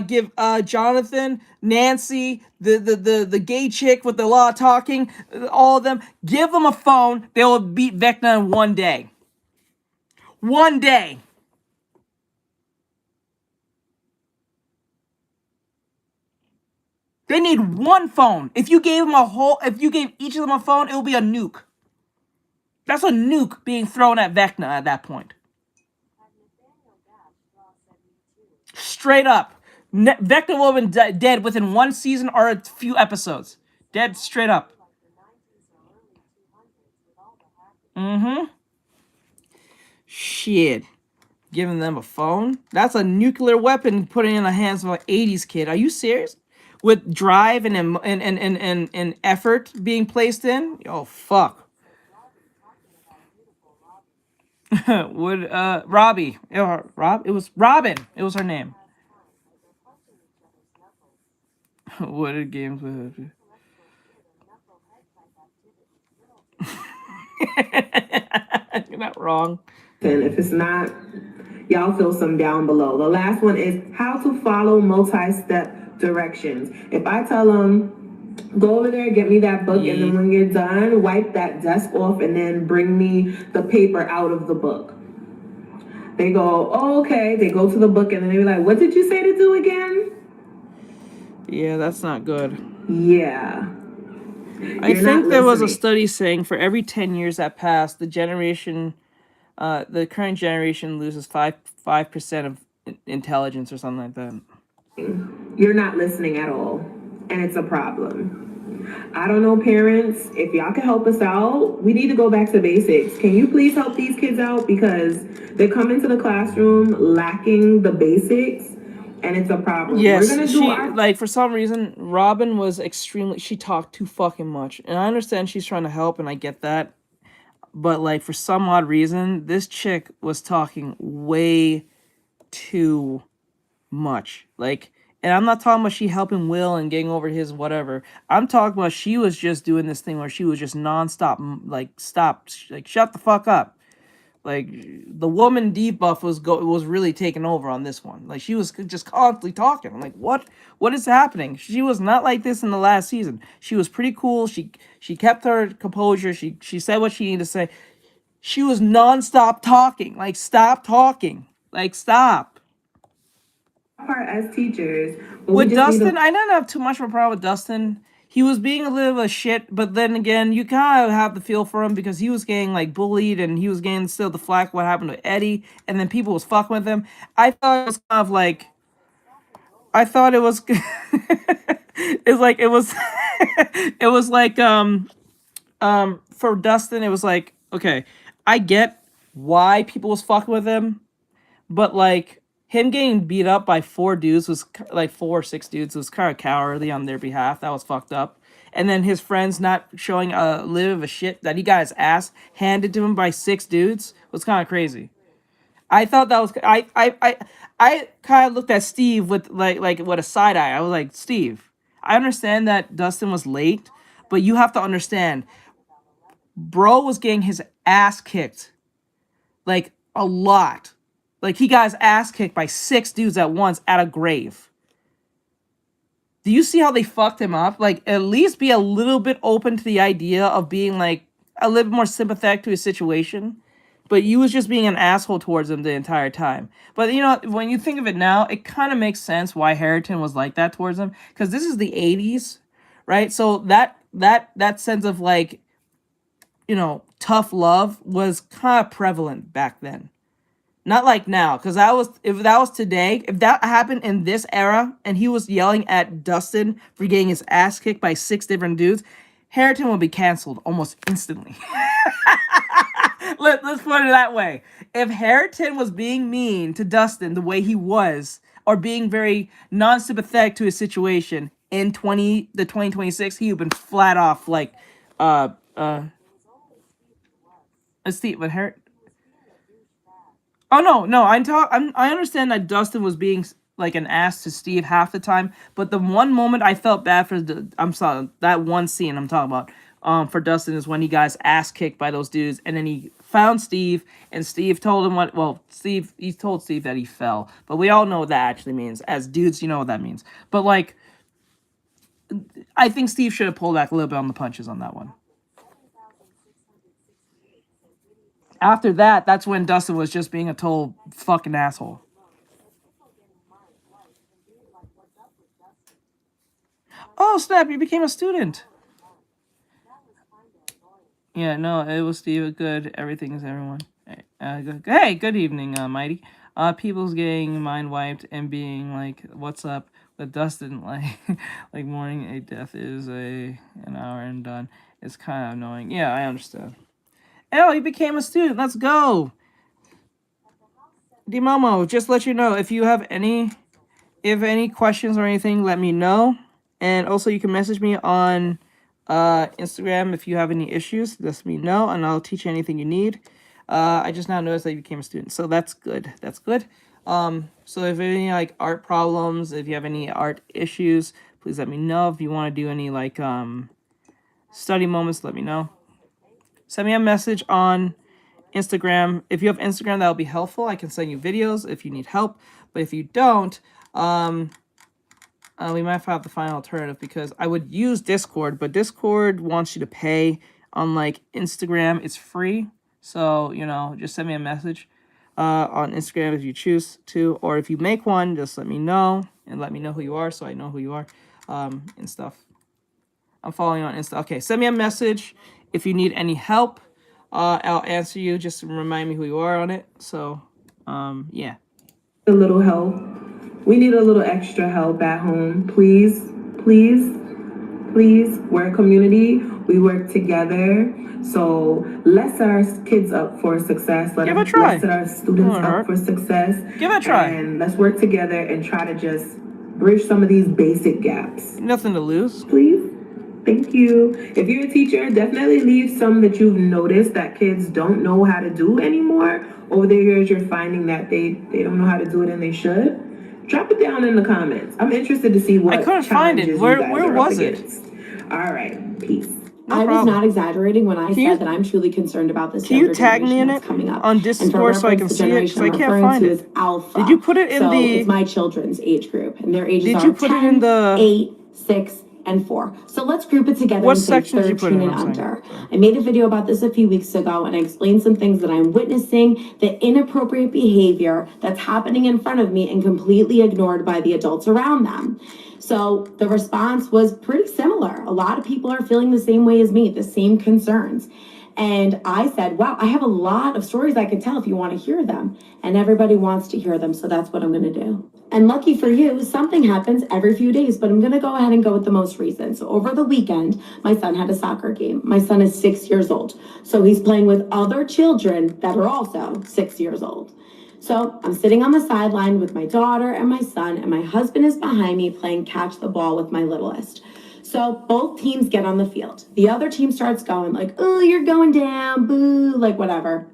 give Jonathan, Nancy, the gay chick with the lot of talking, all of them. Give them a phone. They will beat Vecna in one day. One day. They need one phone. If you gave each of them a phone, it will be a nuke. That's a nuke being thrown at Vecna at that point. Straight up. Vecna will have been dead within one season or a few episodes. Dead straight up. Mm-hmm. Shit. Giving them a phone? That's a nuclear weapon putting in the hands of an 80s kid. Are you serious? With drive and effort being placed in? Oh, fuck. Would Robbie? It was Robin. It was her name. What are games with? You're not wrong. And if it's not, y'all feel some down below. The last one is how to follow multi-step directions. If I tell them, go over there, get me that book, and then when you're done, wipe that desk off and then bring me the paper out of the book. They go, oh, okay. They go to the book and then they're like, what did you say to do again? Yeah, that's not good. Yeah. I think there was a study saying for every 10 years that pass, the current generation loses 5% of intelligence or something like that. You're not listening at all, and it's a problem. I don't know, parents, if y'all can help us out, we need to go back to basics. Can you please help these kids out? Because they come into the classroom lacking the basics, and it's a problem. Yes, We're gonna do like, for some reason, Robin was she talked too fucking much. And I understand she's trying to help, and I get that. But, like, for some odd reason, this chick was talking way too much. Like, and I'm not talking about she helping Will and getting over his whatever. I'm talking about she was just doing this thing where she was just nonstop, like, shut the fuck up. Like, the woman debuff was really taking over on this one. Like, she was just constantly talking. I'm like, what is happening? She was not like this in the last season. She was pretty cool. She kept her composure. She said what she needed to say. She was nonstop talking. Like, stop talking. Like, stop. Part as teachers. With Dustin, I didn't have too much of a problem with Dustin. He was being a little bit of shit, but then again, you kind of have the feel for him because he was getting, like, bullied and he was getting still the flack what happened to Eddie, and then people was fucking with him. I thought it was kind of like, for Dustin, it was like, okay, I get why people was fucking with him, but, like, him getting beat up by 4 dudes was, like, 4 or 6 dudes was kind of cowardly on their behalf. That was fucked up. And then his friends not showing a little of a shit that he got his ass handed to him by 6 dudes was kind of crazy. I thought that was, I kind of looked at Steve with like with a side eye. I was like, Steve, I understand that Dustin was late, but you have to understand, bro was getting his ass kicked, like, a lot. Like, he got his ass kicked by 6 dudes at once at a grave. Do you see how they fucked him up? Like, at least be a little bit open to the idea of being, like, a little bit more sympathetic to his situation. But you was just being an asshole towards him the entire time. But, you know, when you think of it now, it kind of makes sense why Harrington was like that towards him. Because this is the 80s, right? So that sense of, like, you know, tough love was kind of prevalent back then. Not like now, because if that was today, if that happened in this era, and he was yelling at Dustin for getting his ass kicked by 6 different dudes, Harrington would be canceled almost instantly. Let's put it that way. If Harrington was being mean to Dustin the way he was, or being very non-sympathetic to his situation in 2026, he would have been flat off, like, Steve, but her. Oh no, I understand that Dustin was being like an ass to Steve half the time, but the one moment I felt bad for I'm sorry, that one scene I'm talking about, for Dustin is when he got his ass kicked by those dudes, and then he found Steve, and Steve told him he told Steve that he fell, but we all know what that actually means. As dudes, you know what that means. But like, I think Steve should have pulled back a little bit on the punches on that one. After that, that's when Dustin was just being a total fucking asshole. Oh, snap, you became a student. Yeah, no, it was Steve. Good. Everything is everyone. Hey, good evening, Mighty. People's getting mind wiped and being like, what's up? But Dustin, like, like mourning a death is an hour and done. It's kind of annoying. Yeah, I understand. Oh, he became a student. Let's go. DeMomo, just let you know, if you have any questions or anything, let me know. And also, you can message me on Instagram if you have any issues. Let me know, and I'll teach you anything you need. I just now noticed that you became a student, so that's good. That's good. So if any like art problems, if you have any art issues, please let me know. If you want to do any like study moments, let me know. Send me a message on Instagram. If you have Instagram, that'll be helpful. I can send you videos if you need help. But if you don't, we might have to find an alternative, because I would use Discord, but Discord wants you to pay. Unlike Instagram, it's free. So, you know, just send me a message on Instagram if you choose to. Or if you make one, just let me know. And let me know who you are so I know who you are and stuff. I'm following you on Insta. Okay, send me a message if you need any help. I'll answer you. Just remind me who you are on it. So, yeah. A little help. We need a little extra help at home. Please, please, please. We're a community. We work together. So let's set our kids up for success. Let's set our students up for success. Give it a try. And let's work together and try to just bridge some of these basic gaps. Nothing to lose. Please. Thank you. If you're a teacher, definitely leave some that you've noticed that kids don't know how to do anymore. Over the years, you're finding that they don't know how to do it and they should. Drop it down in the comments. I'm interested to see what I couldn't find it. Where was it? All right. Peace. I was not exaggerating when I said that I'm truly concerned about this. Can you tag me in it coming up on Discord so I can see it? Because I can't find it. Alpha. Did you put it in the? It's my children's age group, and their ages are 10, 8, 6, and 4. So let's group it together. What and say section did you put in? And under. I made a video about this a few weeks ago, and I explained some things that I'm witnessing, the inappropriate behavior that's happening in front of me and completely ignored by the adults around them. So the response was pretty similar. A lot of people are feeling the same way as me, the same concerns. And I said, wow, I have a lot of stories I could tell if you want to hear them. And everybody wants to hear them, so that's what I'm going to do. And lucky for you, something happens every few days, but I'm going to go ahead and go with the most recent. So over the weekend, my son had a soccer game. My son is 6 years old. So he's playing with other children that are also 6 years old. So I'm sitting on the sideline with my daughter and my son, and my husband is behind me playing catch the ball with my littlest. So both teams get on the field. The other team starts going like, oh, you're going down, boo, like whatever.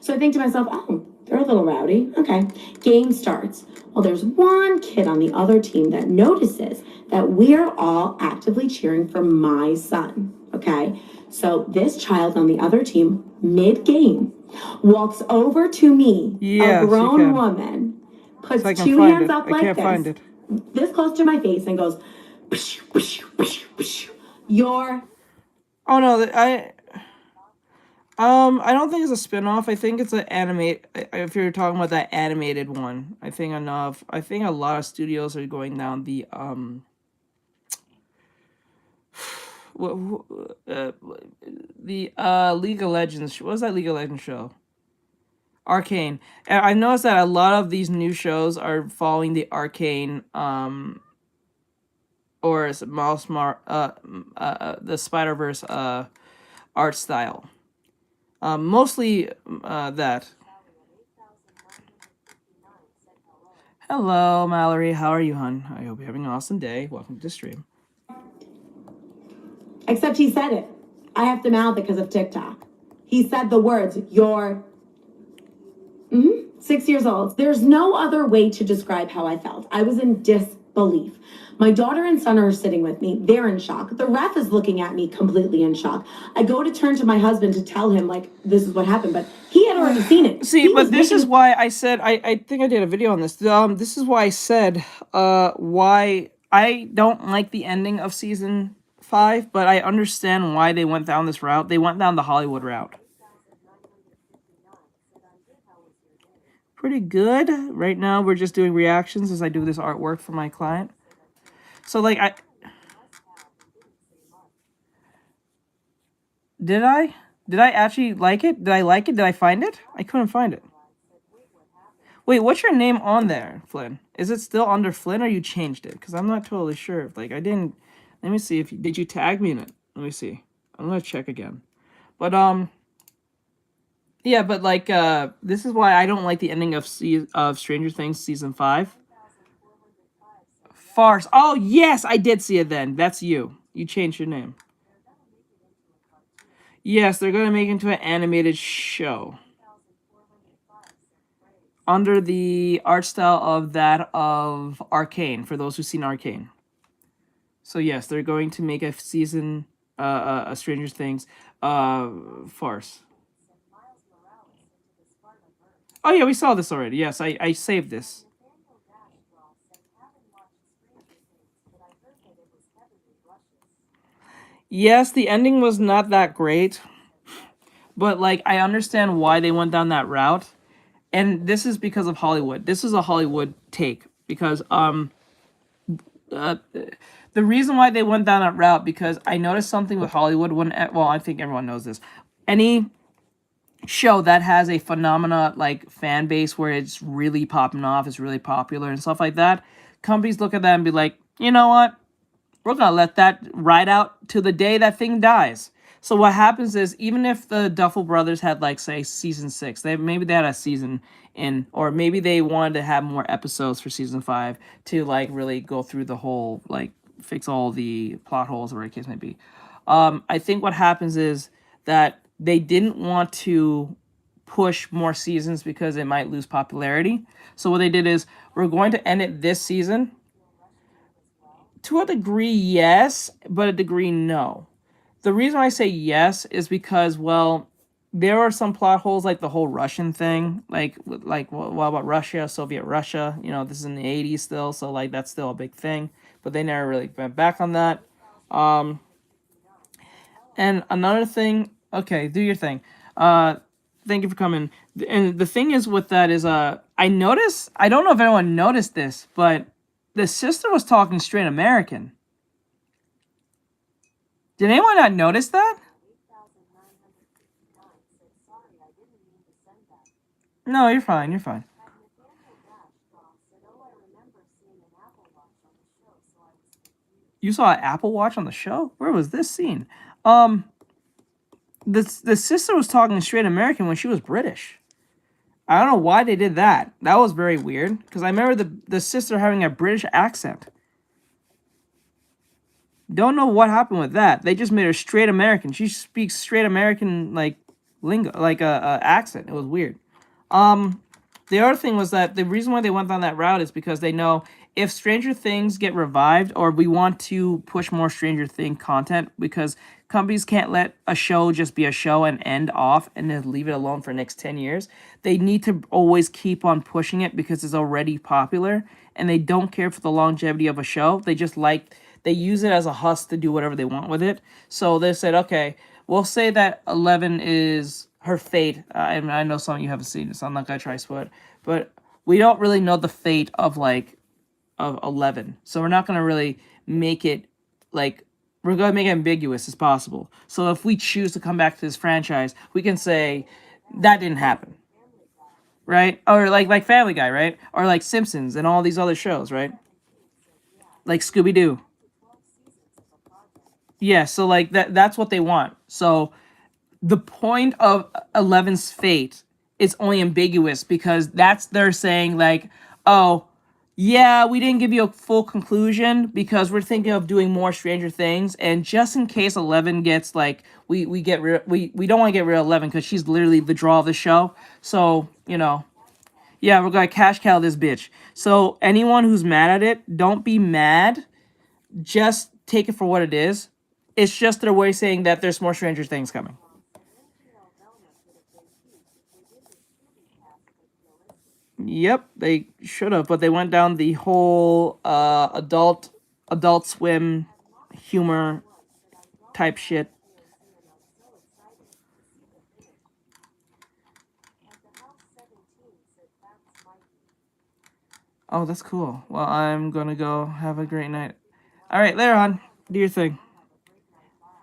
So I think to myself, oh, they're a little rowdy. Okay, game starts. Well, there's one kid on the other team that notices that we are all actively cheering for my son, okay? So this child on the other team, mid-game, walks over to me, a grown woman, puts two hands up like this, this close to my face, and goes, psh, psh, psh, psh. You're... Oh, no, I don't think it's a spin-off. I think it's an animate. If you're talking about that animated one, I think a lot of studios are going down the League of Legends. What was that League of Legends show? Arcane. And I noticed that a lot of these new shows are following the Arcane or the Spider-Verse art style. Mostly that. Hello, Mallory. How are you, hon? I hope you're having an awesome day. Welcome to the stream. Except he said it. I have to mouth it because of TikTok. He said the words, you're 6 years old. There's no other way to describe how I felt. I was in disbelief. My daughter and son are sitting with me. They're in shock. The ref is looking at me completely in shock. I go to turn to my husband to tell him, like, this is what happened, but he had already seen it. See, but this is why I said, I think I did a video on this. This is why I said, why I don't like the ending of season 5, but I understand why they went down this route. They went down the Hollywood route. Pretty good. Right now, we're just doing reactions as I do this artwork for my client. So, like, Did I actually like it? Did I like it? Did I find it? I couldn't find it. Wait, what's your name on there, Flynn? Is it still under Flynn or you changed it? Because I'm not totally sure. Like, I didn't... Let me see if... Did you tag me in it? Let me see. I'm going to check again. But, yeah, but, like, this is why I don't like the ending of Stranger Things Season 5. Farce. Oh, yes, I did see it then. That's you. You changed your name. Yes, they're going to make it into an animated show. Under the art style of that of Arcane, for those who've seen Arcane. So yes, they're going to make a season, a Stranger Things, farce. Oh yeah, we saw this already. Yes, I saved this. Yes, the ending was not that great. But, like, I understand why they went down that route. And this is because of Hollywood. This is a Hollywood take. Because, the reason why they went down that route, because I noticed something with Hollywood when, well, I think everyone knows this. Any show that has a phenomena, like, fan base where it's really popping off, it's really popular and stuff like that, companies look at that and be like, you know what? We're going to let that ride out to the day that thing dies. So what happens is, even if the Duffel Brothers had, like, say, season 6, maybe they had a season in, or maybe they wanted to have more episodes for season 5 to, like, really go through the whole, like, fix all the plot holes or whatever the case may be. I think what happens is that they didn't want to push more seasons because it might lose popularity. So what they did is, we're going to end it this season. To a degree, yes, but a degree, no. The reason I say yes is because, well, there are some plot holes, like the whole Russian thing. Like what about Russia, Soviet Russia? You know, this is in the 80s still, so, like, that's still a big thing. But they never really went back on that. And another thing, okay, do your thing. Thank you for coming. And the thing is with that is, I noticed, I don't know if anyone noticed this, but the sister was talking straight American. Did anyone not notice that? No, you're fine, you're fine. You saw an Apple Watch on the show? Where was this scene? The sister was talking straight American when she was British. I don't know why they did that. That was very weird. Because I remember the sister having a British accent. Don't know what happened with that. They just made her straight American. She speaks straight American, like, lingo, like a accent. It was weird. The other thing was that the reason why they went down that route is because they know if Stranger Things get revived, or we want to push more Stranger Things content, because companies can't let a show just be a show and end off and then leave it alone for the next 10 years. They need to always keep on pushing it because it's already popular, and they don't care for the longevity of a show. They just they use it as a husk to do whatever they want with it. So they said, okay, we'll say that 11 is her fate. And I know some of you haven't seen it, so I'm not going to try to spoil it. But we don't really know the fate of 11. So we're not going to really make it, like, we're going to make it ambiguous as possible. So if we choose to come back to this franchise, we can say that didn't happen. Right? Or like Family Guy, right? Or like Simpsons and all these other shows, right? Like Scooby-Doo. Yeah, so like that's what they want. So the point of 11's fate is only ambiguous because they're saying, like, oh, Yeah, we didn't give you a full conclusion because we're thinking of doing more Stranger Things, and just in case 11 gets like we don't want to get rid of 11 because she's literally the draw of the show. So yeah, we're gonna cash cow this bitch. So anyone who's mad at it, don't be mad. Just take it for what it is. It's just their way of saying that there's more Stranger Things coming. Yep, they should have, but they went down the whole adult swim humor type shit. Oh, that's cool. Well, I'm gonna go. Have a great night. All right, later on. Do your thing.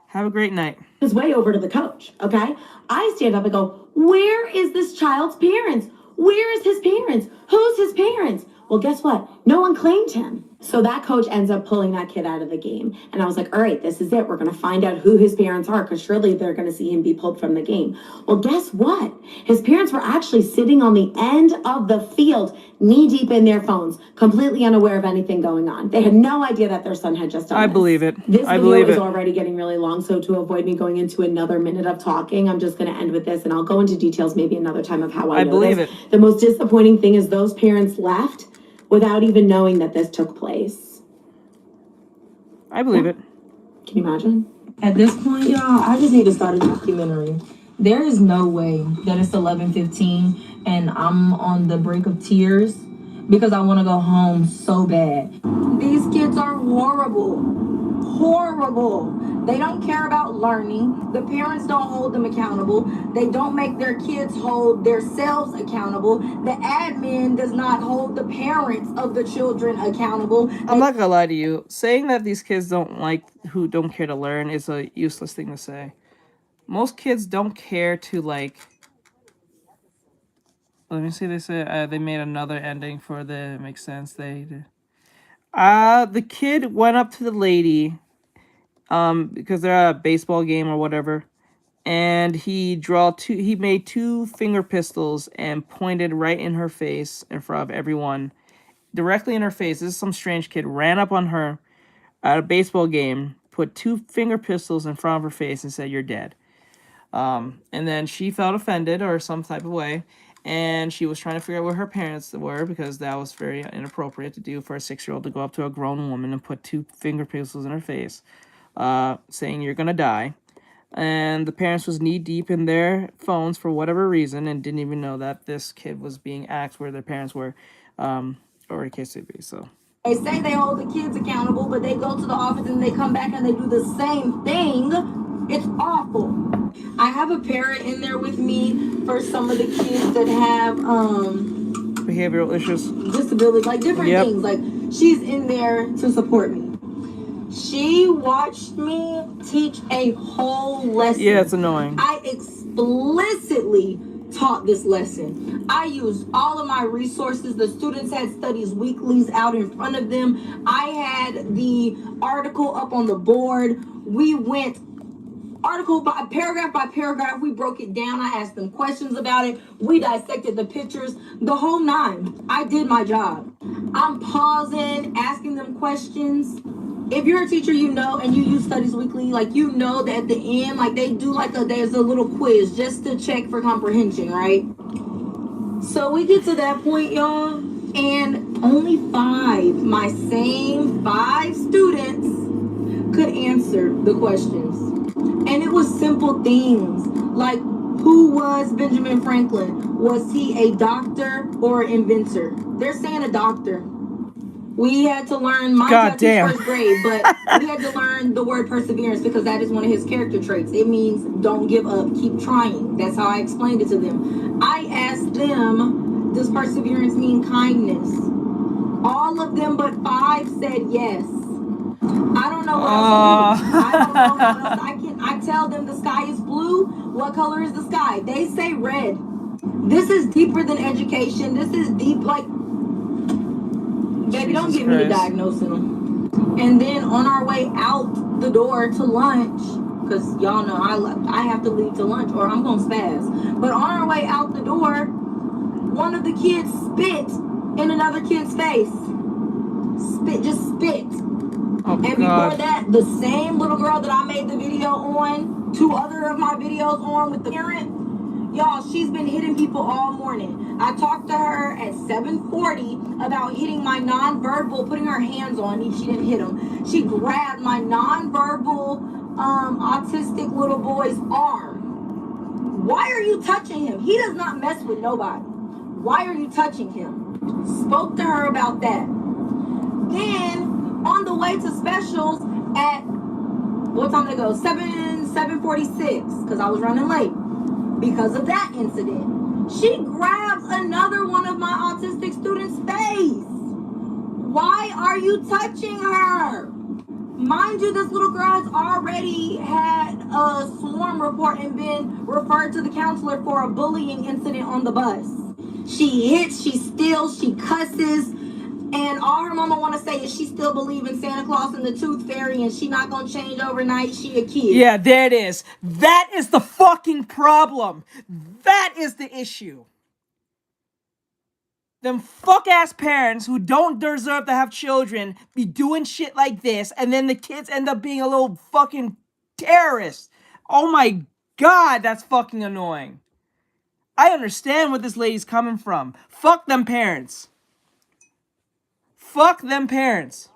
Have a great night. His way over to the coach, okay? I stand up and go, where is this child's parents? Where is his parents? Who's his parents? Well, guess what? No one claimed him. So that coach ends up pulling that kid out of the game. And I was like, all right, this is it. We're going to find out who his parents are because surely they're going to see him be pulled from the game. Well, guess what? His parents were actually sitting on the end of the field, knee deep in their phones, completely unaware of anything going on. They had no idea that their son had just done I this. believe it. This I video believe is it. already getting really long, so to avoid me going into another minute of talking, I'm just going to end with this, and I'll go into details maybe another time of how I know believe this. it. The most disappointing thing is those parents left without even knowing that this took place. I believe it. Can you imagine? At this point, y'all, I just need to start a documentary. There is no way that it's 11:15 and I'm on the brink of tears because I want to go home so bad. These kids are horrible. They don't care about learning. The parents don't hold them accountable. They don't make their kids hold themselves accountable. The admin does not hold the parents of the children accountable. I'm not gonna lie to you. Saying that these kids don't care to learn is a useless thing to say. Most kids don't care to like. Let me see. They say they made another ending for the. Makes sense. The kid went up to the lady, because they're at a baseball game or whatever, and he made 2 finger pistols and pointed right in her face in front of everyone, directly in her face. This is some strange kid ran up on her at a baseball game, put 2 finger pistols in front of her face and said, "You're dead." And then she felt offended or some type of way, and she was trying to figure out where her parents were because that was very inappropriate to do for a 6-year-old to go up to a grown woman and put 2 finger pistols in her face, saying you're gonna die. And the parents was knee deep in their phones for whatever reason and didn't even know that this kid was being asked where their parents were, or the case may be. So They say they hold the kids accountable, but they go to the office and they come back and they do the same thing. It's awful. I have a parent in there with me for some of the kids that have behavioral issues, disabilities, like different things. Like she's in there to support me. She watched me teach a whole lesson. yeah, it's annoying. I explicitly taught this lesson. I used all of my resources. The students had studies weeklies out in front of them. I had the article up on the board. We went article by paragraph, we broke it down. I asked them questions about it. We dissected the pictures, the whole 9. I did my job. I'm pausing, asking them questions. If you're a teacher, you know, and you use Studies Weekly, like, you know that at the end, like, they do there's a little quiz just to check for comprehension, right? So we get to that point, y'all, and only 5, my same 5 students could answer the questions. And it was simple things like, who was Benjamin Franklin? Was he a doctor or an inventor? They're saying a doctor. We had to learn first grade, but we had to learn the word perseverance because that is one of his character traits. It means don't give up, keep trying. That's how I explained it to them. I asked them, does perseverance mean kindness? All of them but 5 said yes. I don't know what else to do. I don't know how else. I tell them the sky is blue. What color is the sky? They say red. This is deeper than education. This is deep, like, baby, don't get me to diagnosing them. And then on our way out the door to lunch, because y'all know I have to leave to lunch or I'm going to spaz. But on our way out the door, one of the kids spit in another kid's face. spit, just spit. Oh, and God. before that, the same little girl that I made the video on, 2 other of my videos on with the parent, y'all, she's been hitting people all morning. I talked to her at 7:40 about hitting my nonverbal, putting her hands on me. She didn't hit him. She grabbed my nonverbal autistic little boy's arm. Why are you touching him? He does not mess with nobody. Why are you touching him? Spoke to her about that. Then on the way to specials at what time they go? 7:46, because I was running late because of that incident. She grabs another one of my autistic students' face. Why are you touching her? Mind you, this little girl has already had a swarm report and been referred to the counselor for a bullying incident on the bus. She hits, she steals, she cusses, and all her mama want to say is she still believes in Santa Claus and the Tooth Fairy and she not going to change overnight. She a kid. Yeah, there it is. That is the fucking problem. That is the issue. Them fuck-ass parents who don't deserve to have children be doing shit like this, and then the kids end up being a little fucking terrorist. Oh my God, that's fucking annoying. I understand where this lady's coming from. Fuck them parents. Fuck them parents.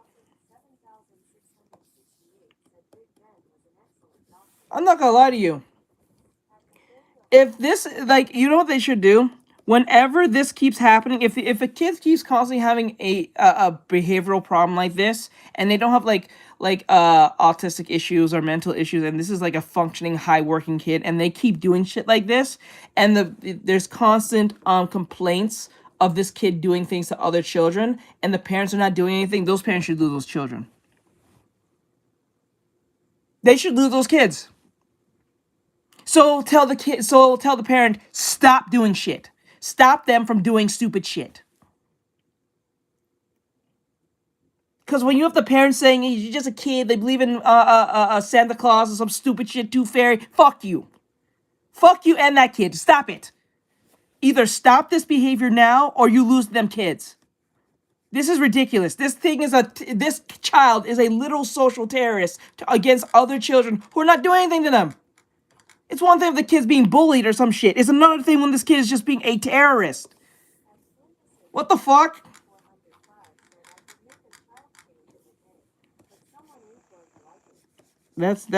I'm not gonna lie to you. If this, like, you know what they should do? Whenever this keeps happening, if a kid keeps constantly having a behavioral problem like this, and they don't have like autistic issues or mental issues, and this is like a functioning, high working kid, and they keep doing shit like this, and there's constant complaints of this kid doing things to other children, and the parents are not doing anything, those parents should lose those children. They should lose those kids. So tell the parent, stop doing shit. Stop them from doing stupid shit. Because when you have the parents saying, hey, you're just a kid, they believe in Santa Claus or some stupid shit, Tooth Fairy, fuck you. Fuck you and that kid. Stop it. Either stop this behavior now or you lose them kids. This is ridiculous. This child is a literal social terrorist against other children who are not doing anything to them. It's one thing if the kid's being bullied or some shit. It's another thing when this kid is just being a terrorist. What the fuck? That's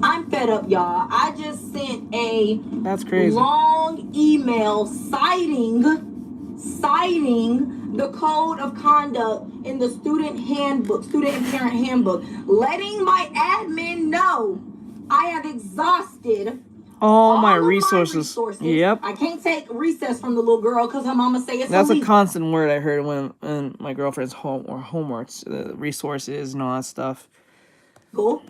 I'm fed up, y'all. I just sent a That's crazy. long email citing the code of conduct in the student and parent handbook, letting my admin know I have exhausted all my resources. Yep. I can't take recess from the little girl because her mama say it's That's illegal. a constant word I heard when my girlfriend's home or homeworks, resources and all that stuff. Cool.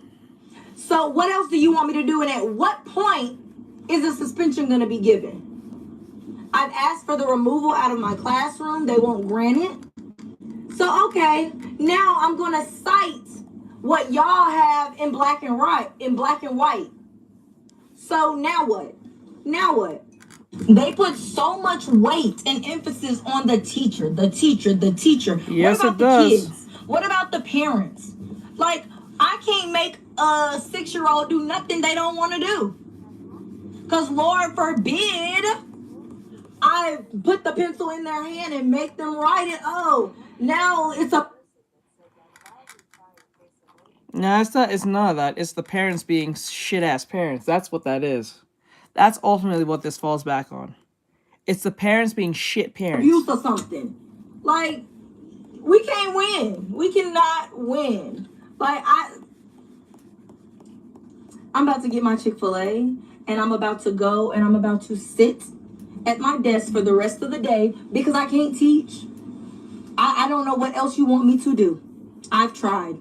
So what else do you want me to do, and at what point is a suspension going to be given? I've asked for the removal out of my classroom. They won't grant it. So, okay, now I'm going to cite what y'all have in black and white. So now what? Now what? They put so much weight and emphasis on the teacher. Yes, what about it does. The kids? What about the parents? Like, I can't make a 6-year-old do nothing they don't want to do. Because Lord forbid I put the pencil in their hand and make them write it. Oh, now it's a... No, it's none of that. It's the parents being shit-ass parents. That's what that is. That's ultimately what this falls back on. It's the parents being shit parents. Abuse or something. Like, we can't win. We cannot win. Like, I'm about to get my Chick-fil-A, and I'm about to go, and I'm about to sit at my desk for the rest of the day because I can't teach. I don't know what else you want me to do. I've tried.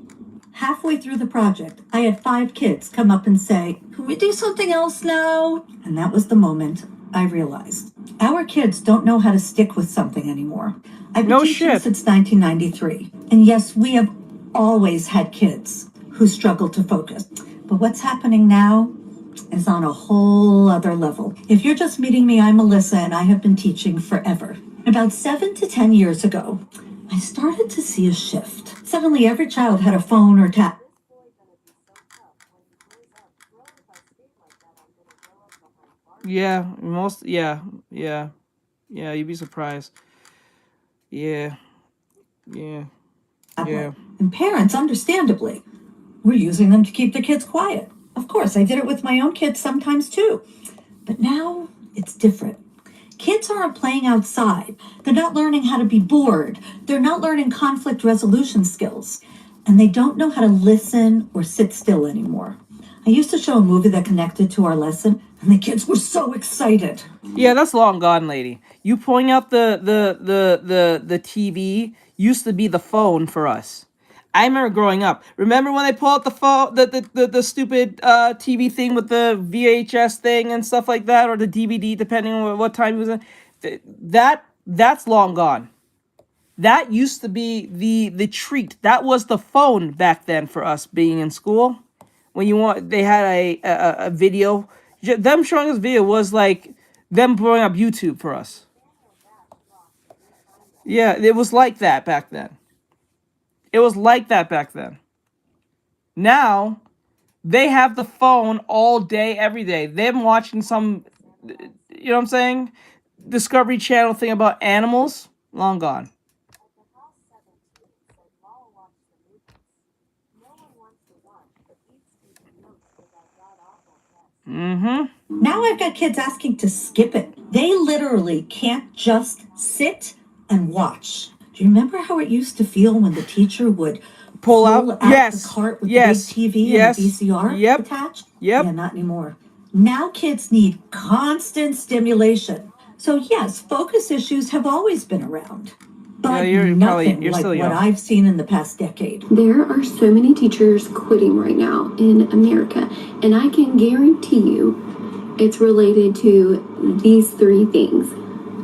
Halfway through the project, I had 5 kids come up and say, "Can we do something else now?" And that was the moment I realized our kids don't know how to stick with something anymore. I've been teaching since 1993. And yes, we have always had kids who struggle to focus. But what's happening now is on a whole other level. If you're just meeting me, I'm Melissa, and I have been teaching forever. About 7 to 10 years ago, I started to see a shift. Suddenly, every child had a phone or tablet. Yeah, yeah, you'd be surprised. Yeah. And parents, understandably, were using them to keep their kids quiet. Of course, I did it with my own kids sometimes too. But now it's different. Kids aren't playing outside. They're not learning how to be bored. They're not learning conflict resolution skills. And they don't know how to listen or sit still anymore. I used to show a movie that connected to our lesson, and the kids were so excited. Yeah, that's long gone, lady. You pointing out the TV used to be the phone for us. I remember growing up. Remember when they pull out the phone, the stupid TV thing with the VHS thing and stuff like that, or the DVD, depending on what time it was in. That's long gone. That used to be the treat. That was the phone back then for us being in school. When they had a video. Them showing us video was like them blowing up YouTube for us. Yeah, it was like that back then. Now, they have the phone all day, every day. Them watching some, you know what I'm saying? Discovery Channel thing about animals, long gone. Now I've got kids asking to skip it. They literally can't just sit and watch. Do you remember how it used to feel when the teacher would pull out the cart with the big TV and the VCR attached? Yeah, not anymore. Now kids need constant stimulation. So yes, focus issues have always been around. But nothing like what I've seen in the past decade. There are so many teachers quitting right now in America, and I can guarantee you it's related to these three things: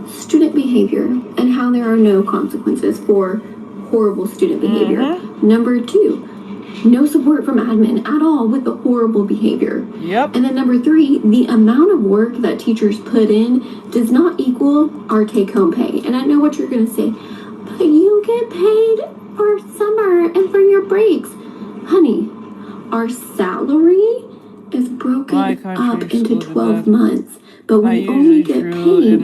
student behavior and how there are no consequences for horrible student behavior. Number two, no support from admin at all with the horrible behavior. And then number three, the amount of work that teachers put in does not equal our take-home pay. And I know what you're going to say, but you get paid for summer and for your breaks. Honey, our salary is broken up into 12 months, but we only get paid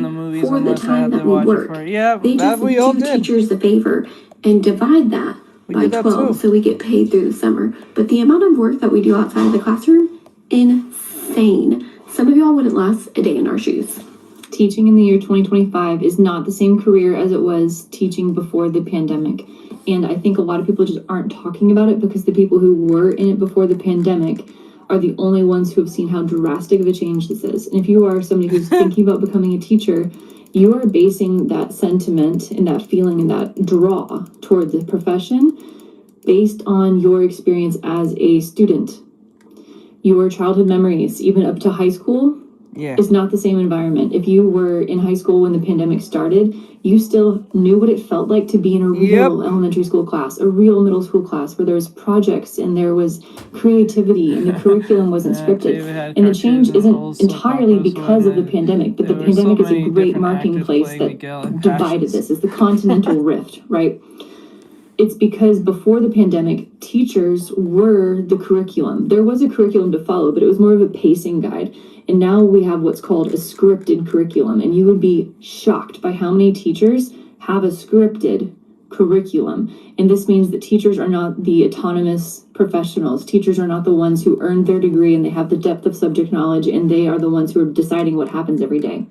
for the time that we work. They just do teachers a favor and divide that by 12, so we get paid through the summer. But the amount of work that we do outside of the classroom, insane. Some of y'all wouldn't last a day in our shoes. Teaching in the year 2025 is not the same career as it was teaching before the pandemic. And I think a lot of people just aren't talking about it because the people who were in it before the pandemic are the only ones who have seen how drastic of a change this is. And if you are somebody who's thinking about becoming a teacher, you are basing that sentiment and that feeling and that draw toward the profession based on your experience as a student. Your childhood memories, even up to high school, is not the same environment. If you were in high school when the pandemic started, you still knew what it felt like to be in a real elementary school class, a real middle school class where there was projects and there was creativity and the curriculum wasn't scripted. And the change isn't entirely because of the pandemic, but the pandemic is a great marking place that divided this. It's the continental rift, right? It's because before the pandemic, teachers were the curriculum. There was a curriculum to follow, but it was more of a pacing guide. And now we have what's called a scripted curriculum. And you would be shocked by how many teachers have a scripted curriculum. And this means that teachers are not the autonomous professionals. Teachers are not the ones who earned their degree and they have the depth of subject knowledge and they are the ones who are deciding what happens every day.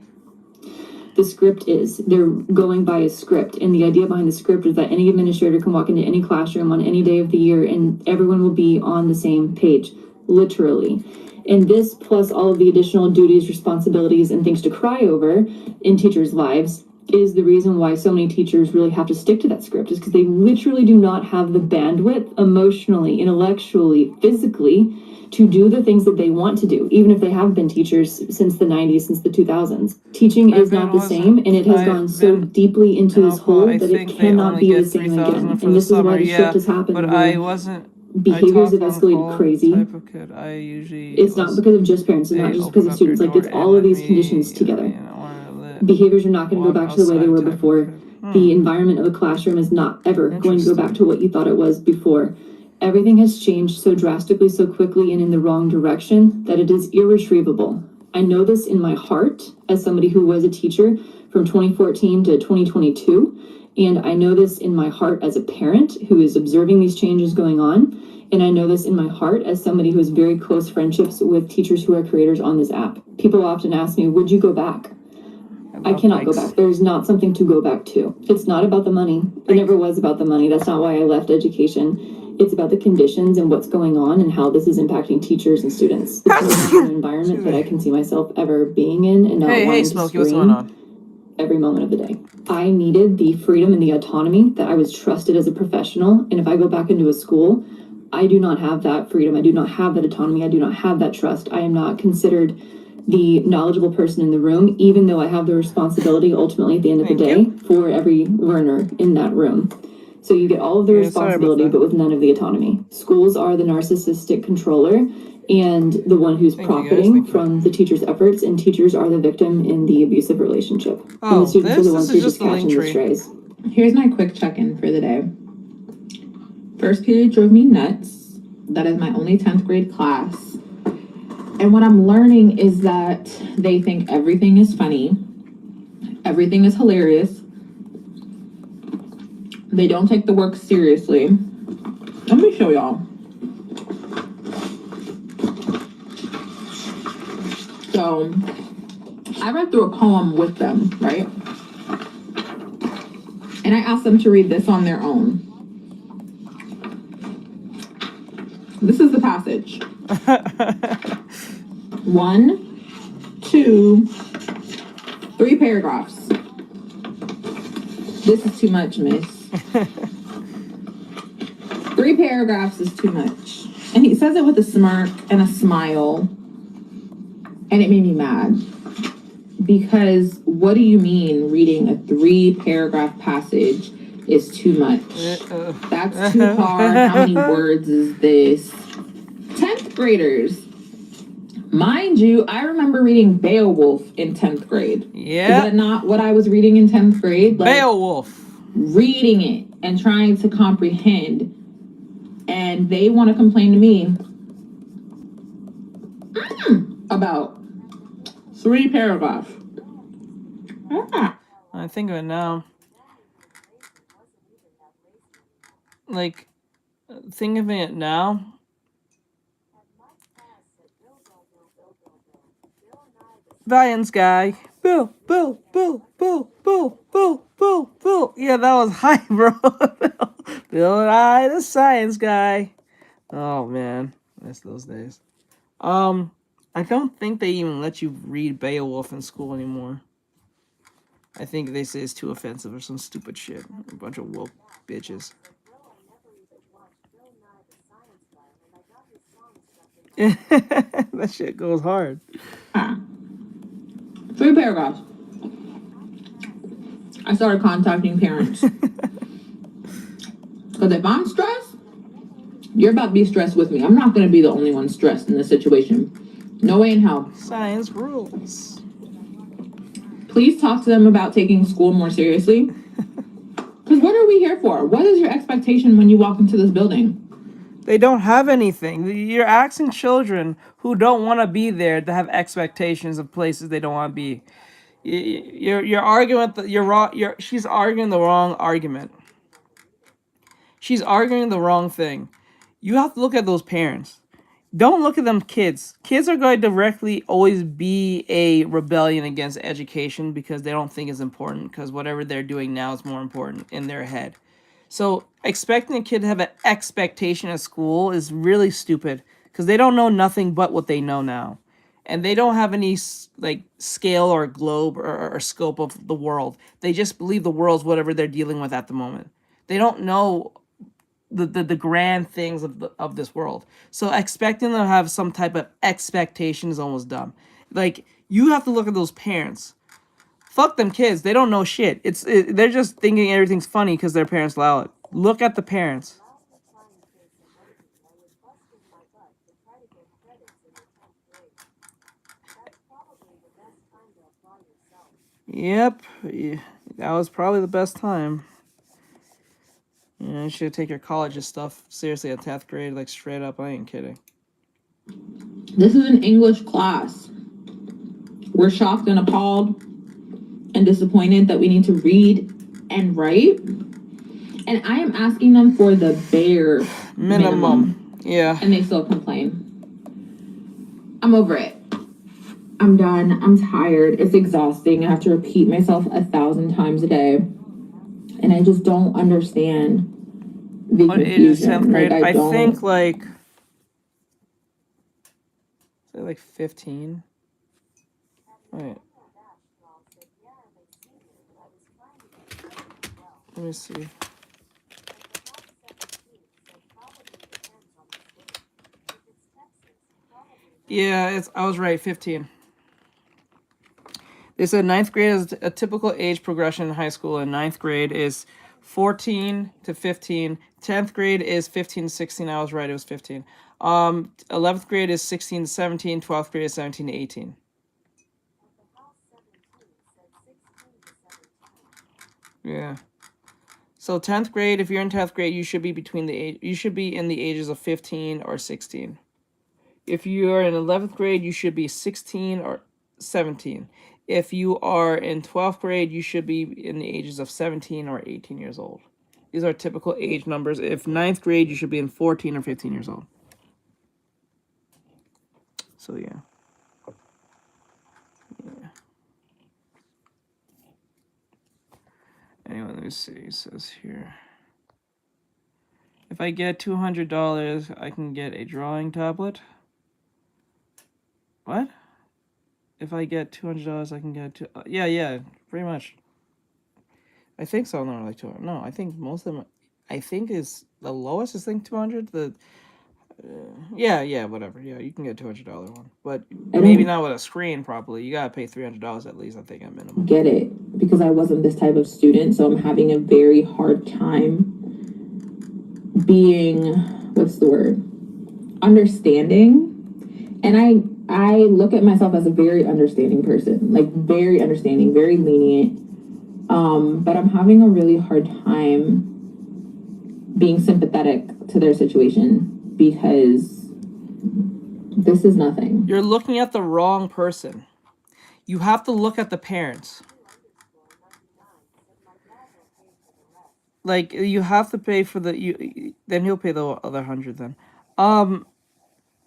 The script is, they're going by a script. And the idea behind the script is that any administrator can walk into any classroom on any day of the year and everyone will be on the same page, literally. And this, plus all of the additional duties, responsibilities, and things to cry over in teachers' lives, is the reason why so many teachers really have to stick to that script, is because they literally do not have the bandwidth emotionally, intellectually, physically to do the things that they want to do, even if they have been teachers since the 90s, since the 2000s. Teaching is not the same, and it has gone so deeply into this hole that it cannot be the same again. And this is why the shift has happened. But I wasn't. Behaviors have escalated crazy. It's not because of just parents, it's not just because of students, like it's all of these conditions together. Behaviors are not going to go back to the way they were before. The environment of a classroom is not ever going to go back to what you thought it was before. Everything has changed so drastically, so quickly, and in the wrong direction that it is irretrievable. I know this in my heart as somebody who was a teacher from 2014 to 2022. And I know this in my heart as a parent who is observing these changes going on. And I know this in my heart as somebody who has very close friendships with teachers who are creators on this app. People often ask me, would you go back? I cannot go back. There's not something to go back to. It's not about the money. It never was about the money. That's not why I left education. It's about the conditions and what's going on and how this is impacting teachers and students. It's an environment that I can see myself ever being in and not wanting to scream every moment of the day. I needed the freedom and the autonomy that I was trusted as a professional. And if I go back into a school, I do not have that freedom. I do not have that autonomy. I do not have that trust. I am not considered the knowledgeable person in the room, even though I have the responsibility ultimately at the end of the day for every learner in that room. So you get all of the responsibility, but with none of the autonomy. Schools are the narcissistic controller and the one who's profiting from the teacher's efforts, and teachers are the victim in the abusive relationship. And the students are the ones who are just catching the strays. Here's my quick check-in for the day. First period drove me nuts. That is my only 10th grade class. And what I'm learning is that they think everything is funny. Everything is hilarious. They don't take the work seriously. Let me show y'all. So, I read through a poem with them, right? And I asked them to read this on their own. This is the passage. 1, 2, 3 paragraphs. This is too much, miss. 3 paragraphs is too much. And he says it with a smirk and a smile. And it made me mad. Because what do you mean reading a 3-paragraph passage is too much? That's too hard. How many words is this? 10th graders. Mind you, I remember reading Beowulf in 10th grade. Yeah. Is that not what I was reading in 10th grade? Like, Beowulf. Reading it and trying to comprehend. And they want to complain to me about 3 paragraphs. I think of it now. Like, think of it now. Valiance guy. Bill. Yeah, that was high, bro. Bill and I, the science guy. Oh man, miss those days. I don't think they even let you read Beowulf in school anymore. I think they say it's too offensive or some stupid shit. A bunch of woke bitches. That shit goes hard. 3 paragraphs. I started contacting parents. Because if I'm stressed, you're about to be stressed with me. I'm not going to be the only one stressed in this situation. No way in hell. Science rules. Please talk to them about taking school more seriously. Because what are we here for? What is your expectation when you walk into this building? They don't have anything. You're asking children who don't want to be there to have expectations of places they don't want to be. You're arguing with you're wrong. She's arguing the wrong argument. She's arguing the wrong thing. You have to look at those parents. Don't look at them kids. Kids are going to directly always be a rebellion against education because they don't think it's important, because whatever they're doing now is more important in their head. So expecting a kid to have an expectation at school is really stupid because they don't know nothing but what they know now. And they don't have any like scale or globe or scope of the world. They just believe the world's whatever they're dealing with at the moment. They don't know the grand things of this world. So expecting them to have some type of expectation is almost dumb. Like, you have to look at those parents. Fuck them kids. They don't know shit. They're just thinking everything's funny because their parents allow it. Look at the parents. Yep. Yeah, that was probably the best time. You should take your college's stuff seriously at 10th grade, like straight up. I ain't kidding. This is an English class. We're shocked and appalled and disappointed that we need to read and write. And I am asking them for the bare minimum. Yeah. And they still complain. I'm over it. I'm done. I'm tired. It's exhausting. I have to repeat myself 1,000 times a day. And I just don't understand the What age is confusion. 10th grade? Like, I don't. think like 15. Wait. Let me see. Yeah, I was right, 15. They said 9th grade is a typical age progression in high school, and 9th grade is 14 to 15. 10th grade is 15 to 16. I was right, it was 15. 11th grade is 16 to 17. 12th grade is 17 to 18. Yeah. So 10th grade, if you're in 10th grade, you should be in the ages of 15 or 16. If you are in 11th grade, you should be 16 or 17. If you are in 12th grade, you should be in the ages of 17 or 18 years old. These are typical age numbers. If 9th grade, you should be in 14 or 15 years old. So, yeah. Anyway, let me see. It says here. If I get $200, I can get a drawing tablet. What? If I get $200, I can get yeah, pretty much. I think so. No, like 200. No, I think most of them. I think is the lowest is 200. Yeah, whatever. Yeah, you can get $200 one, but maybe not with a screen properly. You gotta pay $300 at least. I think at minimum. Get it, because I wasn't this type of student, so I'm having a very hard time being, what's the word, understanding. And I look at myself as a very understanding person, like very understanding, very lenient. But I'm having a really hard time being sympathetic to their situation because this is nothing. You're looking at the wrong person. You have to look at the parents. Like, you have to pay for then he'll pay the other 100 then.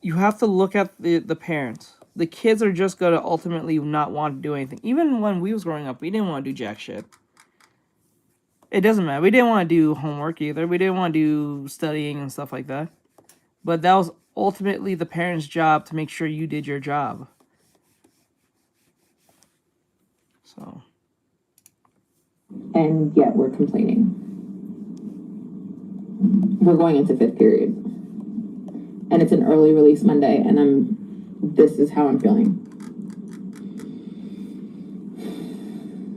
You have to look at the parents. The kids are just gonna ultimately not want to do anything. Even when we was growing up, we didn't want to do jack shit. It doesn't matter. We didn't want to do homework either. We didn't want to do studying and stuff like that. But that was ultimately the parents' job to make sure you did your job. So. And yet we're complaining. We're going into 5th period. And it's an early release Monday, and this is how I'm feeling.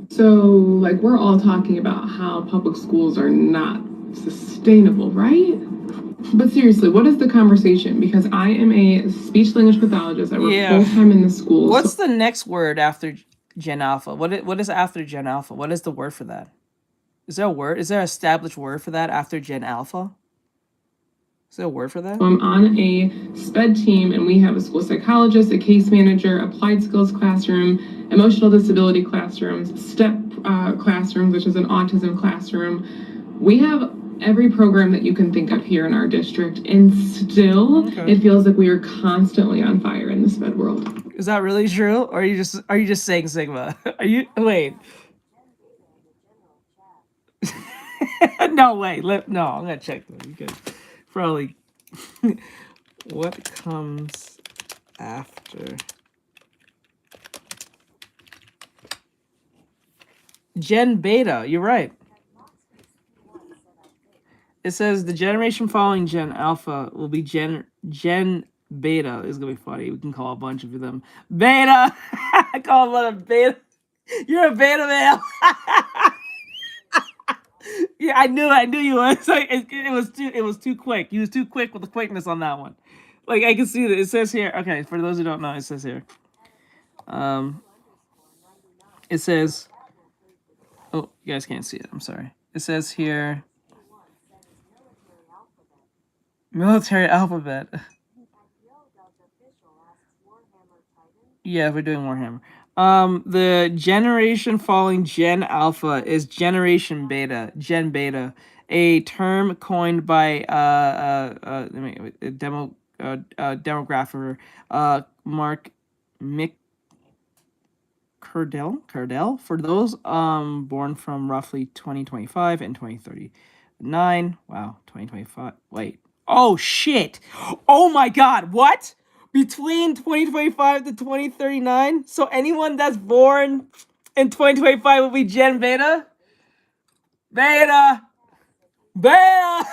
So, like, we're all talking about how public schools are not sustainable, right? But seriously, what is the conversation? Because I am a speech-language pathologist. I work full-time in the school. What's the next word after Gen Alpha? What is after Gen Alpha? What is the word for that? Is there a word? Is there an established word for that after Gen Alpha? Is there a word for that? I'm on a SPED team, and we have a school psychologist, a case manager, applied skills classroom, emotional disability classrooms, STEP classrooms, which is an autism classroom. We have every program that you can think of here in our district, and still it feels like we are constantly on fire in the SPED world. Is that really true? Or are you just saying Sigma? Wait. No, wait. No, I'm gonna check them because probably what comes after Gen Beta? You're right. It says the generation following Gen Alpha will be Gen Beta. It's gonna be funny. We can call a bunch of them Beta. I call them a Beta. You're a Beta male. Yeah, I knew you were. It's like it was too quick. You was too quick with the quickness on that one. Like I can see that it says here. Okay, for those who don't know, it says here. It says Oh, you guys can't see it. I'm sorry. It says here military alphabet. Yeah, we're doing Warhammer. The generation following Gen Alpha is Generation Beta, Gen Beta, a term coined by demographer Mark Cardell for those born from roughly 2025 and 2039. Wow, 2025. Wait. Oh shit. Oh my god, what? Between 2025 to 2039? So anyone that's born in 2025 will be Gen Beta? Beta! Beta!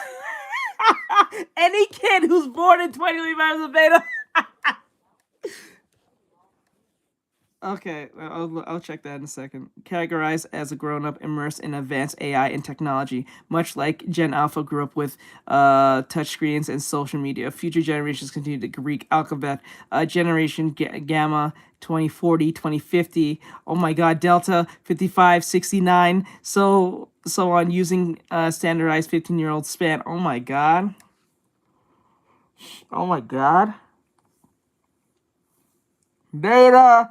Any kid who's born in 2025 is a beta. Okay, I'll check that in a second. Categorized as a grown-up immersed in advanced AI and technology, much like Gen Alpha grew up with touchscreens and social media. Future generations continue the Greek alphabet. Generation Gamma, 2040, 2050. Oh my God, Delta, 55, 69. So on, using standardized 15-year-old span. Oh my God. Oh my God. Beta.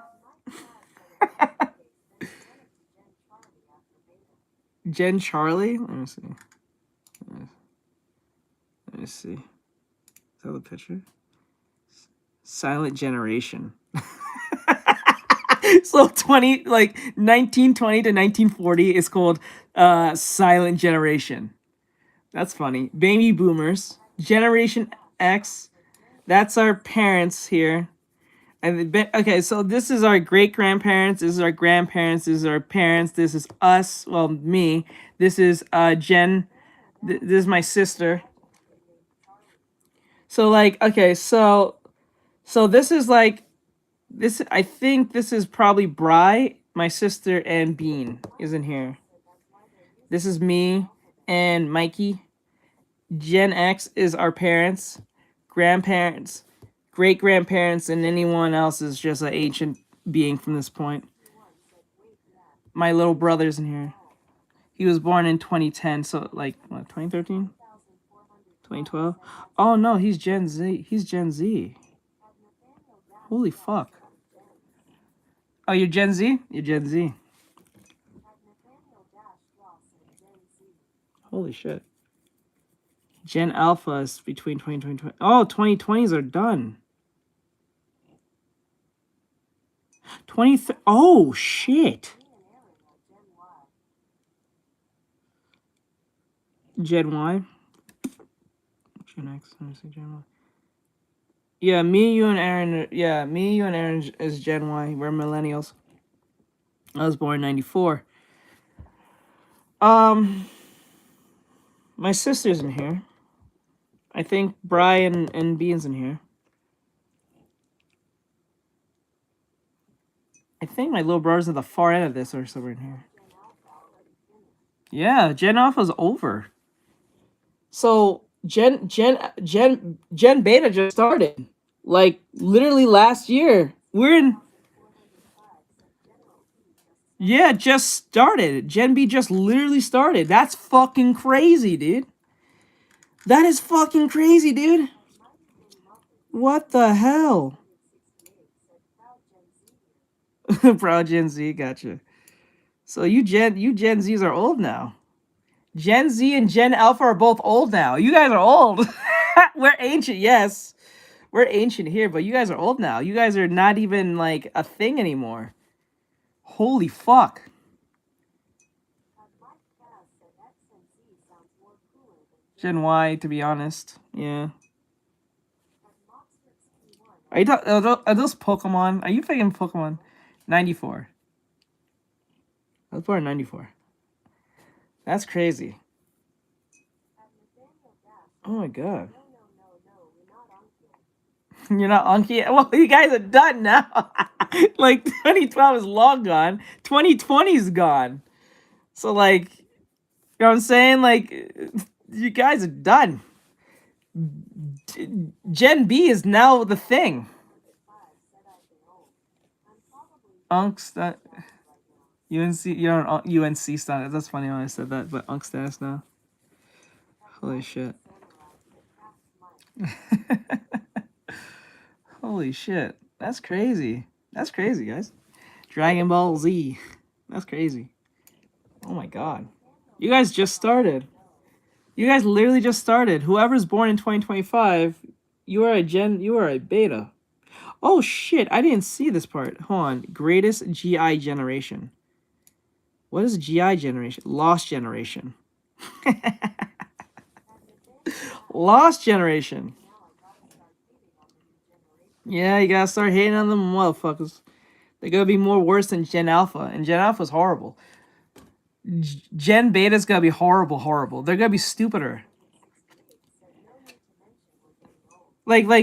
Gen Charlie? Let me see. Let me see. Is that the picture? Silent Generation. So 1920 to 1940 is called Silent Generation. That's funny. Baby Boomers. Generation X. That's our parents here. Okay, so this is our great-grandparents, this is our grandparents, this is our parents, this is us, well, me. This is Jen, this is my sister. So like, okay, so this is like, I think this is probably Bri, my sister, and Bean is in here. This is me and Mikey. Gen X is our parents, grandparents, great-grandparents, and anyone else is just an ancient being from this point. My little brother's in here. He was born in 2010, so like, what, 2013? 2012? Oh no, he's Gen Z. He's Gen Z. Holy fuck. Oh, you're Gen Z? You're Gen Z. Holy shit. Gen Alpha is between 2020 and 2020. Oh, 2020s are done. Oh, shit. Gen Y. Gen X. Let me see, Gen Y. Yeah, me, you, and Aaron. Yeah, me, you, and Aaron is Gen Y. We're millennials. I was born in 94. My sister's in here. I think Brian and Bean's in here. I think my little brother's at the far end of this or somewhere in here. Yeah, Gen Alpha's over. So Gen Beta just started. Like literally last year. We're in. Yeah, just started. Gen B just literally started. That's fucking crazy, dude. That is fucking crazy, dude. What the hell? Proud Gen Z, gotcha. So you Gen Zs are old now. Gen Z and Gen Alpha are both old now. You guys are old. We're ancient, yes. We're ancient here, but you guys are old now. You guys are not even like a thing anymore. Holy fuck. Gen Y, to be honest. Yeah. Are those Pokemon? Are you thinking Pokemon? 94. I was born in 94. That's crazy. Oh my god. You're not Unky? Well, you guys are done now. Like, 2012 is long gone. 2020 is gone. So, like, you know what I'm saying? Like, you guys are done. Gen B is now the thing. Unks, that... UNC, you're on UNC status. That's funny when I said that, but UNC status now. Holy shit. Holy shit. That's crazy. That's crazy, guys. Dragon Ball Z. That's crazy. Oh my god. You guys just started. You guys literally just started. Whoever's born in 2025, you are a beta. Oh shit, I didn't see this part. Hold on. Greatest GI generation. What is GI generation? Lost generation. Lost generation. Yeah, you gotta start hating on them motherfuckers. They're gonna be more worse than Gen Alpha, and Gen Alpha's horrible. Gen Beta's gonna be horrible. They're gonna be stupider.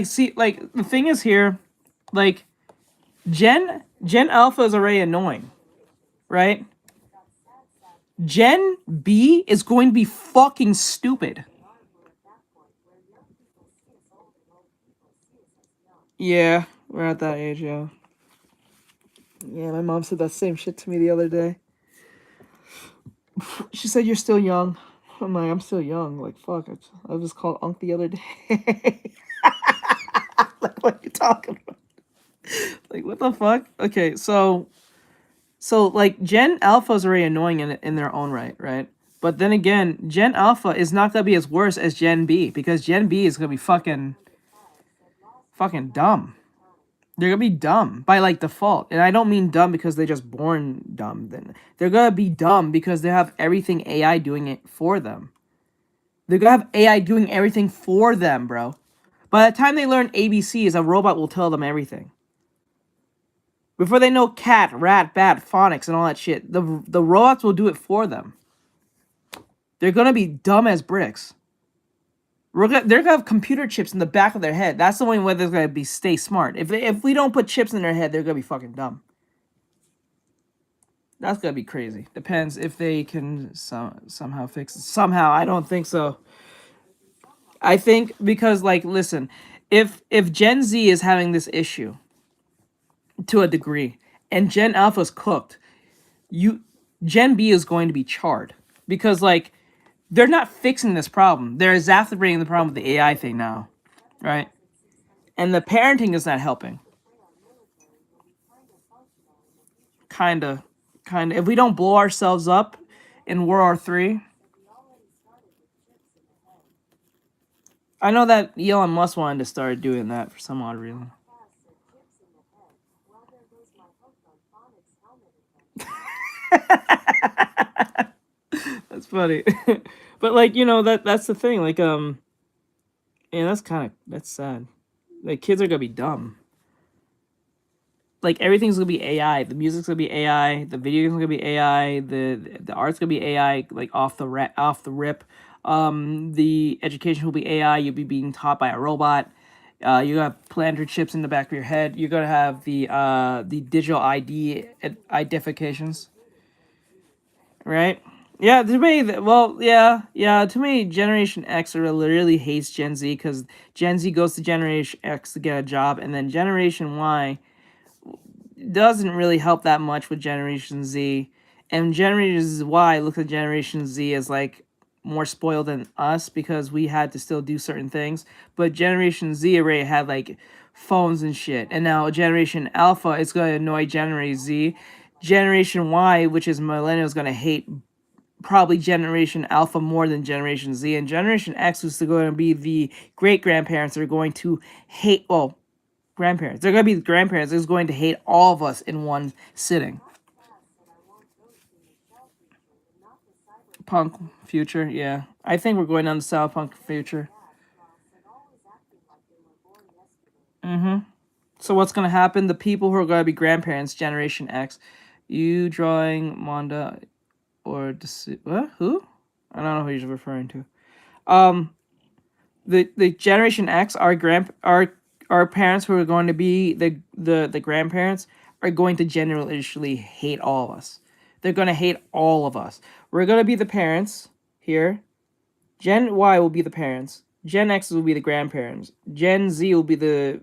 See, the thing is here, like, Gen Alpha is already annoying, right? Gen B is going to be fucking stupid. Yeah, we're at that age, yeah. Yeah, my mom said that same shit to me the other day. She said, you're still young. I'm like, I'm still young. Like, fuck. I was called Unc the other day. Like, what are you talking about? Like, what the fuck? Okay, so like, Gen Alpha is already annoying in their own right? But then again, Gen Alpha is not gonna be as worse as Gen B, because Gen B is gonna be fucking dumb. They're gonna be dumb by like default, and I don't mean dumb because they're just born dumb. Then they're gonna be dumb because they have everything AI doing it for them. They're gonna have AI doing everything for them, bro. By the time they learn ABCs, a robot will tell them everything. Before they know cat, rat, bat, phonics, and all that shit, the robots will do it for them. They're gonna be dumb as bricks. They're gonna have computer chips in the back of their head. That's the only way they're gonna stay smart. If we don't put chips in their head, they're gonna be fucking dumb. That's gonna be crazy. Depends if they can somehow fix it. Somehow, I don't think so. I think because, like, listen, if Gen Z is having this issue to a degree, and Gen Alpha's cooked, Gen B is going to be charred, because, like, they're not fixing this problem. They're exacerbating the problem with the AI thing now, right? And the parenting is not helping. Kinda. If we don't blow ourselves up in World War III, I know that Elon Musk wanted to start doing that for some odd reason. That's funny. But, like, you know, that's the thing. Like, yeah, that's sad. Like, kids are gonna be dumb. Like, everything's gonna be AI. The music's gonna be AI. The video games gonna be AI. The art's gonna be AI. Like, off the rip. The education will be AI. You'll be being taught by a robot. You have planter chips in the back of your head. You're gonna have the digital identifications, right? Yeah, to me, to me, Generation X literally hates Gen Z, because Gen Z goes to Generation X to get a job, and then Generation Y doesn't really help that much with Generation Z, and Generation Y looks at Generation Z as, like, more spoiled than us, because we had to still do certain things, but Generation Z already had, like, phones and shit, and now Generation Alpha is going to annoy Generation Z. Generation Y, which is millennials, is going to hate probably Generation Alpha more than Generation Z, and Generation X, who's going to be the great-grandparents, are going to hate, well, grandparents. They're going to be the grandparents who's going to hate all of us in one sitting. Punk future, yeah. I think we're going down the cyberpunk future. So what's going to happen? The people who are going to be grandparents, Generation X, you drawing Monda or what? Who? I don't know who you're referring to. The Generation X, our parents who are going to be the grandparents, are going to generally hate all of us. They're going to hate all of us. We're going to be the parents here. Gen Y will be the parents. Gen X will be the grandparents. Gen Z will be the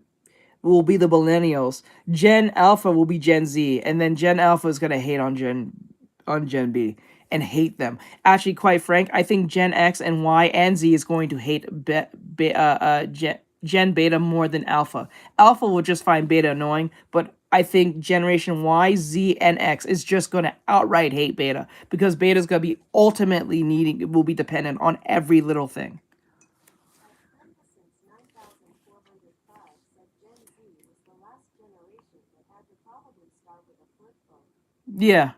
millennials. Gen Alpha will be Gen Z, and then Gen Alpha is going to hate on Gen on Gen B and hate them. Actually, quite frank, I think Gen X and Y and Z is going to hate Gen Beta more than Alpha. Alpha will just find Beta annoying, but I think Generation Y, Z, and X is just going to outright hate Beta because Beta is going to be ultimately will be dependent on every little thing. Yeah.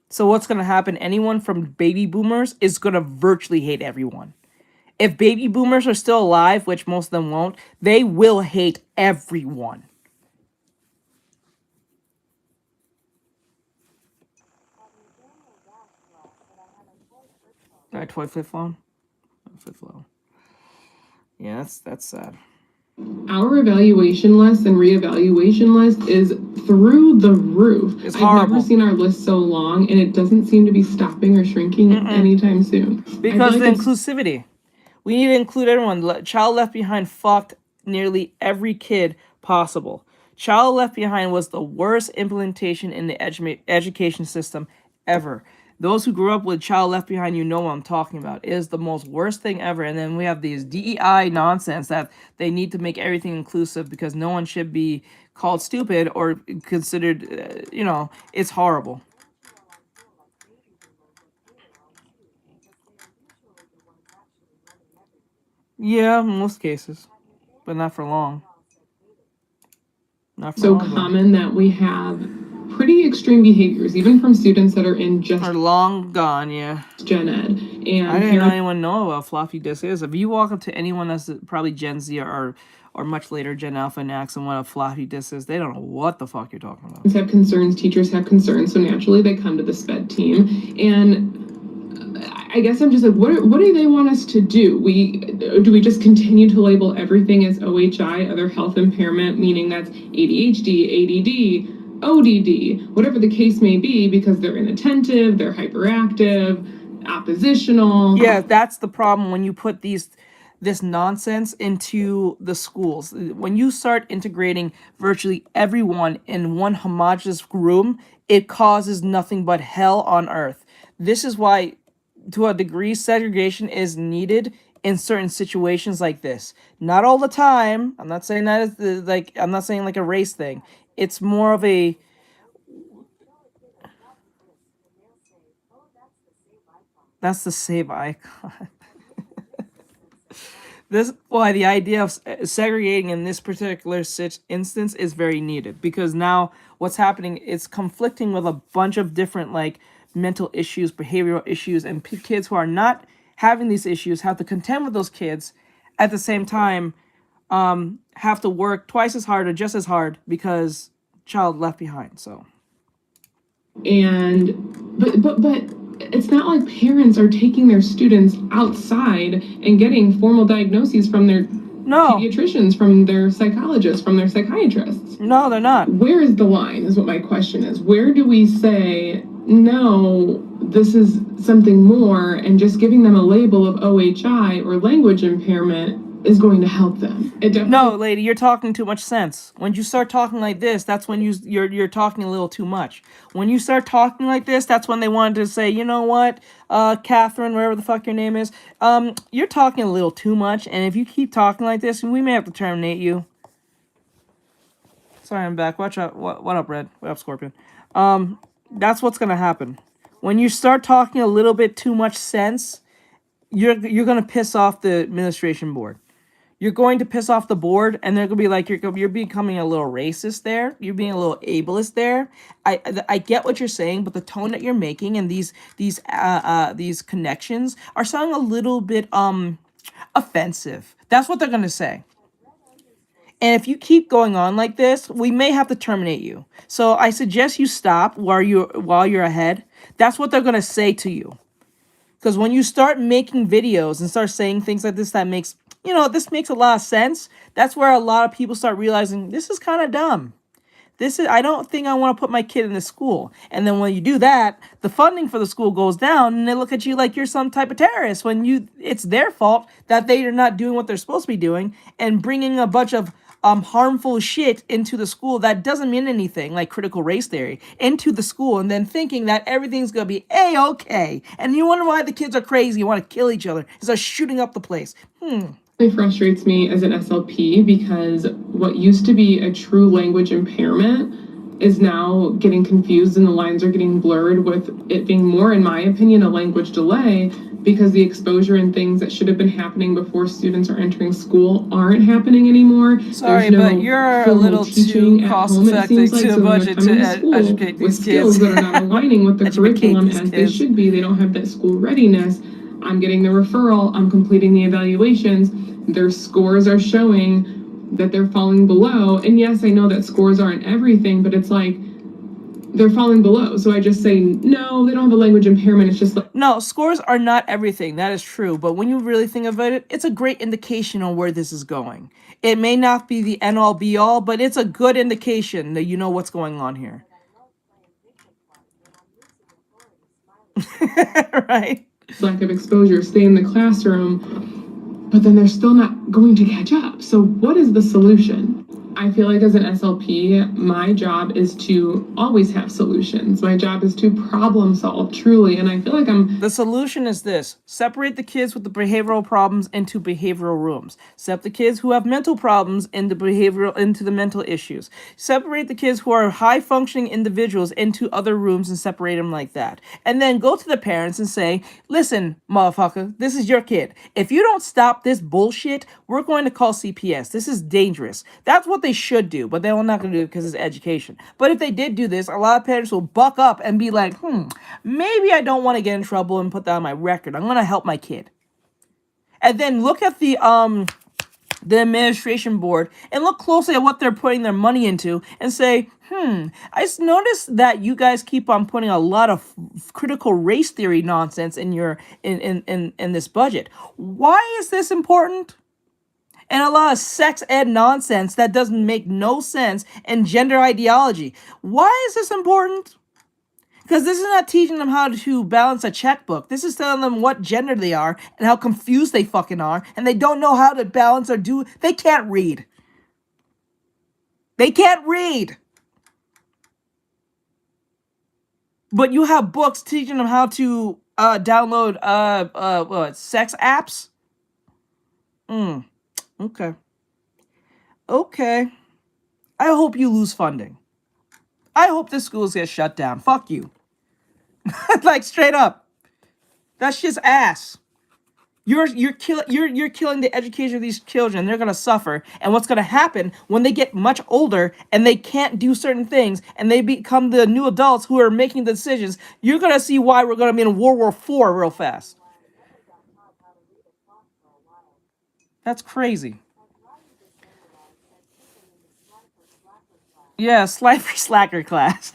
So what's going to happen? Anyone from baby boomers is going to virtually hate everyone. If baby boomers are still alive, which most of them won't, they will hate everyone. All right, toy flip phone. Flip phone. Yeah, that's sad. Our evaluation list and reevaluation list is through the roof. It's horrible. I've never seen our list so long, and it doesn't seem to be stopping or shrinking anytime soon. Because the inclusivity. We need to include everyone. Child Left Behind fucked nearly every kid possible. Child Left Behind was the worst implementation in the education system ever. Those who grew up with Child Left Behind, you know what I'm talking about. It is the most worst thing ever. And then we have these DEI nonsense that they need to make everything inclusive because no one should be called stupid or considered, it's horrible. Yeah, in most cases, but not for long. Not for so long, common that we have pretty extreme behaviors, even from students that are in just are long gone, yeah. Gen Ed. And I didn't know anyone know what floppy disk is. If you walk up to anyone that's probably Gen Z or much later Gen Alpha and ask them what a floppy disk is, they don't know what the fuck you're talking about. Have concerns, teachers have concerns, so naturally they come to the SPED team. And I guess I'm just like, what do they want us to do? Do we just continue to label everything as OHI, other health impairment, meaning that's ADHD, ADD, ODD, whatever the case may be, because they're inattentive, they're hyperactive, oppositional. Yeah, that's the problem when you put this nonsense into the schools. When you start integrating virtually everyone in one homogeneous room, it causes nothing but hell on earth. This is why, to a degree, segregation is needed in certain situations like this. Not all the time. I'm not saying that is I'm not saying like a race thing. It's more of a that's the save icon. This why the idea of segregating in this particular instance is very needed, because now what's happening, it's conflicting with a bunch of different mental issues, behavioral issues, and kids who are not having these issues have to contend with those kids at the same time, have to work twice as hard or just as hard because child left behind. So, and but it's not like parents are taking their students outside and getting formal diagnoses from their pediatricians, from their psychologists, from their psychiatrists. No, they're not. Where is the line is what my question is. Where do we say, no, this is something more, and just giving them a label of OHI or language impairment is going to help them? No, lady, you're talking too much sense. When you start talking like this, that's when you're talking a little too much. When you start talking like this, that's when they wanted to say, you know what, Catherine, whatever the fuck your name is, you're talking a little too much, and if you keep talking like this, we may have to terminate you. Sorry, I'm back. Watch out. What up, Red? What up, Scorpion? That's what's gonna happen. When you start talking a little bit too much sense, you're gonna piss off the administration board. You're going to piss off the board, and they're gonna be like, you're becoming a little racist there. You're being a little ableist there. I get what you're saying, but the tone that you're making and these connections are sounding a little bit offensive. That's what they're gonna say. And if you keep going on like this, we may have to terminate you. So I suggest you stop while you're ahead. That's what they're gonna say to you. Because when you start making videos and start saying things like this, that makes, this makes a lot of sense. That's where a lot of people start realizing this is kind of dumb. I don't think I want to put my kid in this school. And then when you do that, the funding for the school goes down, and they look at you like you're some type of terrorist when it's their fault that they are not doing what they're supposed to be doing and bringing a bunch of harmful shit into the school that doesn't mean anything, like critical race theory, into the school, and then thinking that everything's gonna be A-okay. And you wonder why the kids are crazy, you want to kill each other, and start shooting up the place. It frustrates me as an SLP because what used to be a true language impairment is now getting confused and the lines are getting blurred, with it being more, in my opinion, a language delay, because the exposure and things that should have been happening before students are entering school aren't happening anymore. Sorry, but you're a little too cost-effective to budget to educate these with skills kids. that are not aligning with the curriculum as they should be. They don't have that school readiness. I'm getting the referral, I'm completing the evaluations, their scores are showing that they're falling below. And yes, I know that scores aren't everything, but it's like, they're falling below. So I just say, no, they don't have a language impairment. It's just like... No, scores are not everything. That is true. But when you really think about it, it's a great indication on where this is going. It may not be the end-all be-all, but it's a good indication that you know what's going on here. Right? Lack of exposure, stay in the classroom, but then they're still not going to catch up. So what is the solution? I feel like as an SLP, my job is to always have solutions. My job is to problem solve, truly. And I feel like The solution is this. Separate the kids with the behavioral problems into behavioral rooms. Separate the kids who have mental problems into the mental issues. Separate the kids who are high-functioning individuals into other rooms and separate them like that. And then go to the parents and say, listen, motherfucker, this is your kid. If you don't stop this bullshit, we're going to call CPS. This is dangerous. That's what they should do, but they're not going to do it because it's education. But if they did do this, a lot of parents will buck up and be like, maybe I don't want to get in trouble and put that on my record. I'm going to help my kid. And then look at the administration board and look closely at what they're putting their money into and say, I noticed that you guys keep on putting a lot of critical race theory nonsense in your in this budget. Why is this important? And a lot of sex ed nonsense that doesn't make no sense, and gender ideology. Why is this important? Because this is not teaching them how to balance a checkbook. This is telling them what gender they are and how confused they fucking are, and they don't know how to balance or do. They can't read. They can't read. But you have books teaching them how to download sex apps. Okay. I hope you lose funding. I hope the schools get shut down. Fuck you. Like, straight up. That's just ass. You're killing the education of these children. They're gonna suffer. And what's gonna happen when they get much older and they can't do certain things and they become the new adults who are making the decisions, you're gonna see why we're gonna be in World War IV real fast. That's crazy. Yeah, slacker class.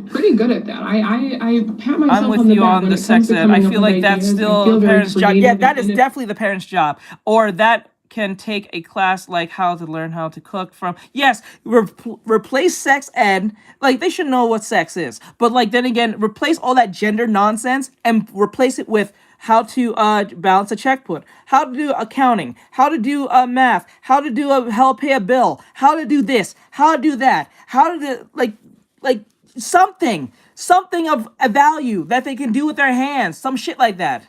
Pretty good at that. I pat myself I'm with on the you back on when the it comes sex to ed. coming I up feel with like that's ideas. I still feel a very parent's job. creative Yeah, that is and definitely the parent's job. Or that can take a class like how to learn how to cook from. Yes, replace sex ed. Like, they should know what sex is. But, like, then again, replace all that gender nonsense and replace it with how to balance a checkbook, how to do accounting, how to do math, how to do how to pay a bill, how to do this, how to do that, how to do, like something of a value that they can do with their hands, some shit like that.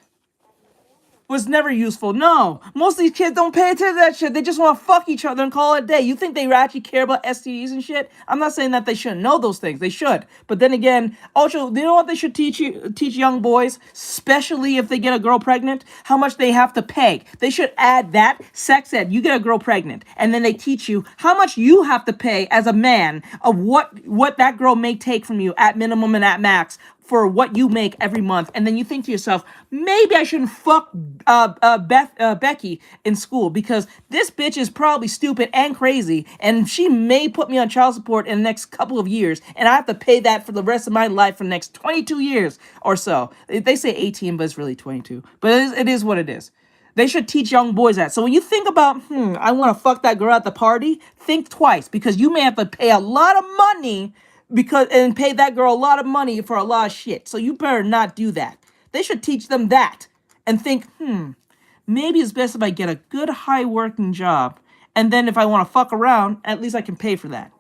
Was never useful. No, most of these kids don't pay attention to that shit. They just want to fuck each other and call it a day. You think they actually care about STDs and shit? I'm not saying that they shouldn't know those things. They should. But then again, also, you know what they should teach young boys, especially if they get a girl pregnant? How much they have to pay. They should add that sex ed. You get a girl pregnant, and then they teach you how much you have to pay as a man of what that girl may take from you at minimum and at max for what you make every month. And then you think to yourself, maybe I shouldn't fuck Becky in school because this bitch is probably stupid and crazy, and she may put me on child support in the next couple of years, and I have to pay that for the rest of my life for the next 22 years or so. They say 18, but it's really 22. But it is what it is. They should teach young boys that. So when you think about, I want to fuck that girl at the party, think twice, because you may have to pay a lot of money and pay that girl a lot of money for a lot of shit. So you better not do that. They should teach them that and think, maybe it's best if I get a good high working job And then if I want to fuck around, at least I can pay for that.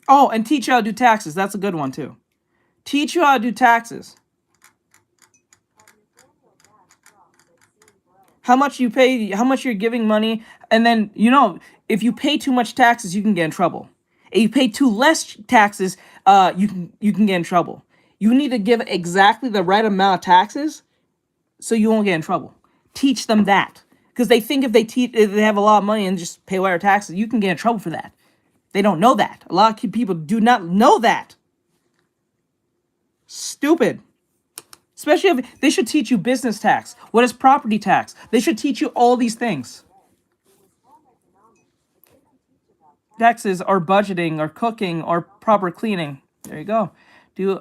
Oh, and teach you how to do taxes. That's a good one too. Teach you how to do taxes. How much you pay, how much you're giving money, and then, you know, if you pay too much taxes, you can get in trouble. If you pay too less taxes, you can get in trouble. You need to give exactly the right amount of taxes so you won't get in trouble. Teach them that. Because they think if they have a lot of money and just pay whatever taxes, you can get in trouble for that. They don't know that. A lot of people do not know that. Stupid. Especially if they should teach you business tax. What is property tax? They should teach you all these things. Taxes or budgeting or cooking or proper cleaning. There you go. They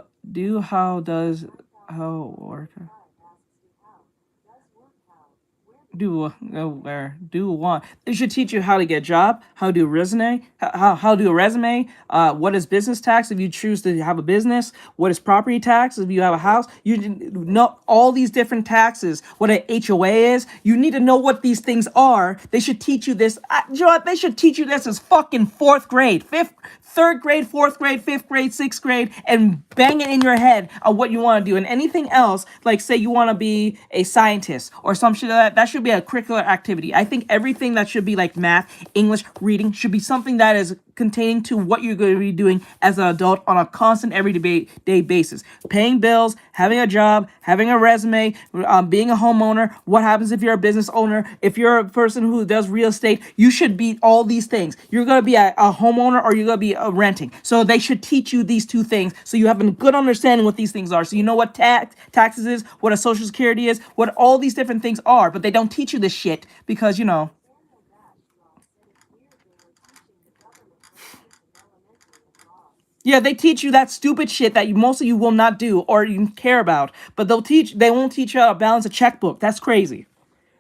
should teach you how to get a job, how to do a resume, how to do a resume, what is business tax if you choose to have a business, what is property tax if you have a house. You know all these different taxes, what an HOA is. You need to know what these things are. They should teach you this. You know what? They should teach you this as fucking 4th grade, 3rd grade, 4th grade, 5th grade, 6th grade, and bang it in your head on what you want to do. And anything else, like say you want to be a scientist or some shit like that, that should be a curricular activity. I think everything that should be like math, English, reading should be something that is containing to what you're going to be doing as an adult on a constant everyday basis. Paying bills, having a job, having a resume, being a homeowner. What happens if you're a business owner? If you're a person who does real estate, you should be all these things. You're going to be a homeowner or you're going to be renting. So they should teach you these two things so you have a good understanding what these things are. So you know what taxes is, what a social security is, what all these different things are. But they don't teach you this shit because, you know, yeah, they teach you that stupid shit that most of you will not do or you care about. But they won't teach you how to balance a checkbook. That's crazy.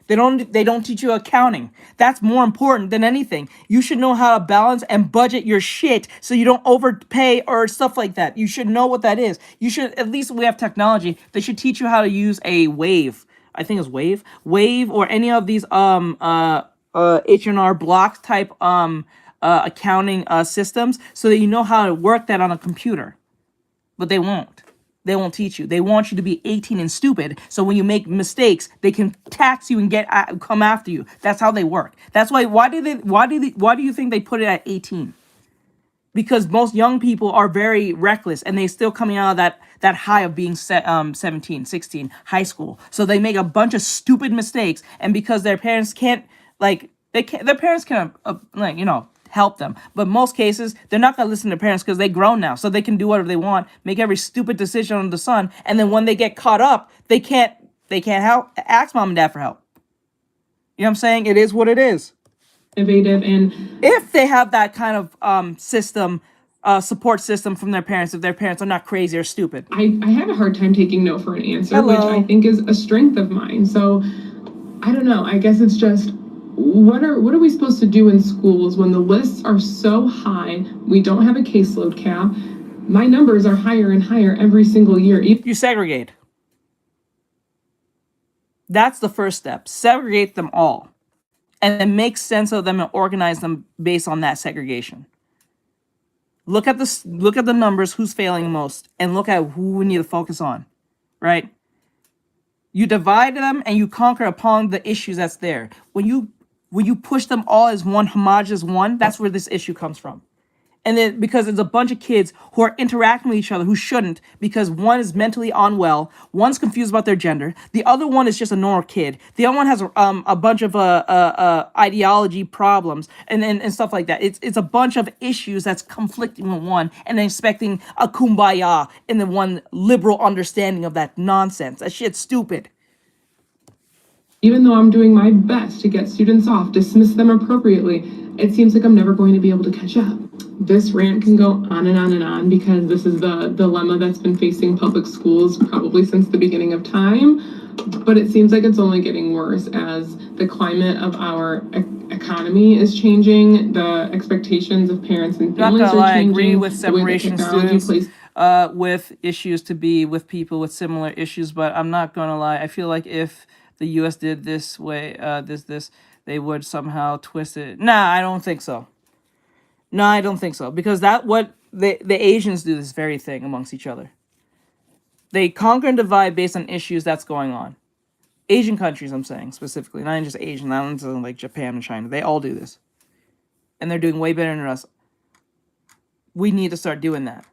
They don't teach you accounting. That's more important than anything. You should know how to balance and budget your shit so you don't overpay or stuff like that. You should know what that is. You should, at least we have technology, they should teach you how to use a Wave. I think it's Wave or any of these H&R Block type accounting systems so that you know how to work that on a computer. But they won't. They won't teach you. They want you to be 18 and stupid, so when you make mistakes, they can tax you and come after you. That's how they work. That's why. Why do you think they put it at 18? Because most young people are very reckless, and they're still coming out of that high of being 17, 16, high school. So they make a bunch of stupid mistakes, and because their parents can't, their parents can, help them. But most cases, they're not going to listen to parents because they're grown now. So they can do whatever they want, make every stupid decision under the sun. And then when they get caught up, they can't help, ask mom and dad for help. You know what I'm saying? It is what it is. Innovative, and if they have that kind of support system from their parents, if their parents are not crazy or stupid. I had a hard time taking no for an answer, Hello. which I think is a strength of mine. So I don't know. I guess it's just, what are we supposed to do in schools when the lists are so high? We don't have a caseload cap. My numbers are higher and higher every single year. You segregate. That's the first step. Segregate them all. And then make sense of them and organize them based on that segregation. Look at the numbers, who's failing most, and look at who we need to focus on, right? You divide them and you conquer upon the issues that's there. When you push them all as one homogeneous one, that's where this issue comes from. And then because it's a bunch of kids who are interacting with each other who shouldn't, because one is mentally unwell, one's confused about their gender, the other one is just a normal kid, the other one has a bunch of ideology problems and stuff like that. It's a bunch of issues that's conflicting with one and then expecting a kumbaya in the one liberal understanding of that nonsense. That shit's stupid. Even though I'm doing my best to get students off, dismiss them appropriately, it seems like I'm never going to be able to catch up. This rant can go on and on and on because this is the dilemma that's been facing public schools probably since the beginning of time. But it seems like it's only getting worse as the climate of our economy is changing, the expectations of parents and families are changing. I agree with separation students. with issues to be with people with similar issues, but I'm not gonna lie. I feel like if the U.S. did this way, they would somehow twist it. Nah, I don't think so. No, I don't think so, because the Asians do this very thing amongst each other. They conquer and divide based on issues that's going on. Asian countries, I'm saying specifically, not just Asian, not just like Japan and China. They all do this, and they're doing way better than us. We need to start doing that.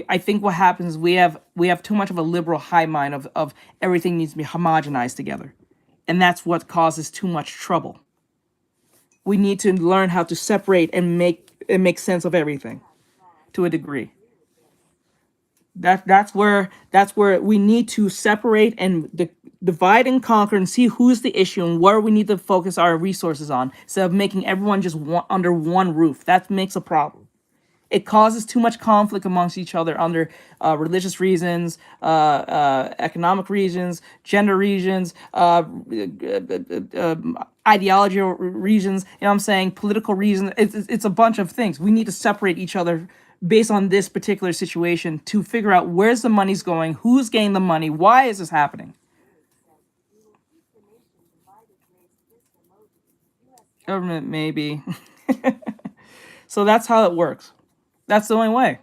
I think what happens is we have too much of a liberal high mind of everything needs to be homogenized together, and that's what causes too much trouble. We need to learn how to separate and make sense of everything, to a degree. That's where we need to separate and divide and conquer and see who's the issue and where we need to focus our resources on, instead of making everyone just under one roof. That makes a problem. It causes too much conflict amongst each other under religious reasons, economic reasons, gender reasons, ideological reasons. You know what I'm saying? Political reasons. It's a bunch of things. We need to separate each other based on this particular situation to figure out where's the money's going, who's getting the money, why is this happening. Government, maybe. So that's how it works. That's the only way.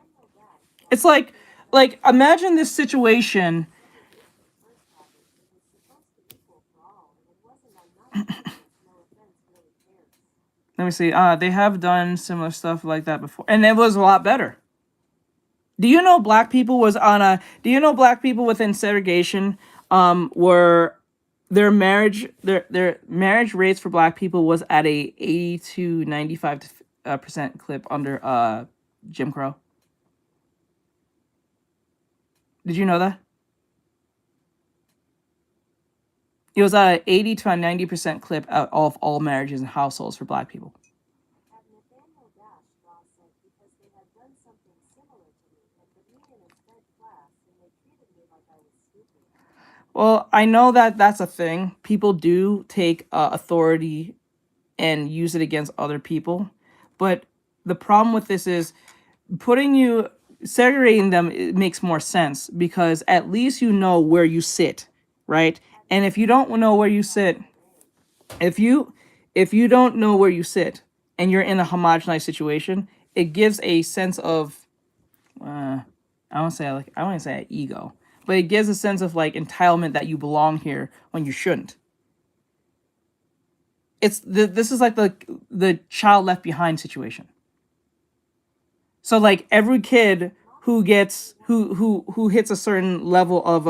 It's like imagine this situation. Let me see. They have done similar stuff like that before, and it was a lot better. Do you know black people within segregation were their marriage rates for black people was at a 80 to 95% clip under Jim Crow? Did you know that? It was at an 80 to 90% clip out of all marriages and households for black people. Well, I know that that's a thing. People do take authority and use it against other people. But the problem with this is segregating them, it makes more sense, because at least you know where you sit, right? And if you don't know where you sit, if you don't know where you sit and you're in a homogenized situation, it gives a sense of I won't say ego, but it gives a sense of like entitlement that you belong here when you shouldn't. This is like the child left behind situation. So like every kid who hits a certain level of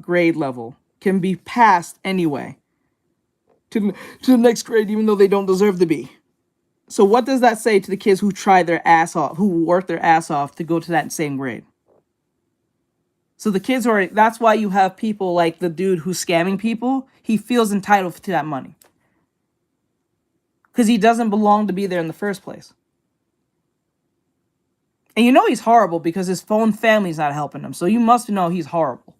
grade level can be passed anyway to the next grade, even though they don't deserve to be. So what does that say to the kids who tried their ass off, who worked their ass off to go to that same grade? So the kids that's why you have people like the dude who's scamming people. He feels entitled to that money because he doesn't belong to be there in the first place. And you know he's horrible because his own family's not helping him. So you must know he's horrible.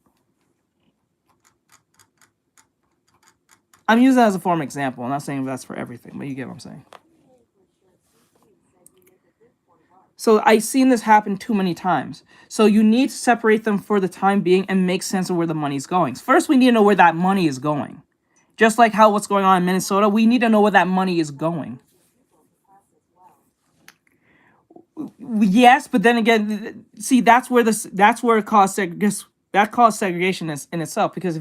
I'm using that as a form of example. I'm not saying that's for everything, but you get what I'm saying. So I've seen this happen too many times. So you need to separate them for the time being and make sense of where the money's going. First, we need to know where that money is going. Just like what's going on in Minnesota, we need to know where that money is going. Yes, but then again, see, that's where it caused segregation in itself. Because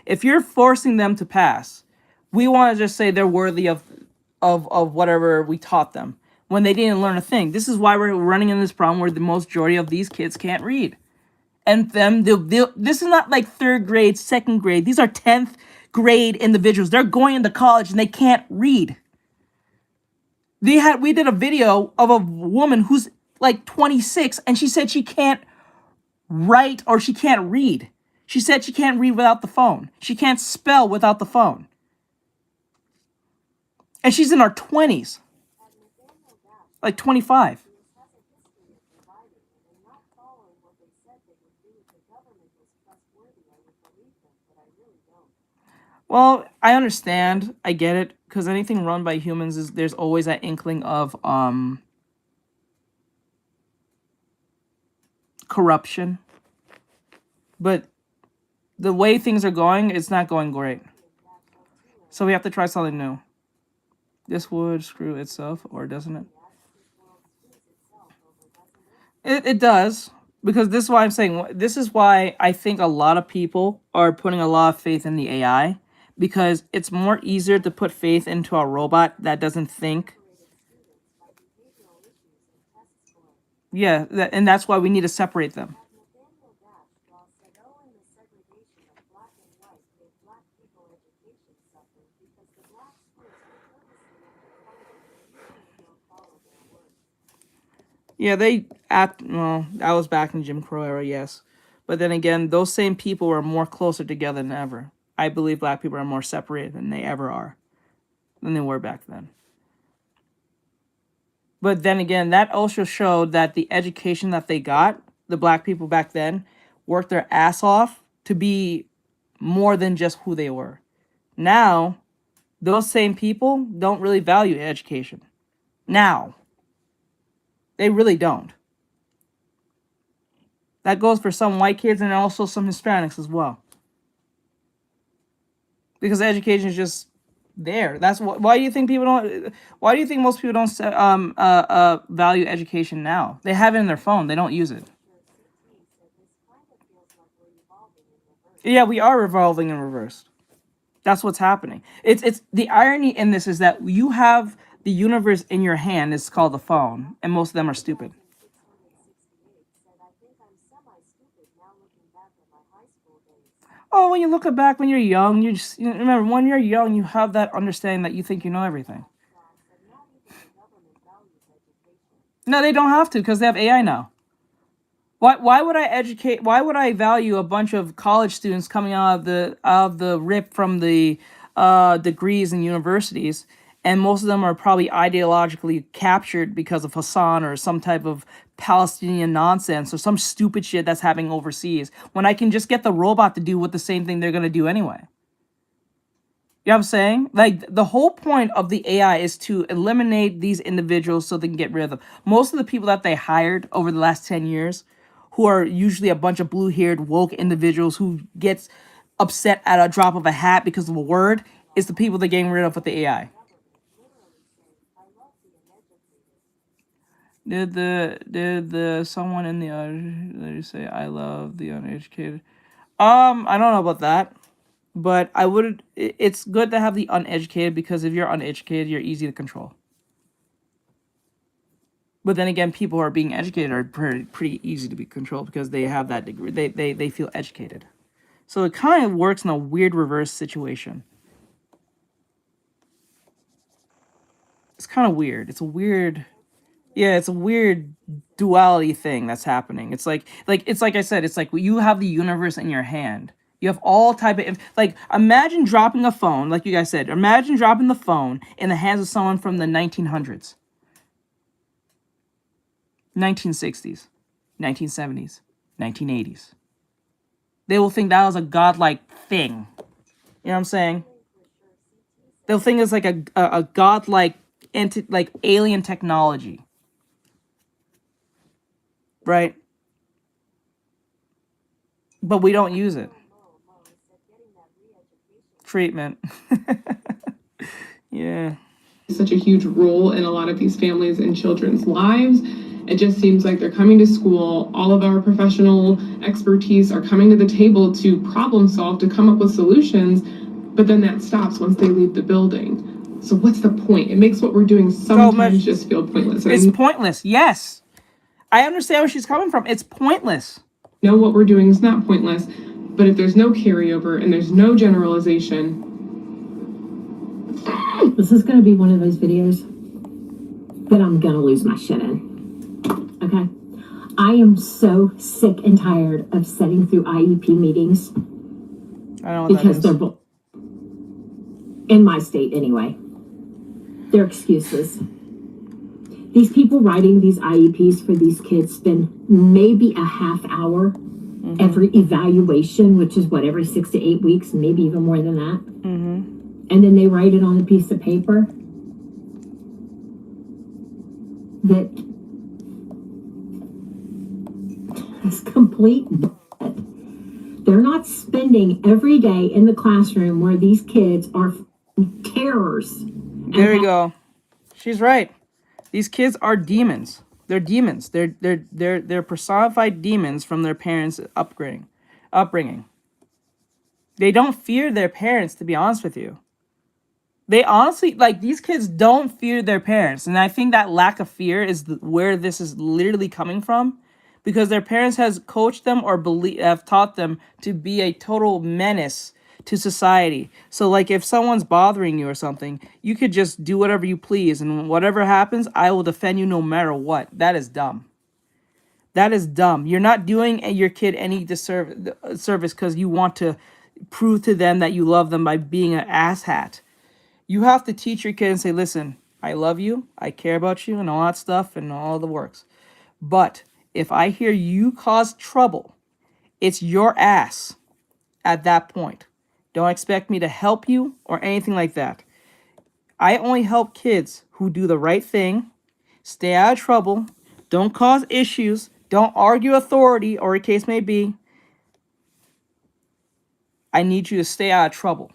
if you're forcing them to pass, we want to just say they're worthy of whatever we taught them when they didn't learn a thing. This is why we're running into this problem where the majority of these kids can't read. And this is not like third grade, second grade. These are 10th grade individuals. They're going into college and they can't read. We did a video of a woman who's like 26 and she said she can't write or she can't read. She said she can't read without the phone. She can't spell without the phone. And she's in her 20s. Like 25. Well, I understand. I get it. Because anything run by humans there's always that inkling of corruption. But the way things are going, it's not going great. So we have to try something new. This would screw itself, or doesn't it? It does. Because this is why I'm saying, this is why I think a lot of people are putting a lot of faith in the AI. Because it's more easier to put faith into a robot that doesn't think. Yeah, and that's why we need to separate them. Yeah, well, I was back in Jim Crow era, yes. But then again, those same people were more closer together than ever. I believe black people are more separated than they ever are. Than they were back then. But then again, that also showed that the education that they got, the black people back then, worked their ass off to be more than just who they were. Now, those same people don't really value education. Now. They really don't. That goes for some white kids and also some Hispanics as well. Because education is just there. That's why do you think people don't? Why do you think most people don't value education now? They have it in their phone. They don't use it. Yeah, we are revolving in reverse. That's what's happening. It's the irony in this is that you have the universe in your hand. It's called the phone, and most of them are stupid. Oh, when you look back when you're young, remember when you're young, you have that understanding that you think you know everything. No, they don't have to because they have AI now. Why would I value a bunch of college students coming out of the rip from the degrees in universities, and most of them are probably ideologically captured because of Hassan or some type of Palestinian nonsense or some stupid shit that's happening overseas, when I can just get the robot to do what the same thing they're gonna do anyway. You know what I'm saying? Like, the whole point of the AI is to eliminate these individuals so they can get rid of them. Most of the people that they hired over the last 10 years, who are usually a bunch of blue-haired, woke individuals who gets upset at a drop of a hat because of a word, is the people they're getting rid of with the AI. Did the someone in the audience say I love the uneducated? I don't know about that. But it's good to have the uneducated, because if you're uneducated, you're easy to control. But then again, people who are being educated are pretty easy to be controlled because they have that degree. They feel educated. So it kind of works in a weird reverse situation. It's kind of weird. It's a weird duality thing that's happening. It's like I said, it's like you have the universe in your hand. You have all type of, like, imagine dropping a phone, like you guys said, imagine dropping the phone in the hands of someone from the 1900s, 1960s, 1970s, 1980s. They will think that was a godlike thing. You know what I'm saying? They'll think it's like a godlike, like alien technology. Right? But we don't use it. Treatment. Yeah. Such a huge role in a lot of these families and children's lives. It just seems like they're coming to school. All of our professional expertise are coming to the table to problem solve, to come up with solutions. But then that stops once they leave the building. So what's the point? It makes what we're doing sometimes just feel pointless. It's pointless. Yes. I understand where she's coming from. It's pointless. Know what we're doing is not pointless, but if there's no carryover and there's no generalization. This is going to be one of those videos that I'm going to lose my shit in. Okay? I am so sick and tired of sitting through IEP meetings. I don't know what because that is. they're in my state anyway. They're excuses. These people writing these IEPs for these kids spend maybe a half hour every evaluation, which is what, every 6 to 8 weeks, maybe even more than that. And then they write it on a piece of paper that It's complete bullshit. They're not spending every day in the classroom where these kids are terrors. There you go. She's right. These kids are demons. They're demons. They're personified demons from their parents' upbringing. They don't fear their parents, to be honest with you. They honestly, like, these kids don't fear their parents. And I think that lack of fear is where this is literally coming from. Because their parents has coached them or have taught them to be a total menace to society. So, like, if someone's bothering you or something, you could just do whatever you please. And whatever happens, I will defend you no matter what. That is dumb. That is dumb. You're not doing your kid any service because you want to prove to them that you love them by being an asshat. You have to teach your kid and say, listen, I love you, I care about you, and all that stuff, and all the works. But if I hear you cause trouble, it's your ass at that point. Don't expect me to help you or anything like that. I only help kids who do the right thing, stay out of trouble, don't cause issues, don't argue authority, or a case may be. I need you to stay out of trouble.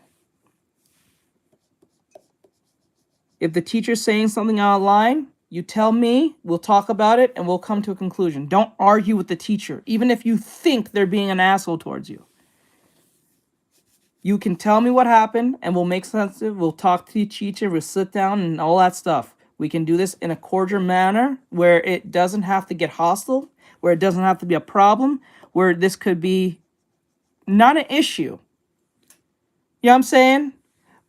If the teacher's saying something out of line, you tell me, we'll talk about it, and we'll come to a conclusion. Don't argue with the teacher, even if you think they're being an asshole towards you. You can tell me what happened, and we'll make sense of it. We'll talk to the teacher, we'll sit down, and all that stuff. We can do this in a cordial manner, where it doesn't have to get hostile, where it doesn't have to be a problem, where this could be not an issue. You know what I'm saying?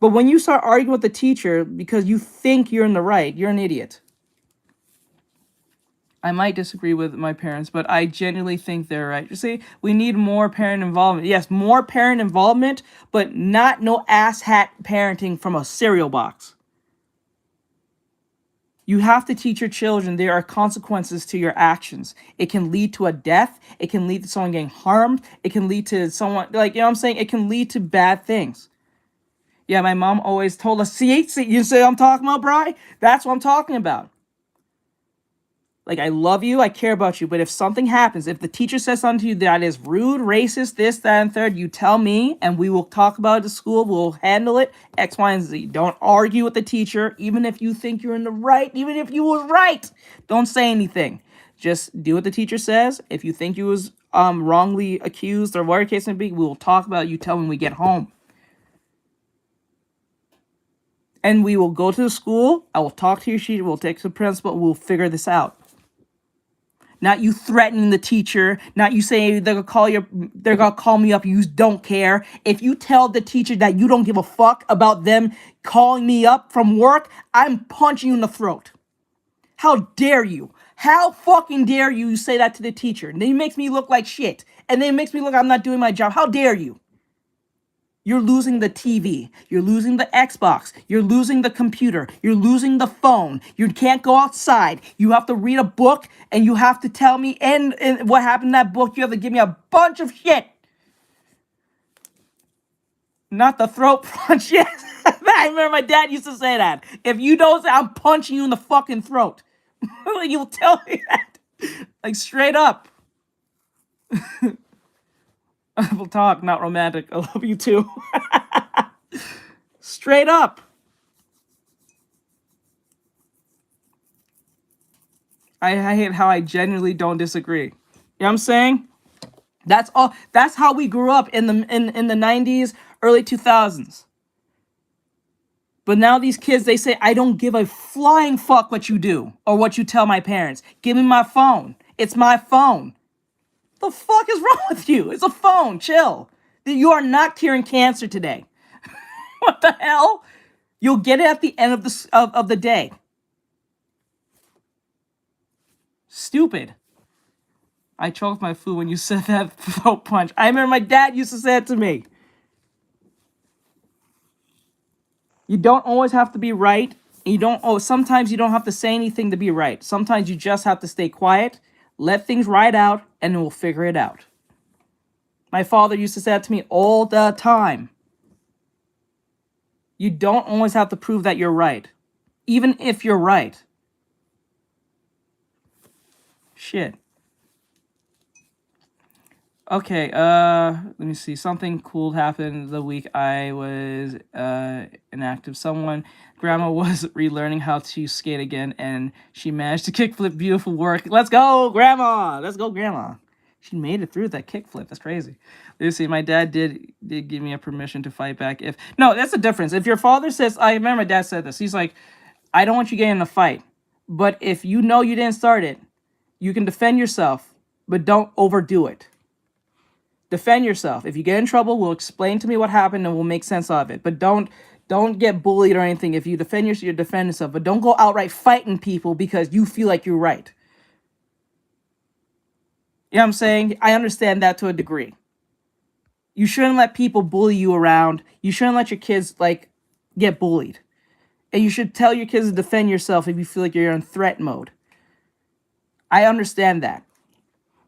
But when you start arguing with the teacher because you think you're in the right, you're an idiot. I might disagree with my parents, but I genuinely think they're right. You see, we need more parent involvement. Yes, more parent involvement, but not no asshat parenting from a cereal box. You have to teach your children there are consequences to your actions. It can lead to a death. It can lead to someone getting harmed. It can lead to someone, like, you know what I'm saying? It can lead to bad things. Yeah, my mom always told us, see, you say I'm talking about, Bri? That's what I'm talking about. Like, I love you, I care about you, but if something happens, if the teacher says something to you that is rude, racist, this, that, and third, you tell me, and we will talk about it at school, we'll handle it, X, Y, and Z. Don't argue with the teacher, even if you think you're in the right, even if you were right. Don't say anything. Just do what the teacher says. If you think you was wrongly accused, or whatever case may be, we will talk about it, you tell me when we get home. And we will go to the school. I will talk to your teacher. We'll take to the principal. We'll figure this out. Not you threatening the teacher. Not you saying they're gonna call me up. You don't care. If you tell the teacher that you don't give a fuck about them calling me up from work, I'm punching you in the throat. How dare you? How fucking dare you say that to the teacher? And then it makes me look like shit. And then it makes me look like I'm not doing my job. How dare you? You're losing the TV. You're losing the Xbox. You're losing the computer. You're losing the phone. You can't go outside. You have to read a book, and you have to tell me and what happened in that book. You have to give me a bunch of shit. Not the throat punch. Yes. I remember my dad used to say that. If you don't say, I'm punching you in the fucking throat. Like, you'll tell me that. Like, straight up. We'll talk, not romantic. I love you too. Straight up. I hate how I genuinely don't disagree. You know what I'm saying? That's all. That's how we grew up in the 90s, early 2000s. But now these kids, they say, I don't give a flying fuck what you do or what you tell my parents. Give me my phone. It's my phone. The fuck is wrong with you? It's a phone. Chill. You are not curing cancer today. What the hell? You'll get it at the end of the day. Stupid. I choked my food when you said that throat punch. I remember my dad used to say it to me. You don't always have to be right. Sometimes you don't have to say anything to be right. Sometimes you just have to stay quiet. Let things ride out, and we'll figure it out. My father used to say that to me all the time. You don't always have to prove that you're right, even if you're right. Shit. Okay, let me see. Something cool happened the week I was inactive. Grandma was relearning how to skate again, and she managed to kickflip. Beautiful work. Let's go, Grandma! Let's go, Grandma. She made it through that kickflip. That's crazy. Lucy, my dad did give me a permission to fight back. No, that's the difference. If your father says, I remember my dad said this. He's like, I don't want you getting in a fight, but if you know you didn't start it, you can defend yourself, but don't overdo it. Defend yourself. If you get in trouble, we'll explain to me what happened and we'll make sense of it. But don't get bullied or anything. If you defend yourself, you defend yourself. But don't go outright fighting people because you feel like you're right. You know what I'm saying? I understand that to a degree. You shouldn't let people bully you around. You shouldn't let your kids get bullied. And you should tell your kids to defend yourself if you feel like you're in threat mode. I understand that.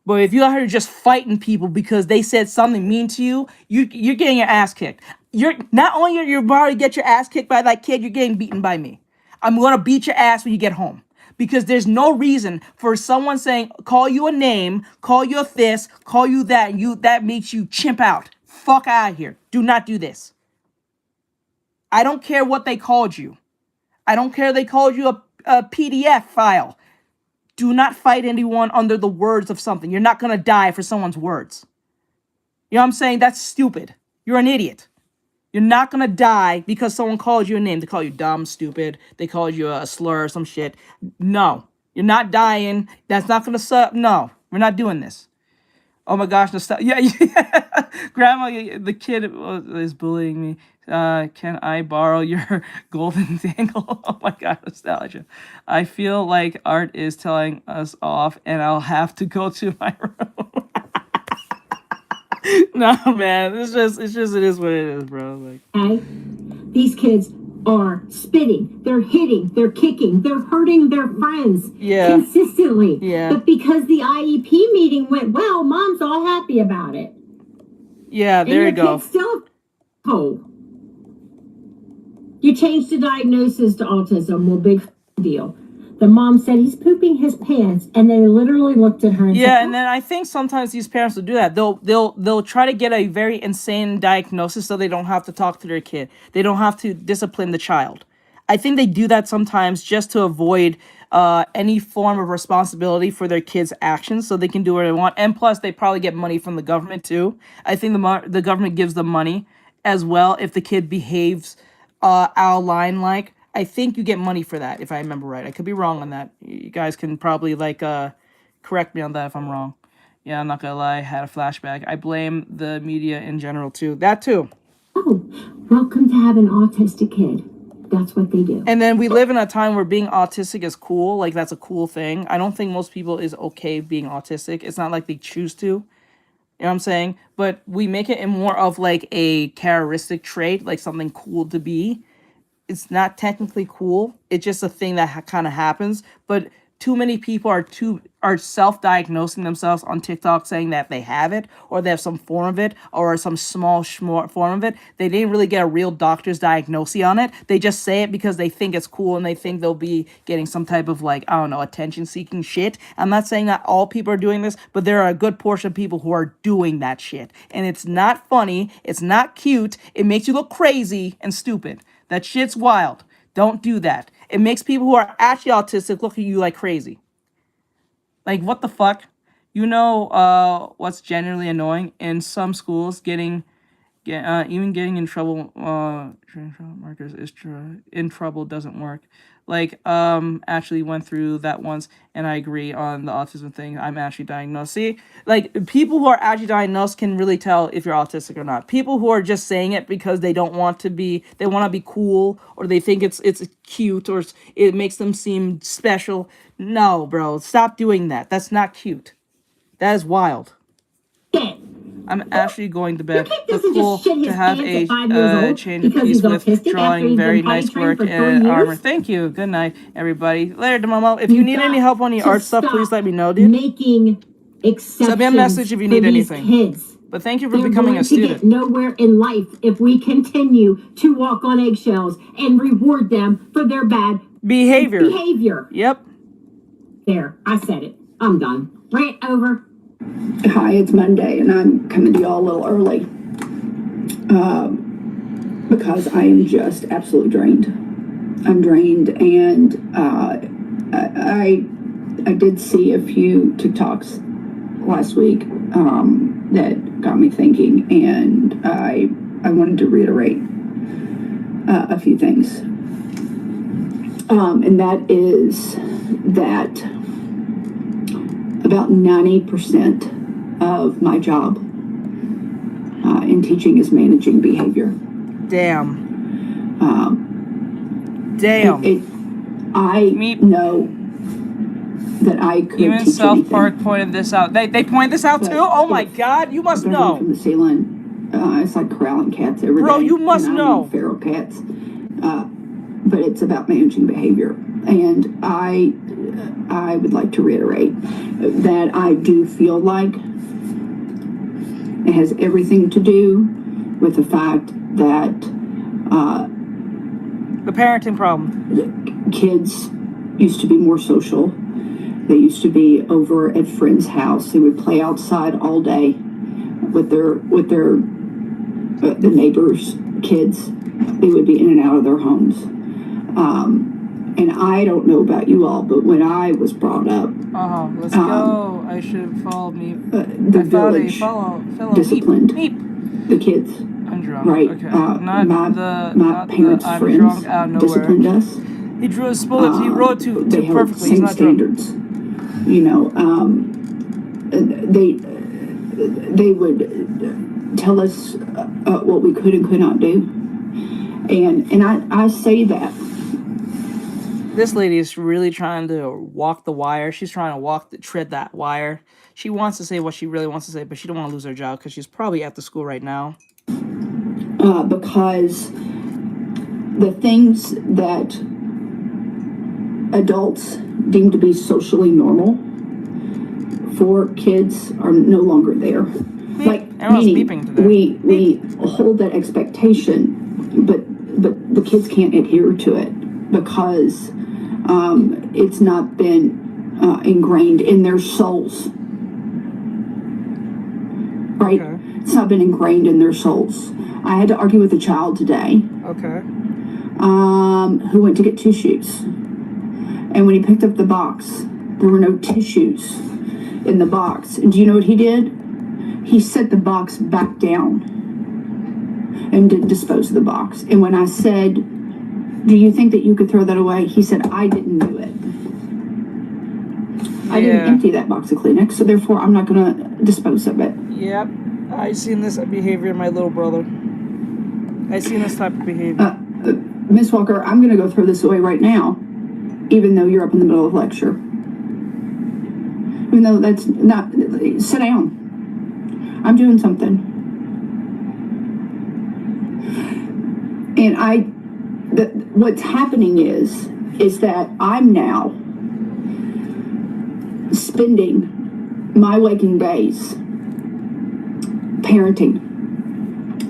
But if you're out here just fighting people because they said something mean to you, you're getting your ass kicked. You're about to get your ass kicked by that kid, you're getting beaten by me. I'm gonna beat your ass when you get home. Because there's no reason for someone saying, call you a name, call you a this, call you that, and that makes you chimp out. Fuck out of here. Do not do this. I don't care what they called you. I don't care if they called you a PDF file. Do not fight anyone under the words of something. You're not going to die for someone's words. You know what I'm saying? That's stupid. You're an idiot. You're not going to die because someone called you a name. They call you dumb, stupid. They called you a slur or some shit. No. You're not dying. That's not going to suck. No. We're not doing this. Oh my gosh. Yeah. Grandma, the kid is bullying me. Can I borrow your golden dangle? Oh my god, nostalgia. I feel like Art is telling us off and I'll have to go to my room. No, man. It is what it is, bro. Okay? These kids are spitting, they're hitting, they're kicking, they're hurting their friends consistently. Yeah. But because the IEP meeting went well, mom's all happy about it. Yeah, there you go. Kid's still You changed the diagnosis to autism. Well, big deal. The mom said he's pooping his pants, and they literally looked at her and said, and then I think sometimes these parents will do that. They'll try to get a very insane diagnosis so they don't have to talk to their kid. They don't have to discipline the child. I think they do that sometimes just to avoid any form of responsibility for their kids' actions, so they can do what they want. And plus, they probably get money from the government too. I think the government gives them money as well if the kid behaves out of line. I think you get money for that, if I remember right. I could be wrong on that. You guys can probably correct me on that if I'm wrong. Yeah, I'm not gonna lie, I had a flashback. I blame the media in general too. That too. oh, welcome to have an autistic kid. That's what they do. And then we live in a time where being autistic is cool. That's a cool thing. I don't think most people is okay being autistic. It's not like they choose to. You know what I'm saying? But we make it in more of a characteristic trait, like something cool to be. It's not technically cool. It's just a thing that kind of happens. But too many people are self-diagnosing themselves on TikTok saying that they have it or they have some form of it or some small form of it. They didn't really get a real doctor's diagnosis on it. They just say it because they think it's cool and they think they'll be getting some type of attention-seeking shit. I'm not saying that all people are doing this, but there are a good portion of people who are doing that shit. And it's not funny. It's not cute. It makes you look crazy and stupid. That shit's wild. Don't do that. It makes people who are actually autistic look at you like crazy. What the fuck? What's genuinely annoying? In some schools, even getting in trouble, markers is in trouble doesn't work. Actually went through that once, and I agree on the autism thing. I'm actually diagnosed. See, people who are actually diagnosed can really tell if you're autistic or not. People who are just saying it because they don't want to be, they want to be cool, or they think it's cute, or it makes them seem special. No, bro, stop doing that. That's not cute. That is wild. I'm actually going to bed. It's cool to have a change of piece with drawing. Very nice work and armor. Thank you. Good night, everybody. Later, Momo. If you need any help on the art stuff, please let me know, dude. Making exceptions. Send me a message if you need anything. Kids. But thank you for becoming a student. Nowhere in life if we continue to walk on eggshells and reward them for their bad behavior. Yep. There, I said it. I'm done. Rant over. Hi, it's Monday, and I'm coming to y'all a little early because I am just absolutely drained. I'm drained, and I did see a few TikToks last week that got me thinking, and I wanted to reiterate a few things, and that is that about 90% of my job in teaching is managing behavior. Damn. I know that I could Even teach South anything. Park pointed this out. They point this out too? Oh my God, you must know. From the ceiling, it's like corralling cats every day. Bro, you must and I know. mean feral cats. But it's about managing behavior. And I would like to reiterate that I do feel like it has everything to do with the fact that the parenting problem. Kids used to be more social. They used to be over at friends' house. They would play outside all day with the neighbors' kids. They would be in and out of their homes. And I don't know about you all, but when I was brought up, Let's go. I should have followed me. the village disciplined the kids. I'm drunk. Right? Okay. My parents' I'm friends drunk out of nowhere. disciplined us. He drew his bullets. He wrote too They held perfectly. He's same not standards. You know, they would tell us what we could and could not do, and I say that. This lady is really trying to walk the wire. She's trying to tread that wire. She wants to say what she really wants to say, but she don't want to lose her job because she's probably at the school right now. Because the things that adults deem to be socially normal for kids are no longer there. Like, meaning we hold that expectation, but the kids can't adhere to it because it's not been ingrained in their souls. Right? Okay. It's not been ingrained in their souls. I had to argue with a child today. Okay. Who went to get tissues. And when he picked up the box, there were no tissues in the box. And do you know what he did? He set the box back down and didn't dispose of the box. And when I said, do you think that you could throw that away? He said, I didn't do it. I didn't empty that box of Kleenex, so therefore I'm not going to dispose of it. Yep. I've seen this behavior in my little brother. I've seen this type of behavior. Miss Walker, I'm going to go throw this away right now, even though you're up in the middle of lecture. Even though that's not... Sit down. I'm doing something. And what's happening is that I'm now spending my waking days parenting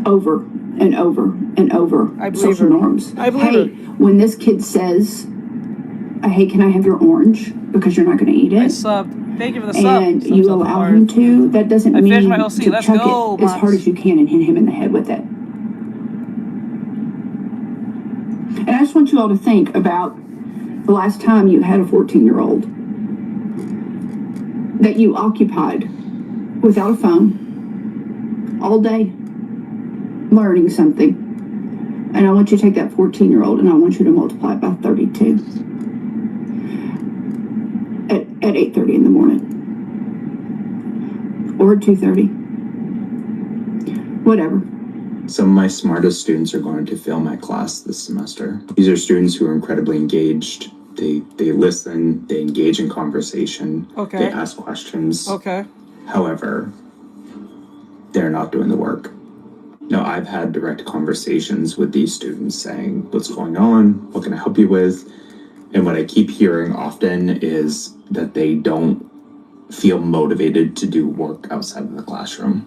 over and over and over social norms. I believe hey, when this kid says, hey, can I have your orange? Because you're not going to eat it. I subbed. Thank you for the sub. And you allow him to, that doesn't mean to Let's chuck go, it as hard as you can and hit him in the head with it. And I just want you all to think about the last time you had a 14-year-old that you occupied without a phone all day learning something. And I want you to take that 14-year-old and I want you to multiply it by 32 at 8:30 in the morning or 2:30, whatever. Some of my smartest students are going to fail my class this semester. These are students who are incredibly engaged. They listen, they engage in conversation, they ask questions. However, they're not doing the work. No, I've had direct conversations with these students saying, what's going on? What can I help you with? And what I keep hearing often is that they don't feel motivated to do work outside of the classroom.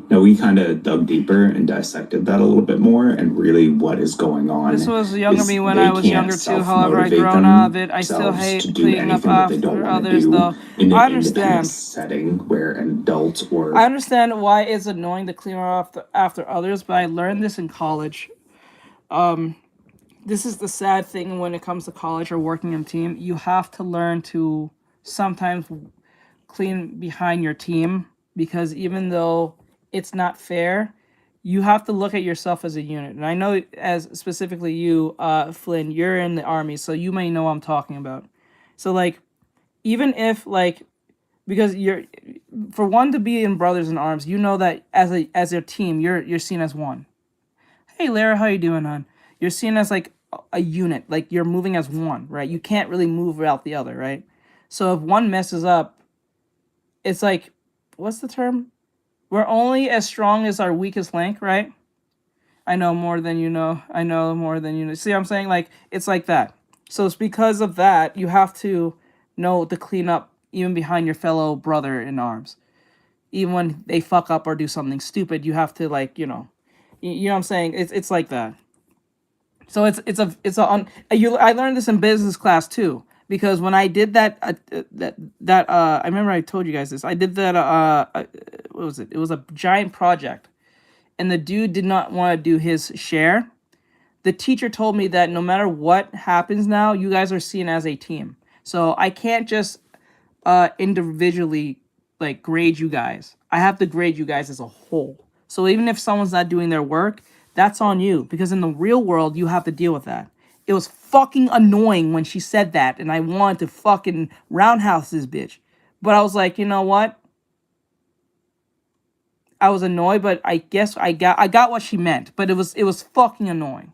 Now, we kind of dug deeper and dissected that a little bit more, and really what is going on. This was younger is me when they I was can't younger too. However, I self-motivate grown out of it. I still themselves hate to do cleaning up anything that they don't after want to others, do though. in I an independent understand. setting where an adult or I understand why it's annoying to clean off after others, but I learned this in college. This is the sad thing when it comes to college or working in a team. You have to learn to sometimes clean behind your team, because even though it's not fair, you have to look at yourself as a unit. And I know, as specifically you, Flynn, you're in the army, so you may know what I'm talking about. So like, even if like, because you're, for one to be in Brothers in Arms, you know that as a team, you're seen as one. Hey Lara, how you doing, hon? You're seen as like a unit, like you're moving as one, right? You can't really move without the other, right? So if one messes up, it's like, what's the term? We're only as strong as our weakest link, right? I know more than you know. I know more than you know. See what I'm saying? Like, it's like that. So it's because of that, you have to know to clean up even behind your fellow brother in arms. Even when they fuck up or do something stupid, you have to, like, you know what I'm saying? It's like that. So I learned this in business class too, because when I did that I remember I told you guys this. I did that what was it? It was a giant project, and the dude did not want to do his share. The teacher told me that no matter what happens now, you guys are seen as a team. So I can't just individually like grade you guys. I have to grade you guys as a whole. So even if someone's not doing their work, that's on you, because in the real world, you have to deal with that. It was fucking annoying when she said that, and I wanted to fucking roundhouse this bitch. But I was like, you know what? I was annoyed, but I guess I got what she meant. But it was fucking annoying.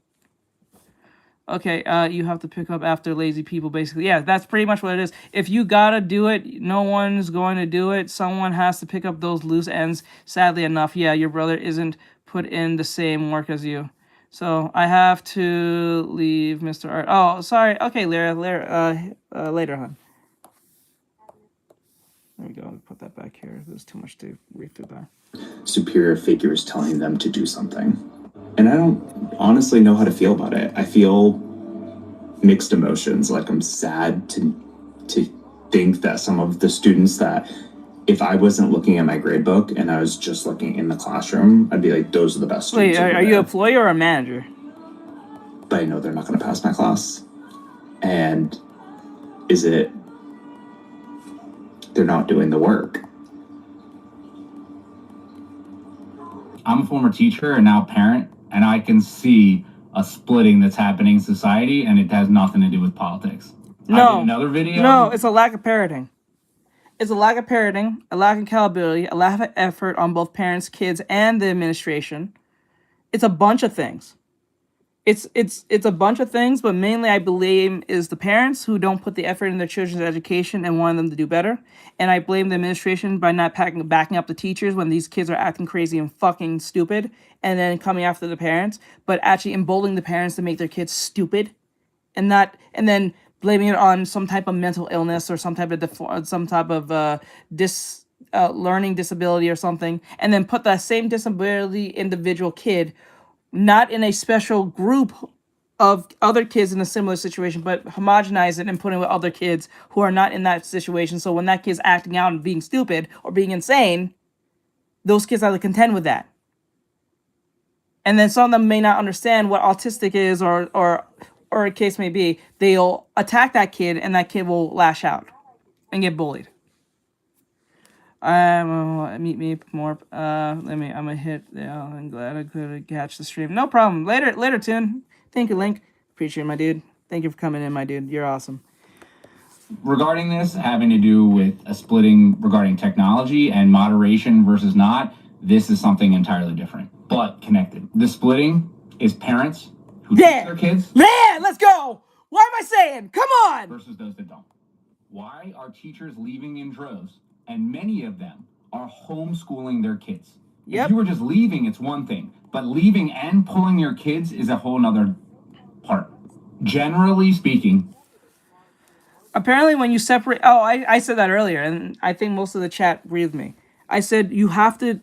Okay, you have to pick up after lazy people, basically. Yeah, that's pretty much what it is. If you gotta do it, no one's going to do it. Someone has to pick up those loose ends. Sadly enough, yeah, your brother isn't put in the same work as you. So I have to leave, Mr. Art. Oh, sorry. Okay, later, hon. There we go. Put that back here. There's too much to read through that. superior figures telling them to do something. And I don't honestly know how to feel about it. I feel mixed emotions. Like, I'm sad to think that some of the students that, if I wasn't looking at my grade book and I was just looking in the classroom, I'd be like, those are the best students. Wait, are you a employee or a manager? But I know they're not going to pass my class. And is it they're not doing the work? I'm a former teacher and now parent, and I can see a splitting that's happening in society, and it has nothing to do with politics. I did another video. No, it's a lack of parenting. It's a lack of parenting, a lack of accountability, a lack of effort on both parents, kids, and the administration. It's a bunch of things. It's a bunch of things, but mainly I blame is the parents who don't put the effort in their children's education and want them to do better. And I blame the administration by not backing up the teachers when these kids are acting crazy and fucking stupid, and then coming after the parents, but actually emboldening the parents to make their kids stupid, and then blaming it on some type of mental illness or some type of learning disability or something, and then put that same disability individual kid not in a special group of other kids in a similar situation, but homogenize it and put it with other kids who are not in that situation. So when that kid's acting out and being stupid or being insane, those kids have to contend with that. And then some of them may not understand what autistic is or a case may be. They'll attack that kid and that kid will lash out and get bullied. Meet me more. I'm gonna hit. Yeah, I'm glad I could catch the stream. No problem. Later, Tune. Thank you, Link. Appreciate it, my dude. Thank you for coming in, my dude. You're awesome. Regarding this, having to do with a splitting regarding technology and moderation versus not, this is something entirely different, but connected. The splitting is parents who teach their kids. Yeah, let's go. What am I saying? Come on. Versus those that don't. Why are teachers leaving in droves? And many of them are homeschooling their kids. If you were just leaving, it's one thing. But leaving and pulling your kids is a whole nother part. Generally speaking. Apparently when you separate... Oh, I said that earlier, and I think most of the chat agreed with me. I said you have to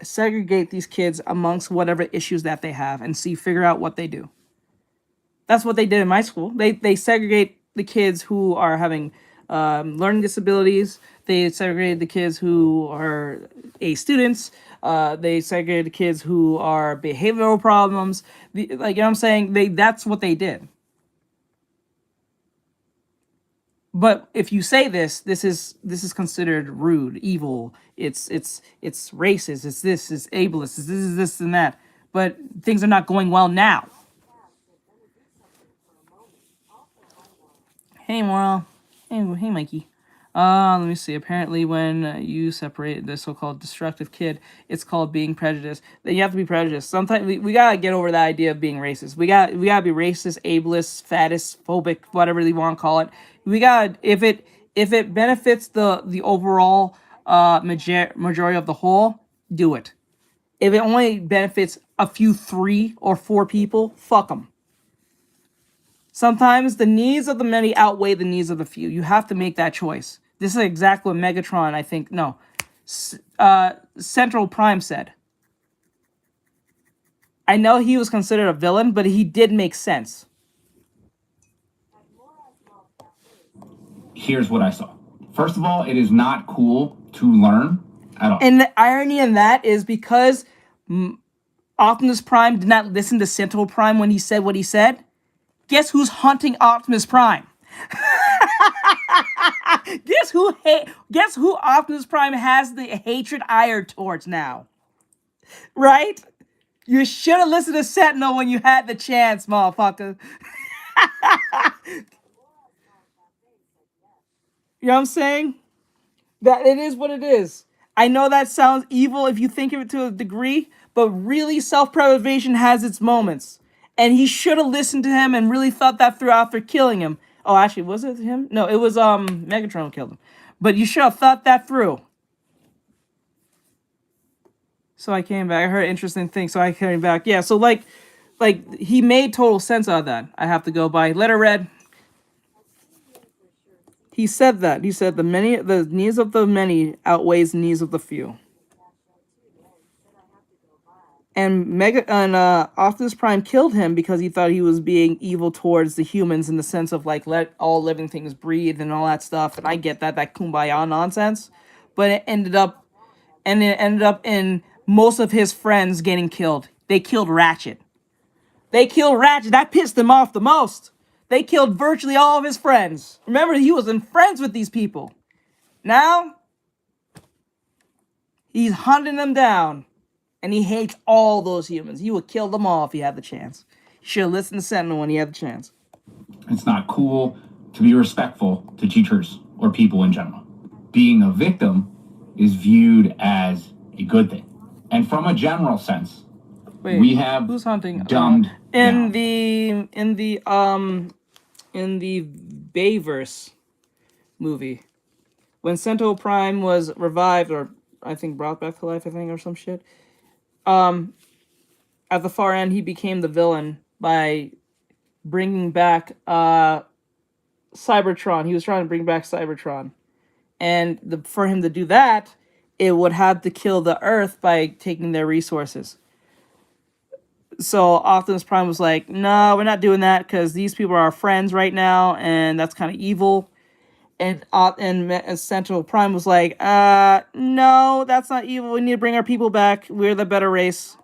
segregate these kids amongst whatever issues that they have and figure out what they do. That's what they did in my school. They segregate the kids who are having learning disabilities. They segregated the kids who are A students. They segregated the kids who are behavioral problems. Like, you know what I'm saying? That's what they did. But if you say this is considered rude, evil. It's racist. It's this. It's ableist. It's this and that. But things are not going well now. Hey, Moral. Hey, Mikey. Let me see. Apparently, when you separate the so-called destructive kid, it's called being prejudiced. Then you have to be prejudiced. Sometimes we gotta get over the idea of being racist. We gotta be racist, ableist, fattest, phobic, whatever you want to call it. We gotta if it benefits the overall majority of the whole, do it. If it only benefits a few 3 or 4 people, fuck them. Sometimes the needs of the many outweigh the needs of the few. You have to make that choice. This is exactly what Megatron, I think, no, Central Prime said. I know he was considered a villain, but he did make sense. Here's what I saw. First of all, it is not cool to learn at all. And the irony in that is because Optimus Prime did not listen to Central Prime when he said what he said. Guess who's hunting Optimus Prime? Guess who Optimus Prime has the hatred ire towards now? Right? You should have listened to Sentinel when you had the chance, motherfucker. You know what I'm saying? That it is what it is. I know that sounds evil if you think of it to a degree, but really self-preservation has its moments. And he should have listened to him and really thought that through after killing him. Oh, actually, was it him? No, it was Megatron who killed him. But you should have thought that through. So I came back. I heard interesting things, so I came back. Yeah, so like he made total sense out of that. I have to go by letter red. He said that. He said the needs of the many outweighs the needs of the few. And Optimus Prime killed him because he thought he was being evil towards the humans in the sense of like let all living things breathe and all that stuff. And I get that kumbaya nonsense, but it ended up in most of his friends getting killed. They killed Ratchet. That pissed him off the most. They killed virtually all of his friends. Remember, he wasn't friends with these people. Now he's hunting them down. And he hates all those humans. He would kill them all if he had the chance. He should have listened to Sentinel when he had the chance. It's not cool to be respectful to teachers or people in general. Being a victim is viewed as a good thing. And from a general sense, we have who's hunting? Dumbed in down. the Bayverse movie, when Sentinel Prime was revived, or I think brought back to life, or some shit. At the far end, he became the villain by bringing back Cybertron. He was trying to bring back Cybertron, and for him to do that, it would have to kill the Earth by taking their resources. So Optimus Prime was like, "No, we're not doing that because these people are our friends right now, and that's kind of evil." And Central Prime was like, no, that's not evil. We need to bring our people back. We're the better race.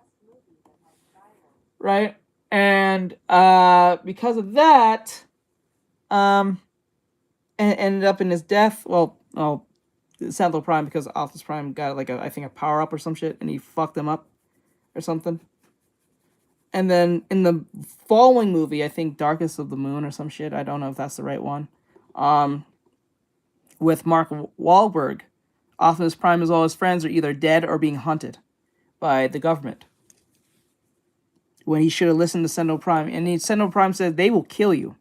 Right? And because of that, and ended up in his death. Well, Central Prime, because Optimus Prime got I think a power-up or some shit, and he fucked him up or something. And then in the following movie, I think Darkest of the Moon or some shit, I don't know if that's the right one, with Mark Wahlberg, Optimus Prime and all his friends are either dead or being hunted by the government. When he should have listened to Sentinel Prime. And Sentinel Prime said, they will kill you.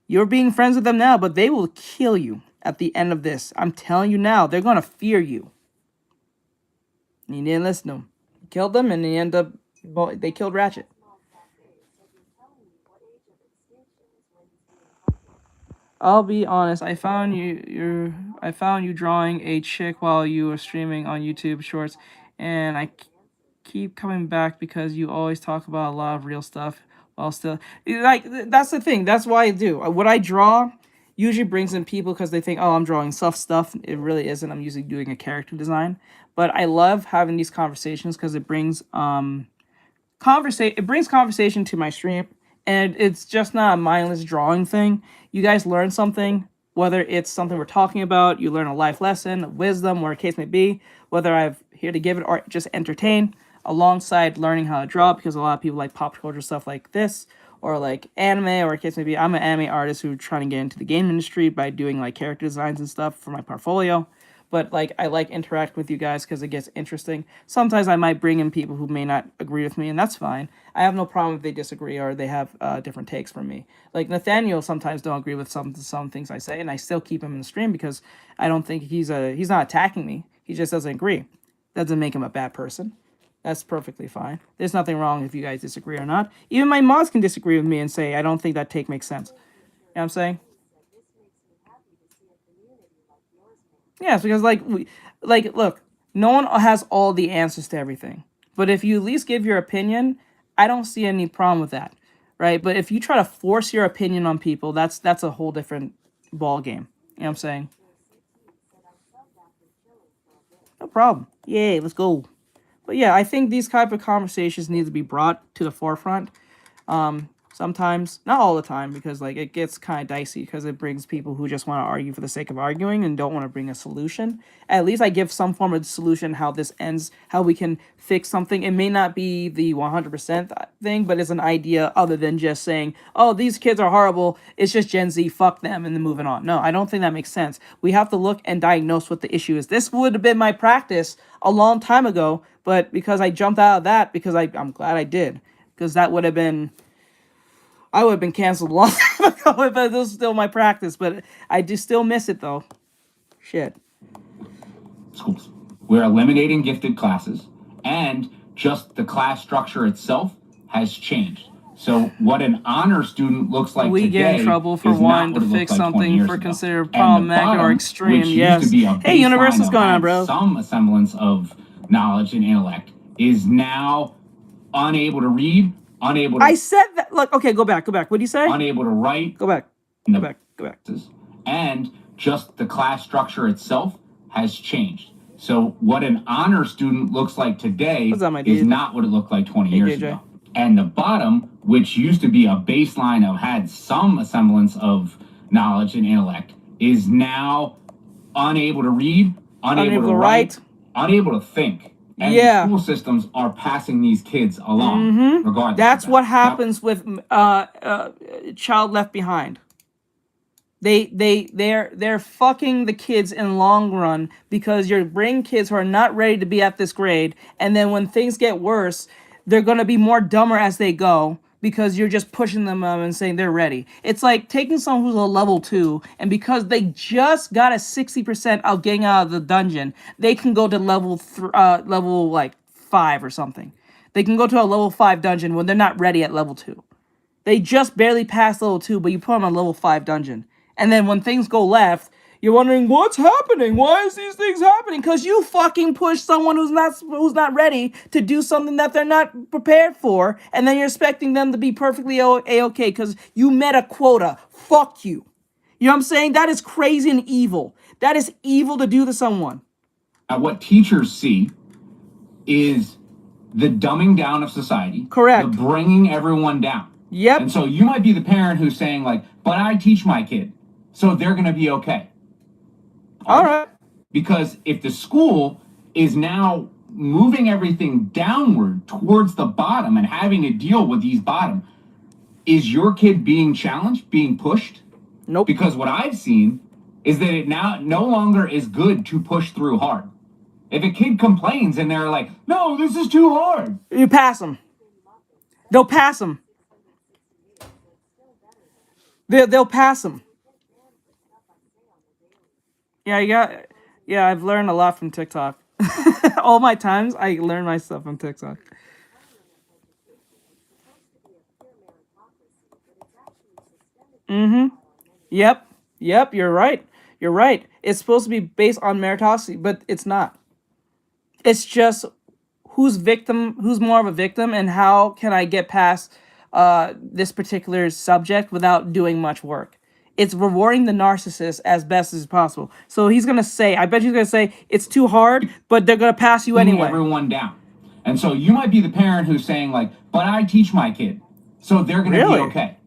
You're being friends with them now, but they will kill you at the end of this. I'm telling you now, they're going to fear you. And he didn't listen to him. He killed them, and they killed Ratchet. I'll be honest. I found you drawing a chick while you were streaming on YouTube Shorts, and keep coming back because you always talk about a lot of real stuff while still like that's the thing. That's why I do. What I draw usually brings in people because they think, oh, I'm drawing soft stuff. It really isn't. I'm usually doing a character design. But I love having these conversations because it brings conversation to my stream, and it's just not a mindless drawing thing. You guys learn something, whether it's something we're talking about, you learn a life lesson, wisdom, whatever case may be, whether I'm here to give it or just entertain, alongside learning how to draw, because a lot of people like pop culture stuff like this, or like anime, or case may be. I'm an anime artist who's trying to get into the game industry by doing like character designs and stuff for my portfolio. But like I like interacting with you guys because it gets interesting. Sometimes I might bring in people who may not agree with me, and that's fine. I have no problem if they disagree or they have different takes from me. Like Nathaniel sometimes don't agree with some things I say, and I still keep him in the stream because I don't think he's not attacking me. He just doesn't agree. Doesn't make him a bad person. That's perfectly fine. There's nothing wrong if you guys disagree or not. Even my mods can disagree with me and say, I don't think that take makes sense. You know what I'm saying? Yes, because look, no one has all the answers to everything. But if you at least give your opinion, I don't see any problem with that, right? But if you try to force your opinion on people, that's a whole different ball game. You know what I'm saying? No problem. Yay, let's go. But yeah, I think these type of conversations need to be brought to the forefront. Sometimes, not all the time, because like it gets kind of dicey because it brings people who just want to argue for the sake of arguing and don't want to bring a solution. At least I give some form of solution how this ends, how we can fix something. It may not be the 100% thing, but it's an idea other than just saying, oh, these kids are horrible, it's just Gen Z, fuck them, and then moving on. No, I don't think that makes sense. We have to look and diagnose what the issue is. This would have been my practice a long time ago, but because I jumped out of that, because I'm glad I did, because that would have been... I would have been canceled a long time ago if it was still my practice, but I do still miss it though. Shit. Schools. We're eliminating gifted classes, and just the class structure itself has changed. So what an honor student looks like we today get in trouble for wanting to fix something for considered problematic or extreme. Yes. Hey, universe, what's going on, bro? Some semblance of knowledge and intellect is now unable to read. Unable to... I said that. Look, okay, go back. What do you say? Unable to write. Go back. And just the class structure itself has changed. So what an honor student looks like today is not what it looked like 20 years ago. And the bottom, which used to be a baseline of had some semblance of knowledge and intellect, is now unable to read, unable to write, unable to think. And the school systems are passing these kids along, regardless. That's what happens with Child Left Behind. They're fucking the kids in long run because you're bringing kids who are not ready to be at this grade, and then when things get worse, they're gonna be more dumber as they go because you're just pushing them and saying they're ready. It's like taking someone who's a level 2, and because they just got a 60% of getting out of the dungeon, they can go to level 5 or something. They can go to a level 5 dungeon when they're not ready at level 2. They just barely passed level 2, but you put them on level 5 dungeon. And then when things go left, you're wondering, what's happening? Why is these things happening? Because you fucking push someone who's not ready to do something that they're not prepared for, and then you're expecting them to be perfectly A-okay because you met a quota. Fuck you. You know what I'm saying? That is crazy and evil. That is evil to do to someone. Now, what teachers see is the dumbing down of society. Correct. The bringing everyone down. Yep. And so you might be the parent who's saying like, but I teach my kid, so they're going to be okay. All right. Because if the school is now moving everything downward towards the bottom and having to deal with these bottom, is your kid being challenged, being pushed? Nope. Because what I've seen is that it now no longer is good to push through hard. If a kid complains and they're like, no, this is too hard. You pass them. They'll pass them. They'll pass them. Yeah, I've learned a lot from TikTok. All my times, I learn my stuff from TikTok. Yep. Yep, you're right. You're right. It's supposed to be based on meritocracy, but it's not. It's just who's more of a victim, and how can I get past this particular subject without doing much work. It's rewarding the narcissist as best as possible. So he's gonna say, I bet he's gonna say, it's too hard, but they're gonna pass you anyway. Everyone down. And so you might be the parent who's saying like, but I teach my kid, so they're gonna be okay.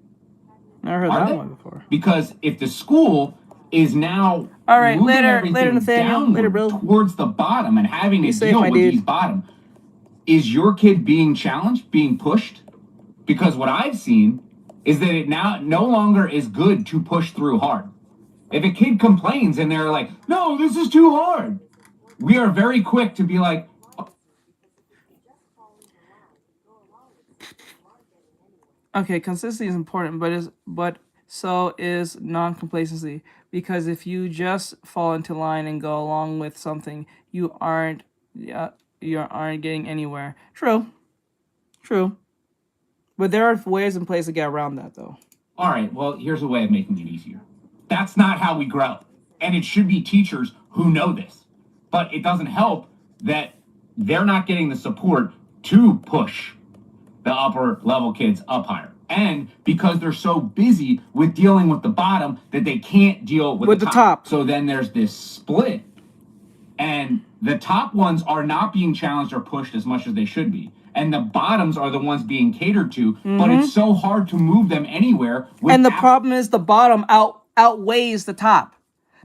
Never heard that one before. Because if the school is now all right, moving later, everything Nathaniel, later, bro. towards the bottom and having to deal with dude. these bottom, is your kid being challenged, being pushed? Because what I've seen is that it now no longer is good to push through hard. If a kid complains and they're like, no, this is too hard, we are very quick to be like, okay, consistency is important, but so is non-complacency. Because if you just fall into line and go along with something, you aren't getting anywhere. True. But there are ways and places to get around that, though. all right, well, here's a way of making it easier. That's not how we grow. And it should be teachers who know this. But it doesn't help that they're not getting the support to push the upper level kids up higher. And because they're so busy with dealing with the bottom that they can't deal with the top. So then there's this split. And the top ones are not being challenged or pushed as much as they should be. And the bottoms are the ones being catered to, but it's so hard to move them anywhere. And the problem is the bottom outweighs the top,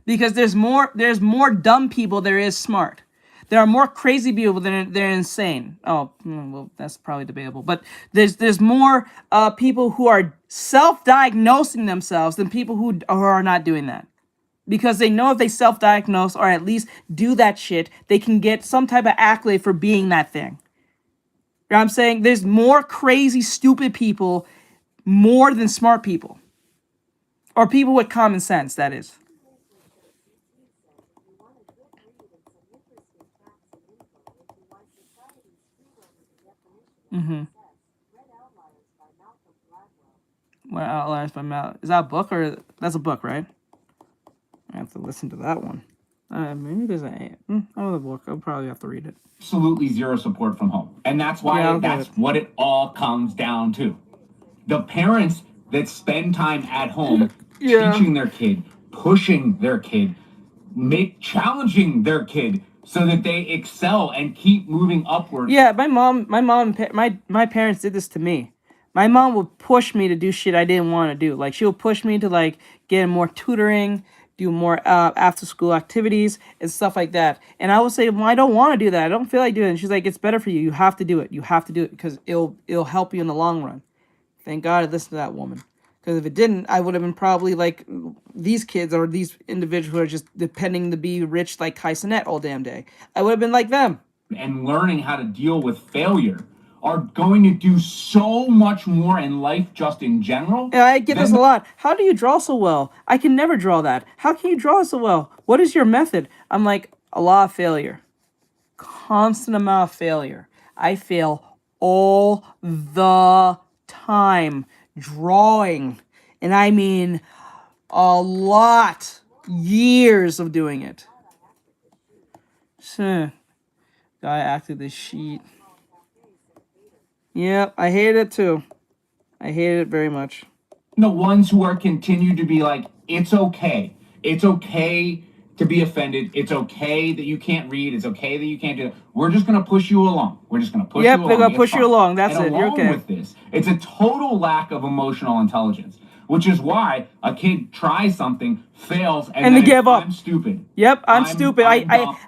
because there's more dumb people than there is smart. There are more crazy people than they're insane. Oh, well, that's probably debatable. But there's more people who are self-diagnosing themselves than people who are not doing that. Because they know if they self-diagnose or at least do that shit, they can get some type of accolade for being that thing. You know what I'm saying? There's more crazy, stupid people more than smart people. Or people with common sense, that is. What Outliers by Mal? Is that a book, or that's a book, right? I have to listen to that one. Maybe there's another book. I'll probably have to read it. Absolutely zero support from home. And that's why that's what it all comes down to. The parents that spend time at home teaching their kid, pushing their kid, challenging their kid so that they excel and keep moving upward. Yeah, my parents did this to me. My mom would push me to do shit I didn't want to do. Like, she would push me to like get more tutoring, do more after school activities and stuff like that. And I would say, well, I don't want to do that. I don't feel like doing it. And she's like, it's better for you. You have to do it. You have to do it because it'll help you in the long run. Thank God I listened to that woman. Because if it didn't, I would have been probably like these kids or these individuals who are just depending to be rich like Kai Cenat all damn day. I would have been like them. And learning how to deal with failure are going to do so much more in life just in general. Yeah, I get this a lot. How do you draw so well? I can never draw that. How can you draw so well? What is your method? I'm like, a lot of failure. Constant amount of failure. I fail all the time drawing. And I mean a lot. Years of doing it. Guy acted this sheet. Yeah, I hate it too. I hate it very much. The ones who are continued to be like, it's okay. It's okay to be offended. It's okay that you can't read. It's okay that you can't do it. We're just going to push you along. We're just going to push you along. Yep, they're going to push you along. That's it. You're okay. With this, it's a total lack of emotional intelligence, which is why a kid tries something, fails, and they give up. I'm stupid. Yep, I'm stupid.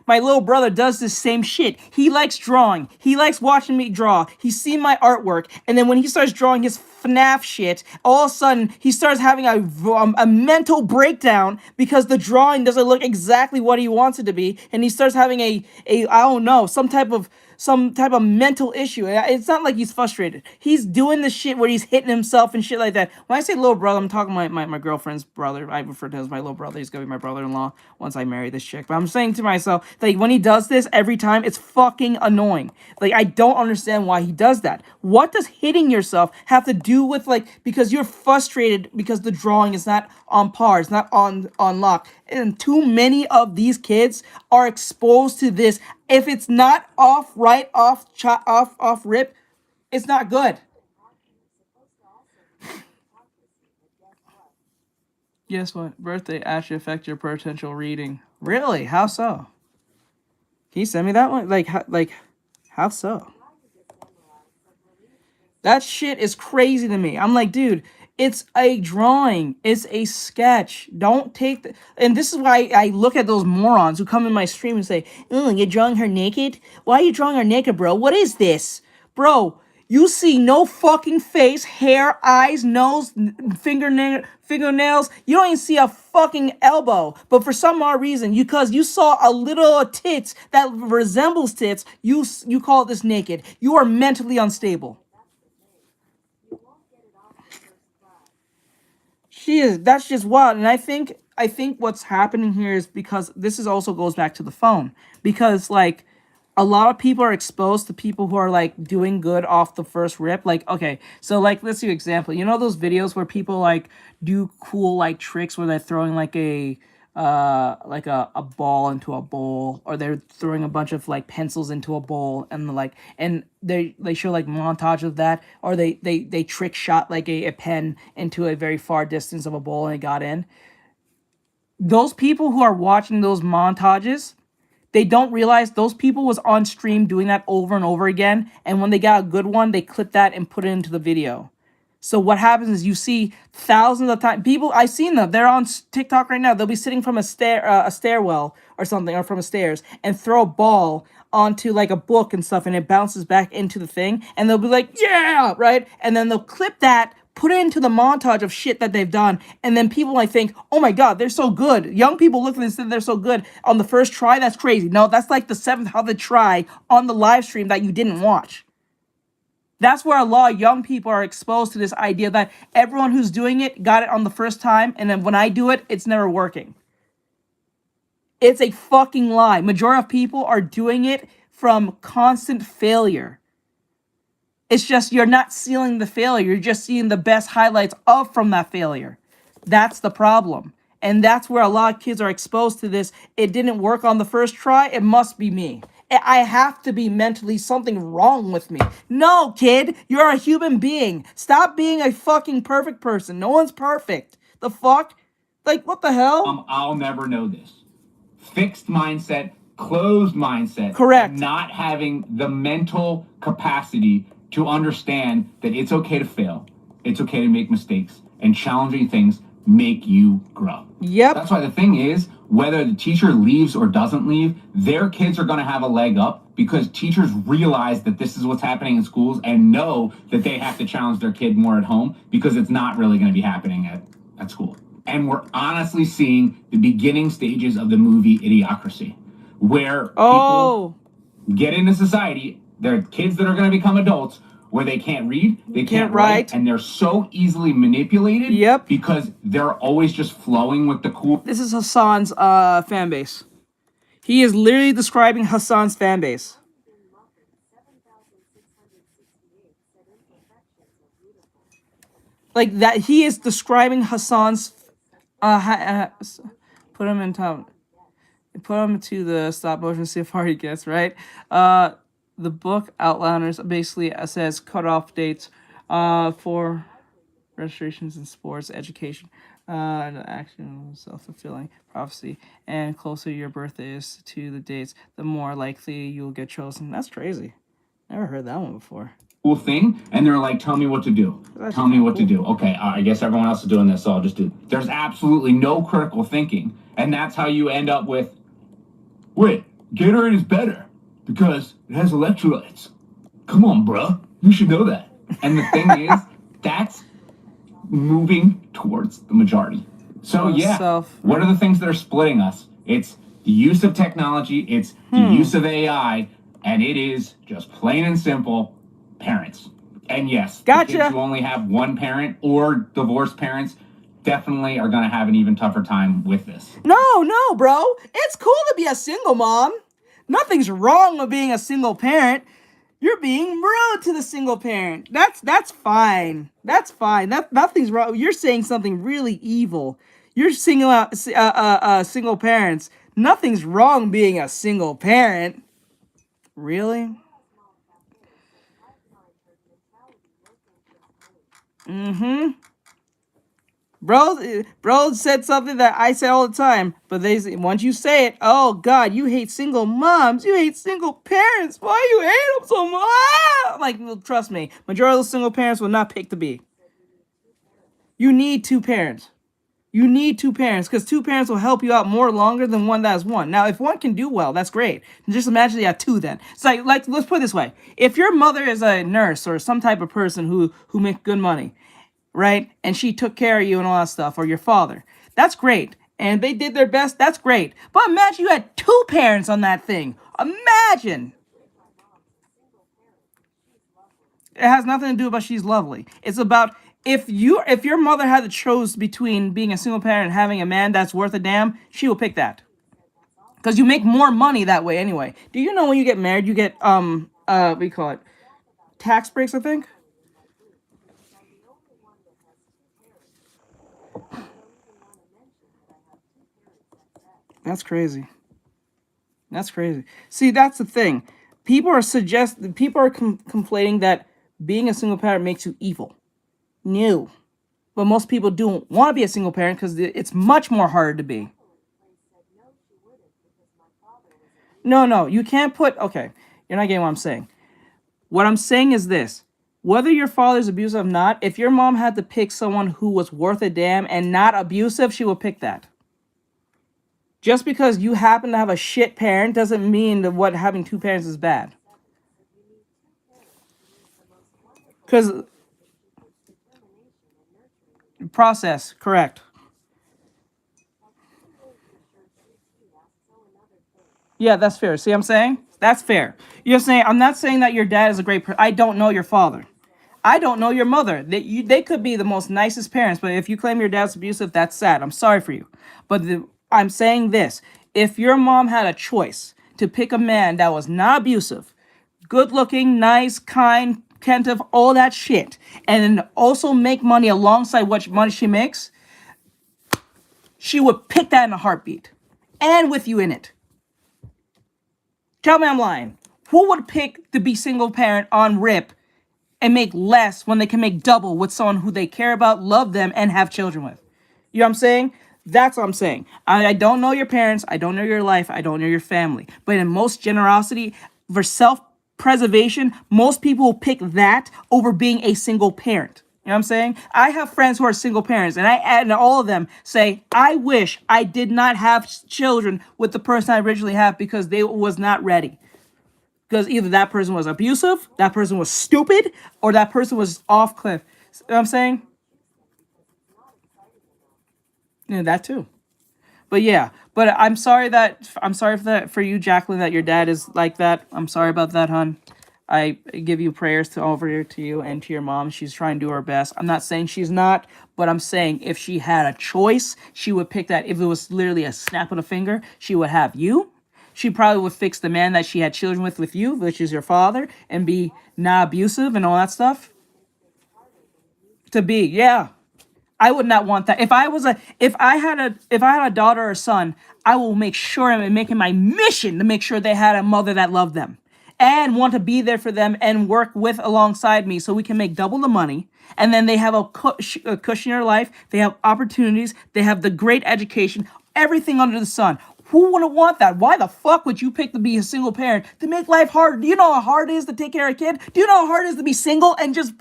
My little brother does the same shit. He likes drawing. He likes watching me draw. He's seen my artwork, and then when he starts drawing his FNAF shit, all of a sudden he starts having a mental breakdown because the drawing doesn't look exactly what he wants it to be, and he starts having I don't know, some type of some type of mental issue. It's not like he's frustrated. He's doing the shit where he's hitting himself and shit like that. When I say little brother, I'm talking my girlfriend's brother. I refer to him as my little brother. He's gonna be my brother-in-law once I marry this chick. But I'm saying to myself, like, when he does this every time, it's fucking annoying. Like, I don't understand why he does that. What does hitting yourself have to do with, like, because you're frustrated because the drawing is not on par, it's not on lock. And too many of these kids are exposed to this. If it's not off rip, it's not good. Guess what? Birthday actually affect your potential reading. Really? How so? Can you send me that one? Like how so? That shit is crazy to me. I'm like, dude, it's a drawing. It's a sketch. Don't take the... And this is why I look at those morons who come in my stream and say, oh, you're drawing her naked? Why are you drawing her naked, bro? What is this? Bro, you see no fucking face, hair, eyes, nose, fingernails. You don't even see a fucking elbow. But for some odd reason, because you saw a little tits that resembles tits, you call this naked. You are mentally unstable. That's just wild. And I think what's happening here is because this is also goes back to the phone. Because, like, a lot of people are exposed to people who are, like, doing good off the first rip. Like, okay, so, like, let's do an example. You know those videos where people, like, do cool, like, tricks where they're throwing, like, a ball into a bowl, or they're throwing a bunch of, like, pencils into a bowl, and, like, and they show, like, montage of that, or they trick shot, like, a pen into a very far distance of a bowl and it got in. Those people who are watching those montages, they don't realize those people was on stream doing that over and over again, and when they got a good one, they clip that and put it into the video. So what happens is you see thousands of times people. I've seen them. They're on TikTok right now. They'll be sitting from a stairwell or something, or from a stairs, and throw a ball onto, like, a book and stuff, and it bounces back into the thing, and they'll be like, yeah, right, and then they'll clip that, put it into the montage of shit that they've done, and then people might think, oh my god, they're so good. Young people look at this and they're so good on the first try. That's crazy. No, that's like the 7th other try on the live stream that you didn't watch. That's where a lot of young people are exposed to this idea that everyone who's doing it got it on the first time, and then when I do it, it's never working. It's a fucking lie. Majority of people are doing it from constant failure. It's just you're not seeing the failure. You're just seeing the best highlights from that failure. That's the problem. And that's where a lot of kids are exposed to this. It didn't work on the first try. It must be me. I have to be mentally something wrong with me. No, kid, you're a human being. Stop being a fucking perfect person. No one's perfect. The fuck? Like, what the hell? I'll never know this. Fixed mindset, closed mindset. Correct. Not having the mental capacity to understand that it's okay to fail. It's okay to make mistakes. And challenging things make you grow. Yep. That's why the thing is, whether the teacher leaves or doesn't leave, their kids are going to have a leg up because teachers realize that this is what's happening in schools and know that they have to challenge their kid more at home because it's not really going to be happening at school. And we're honestly seeing the beginning stages of the movie Idiocracy, where people get into society, they're kids that are going to become adults, where they can't read, they can't write, and they're so easily manipulated. Yep. Because they're always just flowing with the cool. This is Hassan's fan base. He is literally describing Hassan's fan base. Like that, he is describing Hassan's. Put him in top. Put him to the stop motion. See how far he gets. Right. The book outliners basically says cutoff dates for registrations in sports, education, action, self-fulfilling prophecy, and closer your birthday is to the dates, the more likely you'll get chosen. That's crazy. Never heard that one before. Cool thing, and they're like, tell me what to do. Tell me what to do. Okay, I guess everyone else is doing this, so I'll just do it. There's absolutely no critical thinking, and that's how you end up with, wait, Gatorade is better because it has electrolytes. Come on, bruh. You should know that. And the thing is, that's moving towards the majority. So what are the things that are splitting us? It's the use of technology, it's the use of AI, and it is just plain and simple parents. And yes, Gotcha. the kids who only have one parent or divorced parents definitely are going to have an even tougher time with this. No, bro. It's cool to be a single mom. Nothing's wrong with being a single parent. You're being rude to the single parent. That's fine. That's fine. Nothing's wrong. You're saying something really evil. You're single out single parents. Nothing's wrong being a single parent. Really? Mm-hmm. Bro said something that I say all the time, but once you say it, oh God, you hate single moms, you hate single parents. Why you hate them so much? Like, well, trust me, majority of those single parents will not pick to be. You need two parents. You need two parents because two parents will help you out more longer than one that has one. Now, if one can do well, that's great. Just imagine you have two then. It's like let's put it this way: if your mother is a nurse or some type of person who makes good money, right? And she took care of you and all that stuff, or your father. That's great. And they did their best. That's great. But imagine you had two parents on that thing. Imagine. It has nothing to do about she's lovely. It's about if your mother had to choose between being a single parent and having a man that's worth a damn, she will pick that. Because you make more money that way anyway. Do you know when you get married, you get what do you call it? Tax breaks, I think? That's crazy. That's crazy. See, that's the thing. People are complaining that being a single parent makes you evil. No. But most people don't want to be a single parent because it's much more harder to be. No, you can't put... Okay, you're not getting what I'm saying. What I'm saying is this. Whether your father's abusive or not, if your mom had to pick someone who was worth a damn and not abusive, she will pick that. Just because you happen to have a shit parent doesn't mean that what having two parents is bad. Because process, correct. Yeah, that's fair. See what I'm saying? That's fair. You're saying, I'm not saying that your dad is a great person. I don't know your father. I don't know your mother. They could be the most nicest parents, but if you claim your dad's abusive, that's sad. I'm sorry for you. But I'm saying this. If your mom had a choice to pick a man that was not abusive, good looking, nice, kind, attentive, all that shit, and then also make money alongside what money she makes, she would pick that in a heartbeat. And with you in it. Tell me I'm lying. Who would pick to be single parent on rip and make less when they can make double with someone who they care about, love them, and have children with? You know what I'm saying? That's what I'm saying. I don't know your parents. I don't know your life. I don't know your family. But in most generosity, for self-preservation, most people will pick that over being a single parent. You know what I'm saying? I have friends who are single parents, and all of them say, I wish I did not have children with the person I originally had because they was not ready. Because either that person was abusive, that person was stupid, or that person was off cliff. You know what I'm saying? Yeah, that too. But yeah, I'm sorry for you, Jacqueline, that your dad is like that. I'm sorry about that, hon. I give you prayers to you and to your mom. She's trying to do her best. I'm not saying she's not, but I'm saying if she had a choice, she would pick that. If it was literally a snap of a finger, she would have you. She probably would fix the man that she had children with you, which is your father, and be not abusive and all that stuff. Yeah. I would not want that. If I had a daughter or son, I will make sure and make it my mission to make sure they had a mother that loved them and want to be there for them and work alongside me so we can make double the money. And then they have a cushion in their life. They have opportunities. They have the great education, everything under the sun. Who wouldn't want that? Why the fuck would you pick to be a single parent to make life harder? Do you know how hard it is to take care of a kid? Do you know how hard it is to be single and just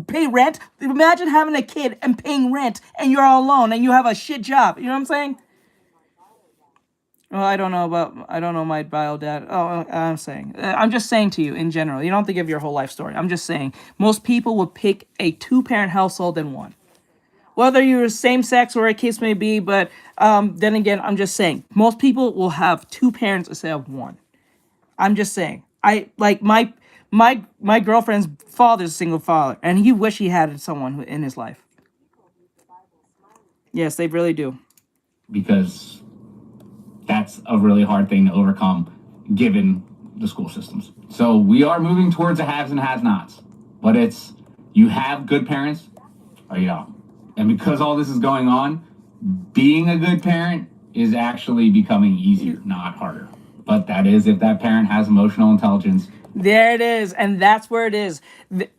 pay rent? Imagine having a kid and paying rent and you're all alone and you have a shit job. You know what I'm saying? Well, I don't know my bio dad. I'm just saying to you in general. You don't have to give your whole life story. I'm just saying most people would pick a two-parent household than one. Whether you're same sex or a case may be, but then again, I'm just saying most people will have two parents instead of one. I'm just saying I like my girlfriend's father's a single father, and he wish he had someone in his life. Yes, they really do. Because that's a really hard thing to overcome given the school systems. So we are moving towards the haves and has-nots, but it's you have good parents or you don't. And because all this is going on, being a good parent is actually becoming easier, not harder. But that is if that parent has emotional intelligence. There it is, and that's where it is.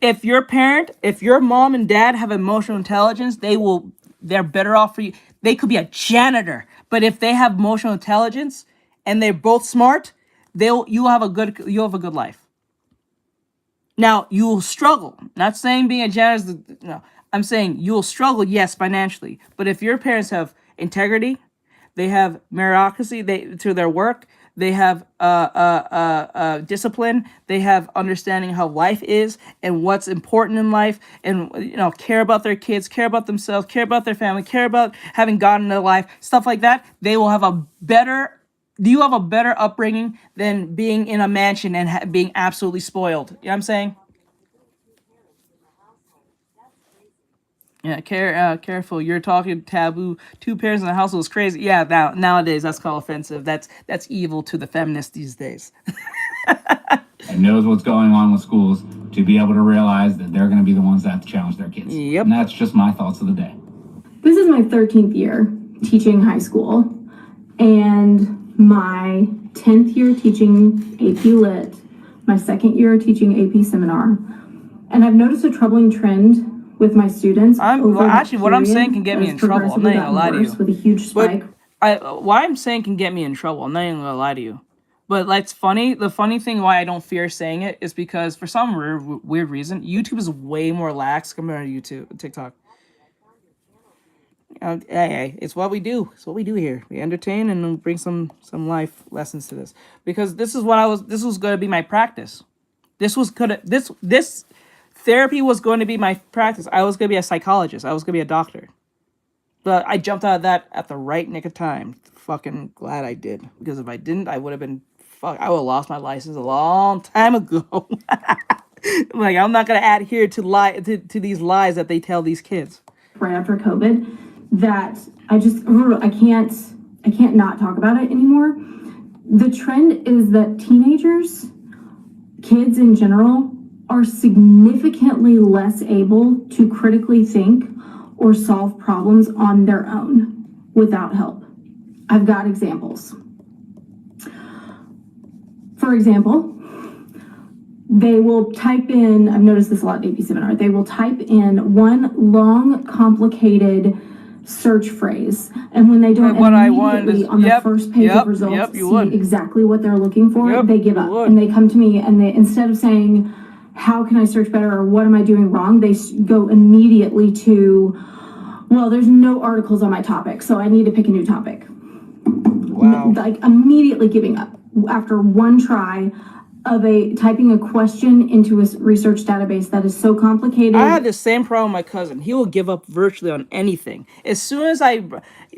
If your mom and dad have emotional intelligence, they're better off for you. They could be a janitor, but if they have emotional intelligence and they're both smart, you'll have a good life. Now, you will struggle. Not saying being a janitor is no. I'm saying you'll struggle, yes, financially. But if your parents have integrity, they have meritocracy through their work, they have discipline, they have understanding how life is and what's important in life, and care about their kids, care about themselves, care about their family, care about having God in their life, stuff like that, they will have a better. Do you have a better upbringing than being in a mansion and being absolutely spoiled? You know what I'm saying? Yeah, careful. You're talking taboo. 2 parents in the household is crazy. Yeah, nowadays that's called offensive. That's evil to the feminists these days. And knows what's going on with schools to be able to realize that they're going to be the ones that have to challenge their kids. Yep. And that's just my thoughts of the day. This is my 13th year teaching high school and my 10th year teaching AP Lit, my 2nd year teaching AP Seminar. And I've noticed a troubling trend with my students. What I'm saying can get me in trouble. I'm not even gonna lie to you. With a huge spike. What I'm saying can get me in trouble. I'm not even gonna lie to you. But it's funny. The funny thing why I don't fear saying it is because for some weird reason, YouTube is way more lax compared to TikTok. Hey, it's what we do. It's what we do here. We entertain and bring some life lessons to this. Because this was going to be my practice. This therapy was going to be my practice. I was going to be a psychologist. I was going to be a doctor. But I jumped out of that at the right nick of time. Fucking glad I did. Because if I didn't, I would have been I would have lost my license a long time ago. Like, I'm not going to adhere to these lies that they tell these kids. Right after COVID, that I can't not talk about it anymore. The trend is that teenagers, kids in general, are significantly less able to critically think or solve problems on their own without help. I've got examples. For example, they will type in, I've noticed this a lot in AP Seminar, they will type in one long, complicated search phrase, and when they don't immediately on the first page of results see exactly what they're looking for, they give up. And they come to me and they, instead of saying, how can I search better or what am I doing wrong, they go immediately to, well, there's no articles on my topic, so I need to pick a new topic. Wow. Like immediately giving up after one try of typing a question into a research database that is so complicated. I had the same problem with my cousin. He will give up virtually on anything. As soon as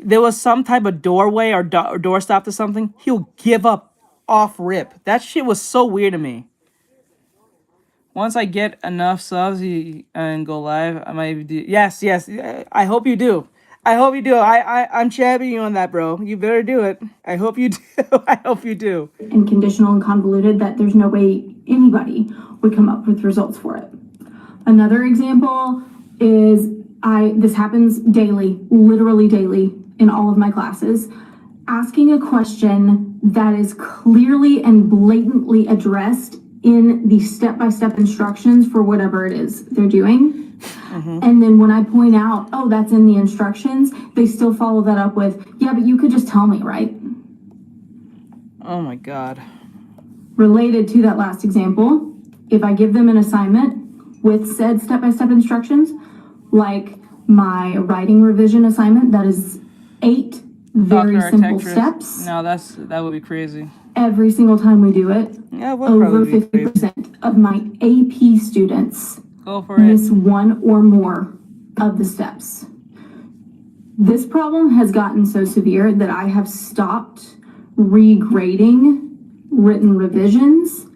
there was some type of doorway or doorstop to something, he'll give up off rip. That shit was so weird to me. Once I get enough subs and go live, I might do. Yes. I hope you do. I'm championing you on that, bro. You better do it. I hope you do. I hope you do. And conditional and convoluted that there's no way anybody would come up with results for it. Another example is this happens daily, literally daily in all of my classes. Asking a question that is clearly and blatantly addressed in the step-by-step instructions for whatever it is they're doing. Mm-hmm. And then when I point out, oh, that's in the instructions, they still follow that up with, yeah, but you could just tell me, right? Oh my God. Related to that last example, if I give them an assignment with said step-by-step instructions, like my writing revision assignment, that is 8 very simple steps. No, that would be crazy. Every single time we do it, over 50% of my AP students miss one or more of the steps. This problem has gotten so severe that I have stopped regrading written revisions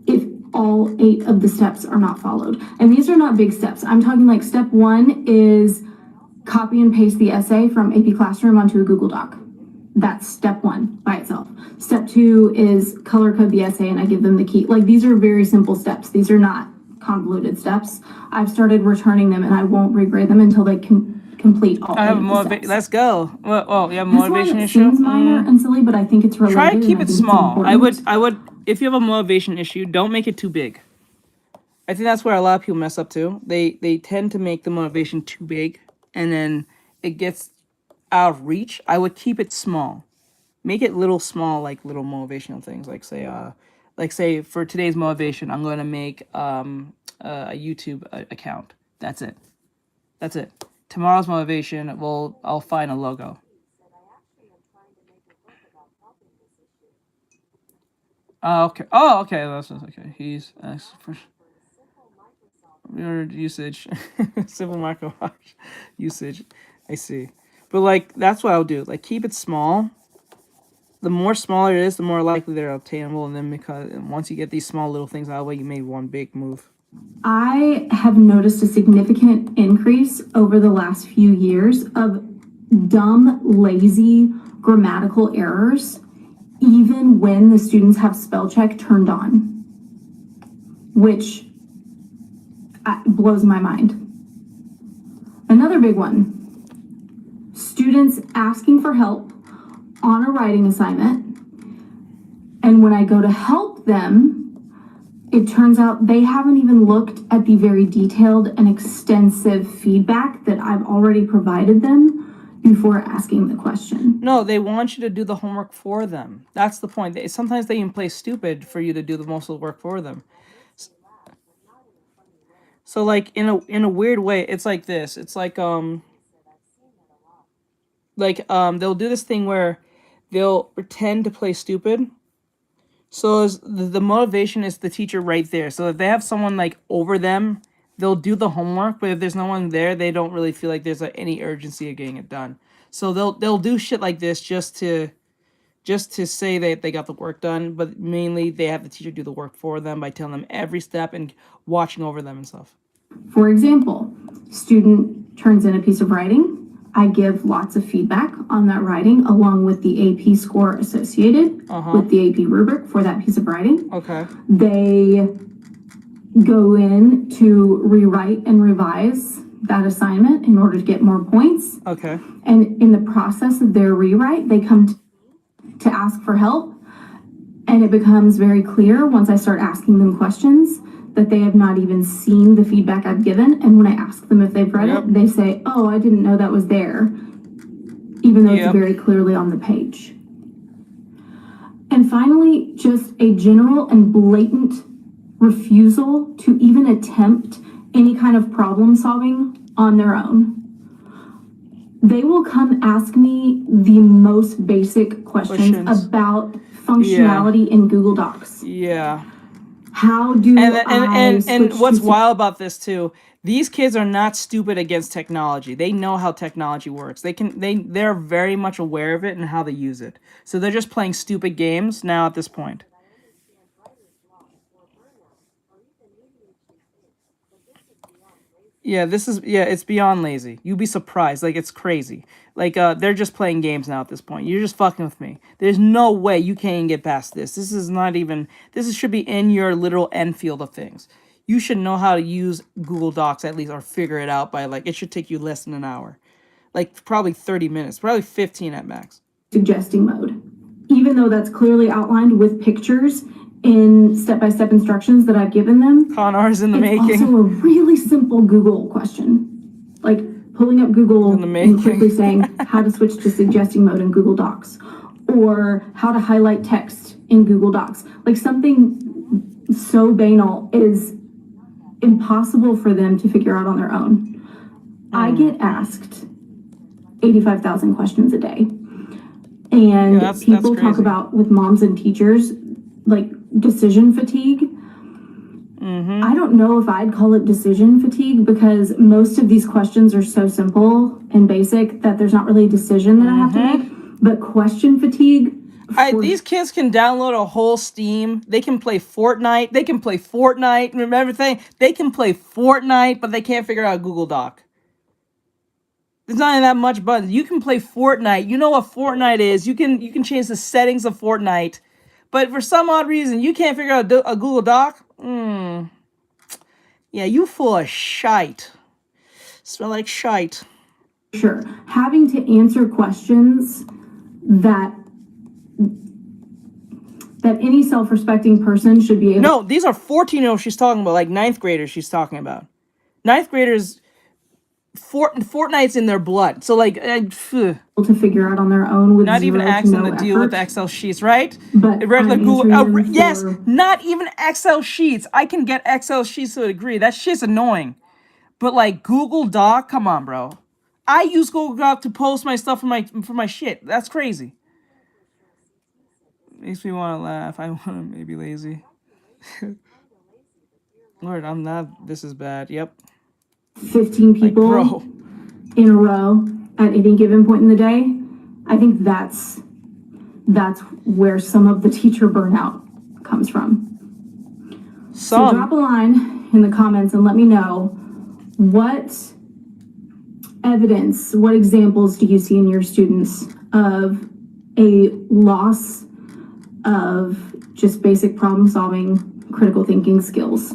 if all 8 of the steps are not followed. And these are not big steps. I'm talking like step 1 is copy and paste the essay from AP Classroom onto a Google Doc. That's step 1 by itself. Step 2 is color code the essay and I give them the key. Like these are very simple steps. These are not convoluted steps. I've started returning them and I won't regrade them until they can complete all. I have a motivation. Let's go. Well, you have a motivation issue. Seems minor and silly, but I think it's related. Try to keep it small. I would. If you have a motivation issue, don't make it too big. I think that's where a lot of people mess up too. They tend to make the motivation too big, and then it gets out of reach. I would keep it small. Make it little small, like little motivational things. Like say for today's motivation, I'm going to make a YouTube account. That's it. That's it. Tomorrow's motivation, I'll find a logo. Okay. Oh, okay. That's okay. He's for usage, simple micro usage. I see. But like that's what I'll do. Like keep it small. The more smaller it is, the more likely they're obtainable. And then because once you get these small little things out of the way, you made one big move. I have noticed a significant increase over the last few years of dumb, lazy grammatical errors, even when the students have spell check turned on, which blows my mind. Another big one, students asking for help on a writing assignment, and when I go to help them, it turns out they haven't even looked at the very detailed and extensive feedback that I've already provided them before asking the question. No, they want you to do the homework for them. That's the point. Sometimes they even play stupid for you to do the most of the work for them. So like in a weird way, it's like this. It's like they'll do this thing where they'll pretend to play stupid. So the motivation is the teacher right there. So if they have someone like over them, they'll do the homework. But if there's no one there, they don't really feel like there's any urgency of getting it done. So they'll do shit like this just to say that they got the work done. But mainly they have the teacher do the work for them by telling them every step and watching over them and stuff. For example, student turns in a piece of writing. I give lots of feedback on that writing along with the AP score associated with the AP rubric for that piece of writing. Okay. They go in to rewrite and revise that assignment in order to get more points. Okay. And in the process of their rewrite, they come to ask for help. And it becomes very clear once I start asking them questions that they have not even seen the feedback I've given. And when I ask them if they've read it, they say, oh, I didn't know that was there, even though it's very clearly on the page. And finally, just a general and blatant refusal to even attempt any kind of problem solving on their own. They will come ask me the most basic questions about functionality in Google Docs. Yeah. How do and what's wild about this too, these kids are not stupid against technology. They know how technology works. They're very much aware of it and how they use it. So they're just playing stupid games now at this point. Yeah, it's beyond lazy. You'd be surprised. Like, it's crazy. Like, they're just playing games now at this point. You're just fucking with me. There's no way you can't get past this. This should be in your literal end field of things. You should know how to use Google Docs at least, or figure it out by, like, it should take you less than an hour. Like, probably 30 minutes, probably 15 at max. Suggesting mode. Even though that's clearly outlined with pictures in step-by-step instructions that I've given them. Con R's in the making. It's also a really simple Google question. Like pulling up Google and quickly saying how to switch to suggesting mode in Google Docs, or how to highlight text in Google Docs. Like something so banal is impossible for them to figure out on their own. I get asked 85,000 questions a day. And people talk about with moms and teachers, like decision fatigue. I don't know if I'd call it decision fatigue, because most of these questions are so simple and basic that there's not really a decision that I have to make. But question fatigue, These kids can download a whole Steam. They can play Fortnite. They can play Fortnite. Remember everything? They can play Fortnite, but they can't figure out Google Doc. There's not even that much buttons. You can play Fortnite. You know what Fortnite is. You can change the settings of Fortnite. But for some odd reason, you can't figure out a Google Doc. Yeah, you full of shite. Smell like shite. Sure. Having to answer questions that any self-respecting person should be able. No, these are 14-year-olds she's talking about, like 9th graders she's talking about. 9th graders, Fortnite's in their blood. So like, to figure out on their own with not even asking them to deal with the Excel sheets, right? But regular Google, yes, not even Excel sheets. I can get Excel sheets to a degree. That shit's annoying. But like Google Doc, come on, bro. I use Google Doc to post my stuff for my shit. That's crazy. Makes me want to laugh. I want to maybe lazy. Lord, I'm not. This is bad. Yep. 15 people in a row at any given point in the day. I think that's where some of the teacher burnout comes from. So drop a line in the comments and let me know what evidence, what examples do you see in your students of a loss of just basic problem solving, critical thinking skills.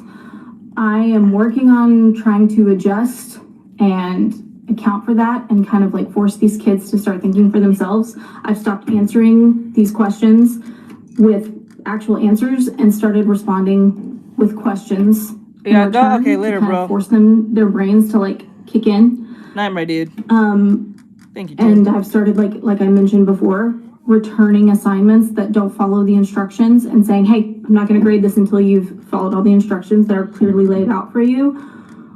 I am working on trying to adjust and account for that and kind of like force these kids to start thinking for themselves. I've stopped answering these questions with actual answers and started responding with questions. Yeah, no, okay, later, bro. Force their brains to like kick in. Night, my dude. Thank you, dude. And I've started like I mentioned before, returning assignments that don't follow the instructions and saying, hey, I'm not going to grade this until you've followed all the instructions that are clearly laid out for you.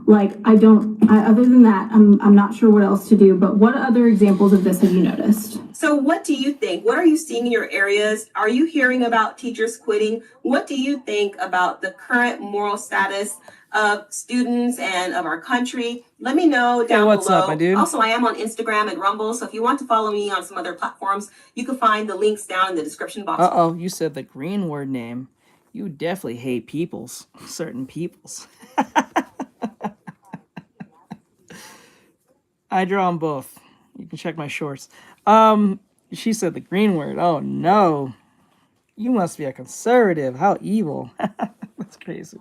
Like, other than that, I'm not sure what else to do, but what other examples of this have you noticed? So what do you think? What are you seeing in your areas? Are you hearing about teachers quitting? What do you think about the current moral status of students and of our country? Let me know down what's below. Up, my dude? Also, I am on Instagram and Rumble, so if you want to follow me on some other platforms, you can find the links down in the description box. Uh-oh, you said the green word name. You definitely hate peoples, certain peoples. I draw them both. You can check my shorts. She said the green word. Oh no. You must be a conservative. How evil. That's crazy.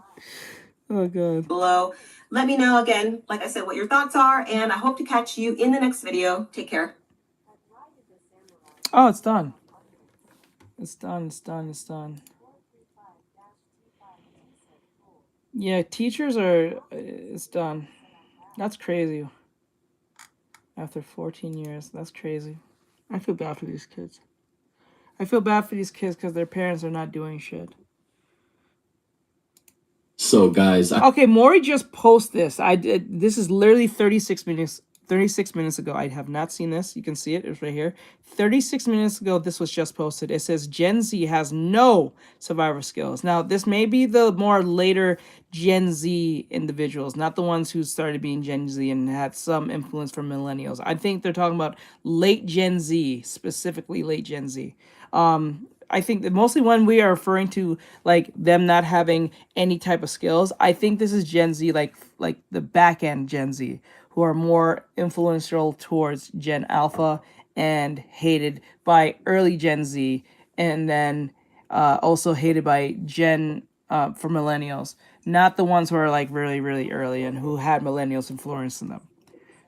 Oh god. Below. Let me know again, like I said, what your thoughts are, and I hope to catch you in the next video. Take care. Oh, it's done. It's done, it's done, it's done. Yeah, teachers are, it's done. That's crazy. After 14 years, that's crazy. I feel bad for these kids. I feel bad for these kids because their parents are not doing shit. So guys, okay, Maury just posted this. This is literally 36 minutes ago. I have not seen this. You can see it. It's right here. 36 minutes ago, this was just posted. It says Gen Z has no survivor skills. Now, this may be the more later Gen Z individuals, not the ones who started being Gen Z and had some influence from millennials. I think they're talking about late Gen Z, specifically late Gen Z. I think that mostly when we are referring to like them not having any type of skills, I think this is Gen Z, like the back end Gen Z, who are more influential towards Gen Alpha and hated by early Gen Z, and then also hated by Gen for millennials, not the ones who are like really, really early and who had millennials influencing them.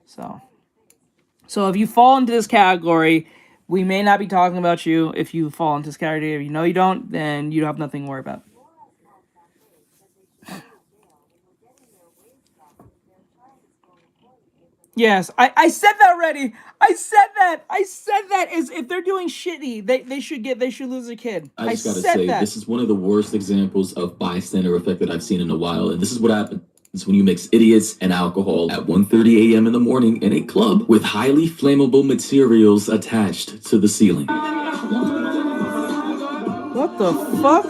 So if you fall into this category, we may not be talking about you. If you fall into this category, if you know you don't, then you have nothing to worry about. Yes, I said that already. I said that is if they're doing shitty, they should lose a kid. I just gotta say, this is one of the worst examples of bystander effect that I've seen in a while, and this is what happens when you mix idiots and alcohol at 1:30 a.m. in the morning in a club with highly flammable materials attached to the ceiling. What the fuck?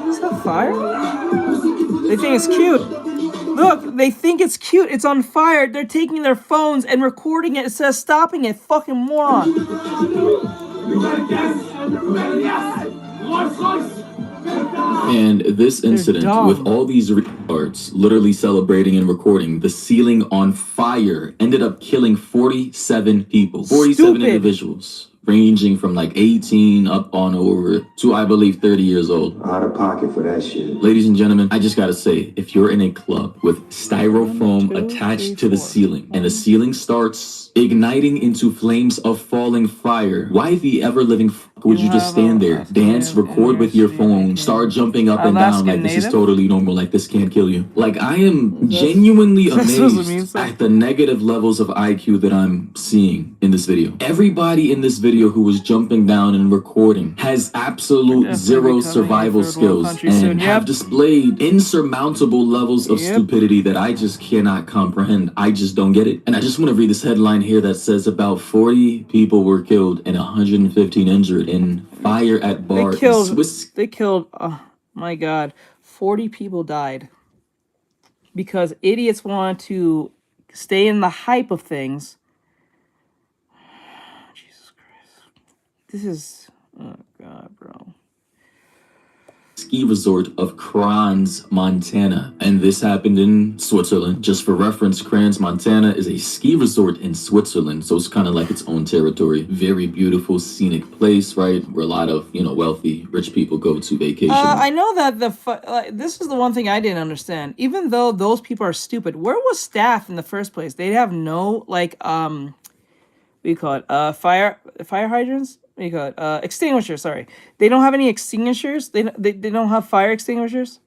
Is that fire? They think it's cute. Look, they think it's cute. It's on fire. They're taking their phones and recording it. It says stopping it. Fucking moron. And this incident, with all these retards literally celebrating and recording, the ceiling on fire ended up killing 47 people. 47 individuals, ranging from like 18 up on over to, I believe, 30 years old. Out of pocket for that shit. Ladies and gentlemen, I just gotta say, if you're in a club with styrofoam attached to the ceiling and the ceiling starts igniting into flames of falling fire, why the ever-living fuck would you just stand there, dance, record with your phone, start jumping up and down like this is totally normal, like this can't kill you? Like, I am genuinely amazed at the negative levels of IQ that I'm seeing in this video. Everybody in this video who was jumping down and recording has absolute zero survival skills and have displayed insurmountable levels of stupidity that I just cannot comprehend. I just don't get it. And I just want to read this headline here that says about 40 people were killed and 115 injured in fire at bar in Swiss. They killed, oh my God, 40 people died because idiots wanted to stay in the hype of things. Jesus Christ. This is, oh God, bro. Ski resort of Crans, Montana, and this happened in Switzerland. Just for reference, Crans, Montana is a ski resort in Switzerland, so it's kind of like its own territory. Very beautiful, scenic place, right, where a lot of, you know, wealthy, rich people go to vacation. I know that this is the one thing I didn't understand. Even though those people are stupid, where was staff in the first place? They have no, like, what do you call it? Fire hydrants? What do you call it? Extinguishers, sorry. They don't have any extinguishers? They don't have fire extinguishers?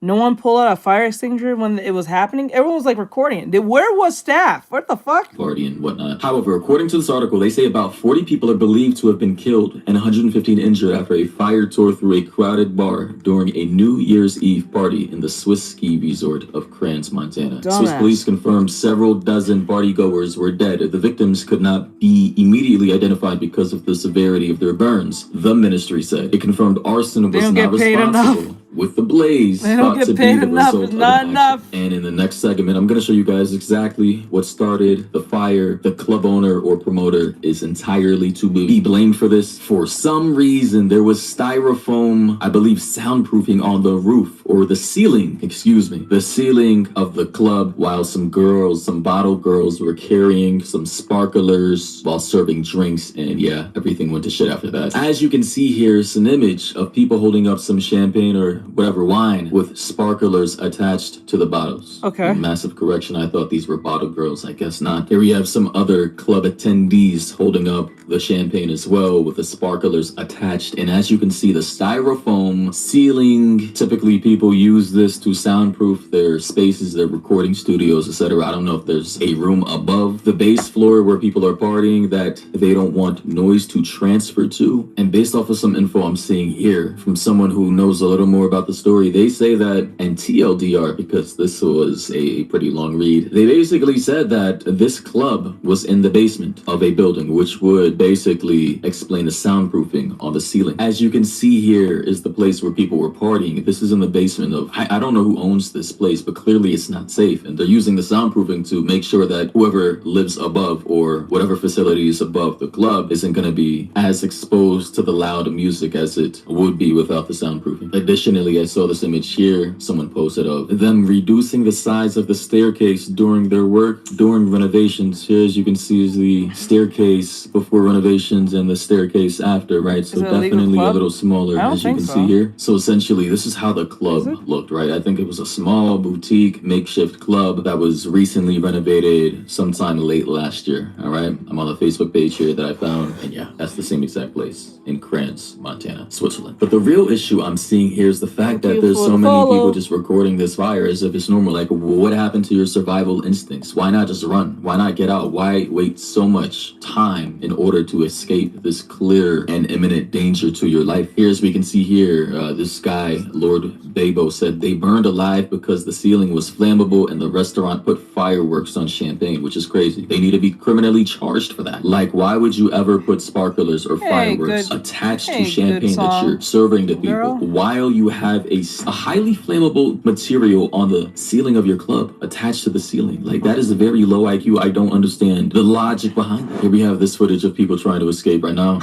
No one pulled out a fire extinguisher when it was happening? Everyone was like recording it. Where was staff? What the fuck? Party and whatnot. However, according to this article, they say about 40 people are believed to have been killed and 115 injured after a fire tore through a crowded bar during a New Year's Eve party in the Swiss ski resort of Crans, Montana. Swiss police confirmed several dozen partygoers were dead. The victims could not be immediately identified because of the severity of their burns, the ministry said. It confirmed arson was not responsible with the blaze thought to be the result of an accident. And in the next segment, I'm going to show you guys exactly what started the fire. The club owner or promoter is entirely to be blamed for this. For some reason, there was styrofoam, I believe, soundproofing on the roof or the ceiling, the ceiling of the club, while some bottle girls were carrying some sparklers while serving drinks. And yeah, everything went to shit after that. As you can see here, it's an image of people holding up some champagne or whatever wine with sparklers attached to the bottles. Okay. Massive correction. I thought these were bottle girls. I guess not. Here we have some other club attendees holding up the champagne as well with the sparklers attached. And as you can see, the styrofoam ceiling, typically people use this to soundproof their spaces, their recording studios, etc. I don't know if there's a room above the base floor where people are partying that they don't want noise to transfer to. And based off of some info I'm seeing here from someone who knows a little more about the story, they say that, and TLDR, because this was a pretty long read, they basically said that this club was in the basement of a building, which would basically explain the soundproofing on the ceiling. As you can see here is the place where people were partying. This is in the basement of, I don't know who owns this place, but clearly it's not safe. And they're using the soundproofing to make sure that whoever lives above or whatever facility is above the club isn't going to be as exposed to the loud music as it would be without the soundproofing. Additionally, I saw this image here someone posted of them reducing the size of the staircase during their work, during renovations. Here, as you can see, is the staircase before renovations and the staircase after, right? So definitely a little smaller, as you can see here. So essentially, this is how the club looked, right? I think it was a small boutique makeshift club that was recently renovated sometime late last year, all right? I'm on the Facebook page here that I found, and yeah, that's the same exact place in Crans, Montana, Switzerland. But the real issue I'm seeing here is the fact that there's so many people just recording this fire as if it's normal. Like, what happened to your survival instincts? Why not just run? Why not get out? Why wait so much time in order to escape this clear and imminent danger to your life? Here, as we can see here, this guy, Lord Babo, said they burned alive because the ceiling was flammable and the restaurant put fireworks on champagne, which is crazy. They need to be criminally charged for that. Like, why would you ever put sparklers or fireworks attached to champagne that you're serving to people while you have a highly flammable material on the ceiling of your club attached to the ceiling. Like, that is a very low IQ. I don't understand the logic behind it. Here we have this footage of people trying to escape right now.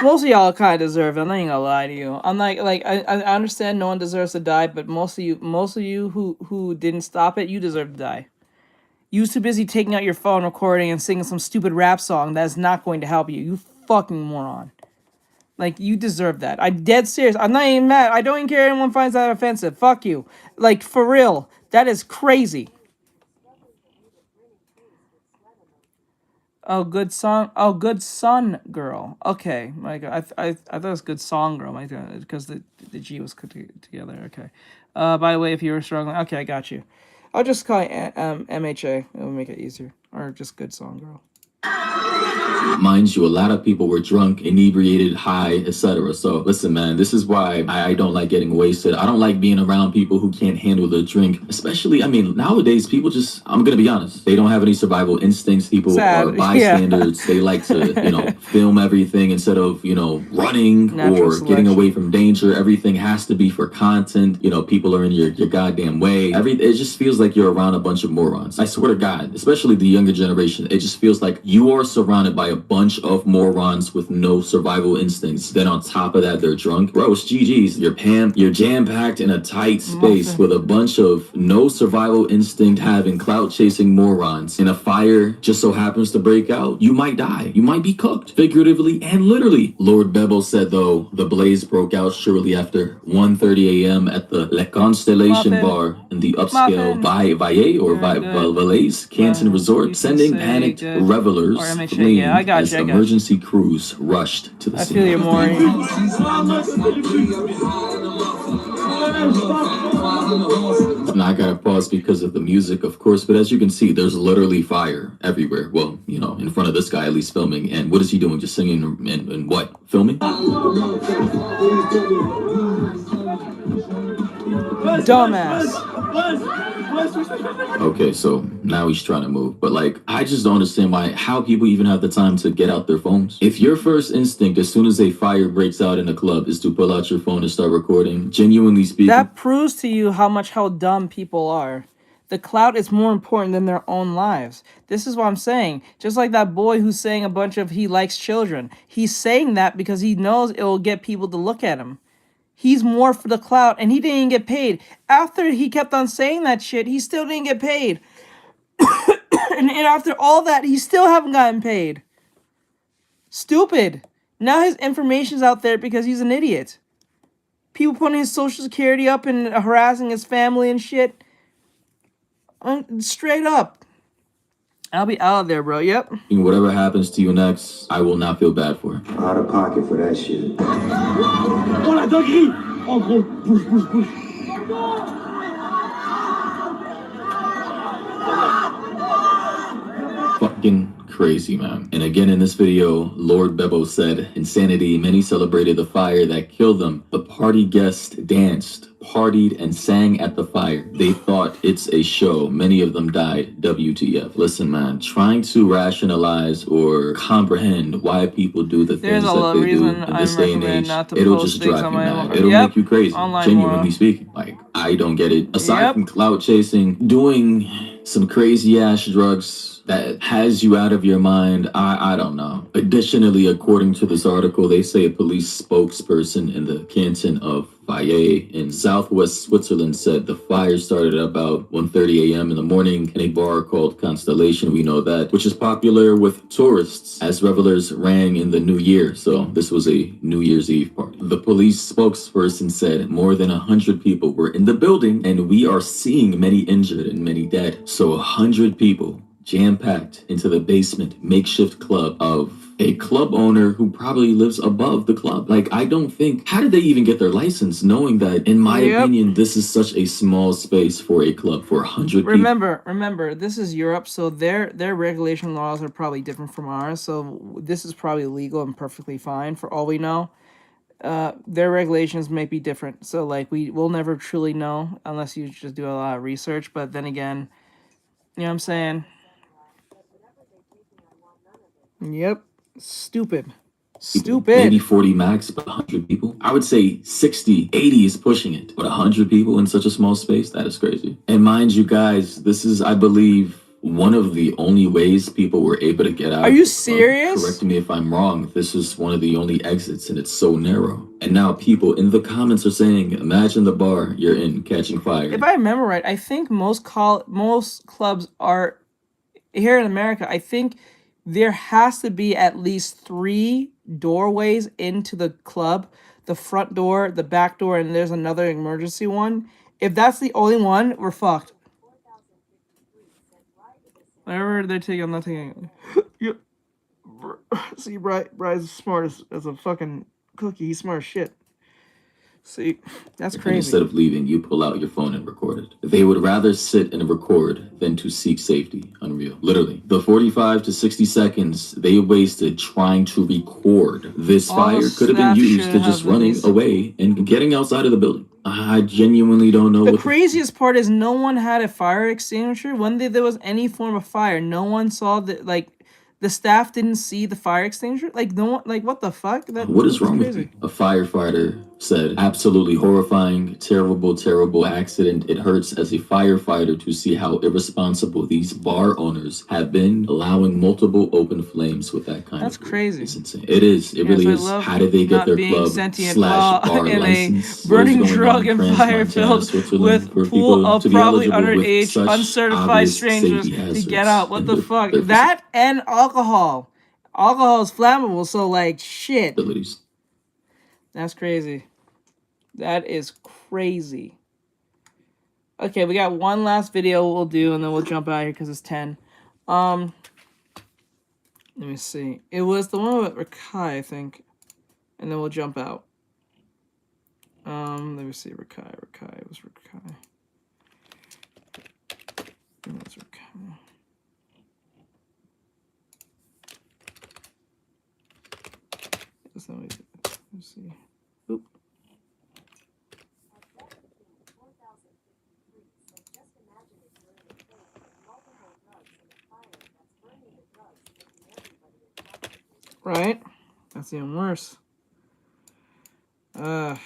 Most of y'all kind of deserve it. I'm not even gonna lie to you. I'm like I understand no one deserves to die, but most of you who didn't stop it, you deserve to die. You was too busy taking out your phone, recording, and singing some stupid rap song that is not going to help you. You fucking moron. Like, you deserve that. I'm dead serious. I'm not even mad. I don't even care if anyone finds that offensive. Fuck you. Like, for real. That is crazy. Oh, good song. Oh, good son, girl. Okay, my God. I thought it was good song, girl. My God, because the G was put together. Okay. By the way, if you were struggling, okay, I got you. I'll just call it MHA. It'll make it easier, or just good song, girl. Mind you, a lot of people were drunk, inebriated, high, etc. So listen, man, this is why I don't like getting wasted. I don't like being around people who can't handle their drink. Especially, I mean, nowadays, people just, I'm going to be honest, they don't have any survival instincts. People are bystanders. Yeah. They like to, film everything instead of, running or getting away from danger. Everything has to be for content. People are in your goddamn way. It just feels like you're around a bunch of morons. I swear to God, especially the younger generation, it just feels like you are surrounded by a bunch of morons with no survival instincts. Then on top of that, they're drunk. Bro, it's GG's. You're jam-packed in a tight space with a bunch of no survival instinct having clout chasing morons. And a fire just so happens to break out, you might die. You might be cooked, figuratively and literally. Lord Bebel said, though, the blaze broke out shortly after 1:30 a.m. at the Le Constellation Bar in the upscale Valle or Valais Canton Resort, sending panicked revelers fleeing as emergency crews rushed to the scene. I feel you, Maury. Now I gotta pause because of the music, of course, but as you can see, there's literally fire everywhere. Well, in front of this guy, at least filming. And what is he doing? Just singing and what? Filming? Dumbass. Okay, so now he's trying to move, but I just don't understand how people even have the time to get out their phones. If your first instinct as soon as a fire breaks out in a club is to pull out your phone and start recording, genuinely speaking, that proves to you how dumb people are. The clout is more important than their own lives. This is what I'm saying. Just like that boy who's saying a bunch of he likes children. He's saying that because he knows it will get people to look at him. He's more for the clout, and he didn't even get paid. After he kept on saying that shit, he still didn't get paid. and after all that, he still haven't gotten paid. Stupid. Now his information's out there because he's an idiot. People putting his social security up and harassing his family and shit. Straight up. I'll be out of there, bro. Yep. Whatever happens to you next, I will not feel bad for it. Out of pocket for that shit. Fucking crazy, man. And again in this video, Lord Bebo said, insanity, many celebrated the fire that killed them. The party guests danced, partied, and sang at the fire. They thought it's a show. Many of them died. WTF. Listen, man, trying to rationalize or comprehend why people do the things that they do in this day and age, it'll just drive you mad. It'll make you crazy, genuinely speaking. I don't get it. Aside from clout chasing, doing some crazy ass drugs that has you out of your mind, I don't know. Additionally, according to this article, they say a police spokesperson in the canton of Valle in southwest Switzerland said the fire started at about 1:30 a.m. in the morning in a bar called Constellation, we know that, which is popular with tourists as revelers rang in the new year. So this was a New Year's Eve party. The police spokesperson said more than 100 people were in the building, and we are seeing many injured and many dead. So 100 people jam-packed into the basement makeshift club of a club owner who probably lives above the club. I don't think, how did they even get their license knowing that, in my opinion, this is such a small space for a club for 100 people? Remember, this is Europe, so their regulation laws are probably different from ours, so this is probably legal and perfectly fine for all we know. Their regulations may be different, so we'll never truly know unless you just do a lot of research, but then again, you know what I'm saying? Yep. Stupid. Maybe 40 max, but 100 people. I would say 60, 80 is pushing it. But 100 people in such a small space, that is crazy. And mind you guys, this is, I believe, one of the only ways people were able to get out. Are you serious? Correct me if I'm wrong. This is one of the only exits and it's so narrow. And now people in the comments are saying, imagine the bar you're in catching fire. If I remember right, I think most clubs are, here in America, I think there has to be at least 3 doorways into the club. The front door, the back door, and there's another emergency one. If that's the only one, we're fucked. Whatever they're taking, I'm not taking it. See, Bry's smart as a fucking cookie. He's smart as shit. See, that's crazy. Instead of leaving, you pull out your phone and record it. They would rather sit and record than to seek safety. Unreal. Literally. The 45 to 60 seconds they wasted trying to record this fire could have been used to just running away and getting outside of the building. I genuinely don't know. The craziest part is no one had a fire extinguisher. When there was any form of fire, no one saw that, like, the staff didn't see the fire extinguisher. Like, no one, like, what the fuck? What is wrong with you? A firefighter said, absolutely horrifying, terrible, terrible accident. It hurts as a firefighter to see how irresponsible these bar owners have been, allowing multiple open flames with that kind of. That's crazy. It's insane. It is. It really is. How did they get their club / bar in license? A burning drug and fire filled with pool of probably underage, uncertified strangers to get out? What the fuck? That and alcohol. Alcohol is flammable, so like shit. That's crazy. That is crazy. Okay, we got one last video we'll do, and then we'll jump out of here because it's 10. Let me see. It was the one with Rakai, I think, and then we'll jump out. Let me see. Rakai. It was Rakai. It was Rakai. Let's see. Oop. Right? That's even worse. Oh.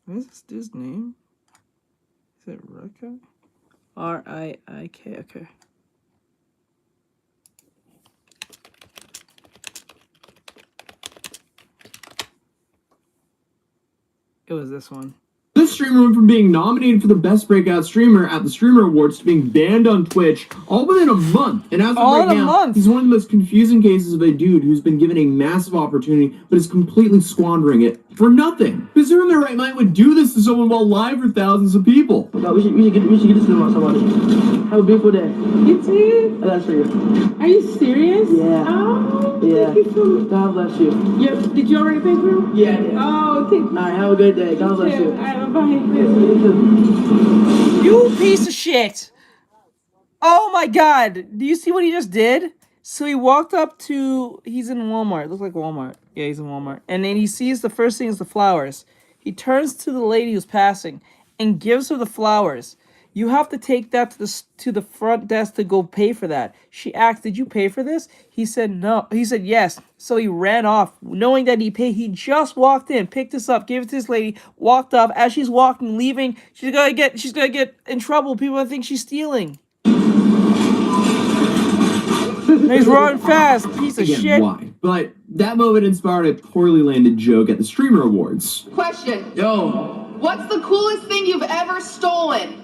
What is this dude's name? Is it Rika? R-I-I-K, okay. It was this one. This streamer went from being nominated for the Best Breakout Streamer at the Streamer Awards to being banned on Twitch all within a month. And as of right now, he's one of the most confusing cases of a dude who's been given a massive opportunity but is completely squandering it for nothing. Because who in their right mind would do this to someone while live for thousands of people? No, we should get this to somebody. Have a beautiful day. You too. That's for you. Are you serious? Yeah. Oh, yeah. Thank you so much. God bless you. Yep. Did you already pay for him? Yeah, I did. Oh, thank you. All right, have a good day. God bless you. All right, bye. You piece of shit! Oh my god! Do you see what he just did? So he walked up to... He's in Walmart. It looks like Walmart. Yeah, he's in Walmart. And then he sees the first thing is the flowers. He turns to the lady who's passing and gives her the flowers. You have to take that to the front desk to go pay for that. She asked, did you pay for this? He said no. He said yes. So he ran off, knowing that he paid. He just walked in, picked this up, gave it to this lady, walked up. As she's walking, leaving, she's gonna get in trouble. People think she's stealing. He's running fast, piece of shit. Why? But that moment inspired a poorly landed joke at the Streamer Awards. Question. Yo. What's the coolest thing you've ever stolen?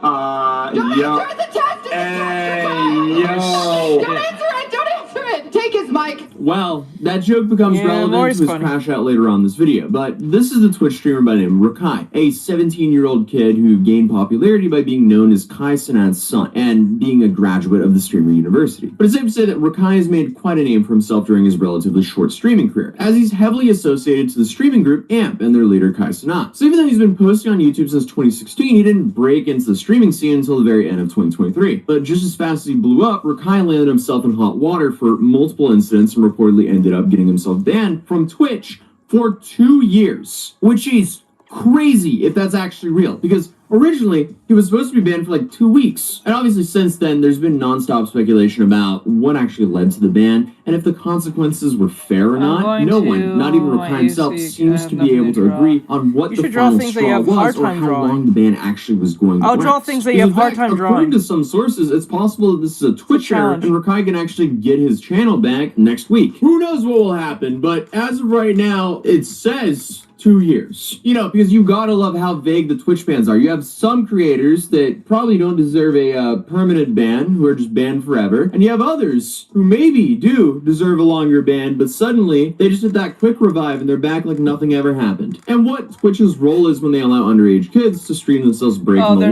Don't yo. answer the test! Hey, yo. Don't answer it! Don't answer it! Take his mic! Well, that joke becomes relevant to his crash out later on in this video, but this is the Twitch streamer by the name of Rakai, a 17-year-old kid who gained popularity by being known as Kai Cenat's son and being a graduate of the Streamer University. But it's safe to say that Rakai has made quite a name for himself during his relatively short streaming career, as he's heavily associated to the streaming group AMP and their leader Kai Cenat. So even though he's been posting on YouTube since 2016, he didn't break into the streaming scene until the very end of 2023. But just as fast as he blew up, Rakai landed himself in hot water for multiple incidents and reportedly ended up getting himself banned from Twitch for 2 years, which is crazy if that's actually real, because originally he was supposed to be banned for like 2 weeks. And obviously since then there's been nonstop speculation about what actually led to the ban and if the consequences were fair or not. No one, not even Rakai himself, seems to be able to agree on what the final straw was or how long the ban actually was going to last. I'll draw things that you have a hard time drawing. According to some sources, it's possible that this is a Twitch error and Rakai can actually get his channel back next week. Who knows what will happen, but as of right now, it says 2 years. You know, because you gotta love how vague the Twitch bans are. You have some creators that probably don't deserve a permanent ban, who are just banned forever, and you have others who maybe do deserve a longer ban, but suddenly they just did that quick revive and they're back like nothing ever happened. And what Twitch's role is when they allow underage kids to stream themselves breaking the law and they're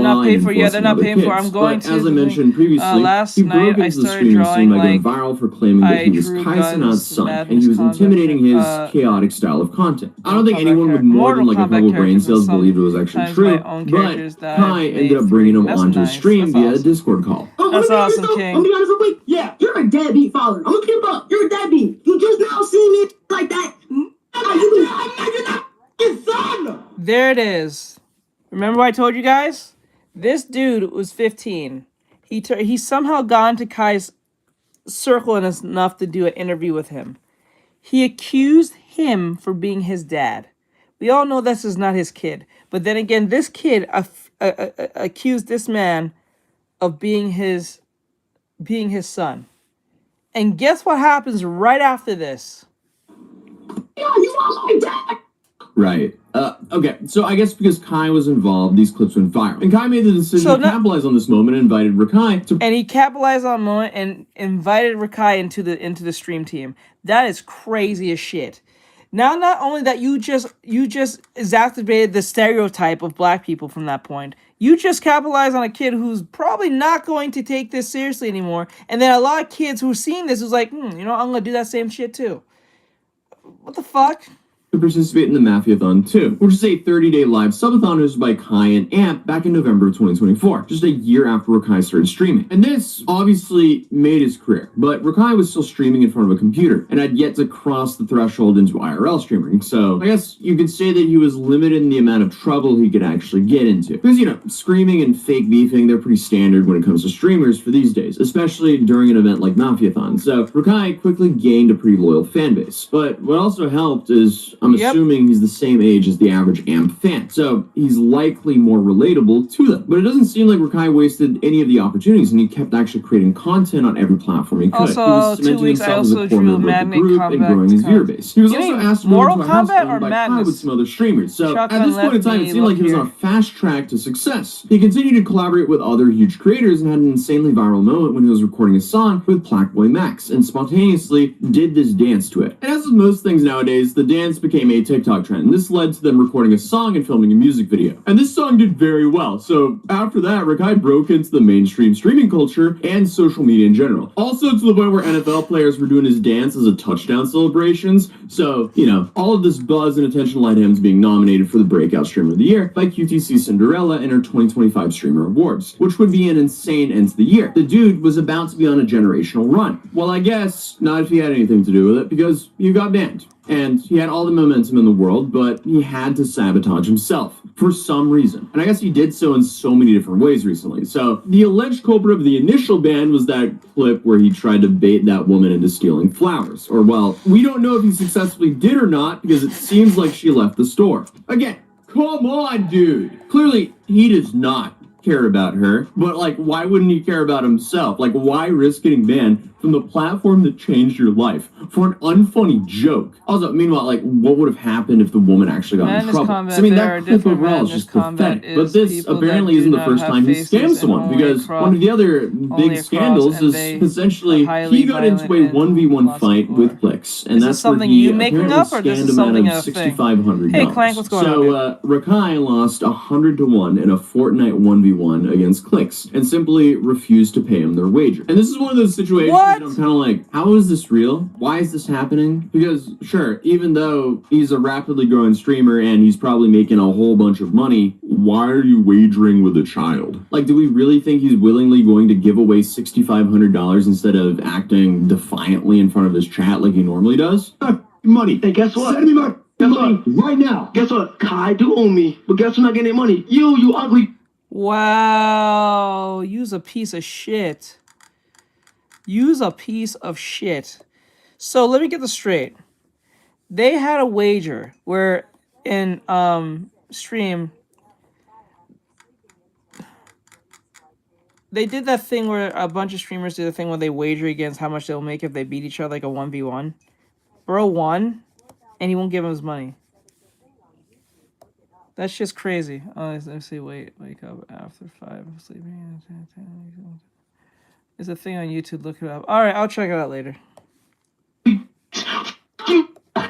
not paying for. I'm going to. As I mentioned previously, last he broke night into the streaming scene by going viral for claiming that he was Kai Cenat's son, and he was intimidating his chaotic style of content. I don't think anyone would more than like a couple brain cells believe it was actually true, but Kai ended up bringing him onto his stream via a Discord call. That's awesome, King. I'm gonna be honest real quick. Yeah, you're a deadbeat father. I'm gonna keep up. You're a deadbeat. You just now see me like that. You're not his son. There it is. Remember what I told you guys? This dude was 15. He somehow got into Kai's circle enough to do an interview with him. He accused him for being his dad. We all know this is not his kid. But then again, this kid accused this man of being his son. And guess what happens right after this? Yeah, you are my dad. Right. Okay, so I guess because Kai was involved, these clips went viral. And Kai made the decision to capitalize on this moment and invited Rakai to... And he capitalized on the moment and invited Rakai into the stream team. That is crazy as shit. Now, not only that, you just exacerbated the stereotype of black people from that point. You just capitalized on a kid who's probably not going to take this seriously anymore. And then a lot of kids who are seeing this who's like, you know, I'm going to do that same shit too. What the fuck? To participate in the Mafiathon 2, which is a 30-day live subathon hosted by Kai and Amp back in November of 2024, just a year after Rakai started streaming. And this obviously made his career, but Rakai was still streaming in front of a computer and had yet to cross the threshold into IRL streaming, so I guess you could say that he was limited in the amount of trouble he could actually get into. Because, you know, screaming and fake beefing, they're pretty standard when it comes to streamers for these days, especially during an event like Mafiathon, so Rakai quickly gained a pretty loyal fan base. But what also helped is I'm assuming he's the same age as the average Amp fan, so he's likely more relatable to them. But it doesn't seem like Rakai wasted any of the opportunities, and he kept actually creating content on every platform he could. Also, he was cementing himself as a core member of the group and growing his viewer base. He was also asked to move into a house owned by Kai with some other streamers, so at this point in time, it seemed like he was on a fast track to success. He continued to collaborate with other huge creators and had an insanely viral moment when he was recording a song with Plaqueboy Max, and spontaneously did this dance to it. And as with most things nowadays, the dance became a TikTok trend, and this led to them recording a song and filming a music video. And this song did very well, so after that, Rakai broke into the mainstream streaming culture and social media in general. Also to the point where NFL players were doing his dance as a touchdown celebrations, so, you know, all of this buzz and attention led him to being nominated for the Breakout Streamer of the Year by QTC Cinderella in her 2025 Streamer Awards, which would be an insane end to the year. The dude was about to be on a generational run. Well, I guess not if he had anything to do with it, because you got banned. And he had all the momentum in the world, but he had to sabotage himself for some reason. And I guess he did so in so many different ways recently. So the alleged culprit of the initial ban was that clip where he tried to bait that woman into stealing flowers. Or, well, we don't know if he successfully did or not, because it seems like she left the store. Again, come on, dude. Clearly, he does not care about her, but like, why wouldn't he care about himself? Like, why risk getting banned from the platform that changed your life for an unfunny joke? Also, meanwhile, like, what would have happened if the woman actually got in trouble? I mean, that clip overall is just pathetic. But this apparently isn't the first time he scammed someone, because one of the other big scandals is essentially he got into a 1v1 fight with Clicks, and that's where he apparently scammed him out of $6,500. Hey, Clank, what's going on? So Rakai lost 100-1 in a Fortnite 1v1 against Clicks and simply refused to pay him their wager. And this is one of those situations that I'm kind of like, how is this real? Why is this happening? Because sure, even though he's a rapidly growing streamer and he's probably making a whole bunch of money, why are you wagering with a child? Like, do we really think he's willingly going to give away $6,500 instead of acting defiantly in front of his chat like he normally does? Money. Hey, guess what? Send me my Money right now. Guess what? Kai do owe me, but guess who's not getting money? You ugly. Wow, use a piece of shit. Use a piece of shit. So let me get this straight. They had a wager where in stream they did that thing where a bunch of streamers did a thing where they wager against how much they'll make if they beat each other, like a 1v1. Bro won, and he won't give him his money. That's just crazy. Oh, let's see. Wake up after 5 sleeping. There's a thing on YouTube. Look it up. All right, I'll check it out later.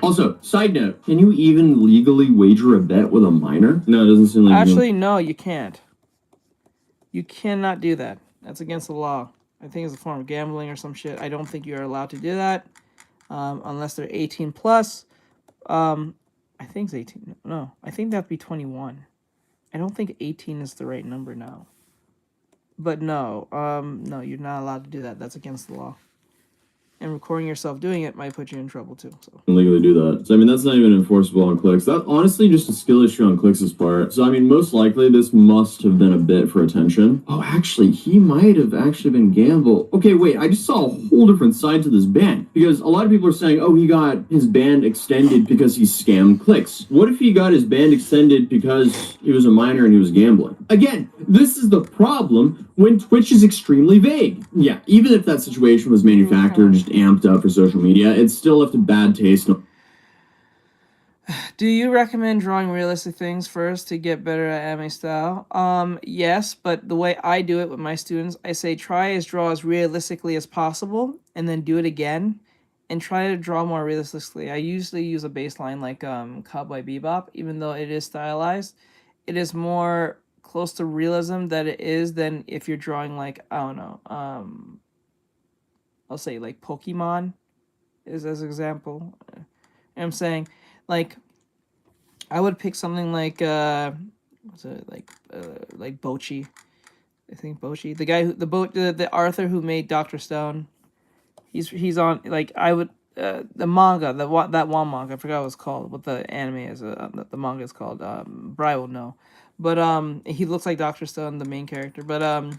Also, side note, can you even legally wager a bet with a minor? No, it doesn't seem like... Actually, no, you can't. You cannot do that. That's against the law. I think it's a form of gambling or some shit. I don't think you are allowed to do that unless they're 18 plus. I think it's 18. No, I think that'd be 21. I don't think 18 is the right number now. But no, no, you're not allowed to do that. That's against the law. And recording yourself doing it might put you in trouble too. So legally do that. So I mean, that's not even enforceable on Clicks. That's honestly just a skill issue on Clicks' part. So I mean, most likely this must have been a bit for attention. Oh, actually, he might have actually been Gamble. Okay, wait, I just saw a whole different side to this ban. Because a lot of people are saying, oh, he got his ban extended because he scammed Clicks. What if he got his ban extended because he was a minor and he was gambling? Again, this is the problem when Twitch is extremely vague. Yeah, even if that situation was manufactured, just amped up for social media, it still left a bad taste. do you recommend drawing realistic things first to get better at anime style? Yes, but the way I do it with my students, I say draw as realistically as possible and then do it again and try to draw more realistically. I usually use a baseline like Cowboy Bebop, even though it is stylized. It is more close to realism that it is than if you're drawing like, I don't know, I'll say like Pokemon is as an example. I'm saying, like, I would pick something like what's it like Bocchi. I think Bocchi, the guy who the Arthur who made Dr. Stone. He's on, like, I would the manga, that one manga, I forgot what it's called, what the anime is, the manga is called. Bri will know, but he looks like Dr. Stone, the main character, but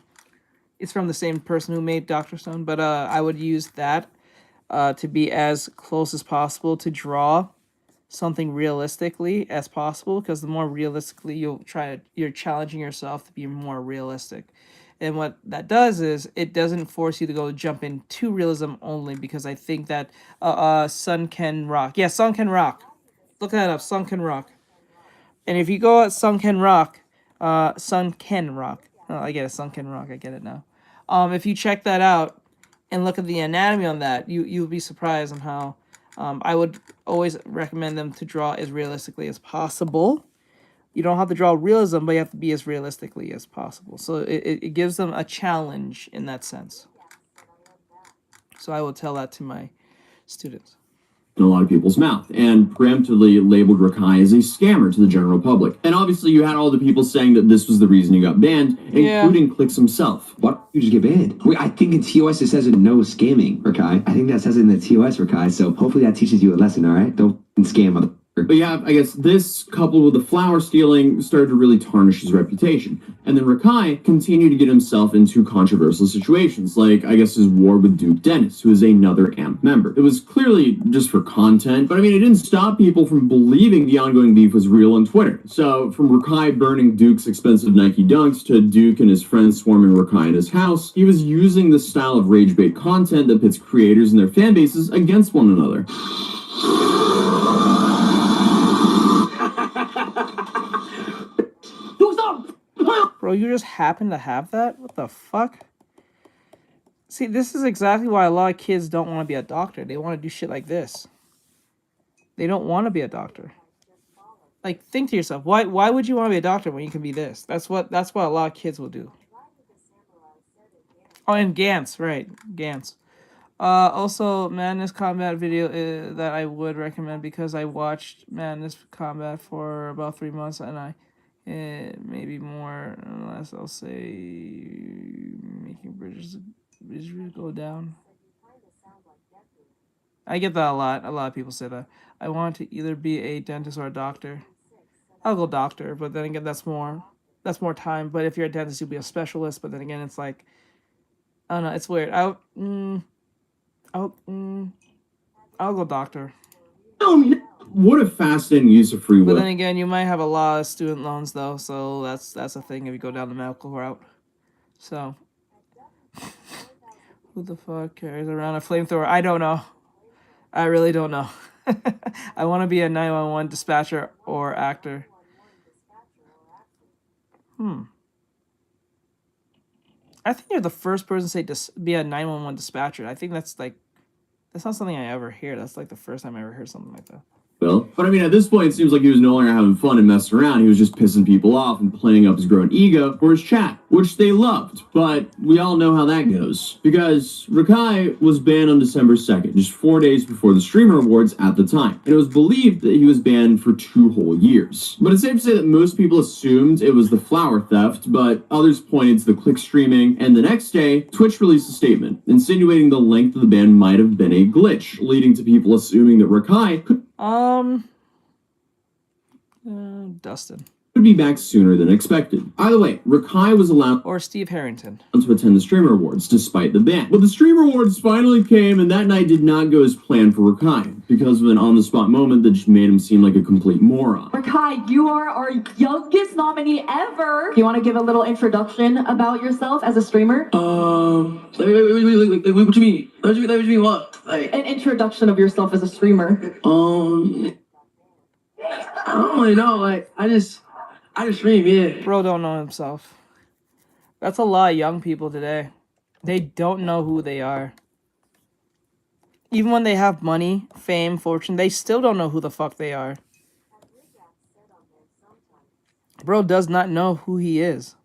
it's from the same person who made Dr. Stone. But I would use that to be as close as possible to draw something realistically as possible, because the more realistically you're challenging yourself to be more realistic. And what that does is it doesn't force you to go jump into realism only, because I think that Sun Can Rock. Yeah, Sun Can Rock. Look that up, Sun Can Rock. And if you go at Sun Can Rock, Sun Can Rock. Oh, I get it, Sun Can Rock, I get it now. If you check that out and look at the anatomy on that, you'll be surprised on how I would always recommend them to draw as realistically as possible. You don't have to draw realism, but you have to be as realistically as possible. So it gives them a challenge in that sense. So I will tell that to my students. In a lot of people's mouth, and preemptively labeled Rakai as a scammer to the general public. And obviously you had all the people saying that this was the reason he got banned, including Clicks himself. Why don't you just get banned? Wait, I think in TOS it says no scamming, Rakai. I think that says it in the TOS, Rakai, so hopefully that teaches you a lesson, alright? Don't scam other. But yeah, I guess this, coupled with the flower stealing, started to really tarnish his reputation. And then Rakai continued to get himself into controversial situations, like, I guess, his war with Duke Dennis, who is another AMP member. It was clearly just for content, but I mean, it didn't stop people from believing the ongoing beef was real on Twitter. So, from Rakai burning Duke's expensive Nike Dunks to Duke and his friends swarming Rakai in his house, he was using the style of rage bait content that pits creators and their fan bases against one another. Bro, you just happen to have that? What the fuck? See, this is exactly why a lot of kids don't want to be a doctor. They want to do shit like this. They don't want to be a doctor. Like, think to yourself, why would you want to be a doctor when you can be this? That's what a lot of kids will do. Oh, and Gantz, right. Gantz. Also, Madness Combat video that I would recommend, because I watched Madness Combat for about 3 months, and I maybe more, unless I'll say making bridges go down. I get that a lot. A lot of people say that. I want to either be a dentist or a doctor. I'll go doctor, but then again, that's more time. But if you're a dentist, you'll be a specialist. But then again, it's like, I don't know. It's weird. I'll go doctor. What a fascinating use of free will. But then again, you might have a lot of student loans though, so that's a thing if you go down the medical route. So, who the fuck carries around a flamethrower? I don't know. I really don't know. I want to be a 911 dispatcher or actor. I think you're the first person to say be a 911 dispatcher. I think that's not something I ever hear. That's like the first time I ever heard something like that. Well, but I mean, at this point, it seems like he was no longer having fun and messing around. He was just pissing people off and playing up his grown ego for his chat, which they loved. But we all know how that goes. Because Rakai was banned on December 2nd, just 4 days before the Streamer Awards at the time. And it was believed that he was banned for 2 whole years. But it's safe to say that most people assumed it was the flower theft, but others pointed to the click streaming. And the next day, Twitch released a statement, insinuating the length of the ban might have been a glitch, leading to people assuming that Rakai could Dustin be back sooner than expected. Either way, Rakai was allowed or Steve Harrington to attend the Streamer Awards despite the ban. But the Streamer Awards finally came, and that night did not go as planned for Rakai because of an on-the-spot moment that just made him seem like a complete moron. Rakai, you are our youngest nominee ever. You want to give a little introduction about yourself as a streamer? What you mean? What you mean what? Like An introduction of yourself as a streamer. I don't really know. Like I just stream, yeah. Bro don't know himself. That's a lot of young people today. They don't know who they are. Even when they have money, fame, fortune, they still don't know who the fuck they are. Bro does not know who he is.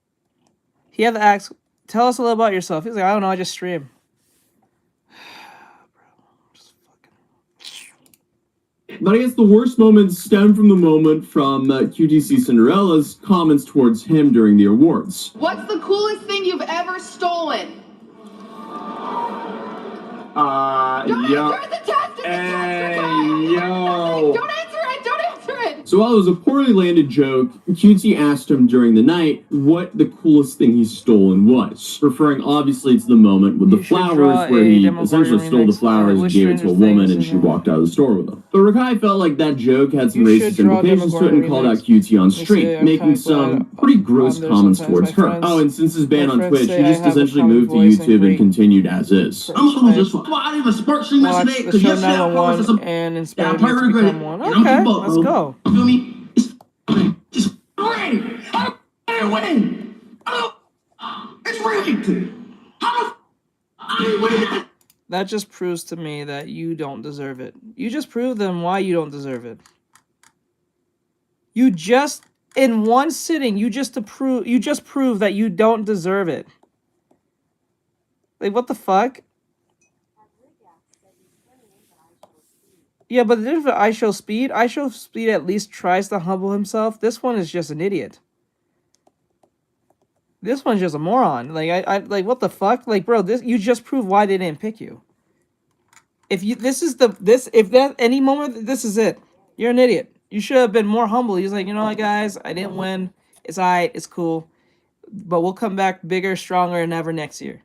He had to ask, tell us a little about yourself. He's like, I don't know, I just stream. But I guess the worst moments stem from the moment from QTC Cinderella's comments towards him during the awards. What's the coolest thing you've ever stolen? Don't answer the test! Yo. Don't answer it! Don't answer it! So while it was a poorly landed joke, QT asked him during the night what the coolest thing he's stolen was, referring obviously to the moment with the flowers where he essentially stole the flowers and gave it to a woman and she walked out of the store with them. But Rakai felt like that joke had some racist implications to it and called out QT on stream, making some pretty gross comments towards her. Oh, and since his ban on Twitch, he just essentially moved to YouTube and continued as is. I'm supposed to just I didn't even spark stream yesterday because yesterday I promised some and inspired me to become one. Okay, let's go. You feel me? Just win. I don't win. It's rigged. How I ain't winning that. That just proves to me that you don't deserve it. You just proved them why you don't deserve it. You just, in one sitting, you just prove that you don't deserve it. Like, what the fuck? Yeah, but the difference with I Show Speed at least tries to humble himself. This one is just an idiot. This one's just a moron. Like, I like, what the fuck? Like, bro, you just proved why they didn't pick you. If that any moment, this is it. You're an idiot. You should have been more humble. He's like, you know what, guys? I didn't win. It's alright. It's cool. But we'll come back bigger, stronger than ever next year.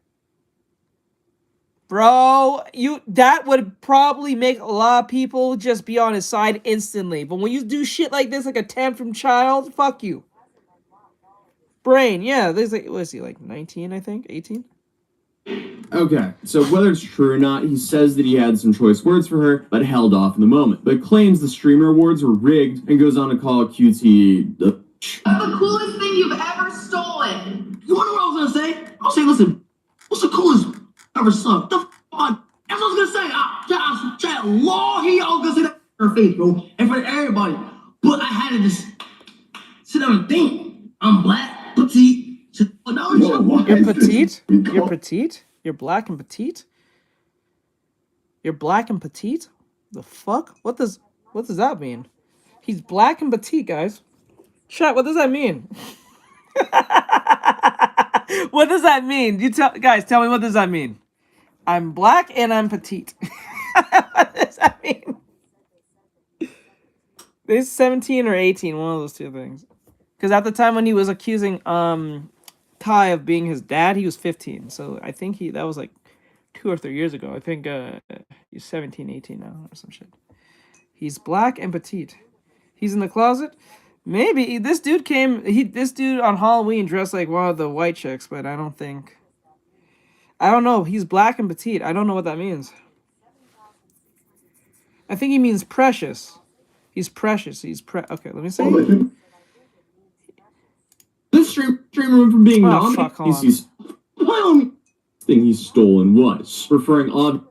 Bro, that would probably make a lot of people just be on his side instantly. But when you do shit like this, like a tantrum child, fuck you. Brain, yeah. There's like, what is he, like 19, I think? 18? Okay, so whether it's true or not, he says that he had some choice words for her, but held off in the moment. But claims the Streamer Awards were rigged and goes on to call QT the coolest thing you've ever stolen. You wonder what I was gonna say? I was saying, listen, what's the coolest ever sucked? The fuck? That's what I was gonna say. Chat, Lord, I was gonna say that in her face, bro, and for everybody. But I had to just sit down and think. I'm black, petite. You're petite? You're petite? You're black and petite? You're black and petite? The fuck? What does that mean? He's black and petite, guys. Chat, what does that mean? What does that mean? Guys, tell me, what does that mean? I'm black and I'm petite. What does that mean? He's 17 or 18, one of those two things. Because at the time when he was accusing Kai of being his dad, he was 15. So I think that was like 2 or 3 years ago. I think he's 17, 18 now or some shit. He's black and petite. He's in the closet. Maybe this dude this dude on Halloween dressed like one of the white chicks, but I don't know. He's black and petite. I don't know what that means. I think he means precious. He's precious. Okay, let me see. This streamer went from being fuck, hold on. thing he's stolen was referring on.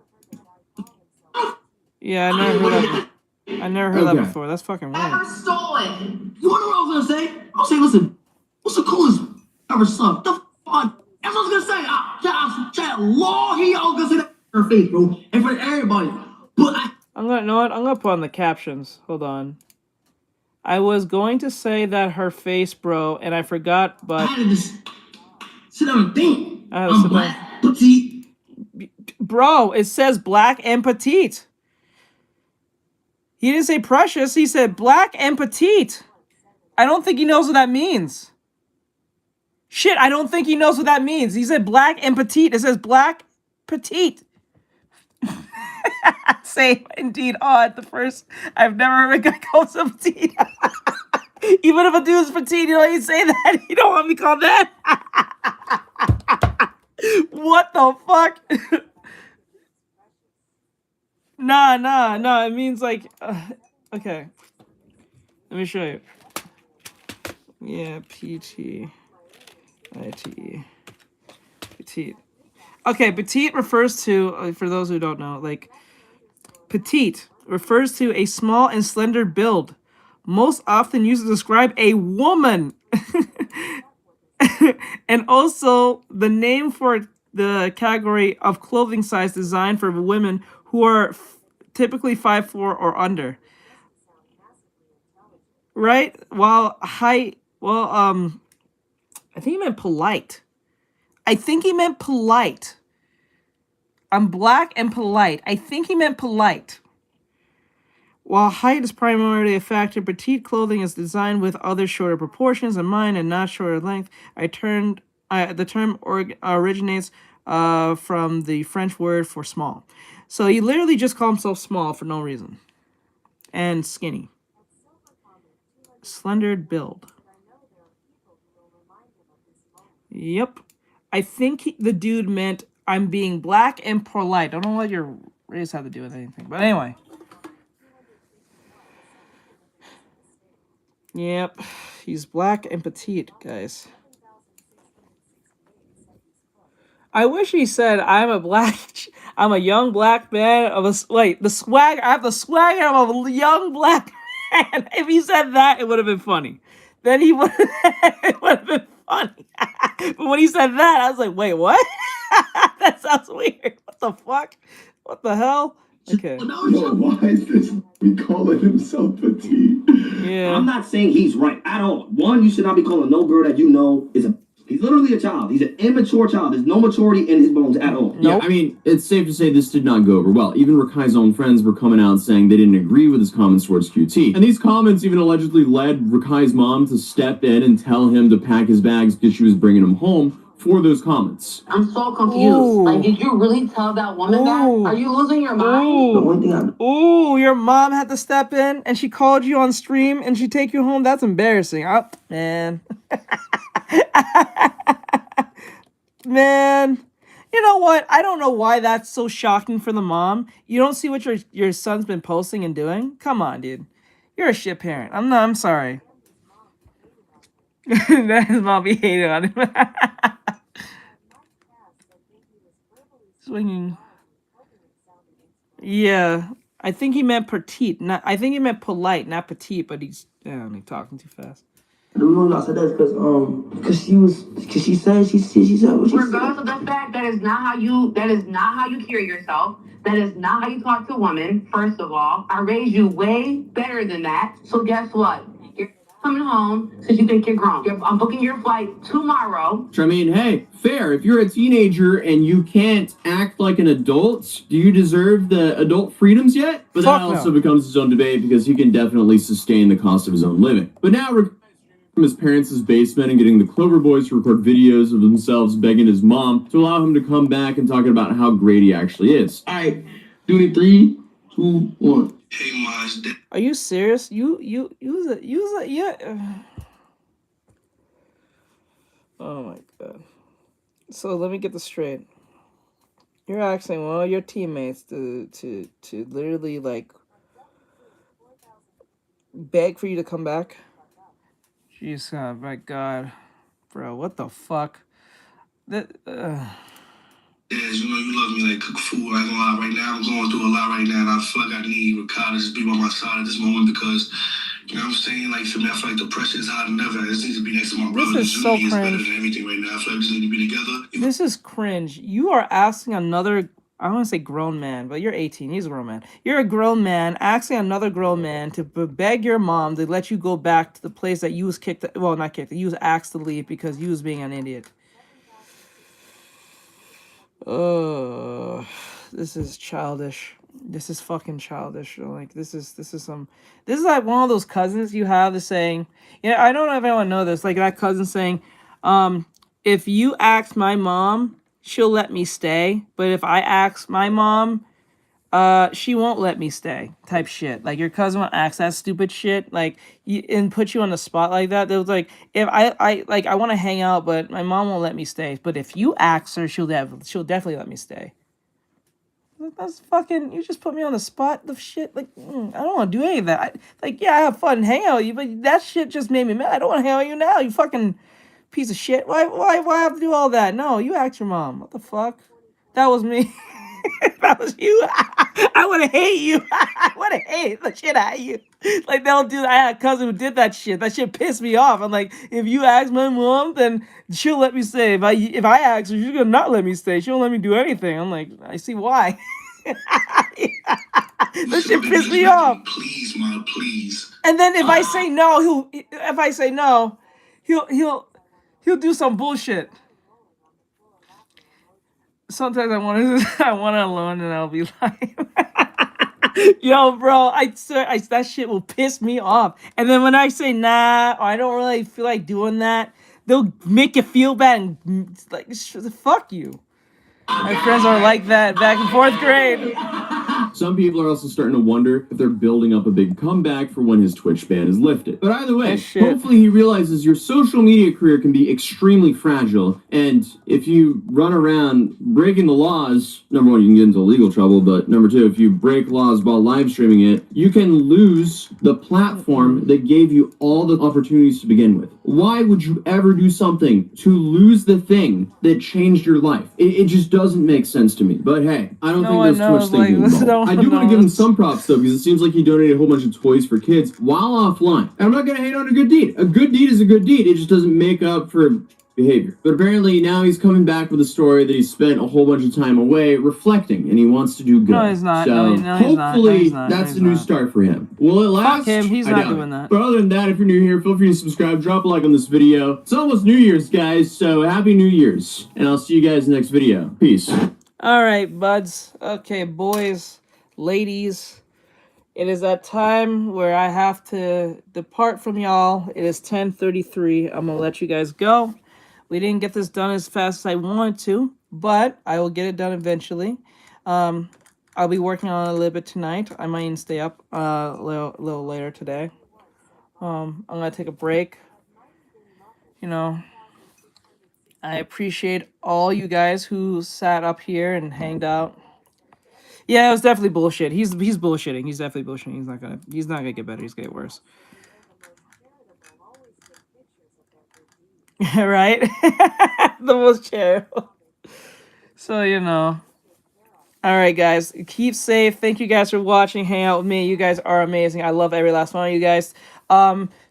Yeah, I never heard that before. That's fucking weird. Ever stolen. You wanna know what I was gonna say? I'll say, listen, what's the coolest ever sucked? The fuck? That's what I was gonna say. Chat, law, he all gonna say that in her face, bro. And for everybody. But I'm gonna put on the captions. Hold on. I was going to say that her face, bro, and I forgot, but I had to just sit down and think. I'm black, petite. Bro, it says black and petite. He didn't say precious, he said black and petite. I don't think he knows what that means. Shit, I don't think he knows what that means. He said black and petite. It says black, petite. Say, indeed, odd. The first, I've never heard a guy call himself petite. Even if a dude's petite, you don't even say that. You don't want me called that? What the fuck? Nah. It means like, okay. Let me show you. Yeah, P-T-I-T-E. Petite. Okay, petite refers to, for those who don't know, like, petite refers to a small and slender build, most often used to describe a woman. And also the name for the category of clothing size designed for women who are typically 5'4" or under. Right? While height, I think he meant polite. I'm black and polite. I think he meant polite. While height is primarily a factor, petite clothing is designed with other shorter proportions in mind and not shorter length. The term originates from the French word for small. So he literally just called himself small for no reason. And skinny. Slendered build. Yep. I think the dude meant I'm being black and polite. I don't know what your race had to do with anything. But anyway. Yep. He's black and petite, guys. I wish he said I'm a young black man of I have the swagger of a young black man. If he said that, it would have been funny. Then it would have been funny. But when he said that, I was like, wait, what? That sounds weird. What the fuck? What the hell? Okay. Why is this we calling himself petite? Yeah. I'm not saying he's right at all. One, you should not be calling no girl that you know is he's literally a child. He's an immature child. There's no maturity in his bones at all. Yeah, I mean, it's safe to say this did not go over well. Even Rakai's own friends were coming out saying they didn't agree with his comments towards QT. And these comments even allegedly led Rakai's mom to step in and tell him to pack his bags because she was bringing him home for those comments. I'm so confused. Like, did you really tell that woman that? Are you losing your mind? The one thing Ooh, your mom had to step in and she called you on stream and she take you home? That's embarrassing. Oh, man. Man. You know what? I don't know why that's so shocking for the mom. You don't see what your son's been posting and doing? Come on, dude. You're a shit parent. I'm sorry. That his mom be hating on him. Swinging. Yeah, I think he meant petite. I think he meant polite, not petite. But he's talking too fast. I don't know if I said that because she said what she said. Regardless of the fact that is not how you carry yourself. That is not how you talk to women. First of all, I raised you way better than that. So guess what? coming home because you think you're grown. I'm booking your flight tomorrow. I mean, hey, fair. If you're a teenager and you can't act like an adult, do you deserve the adult freedoms yet? But that also becomes his own debate because he can definitely sustain the cost of his own living. But now from his parents' basement and getting the Clover Boys to record videos of themselves begging his mom to allow him to come back and talking about how great he actually is. All right, do the 3, 2, 1. Hey, Maj. Are you serious? You use it, yeah. Oh my god. So let me get this straight. You're asking one of your teammates to literally like beg for you to come back? Jeez, oh my god, bro, what the fuck? That. Yes, you know you love me like cook food. I ain't gonna lie, right now I'm going through a lot right now, and I feel like I need Ricardo to just be by my side at this moment because, you know what I'm saying? Like, for me, I feel like the pressure is higher than ever. I just need to be next to my brother. This is so is better cringe. than everything right now. I feel like we just need to be together. This is cringe. You are asking another, I don't want to say grown man, but you're 18. He's a grown man. You're a grown man asking another grown man to beg your mom to let you go back to the place that you was kicked, well, not kicked, you was asked to leave because you was being an idiot. Oh, this is childish. This is fucking childish. Like, this is like one of those cousins you have that's saying, yeah, I don't know if anyone know this, like that cousin saying, if you ask my mom, she'll let me stay, but if I ask my mom, she won't let me stay, type shit. Like, your cousin will ask that stupid shit, like, and put you on the spot like that. They was like, if I want to hang out, but my mom won't let me stay. But if you ask her, she'll definitely let me stay. That's fucking, you just put me on the spot of shit. Like, I don't want to do any of that. Yeah, I have fun and hang out with you, but that shit just made me mad. I don't want to hang out with you now, you fucking piece of shit. Why have to do all that? No, you ask your mom. What the fuck? That was me. That was you. I would have hate you. I would have hated the shit out of you. Like, they'll do. I had a cousin who did that shit. That shit pissed me off. I'm like, if you ask my mom, then she'll let me stay. If I ask her, she's gonna not let me stay. She won't let me do anything. I'm like, I see why. That shit pissed me off. Please, Mom, please. And then if I say no, he'll do some bullshit. Sometimes I want it alone, and I'll be like, yo, bro, I swear, that shit will piss me off. And then when I say nah, or I don't really feel like doing that, they'll make you feel bad and like, fuck you. My friends are like that back in 4th grade. Some people are also starting to wonder if they're building up a big comeback for when his Twitch ban is lifted. But either way, hopefully he realizes your social media career can be extremely fragile, and if you run around breaking the laws, number one, you can get into legal trouble, but number two, if you break laws while live streaming it, you can lose the platform that gave you all the opportunities to begin with. Why would you ever do something to lose the thing that changed your life? It just doesn't make sense to me. But hey, I don't think there's too much thinking involved. I do want to give him some props though, because it seems like he donated a whole bunch of toys for kids while offline. And I'm not going to hate on a good deed. A good deed is a good deed. It just doesn't make up for behavior. But apparently now he's coming back with a story that he spent a whole bunch of time away reflecting, and he wants to do good. No, he's not. So hopefully he's not. that's a new start for him. Will it last? Fuck him. He's not doing that. But other than that, if you're new here, feel free to subscribe, drop a like on this video. It's almost New Year's, guys, so happy New Year's. And I'll see you guys next video. Peace. All right, buds. Okay, boys, ladies. It is that time where I have to depart from y'all. It is 10:33. I'm going to let you guys go. We didn't get this done as fast as I wanted to, but I will get it done eventually. I'll be working on it a little bit tonight. I might even stay up a little later today. I'm going to take a break. You know, I appreciate all you guys who sat up here and hanged out. Yeah, it was definitely bullshit. He's bullshitting. He's definitely bullshitting. He's not gonna get better. He's gonna get worse. Right? The most terrible. So, you know. All right, guys. Keep safe. Thank you guys for watching. Hang out with me. You guys are amazing. I love every last one of you guys.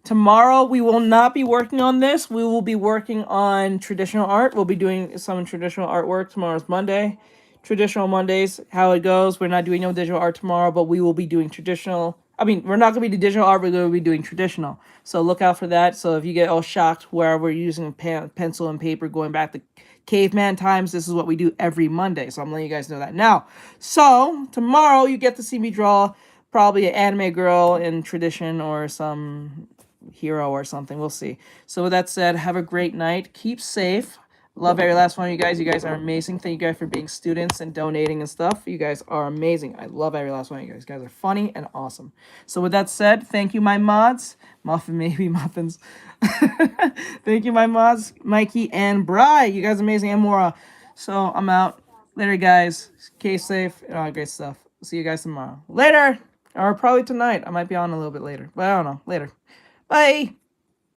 Tomorrow, we will not be working on this. We will be working on traditional art. We'll be doing some traditional artwork. Tomorrow's Monday. Traditional Mondays, how it goes. We're not doing no digital art tomorrow, but we will be doing traditional I mean, we're not going to be digital art, we're going to be doing traditional. So look out for that. So if you get all shocked where we're using pencil and paper going back to caveman times, this is what we do every Monday. So I'm letting you guys know that now. So tomorrow you get to see me draw probably an anime girl in tradition or some hero or something. We'll see. So with that said, have a great night. Keep safe. Love every last one of you guys. You guys are amazing. Thank you guys for being students and donating and stuff. You guys are amazing. I love every last one of you guys. You guys are funny and awesome. So with that said, thank you, my mods. Muffin, maybe muffins. Thank you, my mods, Mikey and Bri. You guys are amazing. And Mora. So I'm out. Later, guys. Stay safe and all that great stuff. See you guys tomorrow. Later. Or probably tonight. I might be on a little bit later. But I don't know. Later. Bye.